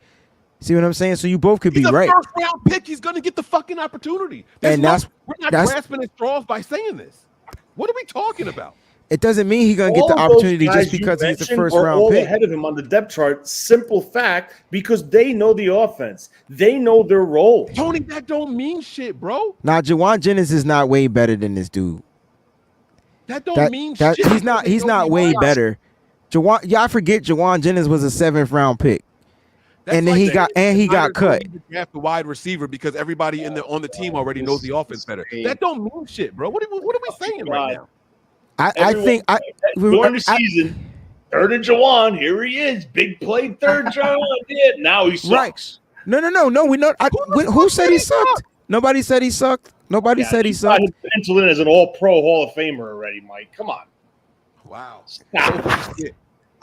See what I'm saying? So you both could be right. First round pick, he's going to get the fucking opportunity. We're not grasping at straws by saying this. What are we talking about? It doesn't mean he's going to get the opportunity just because he's the first round pick. Ahead of him on the depth chart. Simple fact, because they know the offense. They know their role. Tony, that don't mean shit, bro. Now, Jawan Jennings is not way better than this dude. That don't mean shit. He's not way better. I forget Jawan Jennings was a 7th round pick. And then he got cut. Draft the wide receiver because everybody on the team already knows the offense better. That don't mean shit, bro. What are we saying right now? I think during the season, third and Jawan, here he is, big play, third Jawan. Yeah, now he sucks. Right. No. We know. Who said he sucked? Nobody said he sucked. Nobody said he sucked. He's penciled in as an All-Pro Hall of Famer already, Mike. Come on. Wow.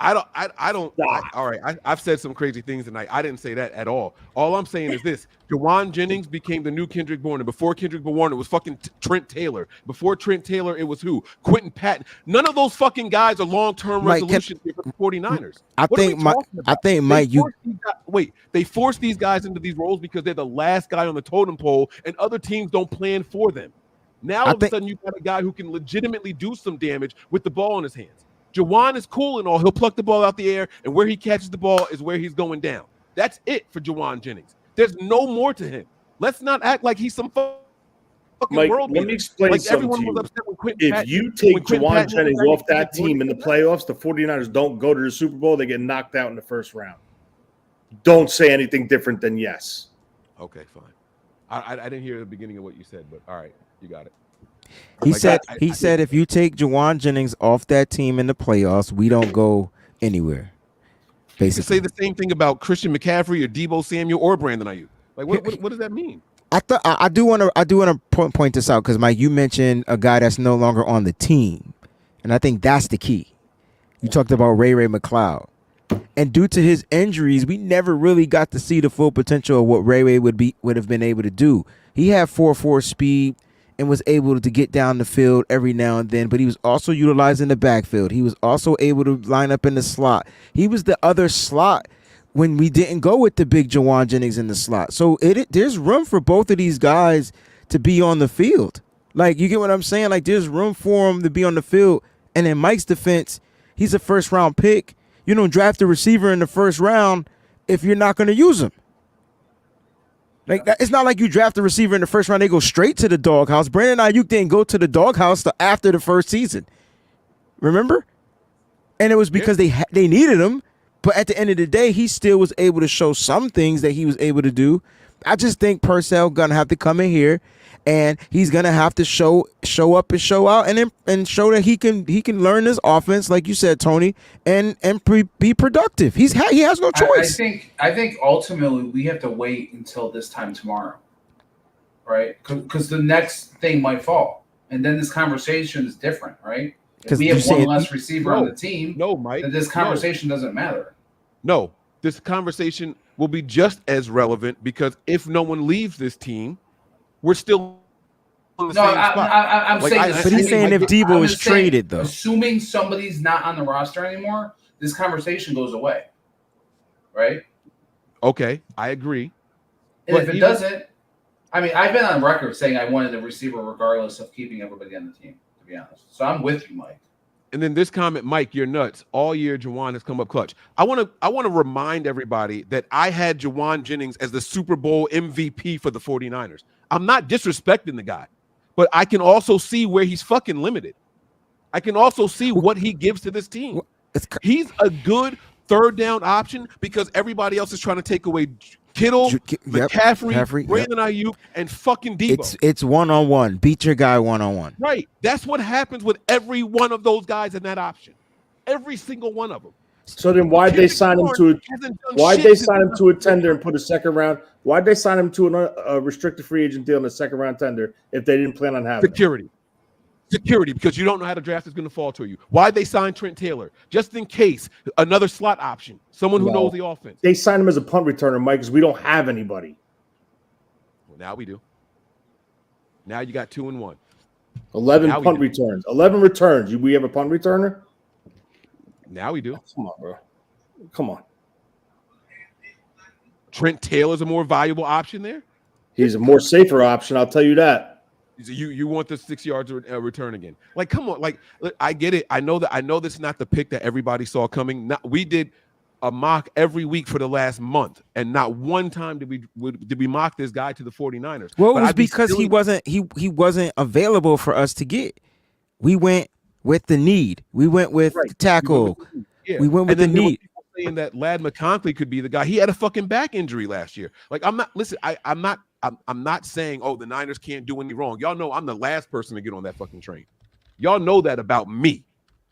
All right. I've said some crazy things tonight. I didn't say that at all. All I'm saying is this: Jawan Jennings became the new Kendrick Bourne. Before Kendrick Bourne, it was fucking Trent Taylor. Before Trent Taylor, it was who? Quentin Patton. None of those fucking guys are long-term resolutions for the 49ers. I think Mike, they force these guys into these roles because they're the last guy on the totem pole, and other teams don't plan for them. Now all of a sudden, you've got a guy who can legitimately do some damage with the ball in his hands. Jawan is cool and all. He'll pluck the ball out the air, and where he catches the ball is where he's going down. That's it for Jawan Jennings. There's no more to him. Let's not act like he's some fucking world beater. Let me explain something to you. If you take Jawan Jennings off that team in the playoffs, the 49ers don't go to the Super Bowl. They get knocked out in the first round. Don't say anything different than yes. Okay, fine. I didn't hear the beginning of what you said, but all right, you got it. He Like, said if you take Juwan Jennings off that team in the playoffs, we don't go anywhere. You can Basically, say the same thing about Christian McCaffrey or Debo Samuel or Brandon Ayuk. Like, what does that mean? I do want to point this out because Mike, you mentioned a guy that's no longer on the team, and I think that's the key. You talked about Ray McCloud, and due to his injuries, we never really got to see the full potential of what Ray would have been able to do. He had 4.4 speed and was able to get down the field every now and then, but he was also utilizing the backfield. He was also able to line up in the slot. He was the other slot when we didn't go with the big Juwan Jennings in the slot. So there's room for both of these guys to be on the field. Like, you get what I'm saying? Like, there's room for them to be on the field. And in Mike's defense, he's a first-round pick. You don't draft a receiver in the first round if you're not going to use him. Like, it's not like you draft a receiver in the first round, they go straight to the doghouse. Brandon Ayuk didn't go to the doghouse till after the first season. Remember? And it was because they needed him. But at the end of the day, he still was able to show some things that he was able to do. I just think Purcell gonna have to come in here, and he's gonna have to show up and show out, and show that he can learn this offense, like you said, Tony, and be productive. He has no choice. I think ultimately we have to wait until this time tomorrow, right? Because the next thing might fall, and then this conversation is different, right? If we have one less receiver on the team, Mike, then this conversation doesn't matter. No, this conversation will be just as relevant because if no one leaves this team, we're still on the same spot. I'm saying, but he's saying if Debo is traded, though. Assuming somebody's not on the roster anymore, this conversation goes away, right? Okay, I agree. And if it doesn't, I mean, I've been on record saying I wanted a receiver regardless of keeping everybody on the team, to be honest. So I'm with you, Mike. And then this comment, Mike, you're nuts. All year, Juwan has come up clutch. I want to remind everybody that I had Juwan Jennings as the Super Bowl MVP for the 49ers. I'm not disrespecting the guy, but I can also see where he's fucking limited. I can also see what he gives to this team. He's a good third down option because everybody else is trying to take away Kittle, McCaffrey, Brandon Ayuk, and fucking Debo. It's one-on-one. Beat your guy one-on-one. Right. That's what happens with every one of those guys in that option. Every single one of them. So then why'd they sign him to a tender and put a second round? Why'd they sign him to a restricted free agent deal and a second round tender if they didn't plan on having Security, because you don't know how the draft is going to fall to you. Why'd they sign Trent Taylor? Just in case, another slot option, someone who knows the offense. They signed him as a punt returner, Mike, because we don't have anybody. Well, now we do. Now you got 2 and 1. 11 punt returns. 11 returns. We have a punt returner? Now we do. Come on, bro. Come on. Trent Taylor's a more valuable option there? He's a more safer option, I'll tell you that. You want the 6 yards return again? Like, come on! Like, I get it. I know this is not the pick that everybody saw coming. We did a mock every week for the last month, and not one time did we mock this guy to the 49ers. Well, it was because he wasn't available for us to get. We went with the need. We went with the tackle. We went with the need. Saying that Ladd McConkey could be the guy. He had a fucking back injury last year. Like, I'm not saying, oh, the Niners can't do any wrong. Y'all know I'm the last person to get on that fucking train. Y'all know that about me.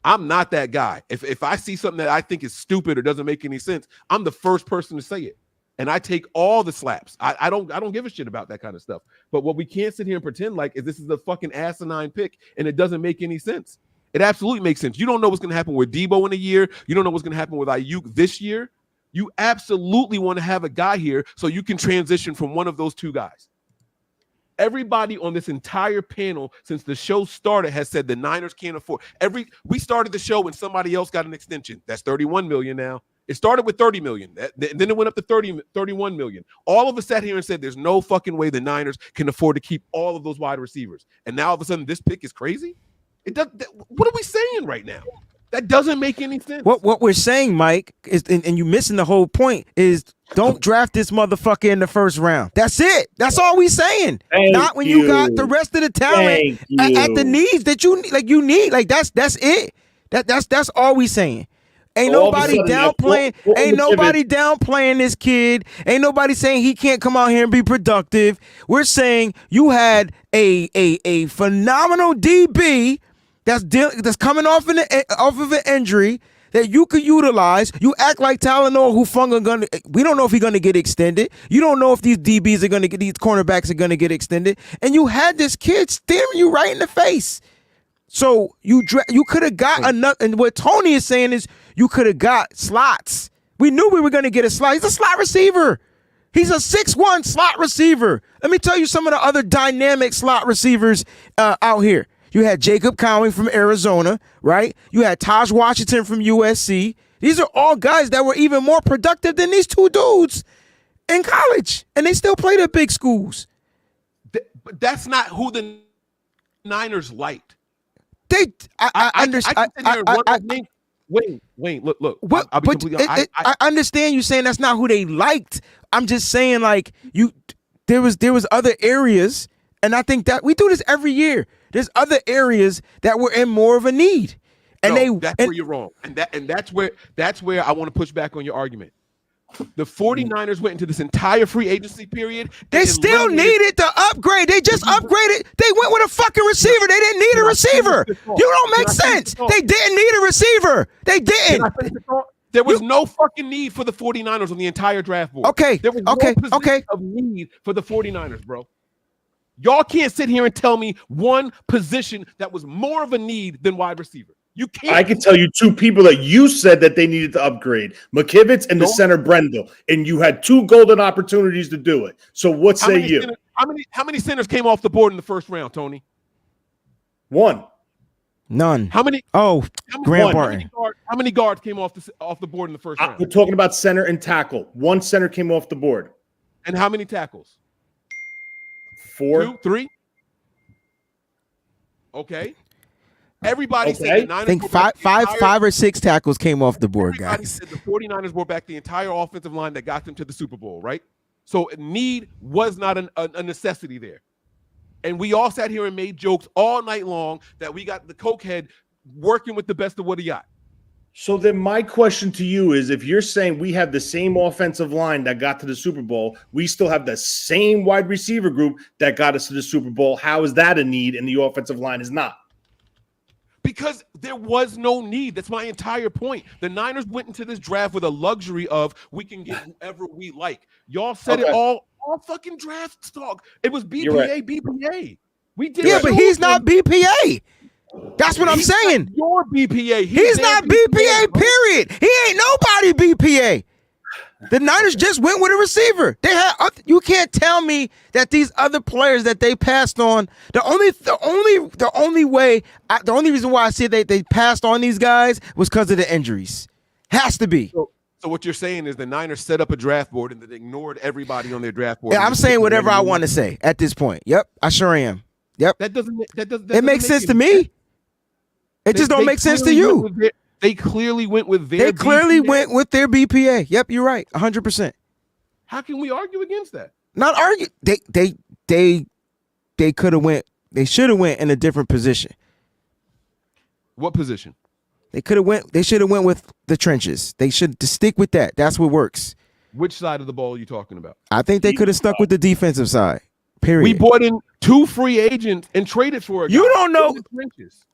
I'm not that guy. If I see something that I think is stupid or doesn't make any sense, I'm the first person to say it. And I take all the slaps. I don't give a shit about that kind of stuff. But what we can't sit here and pretend like is this is a fucking asinine pick and it doesn't make any sense. It absolutely makes sense. You don't know what's going to happen with Debo in a year. You don't know what's going to happen with Ayuk this year. You absolutely want to have a guy here so you can transition from one of those two guys. Everybody on this entire panel since the show started has said the Niners can't afford. We started the show when somebody else got an extension. That's $31 million now. It started with $30 million. Then it went up to $31 million. All of us sat here and said there's no fucking way the Niners can afford to keep all of those wide receivers. And now all of a sudden this pick is crazy? What are we saying right now? That doesn't make any sense. What we're saying, Mike, is, and you missing the whole point, is don't draft this motherfucker in the first round. That's it. That's all we saying. Not when you got the rest of the talent at the needs that you need. Like that's it. That's all we saying. Ain't All of a nobody sudden, now, downplaying. Fulton Ain't nobody McKivitz- downplaying this kid. Ain't nobody saying he can't come out here and be productive. We're saying you had a phenomenal DB that's coming off of an injury that you could utilize. You act like Talanoa Hufanga gonna. We don't know if he's gonna get extended. You don't know if these DBs are gonna get, these cornerbacks are gonna get extended. And you had this kid staring you right in the face. So you could have got enough. And what Tony is saying is you could have got slots. We knew we were gonna get a slot. He's a slot receiver. He's a 6'1" slot receiver. Let me tell you some of the other dynamic slot receivers out here. You had Jacob Cowing from Arizona, right? You had Taj Washington from USC. These are all guys that were even more productive than these two dudes in college, and they still played at big schools. But that's not who the Niners liked. I understand. Wayne, look. What, I'll be completely honest. I understand you saying that's not who they liked. I'm just saying, like, there was other areas, and I think that we do this every year. There's other areas that were in more of a need, and that's where you're wrong, and that's where I want to push back on your argument. The 49ers went into this entire free agency period. They still needed to upgrade. They just upgraded. They went with a fucking receiver. They didn't need a receiver. You don't make sense. They didn't need a receiver. They didn't. There was no fucking need for the 49ers on the entire draft board. Okay. There was no position of need for the 49ers, bro. Y'all can't sit here and tell me one position that was more of a need than wide receiver. You can't. I can tell you two people that you said that they needed to upgrade: McKivitz and the center Brendel, and you had two golden opportunities to do it. So what say you? How many centers came off the board in the first round, Tony? One. None. How many? Grant Barton. How many guards came off the board in the first round? We're talking about center and tackle. One center came off the board. And how many tackles? 4. 2, 3. Okay. Everybody said the Niners. I think five or six tackles came off the board, everybody guys. said the 49ers brought back the entire offensive line that got them to the Super Bowl, right? So need was not a necessity there. And we all sat here and made jokes all night long that we got the cokehead working with the best of what he got. So then my question to you is, if you're saying we have the same offensive line that got to the Super Bowl, we still have the same wide receiver group that got us to the Super Bowl, how is that a need and the offensive line is not? Because there was no need. That's my entire point. The Niners went into this draft with a luxury of we can get whoever we like. Y'all said it all fucking draft talk. It was BPA, right. BPA. We did. Yeah, but he's not BPA. That's what I'm saying. Your BPA. He's not BPA, period. He ain't nobody BPA. The Niners just went with a receiver. They had. You can't tell me that these other players that they passed on. The only reason why I see they passed on these guys was because of the injuries. Has to be. So what you're saying is the Niners set up a draft board and then ignored everybody on their draft board. Yeah, I'm saying whatever I want to say at this point. Yep, I sure am. Yep. It makes sense to me. It just don't make sense to you. They clearly went with their. They clearly went with their BPA. Yep, you're right, 100%. How can we argue against that? Not argue. They could have went. They should have went in a different position. What position? They could have went. They should have went with the trenches. They should stick with that. That's what works. Which side of the ball are you talking about? I think they could have stuck with the defensive side. Period. We brought in 2 free agents and traded for a guy. You don't know. Trenches.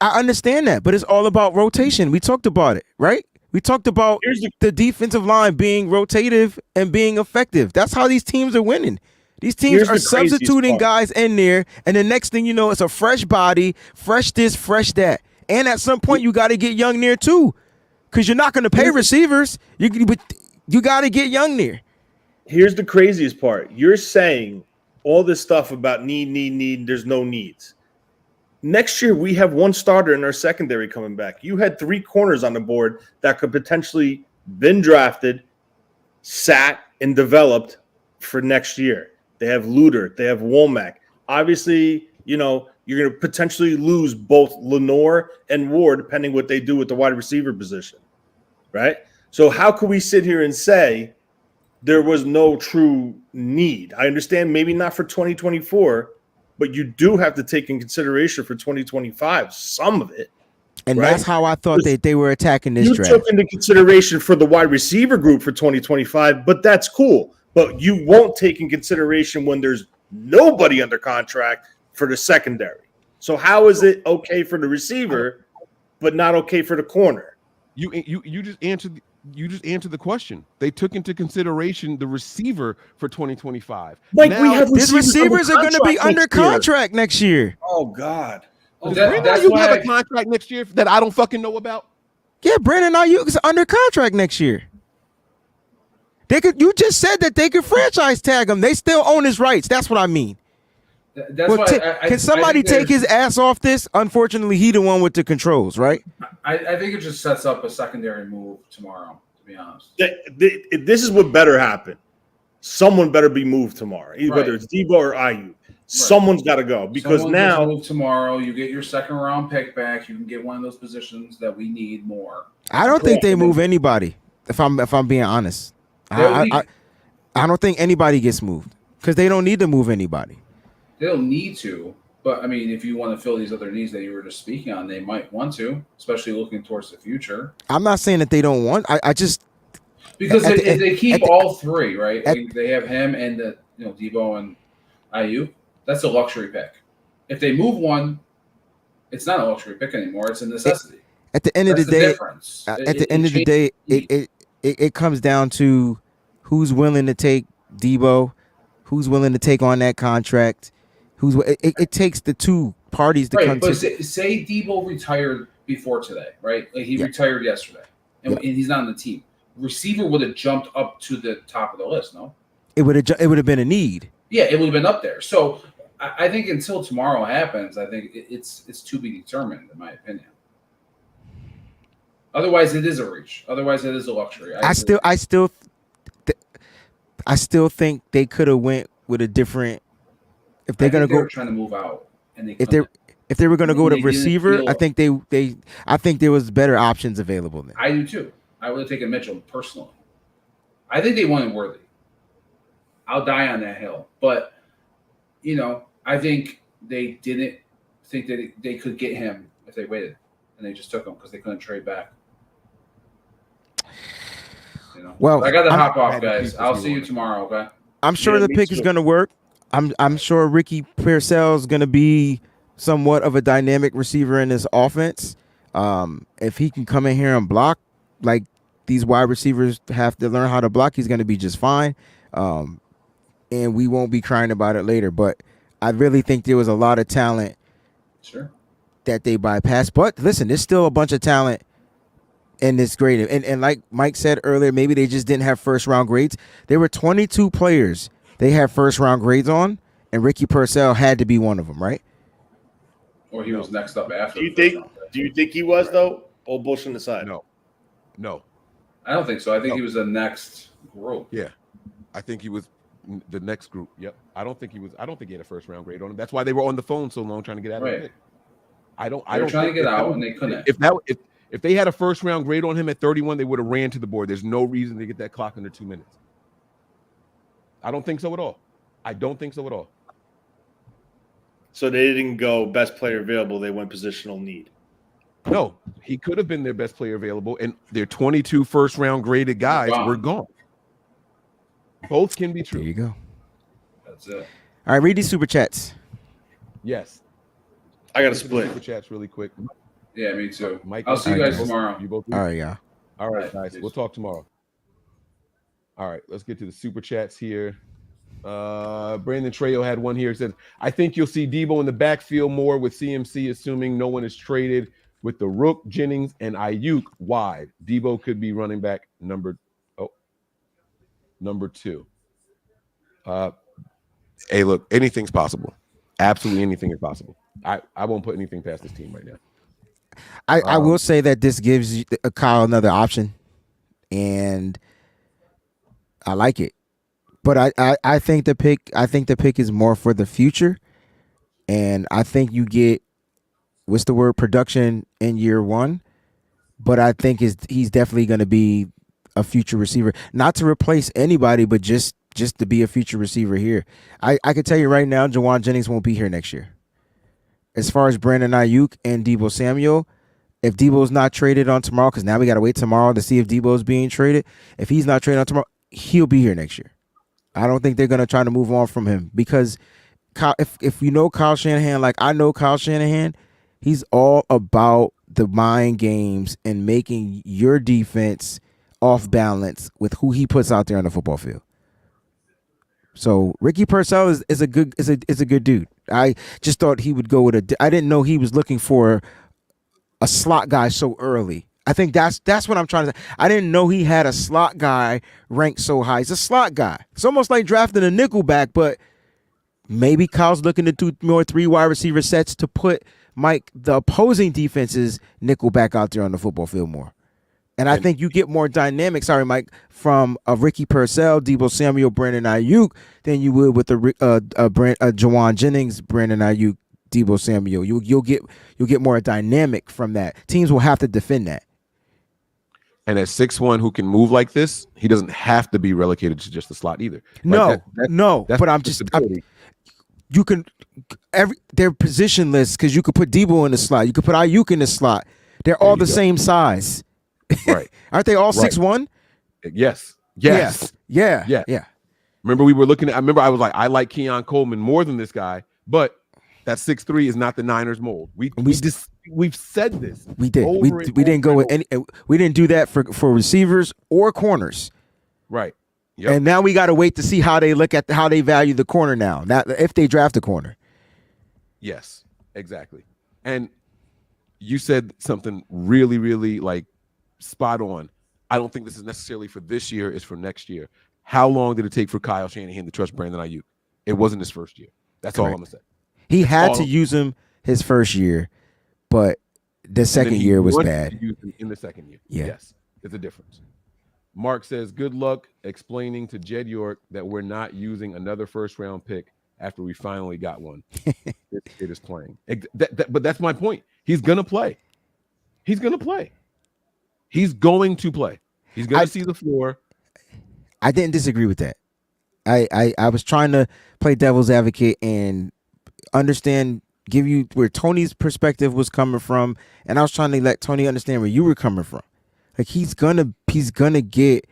I understand that, but it's all about rotation. We talked about it, right? We talked about the defensive line being rotative and being effective. That's how these teams are winning. These teams are substituting guys in there, and the next thing you know, it's a fresh body, fresh this, fresh that. And at some point, you got to get young near too, because you're not going to pay receivers. You got to get young near. Here's the craziest part. You're saying all this stuff about need. There's no needs. Next year, we have one starter in our secondary coming back. You had 3 corners on the board that could potentially been drafted, sat, and developed for next year. They have Luter. They have Womack. Obviously, you're going to potentially lose both Lenore and Ward, depending what they do with the wide receiver position, right? So how can we sit here and say there was no true need? I understand maybe not for 2024, but you do have to take in consideration for 2025, some of it. And right? that's how I thought that they were attacking this You draft. took into consideration for the wide receiver group for 2025, but that's cool. But you won't take in consideration when there's nobody under contract for the secondary. So how is it okay for the receiver, but not okay for the corner? You just answered the question. They took into consideration the receiver for 2025. Like now, we have These receivers are going to be under contract next year. Oh God! Does Brandon Ayuk have a contract next year that I don't fucking know about? Yeah, Brandon Ayuk is under contract next year. They could. You just said that they could franchise tag him. They still own his rights. That's what I mean. That's why can somebody take his ass off this? Unfortunately, he the one with the controls, right? I think it just sets up a secondary move tomorrow, to be honest. This is what better happen. Someone better be moved tomorrow, whether it's Debo or Ayuk. Someone's got to go because Someone now move tomorrow, you get your second round pick back. You can get one of those positions that we need more. I don't think they move anybody. If I'm being honest, I don't think anybody gets moved because they don't need to move anybody. They don't need to, but I mean, if you want to fill these other needs that you were just speaking on, they might want to, especially looking towards the future. I'm not saying that they don't want. I just because they keep all three, right? They have him and Debo and Ayuk. That's a luxury pick. If they move one, it's not a luxury pick anymore. It's a necessity. At the end of the day, it comes down to who's willing to take Debo, who's willing to take on that contract. It takes the two parties to come to. Say Debo retired before today, right? Like he retired yesterday, and he's not on the team. Receiver would have jumped up to the top of the list. No, it would have been a need. Yeah, it would have been up there. So I think until tomorrow happens, I think it's to be determined, in my opinion. Otherwise, it is a reach. Otherwise, it is a luxury. I still think they could have went with a different. If they're gonna go, trying to move out, and if they were gonna go with a receiver, I think I think there was better options available then. I do too. I would have taken Mitchell personally. I think they wanted Worthy. I'll die on that hill, but I think they didn't think that they could get him if they waited, and they just took him because they couldn't trade back. Well, I got to hop off, guys. I'll see you tomorrow. Okay. I'm sure the pick is going to work. I'm sure Ricky Pearsall is going to be somewhat of a dynamic receiver in this offense. If he can come in here and block like these wide receivers have to learn how to block, he's going to be just fine. And we won't be crying about it later. But I really think there was a lot of talent that they bypassed. But listen, there's still a bunch of talent in this grade. And like Mike said earlier, maybe they just didn't have first-round grades. There were 22 players they had first-round grades on, and Ricky Pearsall had to be one of them, right? Or he was next up after. Do you think he was, though? All bullshit aside. No. I don't think so. I think he was the next group. Yeah. I think he was the next group. Yep. I don't think he had a first round grade on him. That's why they were on the phone so long trying to get out of it. I don't trying to get out and they couldn't. If they had a first round grade on him at 31, they would have ran to the board. There's no reason to get that clock under 2 minutes. I don't think so at all. So they didn't go best player available. They went positional need. No, he could have been their best player available, and their 22 first round graded guys were gone. Both can be true. There you go. That's it. All right, read these super chats. Yes. I got to split. Super chats really quick. Yeah, me too. Mike, I'll see you guys tomorrow. You both. All right, yeah. All right, guys. We'll talk tomorrow. All right, let's get to the super chats here. Brandon Trejo had one here. It said, I think you'll see Debo in the backfield more with CMC, assuming no one is traded with the Rook, Jennings, and Ayuk wide. Debo could be running back number 2. Hey, look, anything's possible. Absolutely anything is possible. I won't put anything past this team right now. I will say that this gives Kyle another option, and I like it. But I think the pick is more for the future, and I think you get production in year one. But I think he's definitely going to be a future receiver, not to replace anybody, but just to be a future receiver here. I can tell you right now, Jawan Jennings won't be here next year. As far as Brandon Ayuk and Deebo Samuel, If Debo's not traded on tomorrow, because now we got to wait tomorrow to see if Debo's being traded. If he's not traded on tomorrow, he'll be here next year. I don't think they're going to try to move on from him because if you know Kyle Shanahan, like I know Kyle Shanahan, he's all about the mind games and making your defense off balance with who he puts out there on the football field. So Ricky Purcell is a good dude. I just thought he would go with I didn't know he was looking for a slot guy so early. I think that's what I'm trying to say. I didn't know he had a slot guy ranked so high. He's a slot guy. It's almost like drafting a nickelback, but maybe Kyle's looking to do more 3 wide receiver sets to put the opposing defense's nickelback out there on the football field more. And I think you get more dynamic, Mike, from a Ricky Purcell, Deebo Samuel, Brandon Ayuk than you would with the Jawan Jennings, Brandon Ayuk, Deebo Samuel. You'll get more dynamic from that. Teams will have to defend that. And at 6'1", who can move like this, he doesn't have to be relegated to just the slot either. No, but you can they're positionless because you could put Deebo in the slot, you could put Ayuk in the slot. They're all the same size. Right. Aren't they all 6'1"? Yes. Yeah. Remember we were looking at, I was like, I like Keon Coleman more than this guy, but that 6'3" is not the Niners mold. We've said this. We did. We didn't go with any. We didn't do that for receivers or corners. Right. Yep. And now we got to wait to see how they look at how they value the corner now. Now, if they draft a corner. Yes, exactly. And you said something really, really like spot on. I don't think this is necessarily for this year. It's for next year. How long did it take for Kyle Shanahan to trust Brandon Ayuk? It wasn't his first year. That's all I'm gonna say. He had to use him his first year, but the second year was bad. In the second year, yeah. Yes, it's a difference. Mark says, "Good luck explaining to Jed York that we're not using another first-round pick after we finally got one." This kid is playing, but that's my point. He's gonna play. He's going to play. He's going to play. He's going to see the floor. I didn't disagree with that. I was trying to play devil's advocate and understand, give you where Tony's perspective was coming from, and I was trying to let Tony understand where you were coming from. Like he's gonna get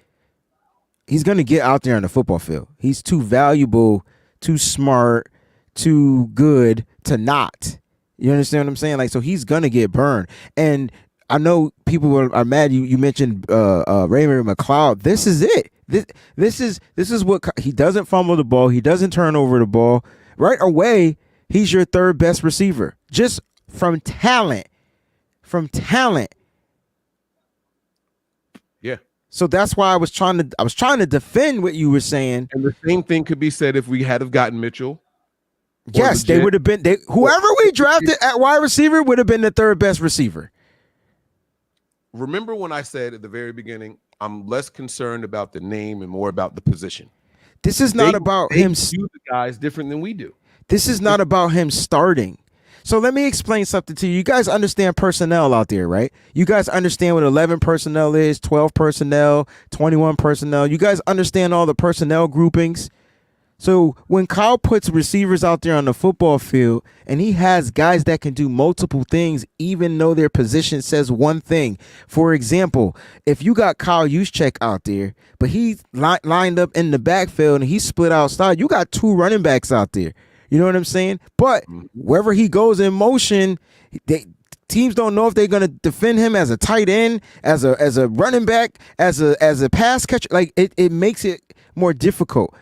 out there on the football field. He's too valuable, too smart, too good to not. You understand what I'm saying? Like, so he's gonna get burned. And I know people are mad. You mentioned Raymond McLeod. This is it. This is what he doesn't fumble the ball. He doesn't turn over the ball. Right away, he's your third best receiver. Just from talent. Yeah. So that's why I was trying to defend what you were saying. And the same thing could be said if we had have gotten Mitchell. Yes, they would have been. Whoever we drafted at wide receiver would have been the third best receiver. Remember when I said at the very beginning, I'm less concerned about the name and more about the position. This is not about him. The guys different than we do. This is not about him starting. So let me explain something to you. You guys understand personnel out there, right? You guys understand what 11 personnel is, 12 personnel, 21 personnel. You guys understand all the personnel groupings. So when Kyle puts receivers out there on the football field and he has guys that can do multiple things, even though their position says one thing. For example, if you got Kyle Juszczyk out there, but he's lined up in the backfield and he's split outside, you got 2 running backs out there. You know what I'm saying? But wherever he goes in motion, teams don't know if they're going to defend him as a tight end, as a running back, as a pass catcher. Like it makes it more difficult.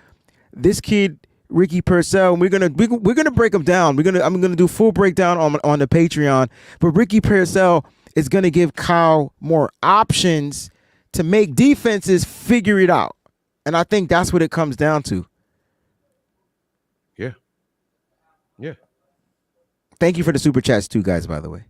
This kid, Ricky Purcell, we're gonna break him down. I'm gonna do full breakdown on the Patreon. But Ricky Purcell is gonna give Kyle more options to make defenses figure it out, and I think that's what it comes down to. Yeah. Thank you for the super chats too, guys. By the way,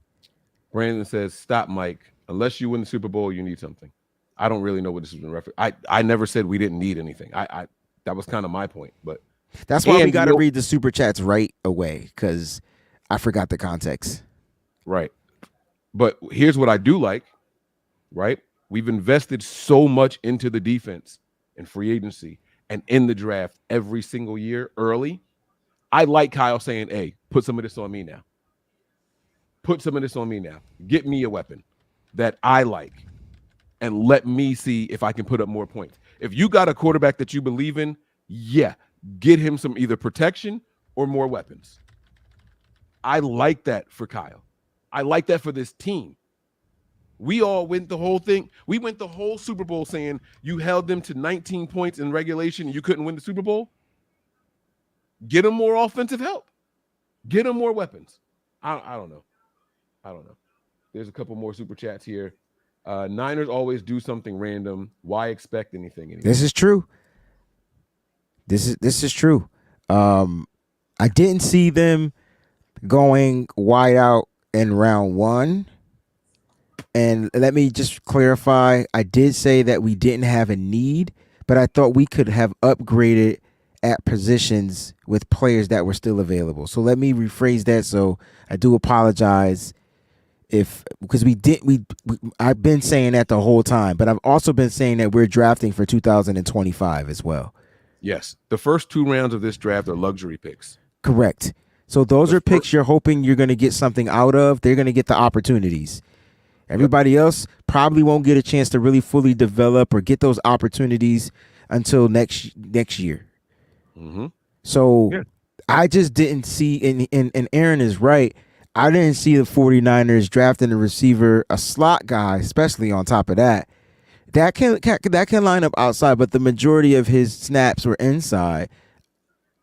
Brandon says, "Stop, Mike. Unless you win the Super Bowl, you need something." I don't really know what this is in reference. I never said we didn't need anything. That was kind of my point, but that's why we got to read the super chats right away because I forgot the context. Right. But here's what I do like, right? We've invested so much into the defense and free agency and in the draft every single year early. I like Kyle saying, "Hey, put some of this on me now. put some of this on me now. Get me a weapon that I like, and let me see if I can put up more points. If you got a quarterback that you believe in, yeah, get him some either protection or more weapons. I like that for Kyle. I like that for this team. We all went the whole thing. We went the whole Super Bowl saying you held them to 19 points in regulation and you couldn't win the Super Bowl. Get them more offensive help. Get them more weapons. I don't know. There's a couple more super chats here. Niners always do something random. Why expect anything anymore? This is true. This is true. I didn't see them going wide out in round 1. And let me just clarify. I did say that we didn't have a need, but I thought we could have upgraded at positions with players that were still available. So let me rephrase that. So I do apologize because I've been saying that the whole time, but I've also been saying that we're drafting for 2025 as well. Yes. The first 2 rounds of this draft are luxury picks. Correct. So those are picks you're hoping you're going to get something out of. They're going to get the opportunities. Everybody else probably won't get a chance to really fully develop or get those opportunities until next year. Mm-hmm. So I just didn't see, and Aaron is right, I didn't see the 49ers drafting a receiver, a slot guy, especially on top of that. That can line up outside, but the majority of his snaps were inside,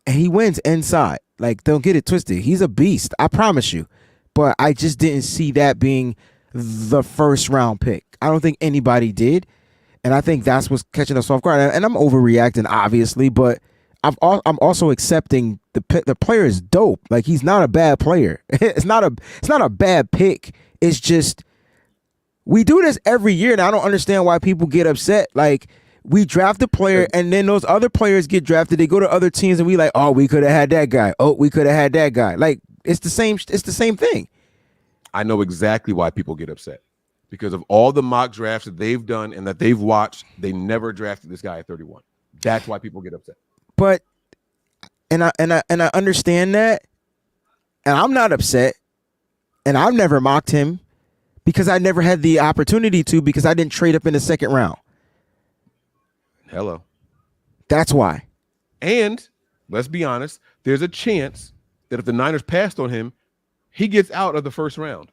and he wins inside. Like, don't get it twisted. He's a beast, I promise you. But I just didn't see that being the first round pick. I don't think anybody did, and I think that's what's catching us off guard. And I'm overreacting, obviously, but I'm also accepting the player is dope. Like, he's not a bad player. It's not a bad pick. It's just we do this every year, and I don't understand why people get upset. Like, we draft a player, and then those other players get drafted. They go to other teams, and we like, oh, we could have had that guy. Oh, we could have had that guy. Like, it's the same thing. I know exactly why people get upset. Because of all the mock drafts that they've done and that they've watched, they never drafted this guy at 31. That's why people get upset. But and I understand that, and I'm not upset, and I've never mocked him because I never had the opportunity to, because I didn't trade up in the second round. Hello. That's why. And let's be honest, there's a chance that if the Niners passed on him, he gets out of the first round.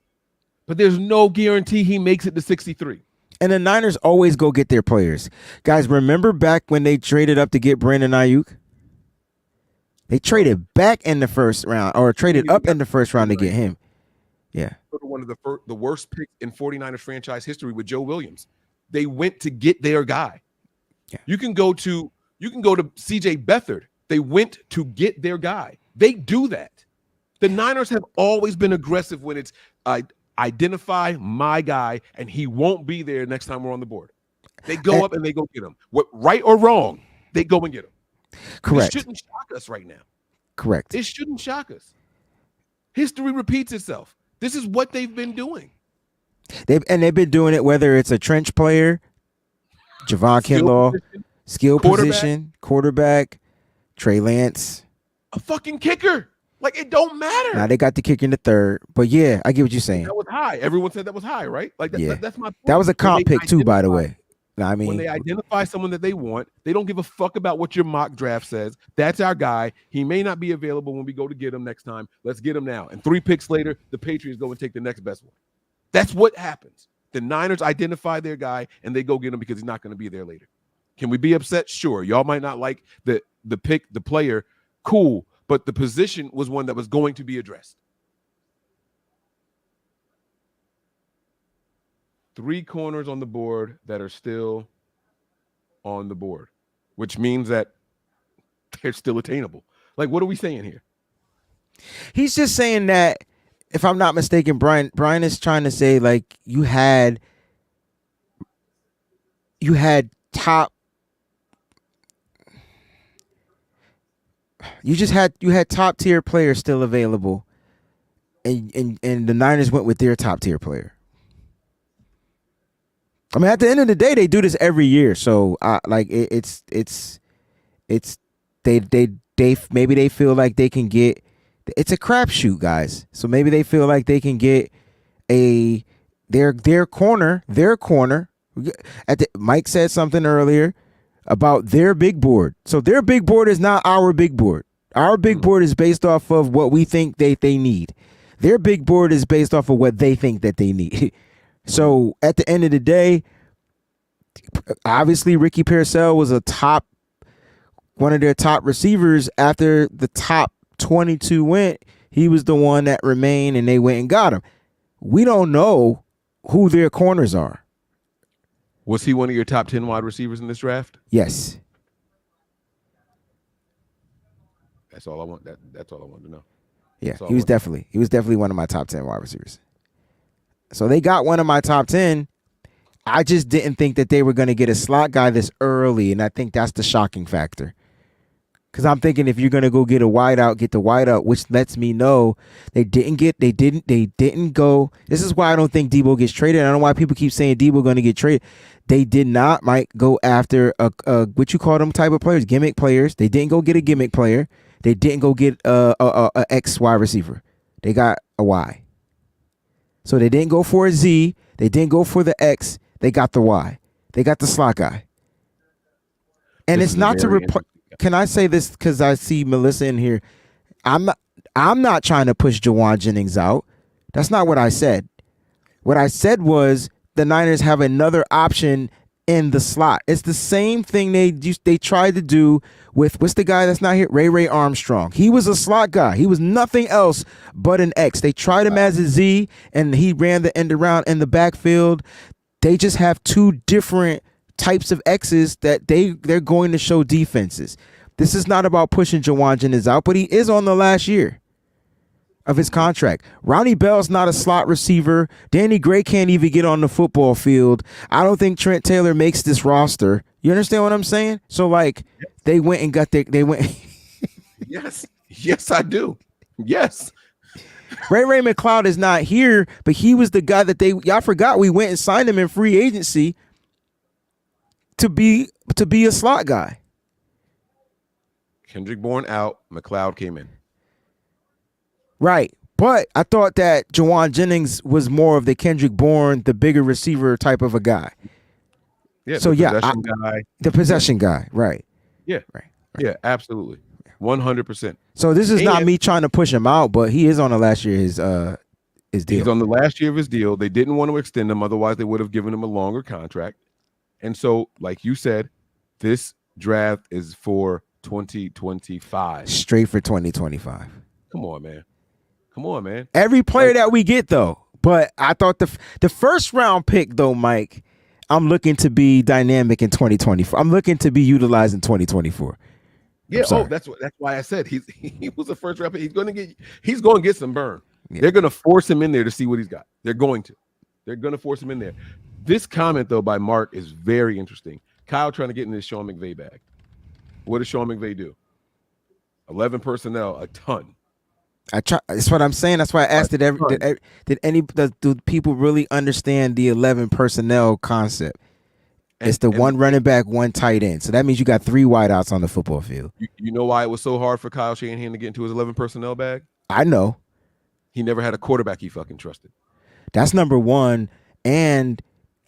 But there's no guarantee he makes it to 63. And the Niners always go get their players. Guys, remember back when they traded up to get Brandon Ayuk? They traded back in the first round, or traded up in the first round to get him. Yeah. One of the worst picks in 49ers franchise history with Joe Williams. They went to get their guy. Yeah. You can go to CJ Beathard. They went to get their guy. They do that. The Niners have always been aggressive when it's identify my guy, and he won't be there next time we're on the board. They go up and they go get him. What, right or wrong, they go and get him. Correct. It shouldn't shock us right now. Correct. It shouldn't shock us. History repeats itself. This is what they've been doing. They've been doing it, whether it's a trench player, Javon Kinlaw, skill position, quarterback, Trey Lance, a fucking kicker. Like, it don't matter. Now they got the kicker in the third, but yeah, I get what you're saying. That was high. Everyone said that was high, right? Like, that's my point. That was a comp pick too, by the way. I mean, when they identify someone that they want, they don't give a fuck about what your mock draft says. That's our guy. He may not be available when we go to get him next time. Let's get him now. And 3 picks later, the Patriots go and take the next best one. That's what happens. The Niners identify their guy and they go get him because he's not going to be there later. Can we be upset? Sure. Y'all might not like the pick, the player. Cool. But the position was one that was going to be addressed. 3 corners on the board that are still on the board, which means that they're still attainable. Like, what are we saying here? He's just saying that, if I'm not mistaken, Brian is trying to say, like, you had top. You had top tier players still available, and the Niners went with their top tier player. I mean, at the end of the day, they do this every year. So, it's maybe they feel like they can get. It's a crapshoot, guys. So maybe they feel like they can get their corner. Mike said something earlier about their big board. So their big board is not our big board. Our big board is based off of what we think they need. Their big board is based off of what they think that they need. So at the end of the day, obviously Ricky Parcell was one of their top receivers. After the top 22 went, he was the one that remained, and they went and got him. We don't know who their corners are. Was he one of your top 10 wide receivers in this draft? Yes. That's all I want. That's all I wanted to know. Yeah, he was definitely one of my top 10 wide receivers. So they got one of my top 10. I just didn't think that they were going to get a slot guy this early, and I think that's the shocking factor. Because I'm thinking if you're going to go get a wideout, get the wideout, which lets me know they didn't go. This is why I don't think Debo gets traded. I don't know why people keep saying Debo going to get traded. They did not, Mike, go after a what you call them type of players, gimmick players. They didn't go get a gimmick player. They didn't go get a X wide receiver. They got a Y. So they didn't go for a Z. They didn't go for the X. They got the Y. They got the slot guy. And it's not to replace. Can I say this because I see Melissa in here? I'm not trying to push Jawan Jennings out. That's not what I said. What I said was the Niners have another option in the slot. It's the same thing they tried to do with, what's the guy that's not here? Ray Armstrong. He was a slot guy. He was nothing else but an X. They tried him as a Z, and he ran the end around in the backfield. They just have two different types of X's that they're going to show defenses. This is not about pushing Jawan Jennings out, but he is on the last year of his contract. Ronnie Bell's not a slot receiver. Danny Gray can't even get on the football field. I don't think Trent Taylor makes this roster. You understand what I'm saying? So like they went and got they went. Yes, I do. Yes. Ray McLeod is not here, but he was the guy that y'all forgot we went and signed him in free agency to be a slot guy. Kendrick Bourne out, McLeod came in. Right. But I thought that Jawan Jennings was more of the Kendrick Bourne, the bigger receiver type of a guy. Yeah. So the possession guy. Right. Yeah. Right. Yeah, absolutely. 100%. So this is not me trying to push him out, but he is on the last year his deal. He's on the last year of his deal. They didn't want to extend him, otherwise they would have given him a longer contract. And so, like you said, this draft is for 2025. Straight for 2025. Come on, man. Every player that we get, though. But I thought the first round pick, though, Mike, I'm looking to be dynamic in 2024. I'm looking to be utilized in 2024. Yeah, that's why I said he was a first round pick. He's going to get some burn. Yeah. They're going to force him in there to see what he's got. They're going to force him in there. This comment, though, by Mark is very interesting. Kyle trying to get in this Sean McVay bag. What does Sean McVay do? 11 personnel, a ton. That's what I'm saying. That's why I asked, do people really understand the 11 personnel concept? It's the one running back, one tight end. So that means you got 3 wideouts on the football field. You know why it was so hard for Kyle Shanahan to get into his 11 personnel bag? I know. He never had a quarterback he fucking trusted. That's number one. And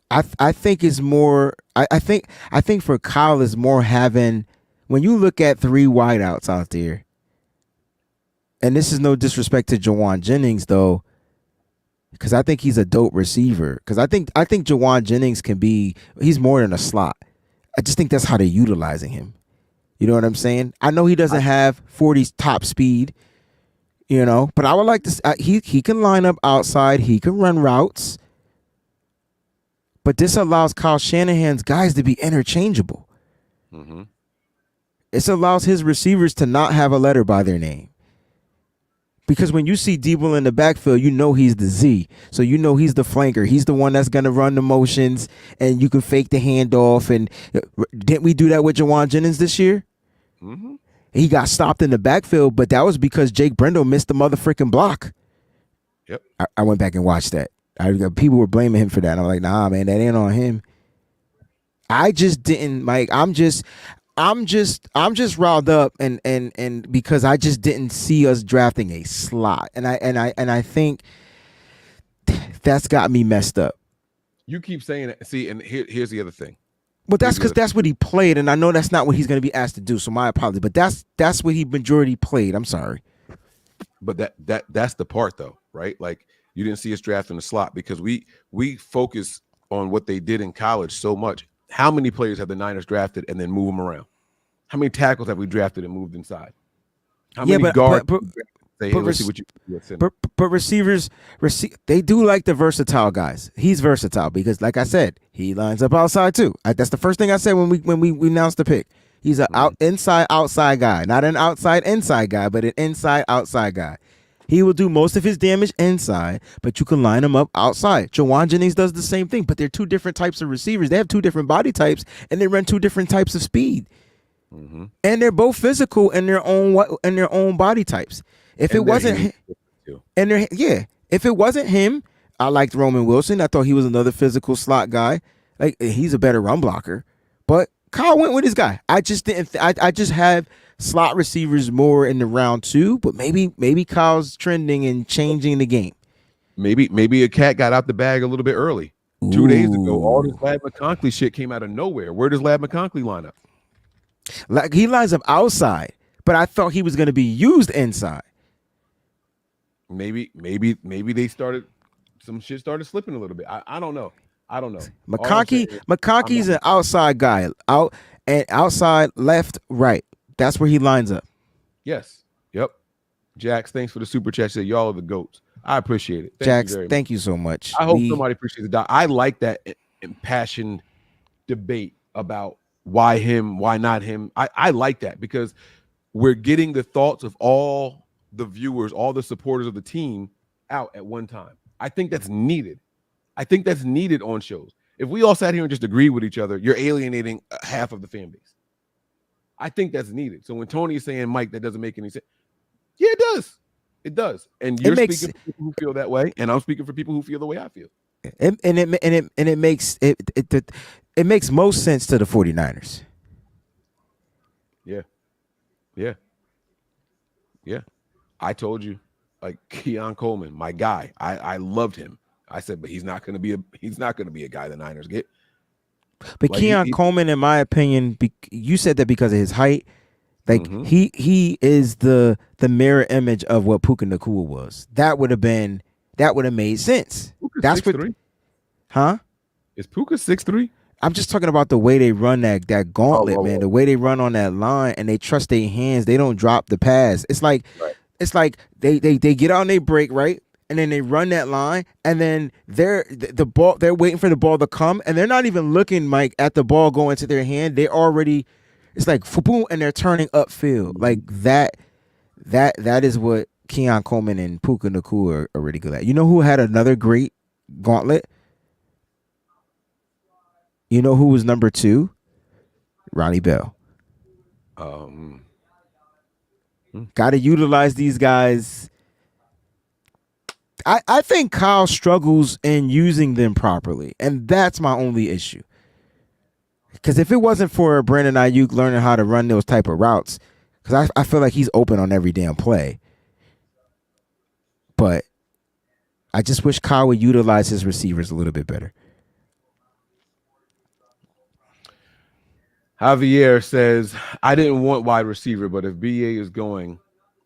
I think it's more. I think for Kyle is more having, when you look at 3 wideouts out there, and this is no disrespect to Jawan Jennings though, because I think he's a dope receiver. Because I think Jawan Jennings he's more than a slot. I just think that's how they're utilizing him. You know what I'm saying? I know he doesn't have 40 top speed, but I would like to. He can line up outside. He can run routes. But this allows Kyle Shanahan's guys to be interchangeable. Mm-hmm. This allows his receivers to not have a letter by their name. Because when you see Debo in the backfield, you know he's the Z. So you know he's the flanker. He's the one that's going to run the motions, and you can fake the handoff. And didn't we do that with Jawan Jennings this year? Mm-hmm. He got stopped in the backfield, but that was because Jake Brendel missed the motherfucking block. Yep. I went back and watched that. People were blaming him for that. And I'm like, nah, man, that ain't on him. I just didn't, Mike. I'm just riled up and because I just didn't see us drafting a slot. And I think that's got me messed up. You keep saying it. See, and here's the other thing. But that's because that's what he played, and I know that's not what he's going to be asked to do. So my apology, but that's what he majority played. I'm sorry. But that's the part though, right? Like you didn't see us draft in the slot because we focus on what they did in college so much. How many players have the Niners drafted and then move them around? How many tackles have we drafted and moved inside? How many guards? But receivers, they do like the versatile guys. He's versatile because, like I said, he lines up outside too. That's the first thing I said when we announced the pick. He's an inside outside guy, not an outside inside guy, but an inside outside guy. He will do most of his damage inside, but you can line him up outside. Jawan Jennings does the same thing, but they're two different types of receivers. They have two different body types, and they run two different types of speed. Mm-hmm. And they're both physical in their own body types. If it wasn't if it wasn't him, I liked Roman Wilson. I thought he was another physical slot guy. Like he's a better run blocker. But Kyle went with his guy. I just didn't. I just have slot receivers more in the round 2. But maybe Kyle's trending and changing the game. Maybe a cat got out the bag a little bit early. Ooh. 2 days ago, all this Lad McConkey shit came out of nowhere. Where does Lad McConkey line up? Like he lines up outside, but I thought he was going to be used inside. Maybe they started some shit started slipping a little bit. I don't know. McConkey's an outside guy, outside left, right. That's where he lines up. Yes. Yep. Jax, thanks for the super chat. Said y'all are the GOATs. I appreciate it. Thank you so much. I hope somebody appreciates the I like that impassioned debate about why him, why not him. I like that because we're getting the thoughts of all the viewers, all the supporters of the team out at one time. I think that's needed. I think that's needed on shows. If we all sat here and just agreed with each other, you're alienating half of the fan base. I think that's needed. So when Tony is saying, Mike, that doesn't make any sense. Yeah, it does. It does. And you're speaking for people who feel that way, and I'm speaking for people who feel the way I feel. It makes most sense to the 49ers. Yeah. I told you, like Keon Coleman, my guy. I loved him. I said, but he's not going to be a guy the Niners get. But like Keon Coleman, in my opinion, you said that because of his height. Like he is the mirror image of what Puka Nacua was. That would have made sense. Puka's That's 6'3"? What, huh? Is Puka 6'3"? I'm just talking about the way they run that gauntlet, man. The way they run on that line and they trust their hands. They don't drop the pass. It's like they get on their break, right? And then they run that line, and then they're waiting for the ball to come, and they're not even looking, Mike, at the ball going to their hand. They already, it's like boom, and they're turning upfield. Like that is what Keon Coleman and Puka Nacua are really good at. You know who had another great gauntlet? You know who was number 2? Ronnie Bell. Got to utilize these guys. I think Kyle struggles in using them properly, and that's my only issue. Because if it wasn't for Brandon Ayuk learning how to run those type of routes, because I feel like he's open on every damn play. But I just wish Kyle would utilize his receivers a little bit better. Javier says, I didn't want wide receiver, but if BA is going,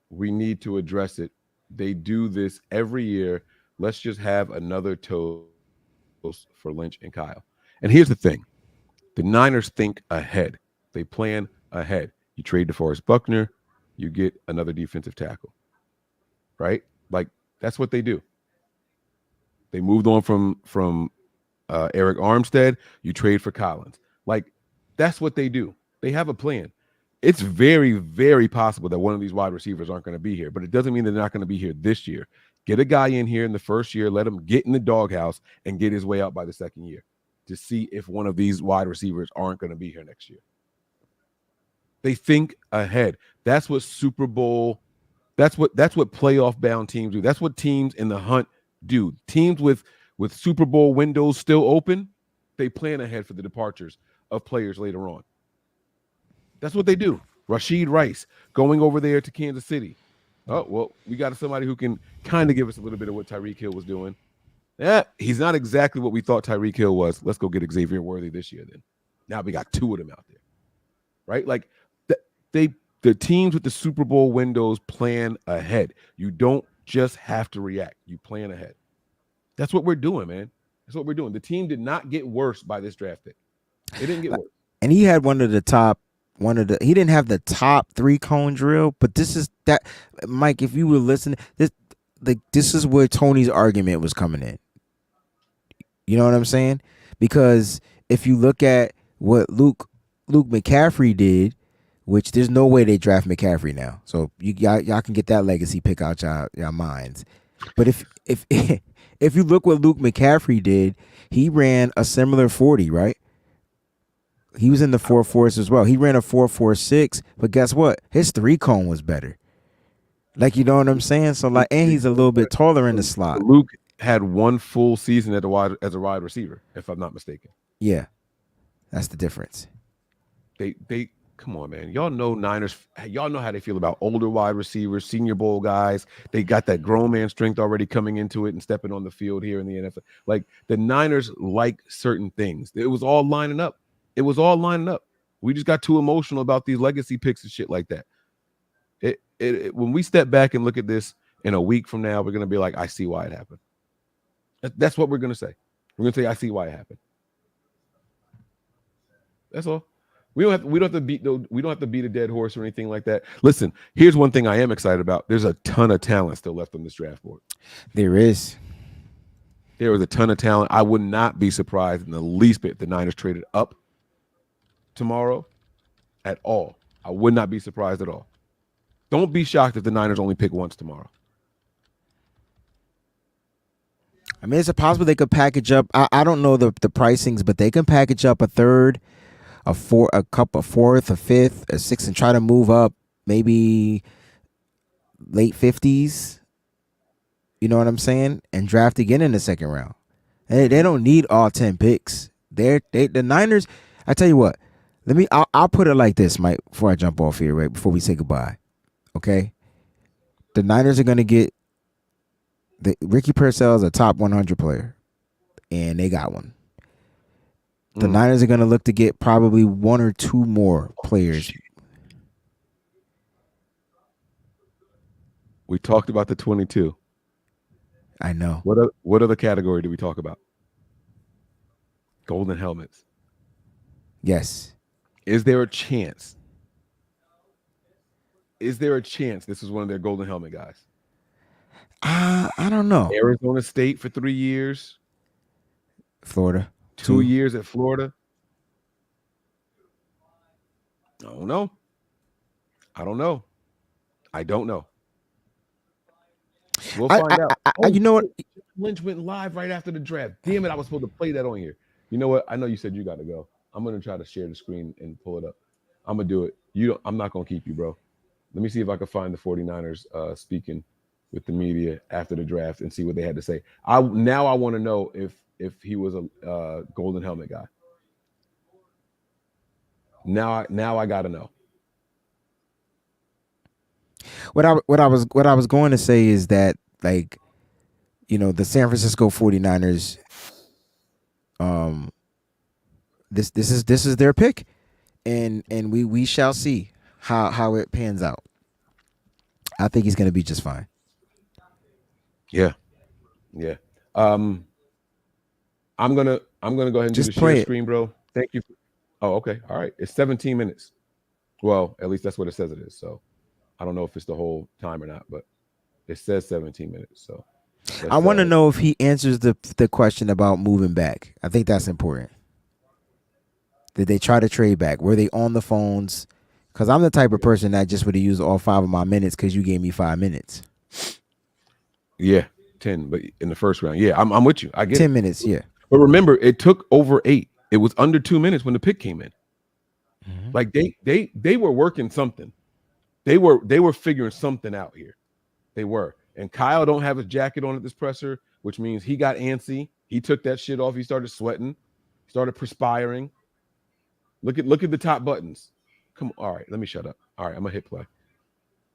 we need to address it. They do this every year. Let's just have another toast for Lynch and Kyle. And here's the thing. The Niners think ahead. They plan ahead. You trade DeForest Buckner, you get another defensive tackle. Right? Like, that's what they do. They moved on from Eric Armstead. You trade for Collins. Like, that's what they do. They have a plan. It's very, very possible that one of these wide receivers aren't going to be here, but it doesn't mean they're not going to be here this year. Get a guy in here in the first year, let him get in the doghouse and get his way out by the second year to see if one of these wide receivers aren't going to be here next year. They think ahead. That's what Super Bowl, that's what playoff bound teams do. That's what teams in the hunt do. Teams with Super Bowl windows still open, they plan ahead for the departures of players later on. That's what they do. Rashid Rice going over there to Kansas City. Oh, well, we got somebody who can kind of give us a little bit of what Tyreek Hill was doing. Yeah, he's not exactly what we thought Tyreek Hill was. Let's go get Xavier Worthy this year then. Now we got 2 of them out there. Right? Like the teams with the Super Bowl windows plan ahead. You don't just have to react. You plan ahead. That's what we're doing, man. That's what we're doing. The team did not get worse by this draft pick. It didn't get worse. And he had he didn't have the top 3 cone drill, but this is that, Mike, if you were listening, this is where Tony's argument was coming in. You know what I'm saying? Because if you look at what Luke McCaffrey did, which there's no way they draft McCaffrey now. So y'all can get that legacy pick out y'all minds. But if if you look what Luke McCaffrey did, he ran a similar 40, right? He was in the 4.4s as well. He ran a 4.46, but guess what? His 3 cone was better. Like, you know what I'm saying? So like, and he's a little bit taller in the slot. Luke had 1 full season as a wide receiver, if I'm not mistaken. Yeah, that's the difference. They come on, man. Y'all know Niners. Y'all know how they feel about older wide receivers, Senior Bowl guys. They got that grown man strength already coming into it and stepping on the field here in the NFL. Like, the Niners like certain things. It was all lining up. We just got too emotional about these legacy picks and shit like that. When we step back and look at this in a week from now, we're gonna be like, I see why it happened. That's what we're gonna say. We're gonna say, I see why it happened. That's all. We don't have to beat a dead horse or anything like that. Listen, here's one thing I am excited about. There's a ton of talent still left on this draft board. There is a ton of talent. I would not be surprised in the least bit if the Niners traded up tomorrow at all. I would not be surprised at all. Don't be shocked if the Niners only pick once tomorrow. I mean, it's possible they could package up. I don't know the pricings, but they can package up a third, a fourth, a fifth, a sixth, and try to move up maybe late 50s. You know what I'm saying? And draft again in the second round. They don't need all 10 picks. The Niners. I tell you what. I'll put it like this, Mike. Before I jump off here, right before we say goodbye. Okay. The Niners are going to get. Ricky Purcell is a top 100 player, and they got one. The Niners are going to look to get probably 1 or 2 more players. We talked about the 22. I know. What other category do we talk about? Golden helmets. Yes. Is there a chance? This is one of their golden helmet guys? I don't know. Arizona State for 3 years. Florida. 2 years at Florida. I don't know. We'll find out. You know what? Lynch went live right after the draft. Damn it, I was supposed to play that on here. You know what? I know you said you got to go. I'm going to try to share the screen and pull it up. I'm going to do it. I'm not going to keep you, bro. Let me see if I can find the 49ers speaking with the media after the draft and see what they had to say. I want to know if he was a golden helmet guy. Now I got to know. What I was going to say is that, like, you know, the San Francisco 49ers, this is their pick, and we shall see how it pans out. I think he's going to be just fine. Yeah. I'm gonna go ahead and just do the share it. screen, bro. Thank you. Oh, okay. All right. It's 17 minutes. Well, at least that's what it says it is. So I don't know if it's the whole time or not, but it says 17 minutes. So I want to know if he answers the question about moving back. I think that's important. Did they try to trade back? Were they on the phones? Because I'm the type of person that just would have used all 5 of my minutes because you gave me 5 minutes. Yeah, 10, but in the first round. Yeah, I'm with you. I get 10 minutes, yeah. But remember, it took over 8. It was under 2 minutes when the pick came in. Mm-hmm. Like they were working something. They were figuring something out here. They were. And Kyle don't have his jacket on at this presser, which means he got antsy. He took that shit off. He started sweating, started perspiring. Look at the top buttons. Come on. All right, let me shut up. All right, I'm gonna hit play.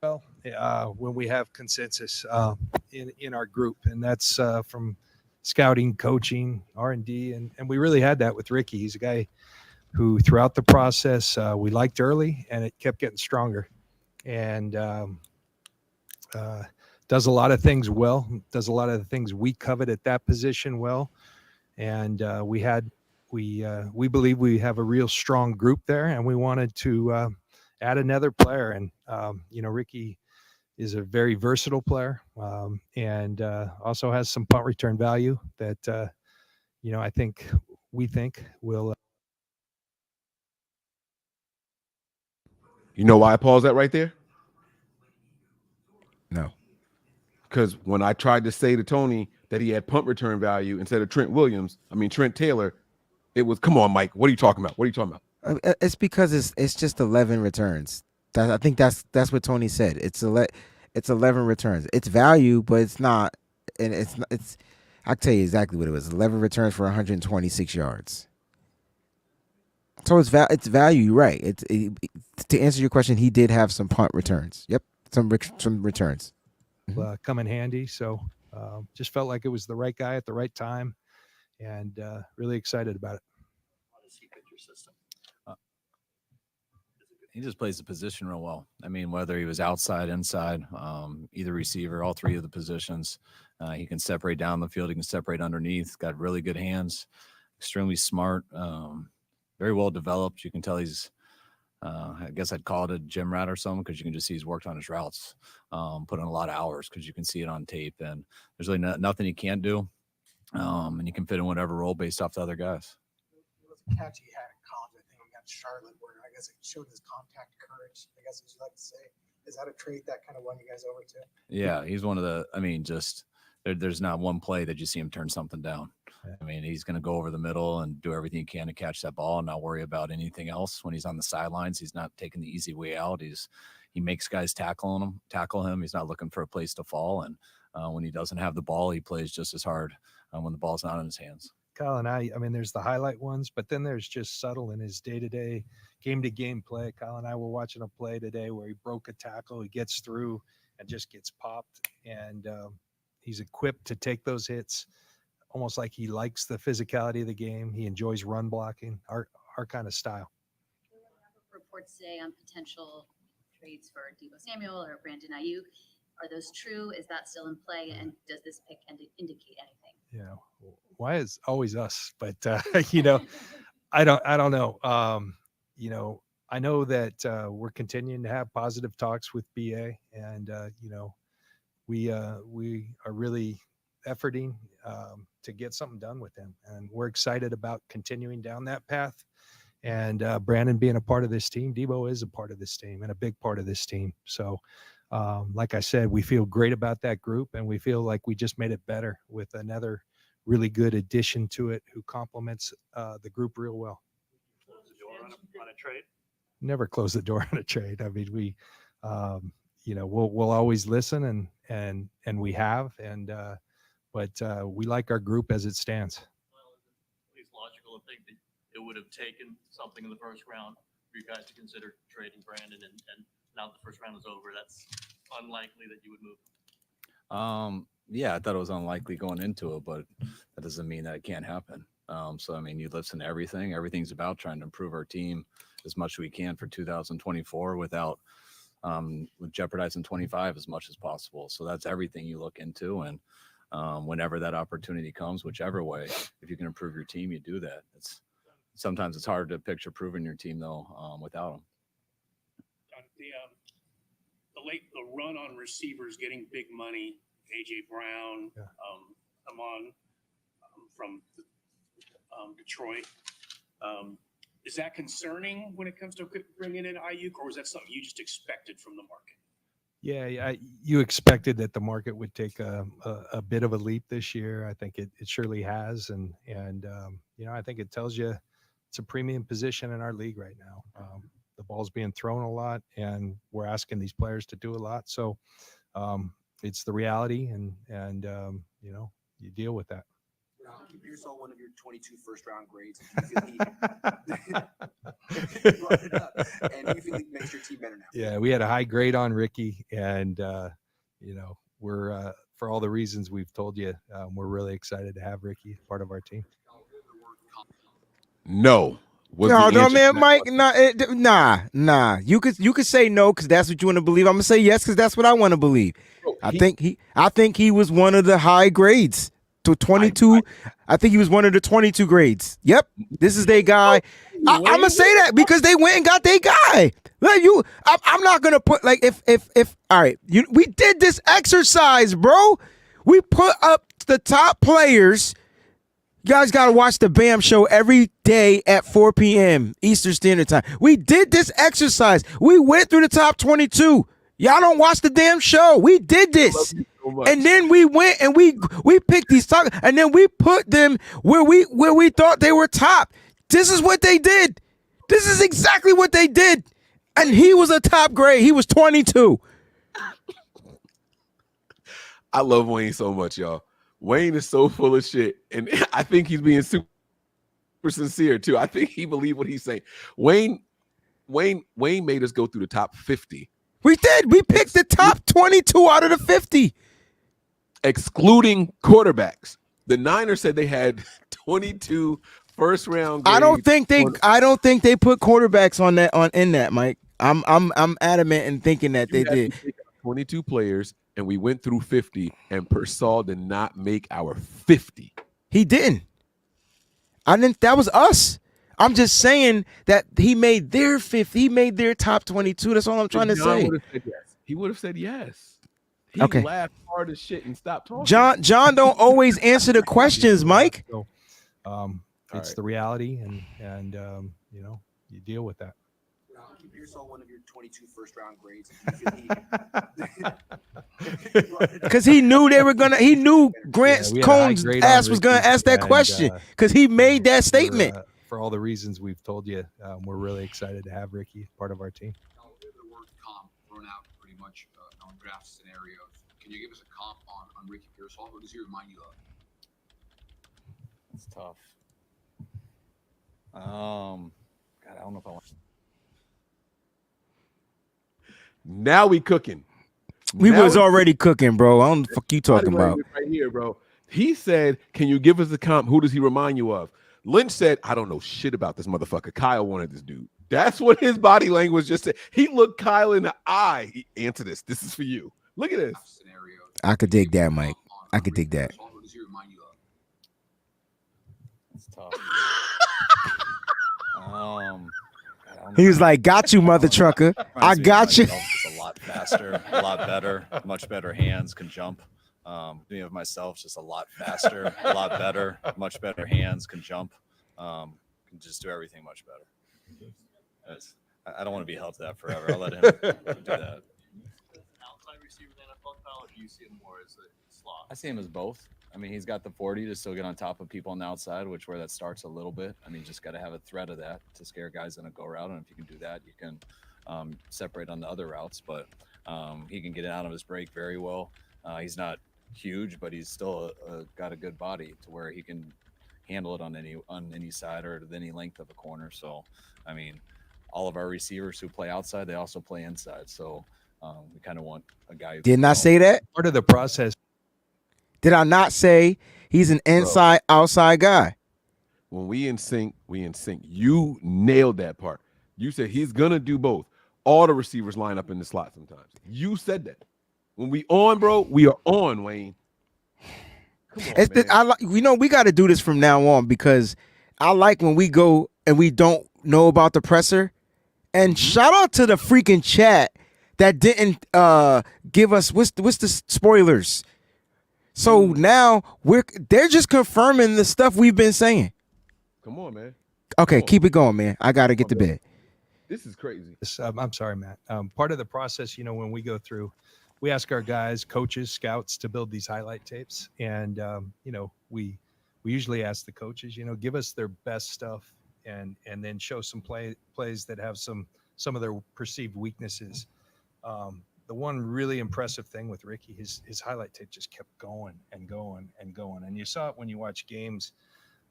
Well, when we have consensus in our group, and that's from scouting, coaching, R&D, and we really had that with Ricky. He's a guy who throughout the process we liked early, and it kept getting stronger, and does a lot of things well, does a lot of the things we covet at that position well, and we believe we have a real strong group there, and we wanted to add another player, and Ricky is a very versatile player, and also has some punt return value that we think will. You know why I paused that right there? No. Because when I tried to say to Tony that he had punt return value instead of Trent Taylor, it was, come on, Mike, what are you talking about? What are you talking about? It's because it's just 11 returns. I think that's what Tony said. It's 11 returns. It's value, but it's not. And it's. I'll tell you exactly what it was. 11 returns for 126 yards. So it's value. You're right. To answer your question, he did have some punt returns. Yep, some returns. Come in handy. So just felt like it was the right guy at the right time, and really excited about it. He just plays the position real well. I mean, whether he was outside, inside, either receiver, all three of the positions, he can separate down the field. He can separate underneath. Got really good hands. Extremely smart. Very well developed. You can tell he's. I guess I'd call it a gym rat or something, because you can just see he's worked on his routes, put in a lot of hours, because you can see it on tape. And there's really nothing he can't do, and he can fit in whatever role based off the other guys. It was a catch he had in college, I think, against Charlotte, where I guess it showed his contact courage, I guess, as you like to say. Is that a trait that kind of won you guys over to? Yeah, he's one of the. I mean, just there's not one play that you see him turn something down. I mean, he's going to go over the middle and do everything he can to catch that ball and not worry about anything else. When he's on the sidelines, he's not taking the easy way out. He makes guys tackle him. He's not looking for a place to fall. And when he doesn't have the ball, he plays just as hard when the ball's not in his hands. Kyle and I mean, there's the highlight ones, but then there's just subtle in his day-to-day, game-to-game play. Kyle and I were watching a play today where he broke a tackle, he gets through and just gets popped, and he's equipped to take those hits, almost like he likes the physicality of the game. He enjoys run blocking, our kind of style. Reports today on potential trades for Deebo Samuel or Brandon Ayuk. Are those true? Is that still in play? And does this pick indicate anything? Yeah. Why is always us? But I don't know. I know that we're continuing to have positive talks with BA, and we are really efforting to get something done with him, and we're excited about continuing down that path. And Brandon being a part of this team, Deebo is a part of this team and a big part of this team. So, like I said, we feel great about that group, and we feel like we just made it better with another really good addition to it who complements the group real well. Close the door on a trade? Never close the door on a trade. I mean, we, we'll always listen, and we have, but we like our group as it stands. Well, at least logical to think that it would have taken something in the first round for you guys to consider trading Brandon, and now that the first round is over, that's unlikely that you would move. Yeah, I thought it was unlikely going into it, but that doesn't mean that it can't happen. So, I mean, you listen to everything. Everything's about trying to improve our team as much as we can for 2024 without with jeopardizing 25 as much as possible. So that's everything you look into. And whenever that opportunity comes, whichever way, if you can improve your team, you do that. Sometimes it's hard to picture proving your team, though, without them. The run on receivers getting big money, A.J. Brown, Amon from Detroit. Is that concerning when it comes to bringing in Ayuk, or was that something you just expected from the market? Yeah, you expected that the market would take a bit of a leap this year. I think it surely has, and I think it tells you it's a premium position in our league right now. The ball's being thrown a lot, and we're asking these players to do a lot. So it's the reality, and you deal with that. You saw one of your 22 first-round grades. And you feel it makes your team better now. Yeah, we had a high grade on Ricky, and we're for all the reasons we've told you, we're really excited to have Ricky part of our team. No. No, man, Mike. Nah. You could say no because that's what you want to believe. I'm gonna say yes because that's what I want to believe. I think he was one of the high grades to 22. I think he was one of the 22 grades. Yep, this is their guy. I'm gonna say that because they went and got their guy. Like I'm not gonna put like if all right. We did this exercise, bro. We put up the top players. You guys got to watch the BAM show every day at 4 p.m. Eastern Standard Time. We did this exercise. We went through the top 22. Y'all don't watch the damn show. We did this. And then we went and we picked these top, and then we put them where we thought they were top. This is what they did. This is exactly what they did. And he was a top grade. He was 22. I love Wayne so much, y'all. Wayne is so full of shit, and I think he's being super sincere too. I think he believed what he's saying. Wayne made us go through the top 50. We did. We picked the top 22 out of the 50, excluding quarterbacks. The Niners said they had 22 first round grades. I don't think they put quarterbacks in that, Mike. I'm adamant in thinking that they did. 22 players. And we went through 50, and Persall did not make our 50. He didn't. I didn't. That was us. I'm just saying that he made their 50. He made their top 22. That's all I'm trying to say. He would have said yes. He laughed hard as shit and stopped talking. John don't always answer the questions, Mike. So, it's the reality, and you deal with that. Pearsall, one of your 22 first-round grades. Because he knew he knew Grant Cohn's ass was going to ask that question because he made that statement. For all the reasons we've told you, we're really excited to have Ricky part of our team. The word comp thrown out pretty much on draft scenarios. Can you give us a comp on Ricky Pearsall? Who does he remind you of? It's tough. God, I don't know if I want. Now we cooking. We was already cooking, bro. I don't know the fuck you talking about. Right here, bro. He said, "Can you give us a comp? Who does he remind you of?" Lynch said, "I don't know shit about this motherfucker." Kyle wanted this dude. That's what his body language just said. He looked Kyle in the eye. He answered this. This is for you. Look at this. I could dig that, Mike. I could dig that. Who does he remind you of? It's tough. He was like, "Got you, mother trucker. I got you." Just a lot faster, a lot better, much better hands, can jump. Me of myself, just a lot faster, a lot better, much better hands, can jump. Can just do everything much better. I don't want to be held to that forever. I'll let him do that. Outside receiver than a football, or do you see him more as a slot? I see him as both. I mean, he's got the 40 to still get on top of people on the outside, where that starts a little bit. I mean, just got to have a threat of that to scare guys in a go route. And if you can do that, you can separate on the other routes. But he can get out of his break very well. He's not huge, but he's still got a good body to where he can handle it on any side or any length of a corner. So, I mean, all of our receivers who play outside, they also play inside. So we kind of want a guy. Didn't I say that? Part of the process. Did I not say he's an inside outside guy? When we in sync, we in sync. You nailed that part. You said he's gonna do both. All the receivers line up in the slot sometimes. You said that. When we on, bro, we are on, Wayne. Come on, we got to do this from now on because I like when we go and we don't know about the presser. And shout out to the freaking chat that didn't give us what's the spoilers. So now they're just confirming the stuff we've been saying. Come on, man. Okay, keep it going, man. I got to get to bed. This is crazy. I'm sorry, Matt. Part of the process, when we go through, we ask our guys, coaches, scouts to build these highlight tapes. And, we usually ask the coaches, give us their best stuff and then show some plays that have some of their perceived weaknesses. The one really impressive thing with Ricky, his highlight tape just kept going and going and going. And you saw it when you watch games,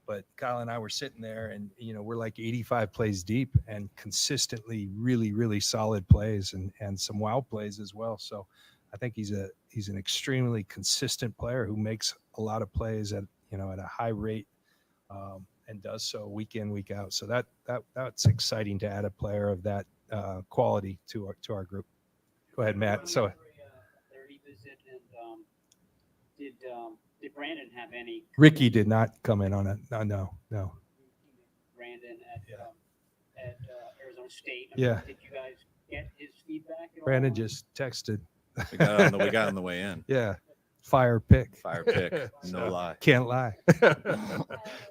but Kyle and I were sitting there and, we're like 85 plays deep and consistently really, really solid plays and some wild plays as well. So I think he's he's an extremely consistent player who makes a lot of plays at a high rate, and does so week in, week out. So that's exciting to add a player of that quality to our group. Go ahead, Matt. So did Brandon have any? Ricky did not come in on it. No. Brandon at Arizona State. Yeah. Did you guys get his feedback at all? Brandon just texted. We got on the way in. Yeah. Fire pick. Fire pick. No lie. Can't lie.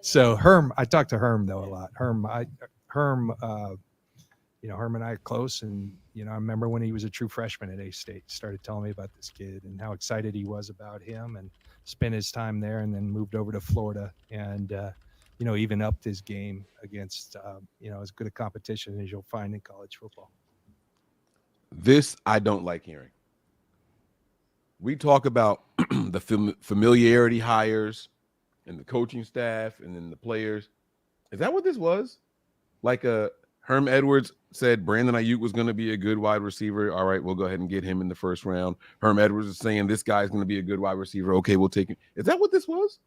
So Herm, I talked to Herm though a lot. Herm and I are close, and I remember when he was a true freshman at A-State, started telling me about this kid and how excited he was about him, and spent his time there, and then moved over to Florida, and even upped his game against as good a competition as you'll find in college football. This I don't like hearing. We talk about the familiarity hires and the coaching staff and then the players. Is that what this was? Like Herm Edwards said Brandon Ayuk was going to be a good wide receiver. All right, we'll go ahead and get him in the first round. Herm Edwards is saying this guy's going to be a good wide receiver. Okay, we'll take him. Is that what this was?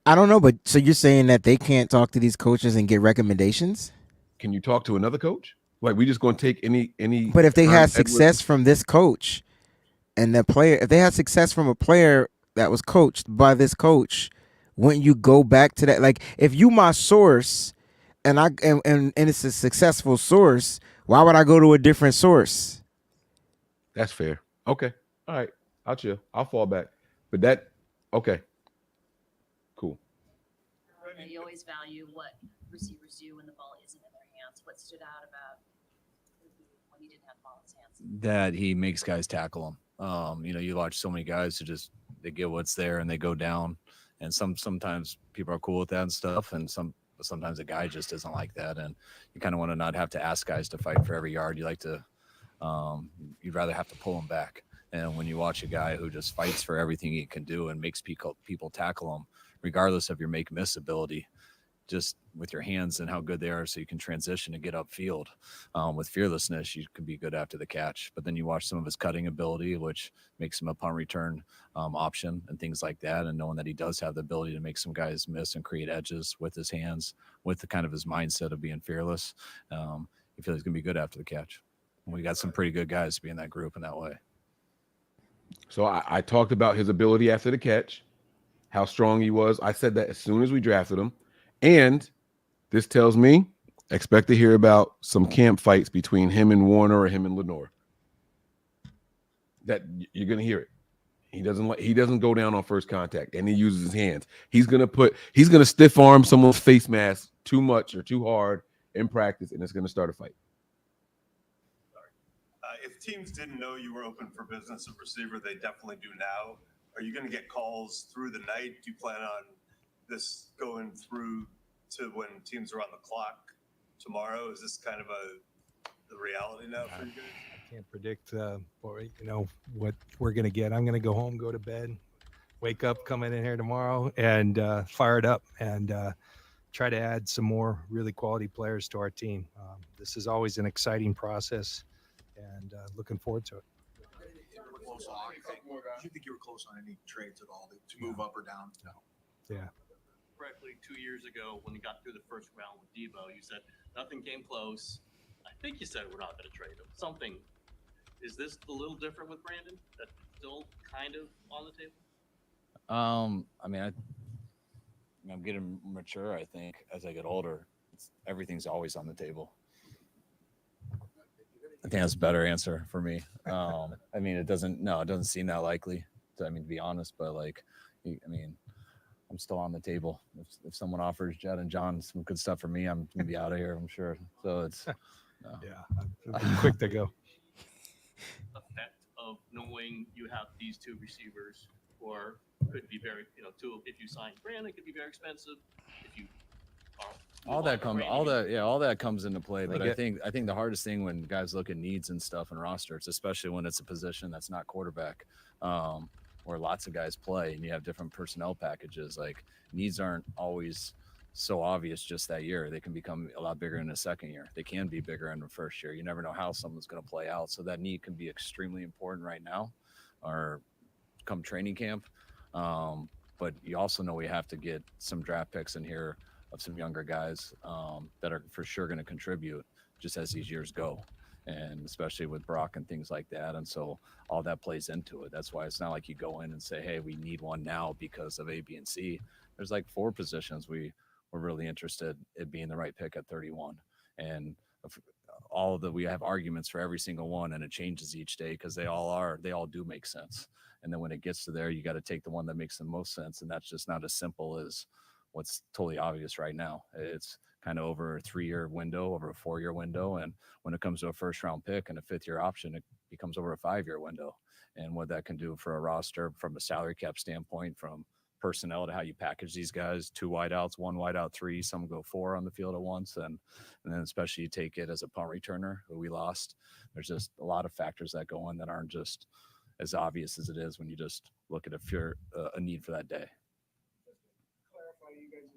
I don't know, but so you're saying that they can't talk to these coaches and get recommendations? Can you talk to another coach? Like, we just going to take any? But if they Herm had Edwards- success from this coach, and the player, if they had success from a player that was coached by this coach, wouldn't you go back to that? Like, if you my source, and it's a successful source, why would I go to a different source? That's fair. Okay. All right. I'll chill. I'll fall back. But okay. Cool. You always value what receivers do when the ball isn't in their hands. What stood out about when he didn't have the ball in his hands? That he makes guys tackle him. You watch so many guys who just they get what's there and they go down, and sometimes people are cool with that and stuff, and sometimes a guy just isn't like that, and you kind of want to not have to ask guys to fight for every yard. You like to, you'd rather have to pull them back. And when you watch a guy who just fights for everything he can do and makes people tackle him, regardless of your make-miss ability, just with your hands and how good they are, so you can transition and get upfield. With fearlessness, you can be good after the catch. But then you watch some of his cutting ability, which makes him a punt return option and things like that. And knowing that he does have the ability to make some guys miss and create edges with his hands, with the kind of his mindset of being fearless, you feel he's going to be good after the catch. We got some pretty good guys to be in that group in that way. So I talked about his ability after the catch, how strong he was. I said that as soon as we drafted him. And this tells me, expect to hear about some camp fights between him and Warner or him and Lenore. That you're gonna hear it. He doesn't go down on first contact, and he uses his hands. He's gonna stiff arm someone's face mask too much or too hard in practice, and it's gonna start a fight. If teams didn't know you were open for business at receiver, they definitely do now. Are you going to get calls through the night? Do you plan on this going through to when teams are on the clock tomorrow? Is this kind of the reality now for you guys? I can't predict what we're gonna get. I'm gonna go home, go to bed, wake up, come in here tomorrow, and fire it up and try to add some more really quality players to our team. This is always an exciting process, and looking forward to it. Do you think you were close on any trades at all to move up or down? No. Yeah. Correctly, 2 years ago when he got through the first round with Debo, you said nothing came close. I think you said we're not going to trade him. Something. Is this a little different with Brandon? That's still kind of on the table? I'm getting mature, I think, as I get older. Everything's always on the table. I think that's a better answer for me. It doesn't seem that likely, to be honest, but I'm still on the table. If someone offers Jed and John some good stuff for me, I'm going to be out of here, I'm sure. So it's, yeah, I'm quick to go. Effect of knowing you have these two receivers, or could be very, if you sign Brandon, it could be very expensive. If you all that comes into play. But I think the hardest thing when guys look at needs and stuff and rosters, especially when it's a position that's not quarterback, where lots of guys play and you have different personnel packages, like needs aren't always so obvious just that year. They can become a lot bigger in the second year. They can be bigger in the first year. You never know how someone's going to play out. So that need can be extremely important right now. or come training camp. But you also know we have to get some draft picks in here of some younger guys that are for sure going to contribute just as these years go, and especially with Brock and things like that. And so all that plays into it. That's why it's not like you go in and say, hey, we need one now because of A, B, and C. There's like 4 positions we're really interested in being the right pick at 31. And all of the, we have arguments for every single one, and it changes each day because they all do make sense. And then when it gets to there, you got to take the one that makes the most sense. And that's just not as simple as what's totally obvious right now. It's kind of over a 3-year window, over a 4-year window. And when it comes to a first round pick and a 5th-year option, it becomes over a 5-year window. And what that can do for a roster from a salary cap standpoint, from personnel to how you package these guys, 2 wideouts, 1 wideout, 3, some go 4 on the field at once. And then especially you take it as a punt returner who we lost. There's just a lot of factors that go in that aren't just as obvious as it is when you just look at a need for that day. Clarify, you guys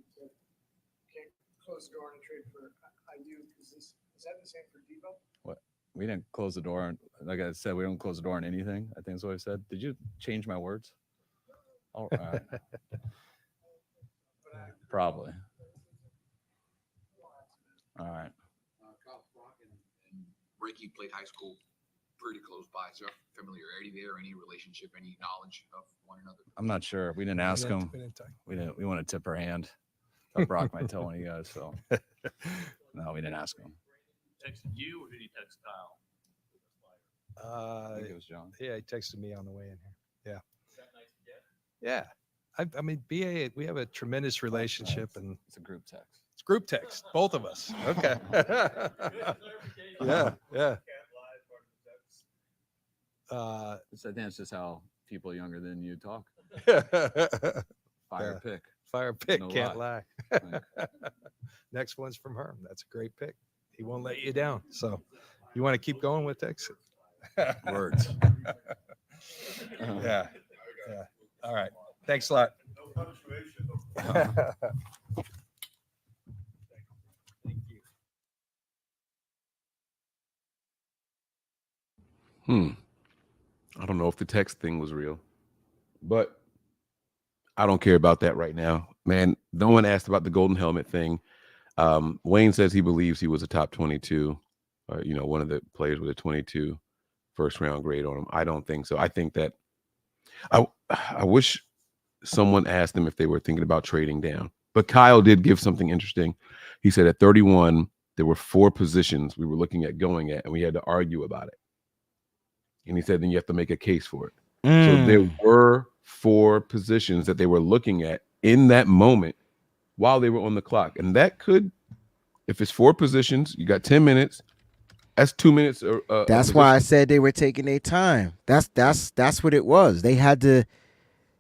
can't close the door and trade for IU. Is that the same for Debo? What? We didn't close the door. Like I said, we don't close the door on anything. I think that's what I said. Did you change my words? All right. Probably. All right. Kyle Brock and Ricky played high school pretty close by. Is there familiarity there? Any relationship? Any knowledge of one another? I'm not sure. We didn't ask him. We want to tip her hand. Thought Brock might tell one of you guys. So no, we didn't ask him. Texted you, or did he text Kyle? I think it was John. Yeah, he texted me on the way in here. Yeah. Yeah. I mean, BA, we have a tremendous relationship, and it's a group text. It's group text, both of us. Okay. Yeah. I think that's just how people younger than you talk. Fire pick. Fire pick. No Can't lie. Next one's from Herm. That's a great pick. He won't let you down. So you want to keep going with Texas? Words. Yeah. All right. Thanks a lot. I don't know if the text thing was real, but I don't care about that right now, man. No one asked about the golden helmet thing. Wayne says he believes he was a top 22, one of the players with a 22 first round grade on him. I don't think so. I think that I wish someone asked them if they were thinking about trading down. But Kyle did give something interesting. He said at 31, there were 4 positions we were looking at going at, and we had to argue about it. And he said, then you have to make a case for it. So there were 4 positions that they were looking at in that moment while they were on the clock. And that could, if it's 4 positions, you got 10 minutes. That's 2 minutes. That's why I said they were taking their time. That's what it was. They had to.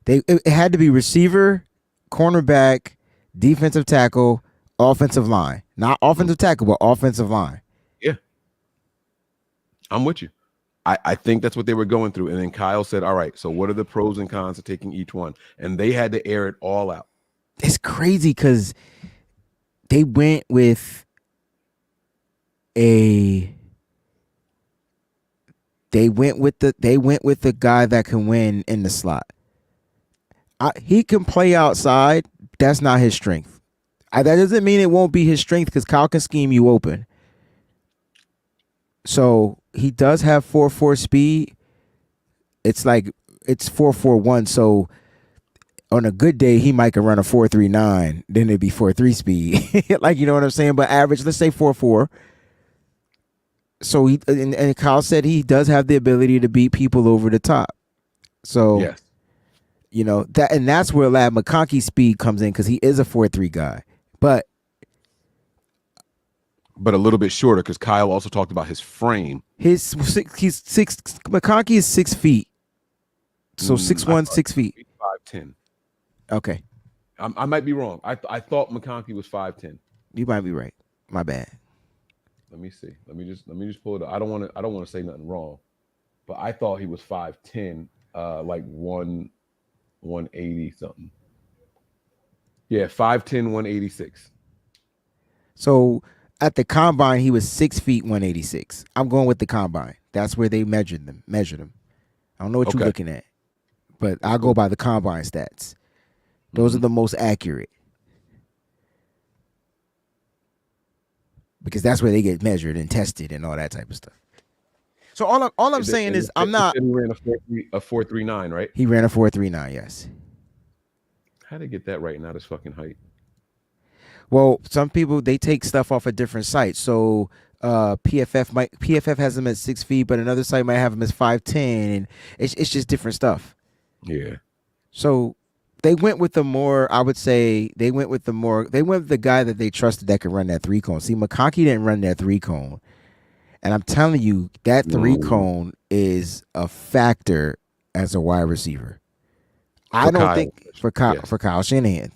It had to be receiver, cornerback, defensive tackle, offensive line. Not offensive tackle, but offensive line. Yeah. I'm with you. I think that's what they were going through. And then Kyle said, all right, so what are the pros and cons of taking each one? And they had to air it all out. It's crazy because they went with the guy that can win in the slot. He can play outside. That's not his strength. That doesn't mean it won't be his strength because Kyle can scheme you open. So he does have 4.4 speed. It's 4.41. So on a good day, he might could run a 4.39. Then it'd be 4.3 speed. You know what I'm saying? But average, let's say 4.4. So and Kyle said he does have the ability to beat people over the top. So yes. That's where Lad McConkey's speed comes in because he is a 4.3 guy. But a little bit shorter because Kyle also talked about his frame. McConkey is 6 feet. So 6'1", 6 feet. 5'10". Okay. I might be wrong. I thought McConkey was 5'10". You might be right. My bad. Let me see. Let me just pull it up. I don't want to say nothing wrong, but I thought he was 5'10", like 180 something. Yeah, 5'10", 186. So at the combine, he was 6 feet, 186. I'm going with the combine. That's where they measured him. I don't know what you're looking at, but I'll go by the combine stats. Those are the most accurate because that's where they get measured and tested and all that type of stuff. So all I'm saying is I'm not. He ran a 4.39, right? He ran a 4.39. Yes. How they get that right? Not his fucking height. Well, some people they take stuff off a different site. So PFF has him at 6 feet, but another site might have him as 5'10", and it's just different stuff. Yeah. So they went with the more. I would say they went with the guy that they trusted that could run that 3-cone. See, McConkey didn't run that 3-cone. And I'm telling you, that 3-cone is a factor as a wide receiver. I don't think for Kyle Shanahan,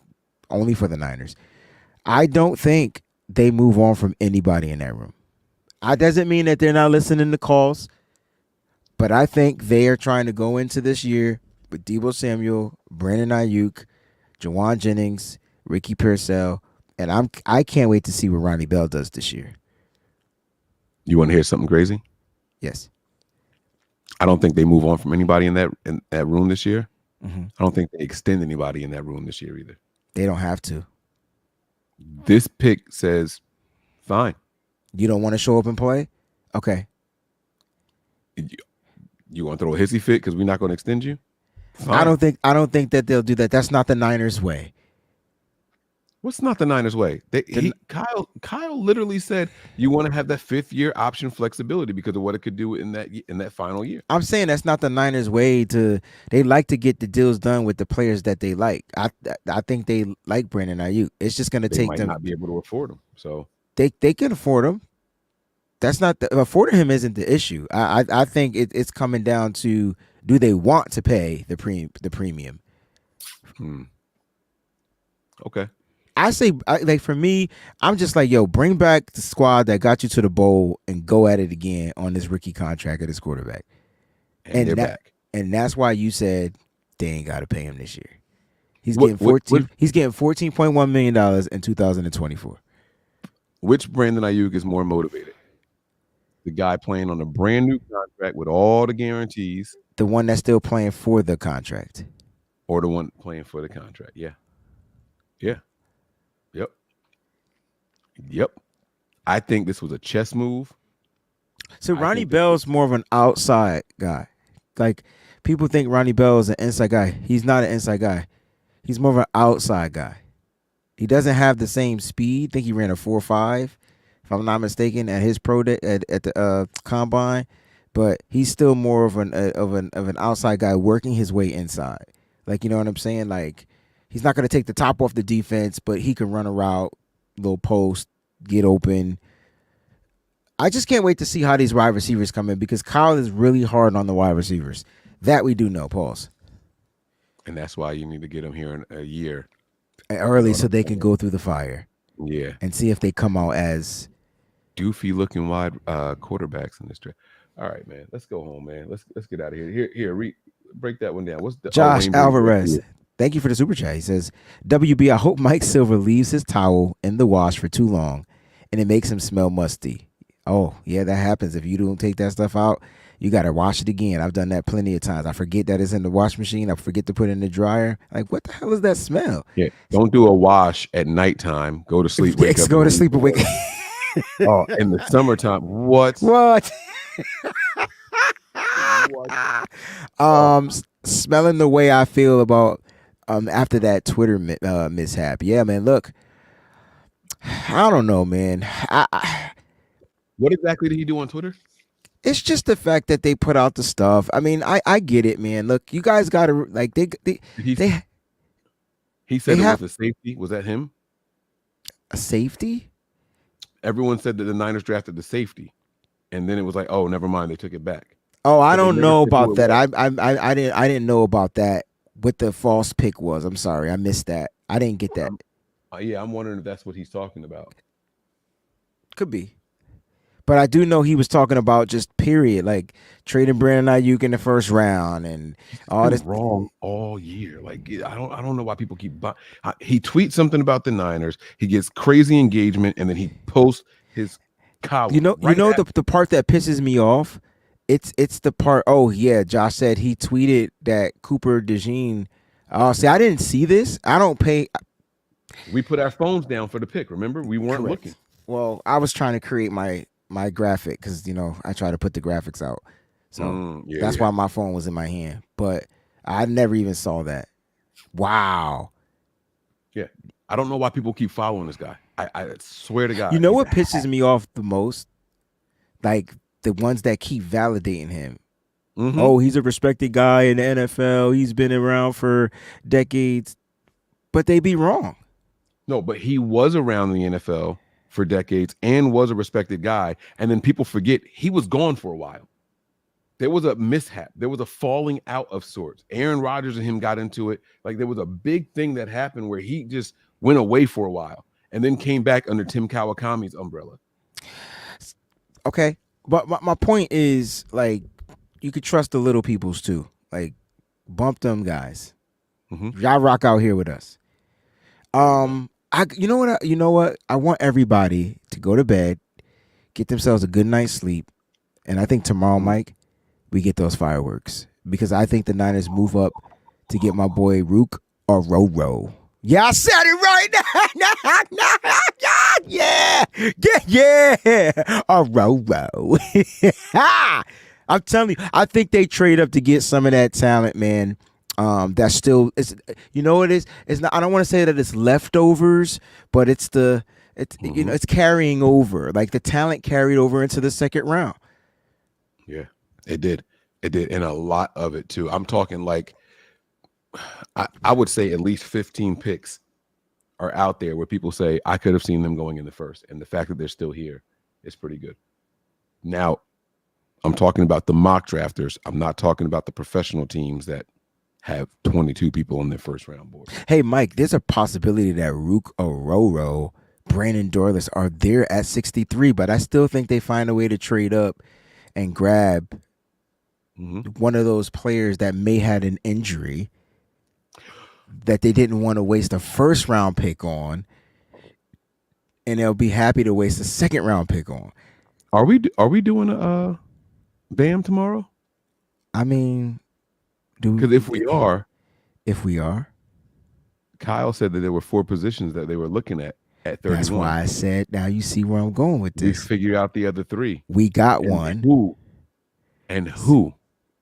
only for the Niners. I don't think they move on from anybody in that room. That doesn't mean that they're not listening to calls, but I think they are trying to go into this year with Deebo Samuel, Brandon Ayuk, Jawan Jennings, Ricky Pearsall, and I can't wait to see what Ronnie Bell does this year. You want to hear something crazy? Yes. I don't think they move on from anybody in that room this year. Mm-hmm. I don't think they extend anybody in that room this year either. They don't have to. This pick says, fine. You don't want to show up and play? Okay. You want to throw a hissy fit because we're not going to extend you? Fine. I don't think that they'll do that. That's not the Niners way. What's not the Niners way? Kyle literally said you want to have that 5th-year option flexibility because of what it could do in that final year. I'm saying that's not the Niners way they like to get the deals done with the players that they like. I think they like Brandon Ayuk. It's just going to take them. They might not be able to afford him. So they can afford him. That's not affording him isn't the issue. I think it's coming down to do they want to pay the premium? Okay. I say, like for me, I'm just like, yo, bring back the squad that got you to the bowl and go at it again on this rookie contract of this quarterback. And they're back. And that's why you said they ain't got to pay him this year. He's getting $14.1 million in 2024. Which Brandon Ayuk is more motivated? The guy playing on a brand new contract with all the guarantees. The one that's still playing for the contract. Or the one playing for the contract. Yeah. Yeah. Yep. I think this was a chess move. So Ronnie Bell's more of an outside guy. Like people think Ronnie Bell is an inside guy. He's not an inside guy. He's more of an outside guy. He doesn't have the same speed. I think he ran a 4.5, if I'm not mistaken, at his pro day at the combine. But he's still more of an outside guy working his way inside. Like, you know what I'm saying? Like he's not going to take the top off the defense, but he can run a route, little post, get open. I just can't wait to see how these wide receivers come in because Kyle is really hard on the wide receivers. That we do know, pause. And that's why you need to get them here in a year. Early so they can go through the fire. Yeah. And see if they come out as doofy looking wide quarterbacks in this draft. All right, man. Let's go home, man. Let's get out of here. Here, break that one down. What's the Josh Alvarez? Thank you for the super chat. He says, WB, I hope Mike Silver leaves his towel in the wash for too long and it makes him smell musty. Oh, yeah, that happens. If you don't take that stuff out, you got to wash it again. I've done that plenty of times. I forget that it's in the wash machine. I forget to put it in the dryer. Like, what the hell is that smell? Yeah, don't do a wash at nighttime. Go to sleep, wake up. Go to sleep and wake up. Oh, in the summertime. What? Smelling the way I feel about after that Twitter mishap. Yeah, man, look. I don't know, man. What exactly did he do on Twitter? It's just the fact that they put out the stuff. I mean, I get it, man. Look, you guys got to like he said it was a safety. Was that him? A safety? Everyone said that the Niners drafted the safety, and then it was like, oh, never mind, they took it back. Oh, I don't know about that. I didn't know about that. What the false pick was. I'm sorry, I missed that. I didn't get that. Yeah, I'm wondering if that's what he's talking about. Could be. But I do know he was talking about just period, like trading Brandon Ayuk in the first round and all this wrong all year. Like I don't know why people keep. He tweets something about the Niners. He gets crazy engagement, and then he posts his column. The part that pisses me off It's the part. Oh yeah, Josh said he tweeted that Cooper DeJean. Oh, see, I didn't see this. I don't pay. We put our phones down for the pick. Remember, we weren't Correct. looking. Well, I was trying to create my graphic because I try to put the graphics out, so that's why my phone was in my hand. But I never even saw that. Wow. Yeah, I don't know why people keep following this guy. I swear to God. You know what pisses me off the most? Like the ones that keep validating him. Mm-hmm. Oh, he's a respected guy in the NFL. He's been around for decades, but they be wrong. No, but he was around the NFL for decades and was a respected guy. And then people forget he was gone for a while. There was a mishap. There was a falling out of sorts. Aaron Rodgers and him got into it. Like there was a big thing that happened where he just went away for a while and then came back under Tim Kawakami's umbrella. Okay. But my point is, like, you could trust the little peoples too. Like, bump them guys. Y'all rock out here with us. You know what? I want everybody to go to bed, get themselves a good night's sleep, and I think tomorrow, Mike, we get those fireworks because I think the Niners move up to get my boy Rook or Roro. Yeah, I said it right now. Yeah. Or Roro. I'm telling you, I think they trade up to get some of that talent, man. That's still, you know what it is? It's not. I don't want to say that it's leftovers, but it's it's carrying over. Like the talent carried over into the second round. Yeah, it did, and a lot of it too. I'm talking like, I would say at least 15 picks are out there where people say I could have seen them going in the first, and the fact that they're still here is pretty good. Now, I'm talking about the mock drafters. I'm not talking about the professional teams that have 22 people on their first round board. Hey, Mike, there's a possibility that Rook Ororo, Brandon Dorless are there at 63, but I still think they find a way to trade up and grab one of those players that may had an injury that they didn't want to waste a first round pick on, and they'll be happy to waste a second round pick on. Are we doing a BAM tomorrow? I mean, because if we are, Kyle said that there were 4 positions that they were looking at 31. That's why I said, now you see where I'm going with this. We figure out the other 3. We got one. Who?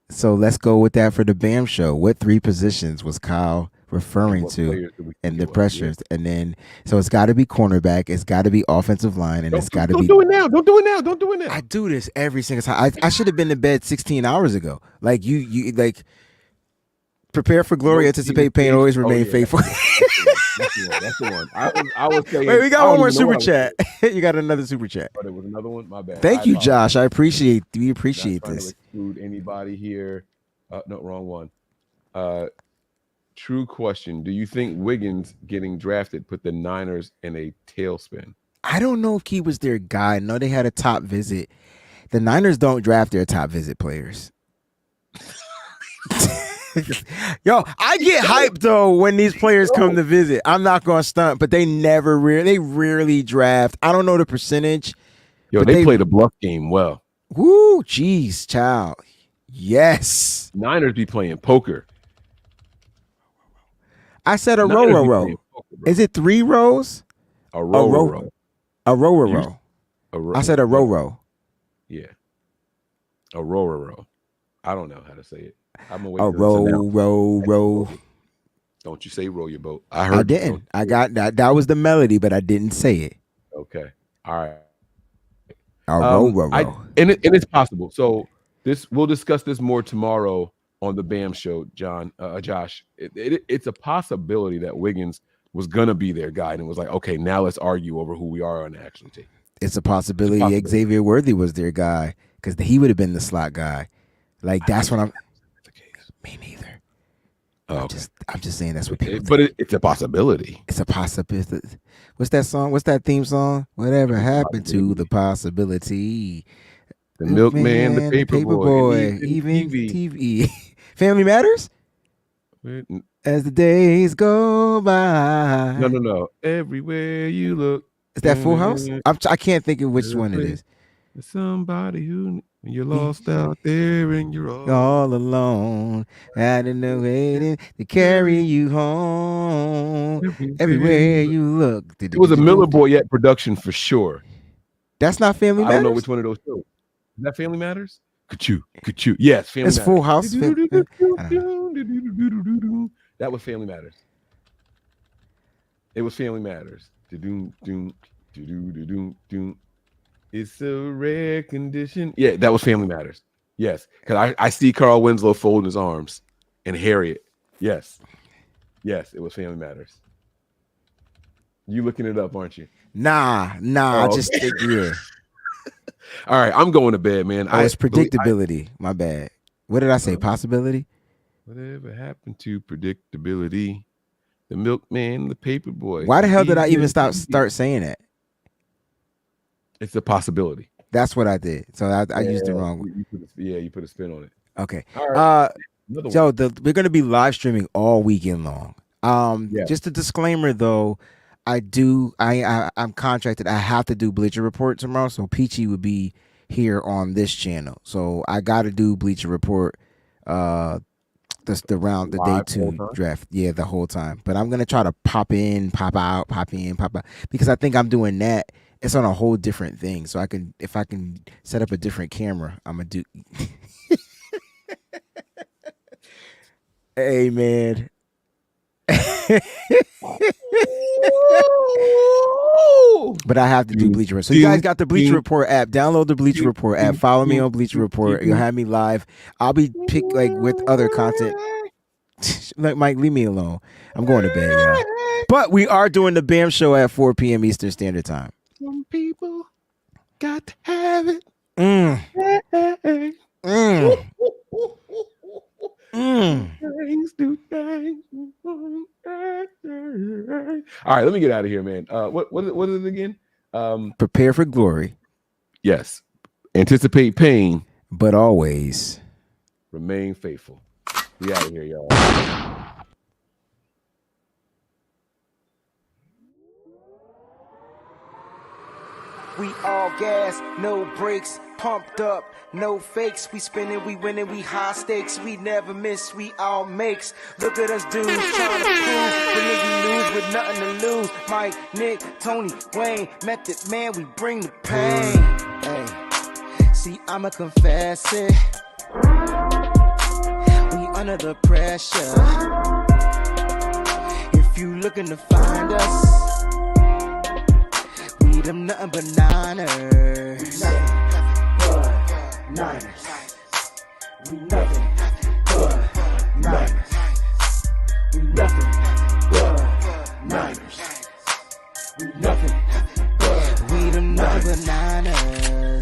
So let's go with that for the BAM show. What 3 positions was Kyle referring to and the pressures? And then, so it's got to be cornerback, it's got to be offensive line, and it's got to be. Don't do it now. Don't do it now. I do this every single time. I should have been to bed 16 hours ago. Like you like. Prepare for glory, anticipate pain, always remain faithful. That's the one. I was saying. Wait, we got one more super chat. You got another super chat. Oh, there was another one. My bad. Thank you, Josh. We appreciate this. To exclude anybody here. No, wrong one. True question. Do you think Wiggins getting drafted put the Niners in a tailspin? I don't know if he was their guy. No, they had a top visit. The Niners don't draft their top visit players. Yo, I get hyped though when these players come to visit. I'm not gonna stunt, but they rarely draft. I don't know the percentage. Yo, they play the bluff game well. Woo, jeez, child. Yes. Niners be playing poker. I said a row. Is it 3 rows? A row. A row. I said a row. Yeah. A row. I don't know how to say it. I'm gonna wait. A row. Don't you say row your boat? I didn't. I got that. That was the melody, but I didn't say it. Okay. All right. A row. And it's possible. So we'll discuss this more tomorrow on the BAM show, Josh. It's a possibility that Wiggins was gonna be their guy and it was like, okay, now let's argue over who we are on the actual team. It's a possibility Xavier Worthy was their guy because he would have been the slot guy. Like that's what I'm. Me neither. Oh, I'm just saying that's what people. But it's a possibility. It's a possibility. What's that song? What's that theme song? Whatever happened to the possibility? The milkman, the paper boy, even TV. Family Matters. As the days go by. No. Everywhere you look. Is that Full House? I can't think of which one it is. Somebody who When you're lost out there and you're all alone, I don't know waiting to carry you home. Everywhere you look. It was a Miller Boyette production for sure. That's not Family I don't know Matters? which one of those shows. Is that Family Matters? Ka-choo. Yes, Family It's Matters. Full House. That was Family Matters. It was Family Matters. It's a rare condition. Yeah, that was Family Matters. Yes, because I see Carl Winslow folding his arms and Harriet. Yes, it was Family Matters. You looking it up, aren't you? Nah. I just think, yeah. All right, I'm going to bed, man. It's predictability. My bad. What did I say? Possibility? Whatever happened to predictability? The milkman, the paper boy. Why the hell did I even start saying that? It's a possibility. That's what I did. So I used it wrong. You put a spin on it. Okay. All right. So we're going to be live streaming all weekend long. Just a disclaimer though, I'm contracted. I have to do Bleacher Report tomorrow, so Peachy would be here on this channel. So I got to do Bleacher Report. The day 2 draft. Yeah, the whole time. But I'm gonna try to pop in, pop out, because I think I'm doing that. It's on a whole different thing. So if I can set up a different camera, I'm gonna do. Hey man. But I have to do Bleacher Report. So you guys got the Bleacher Report app. Download the Bleacher Report app. Follow me on Bleacher Report. You'll have me live. I'll be picked with other content. Like Mike, leave me alone. I'm going to bed, y'all. But we are doing the BAM show at 4 p.m. Eastern Standard Time. Some people got to have it. All right, let me get out of here, man. What is it again? Prepare for glory. Yes. Anticipate pain, but always remain faithful. We out of here, y'all. We all gas, no brakes, pumped up, no fakes. We spinning, we winning, we high stakes. We never miss, we all makes. Look at us dudes trying to prove when niggas lose with nothing to lose. Mike, Nick, Tony, Wayne, Method Man, we bring the pain. Hey, see, I'ma confess it. We under the pressure. If you looking to find us, we them nothing but Niners. Niners. We nothing but Niners.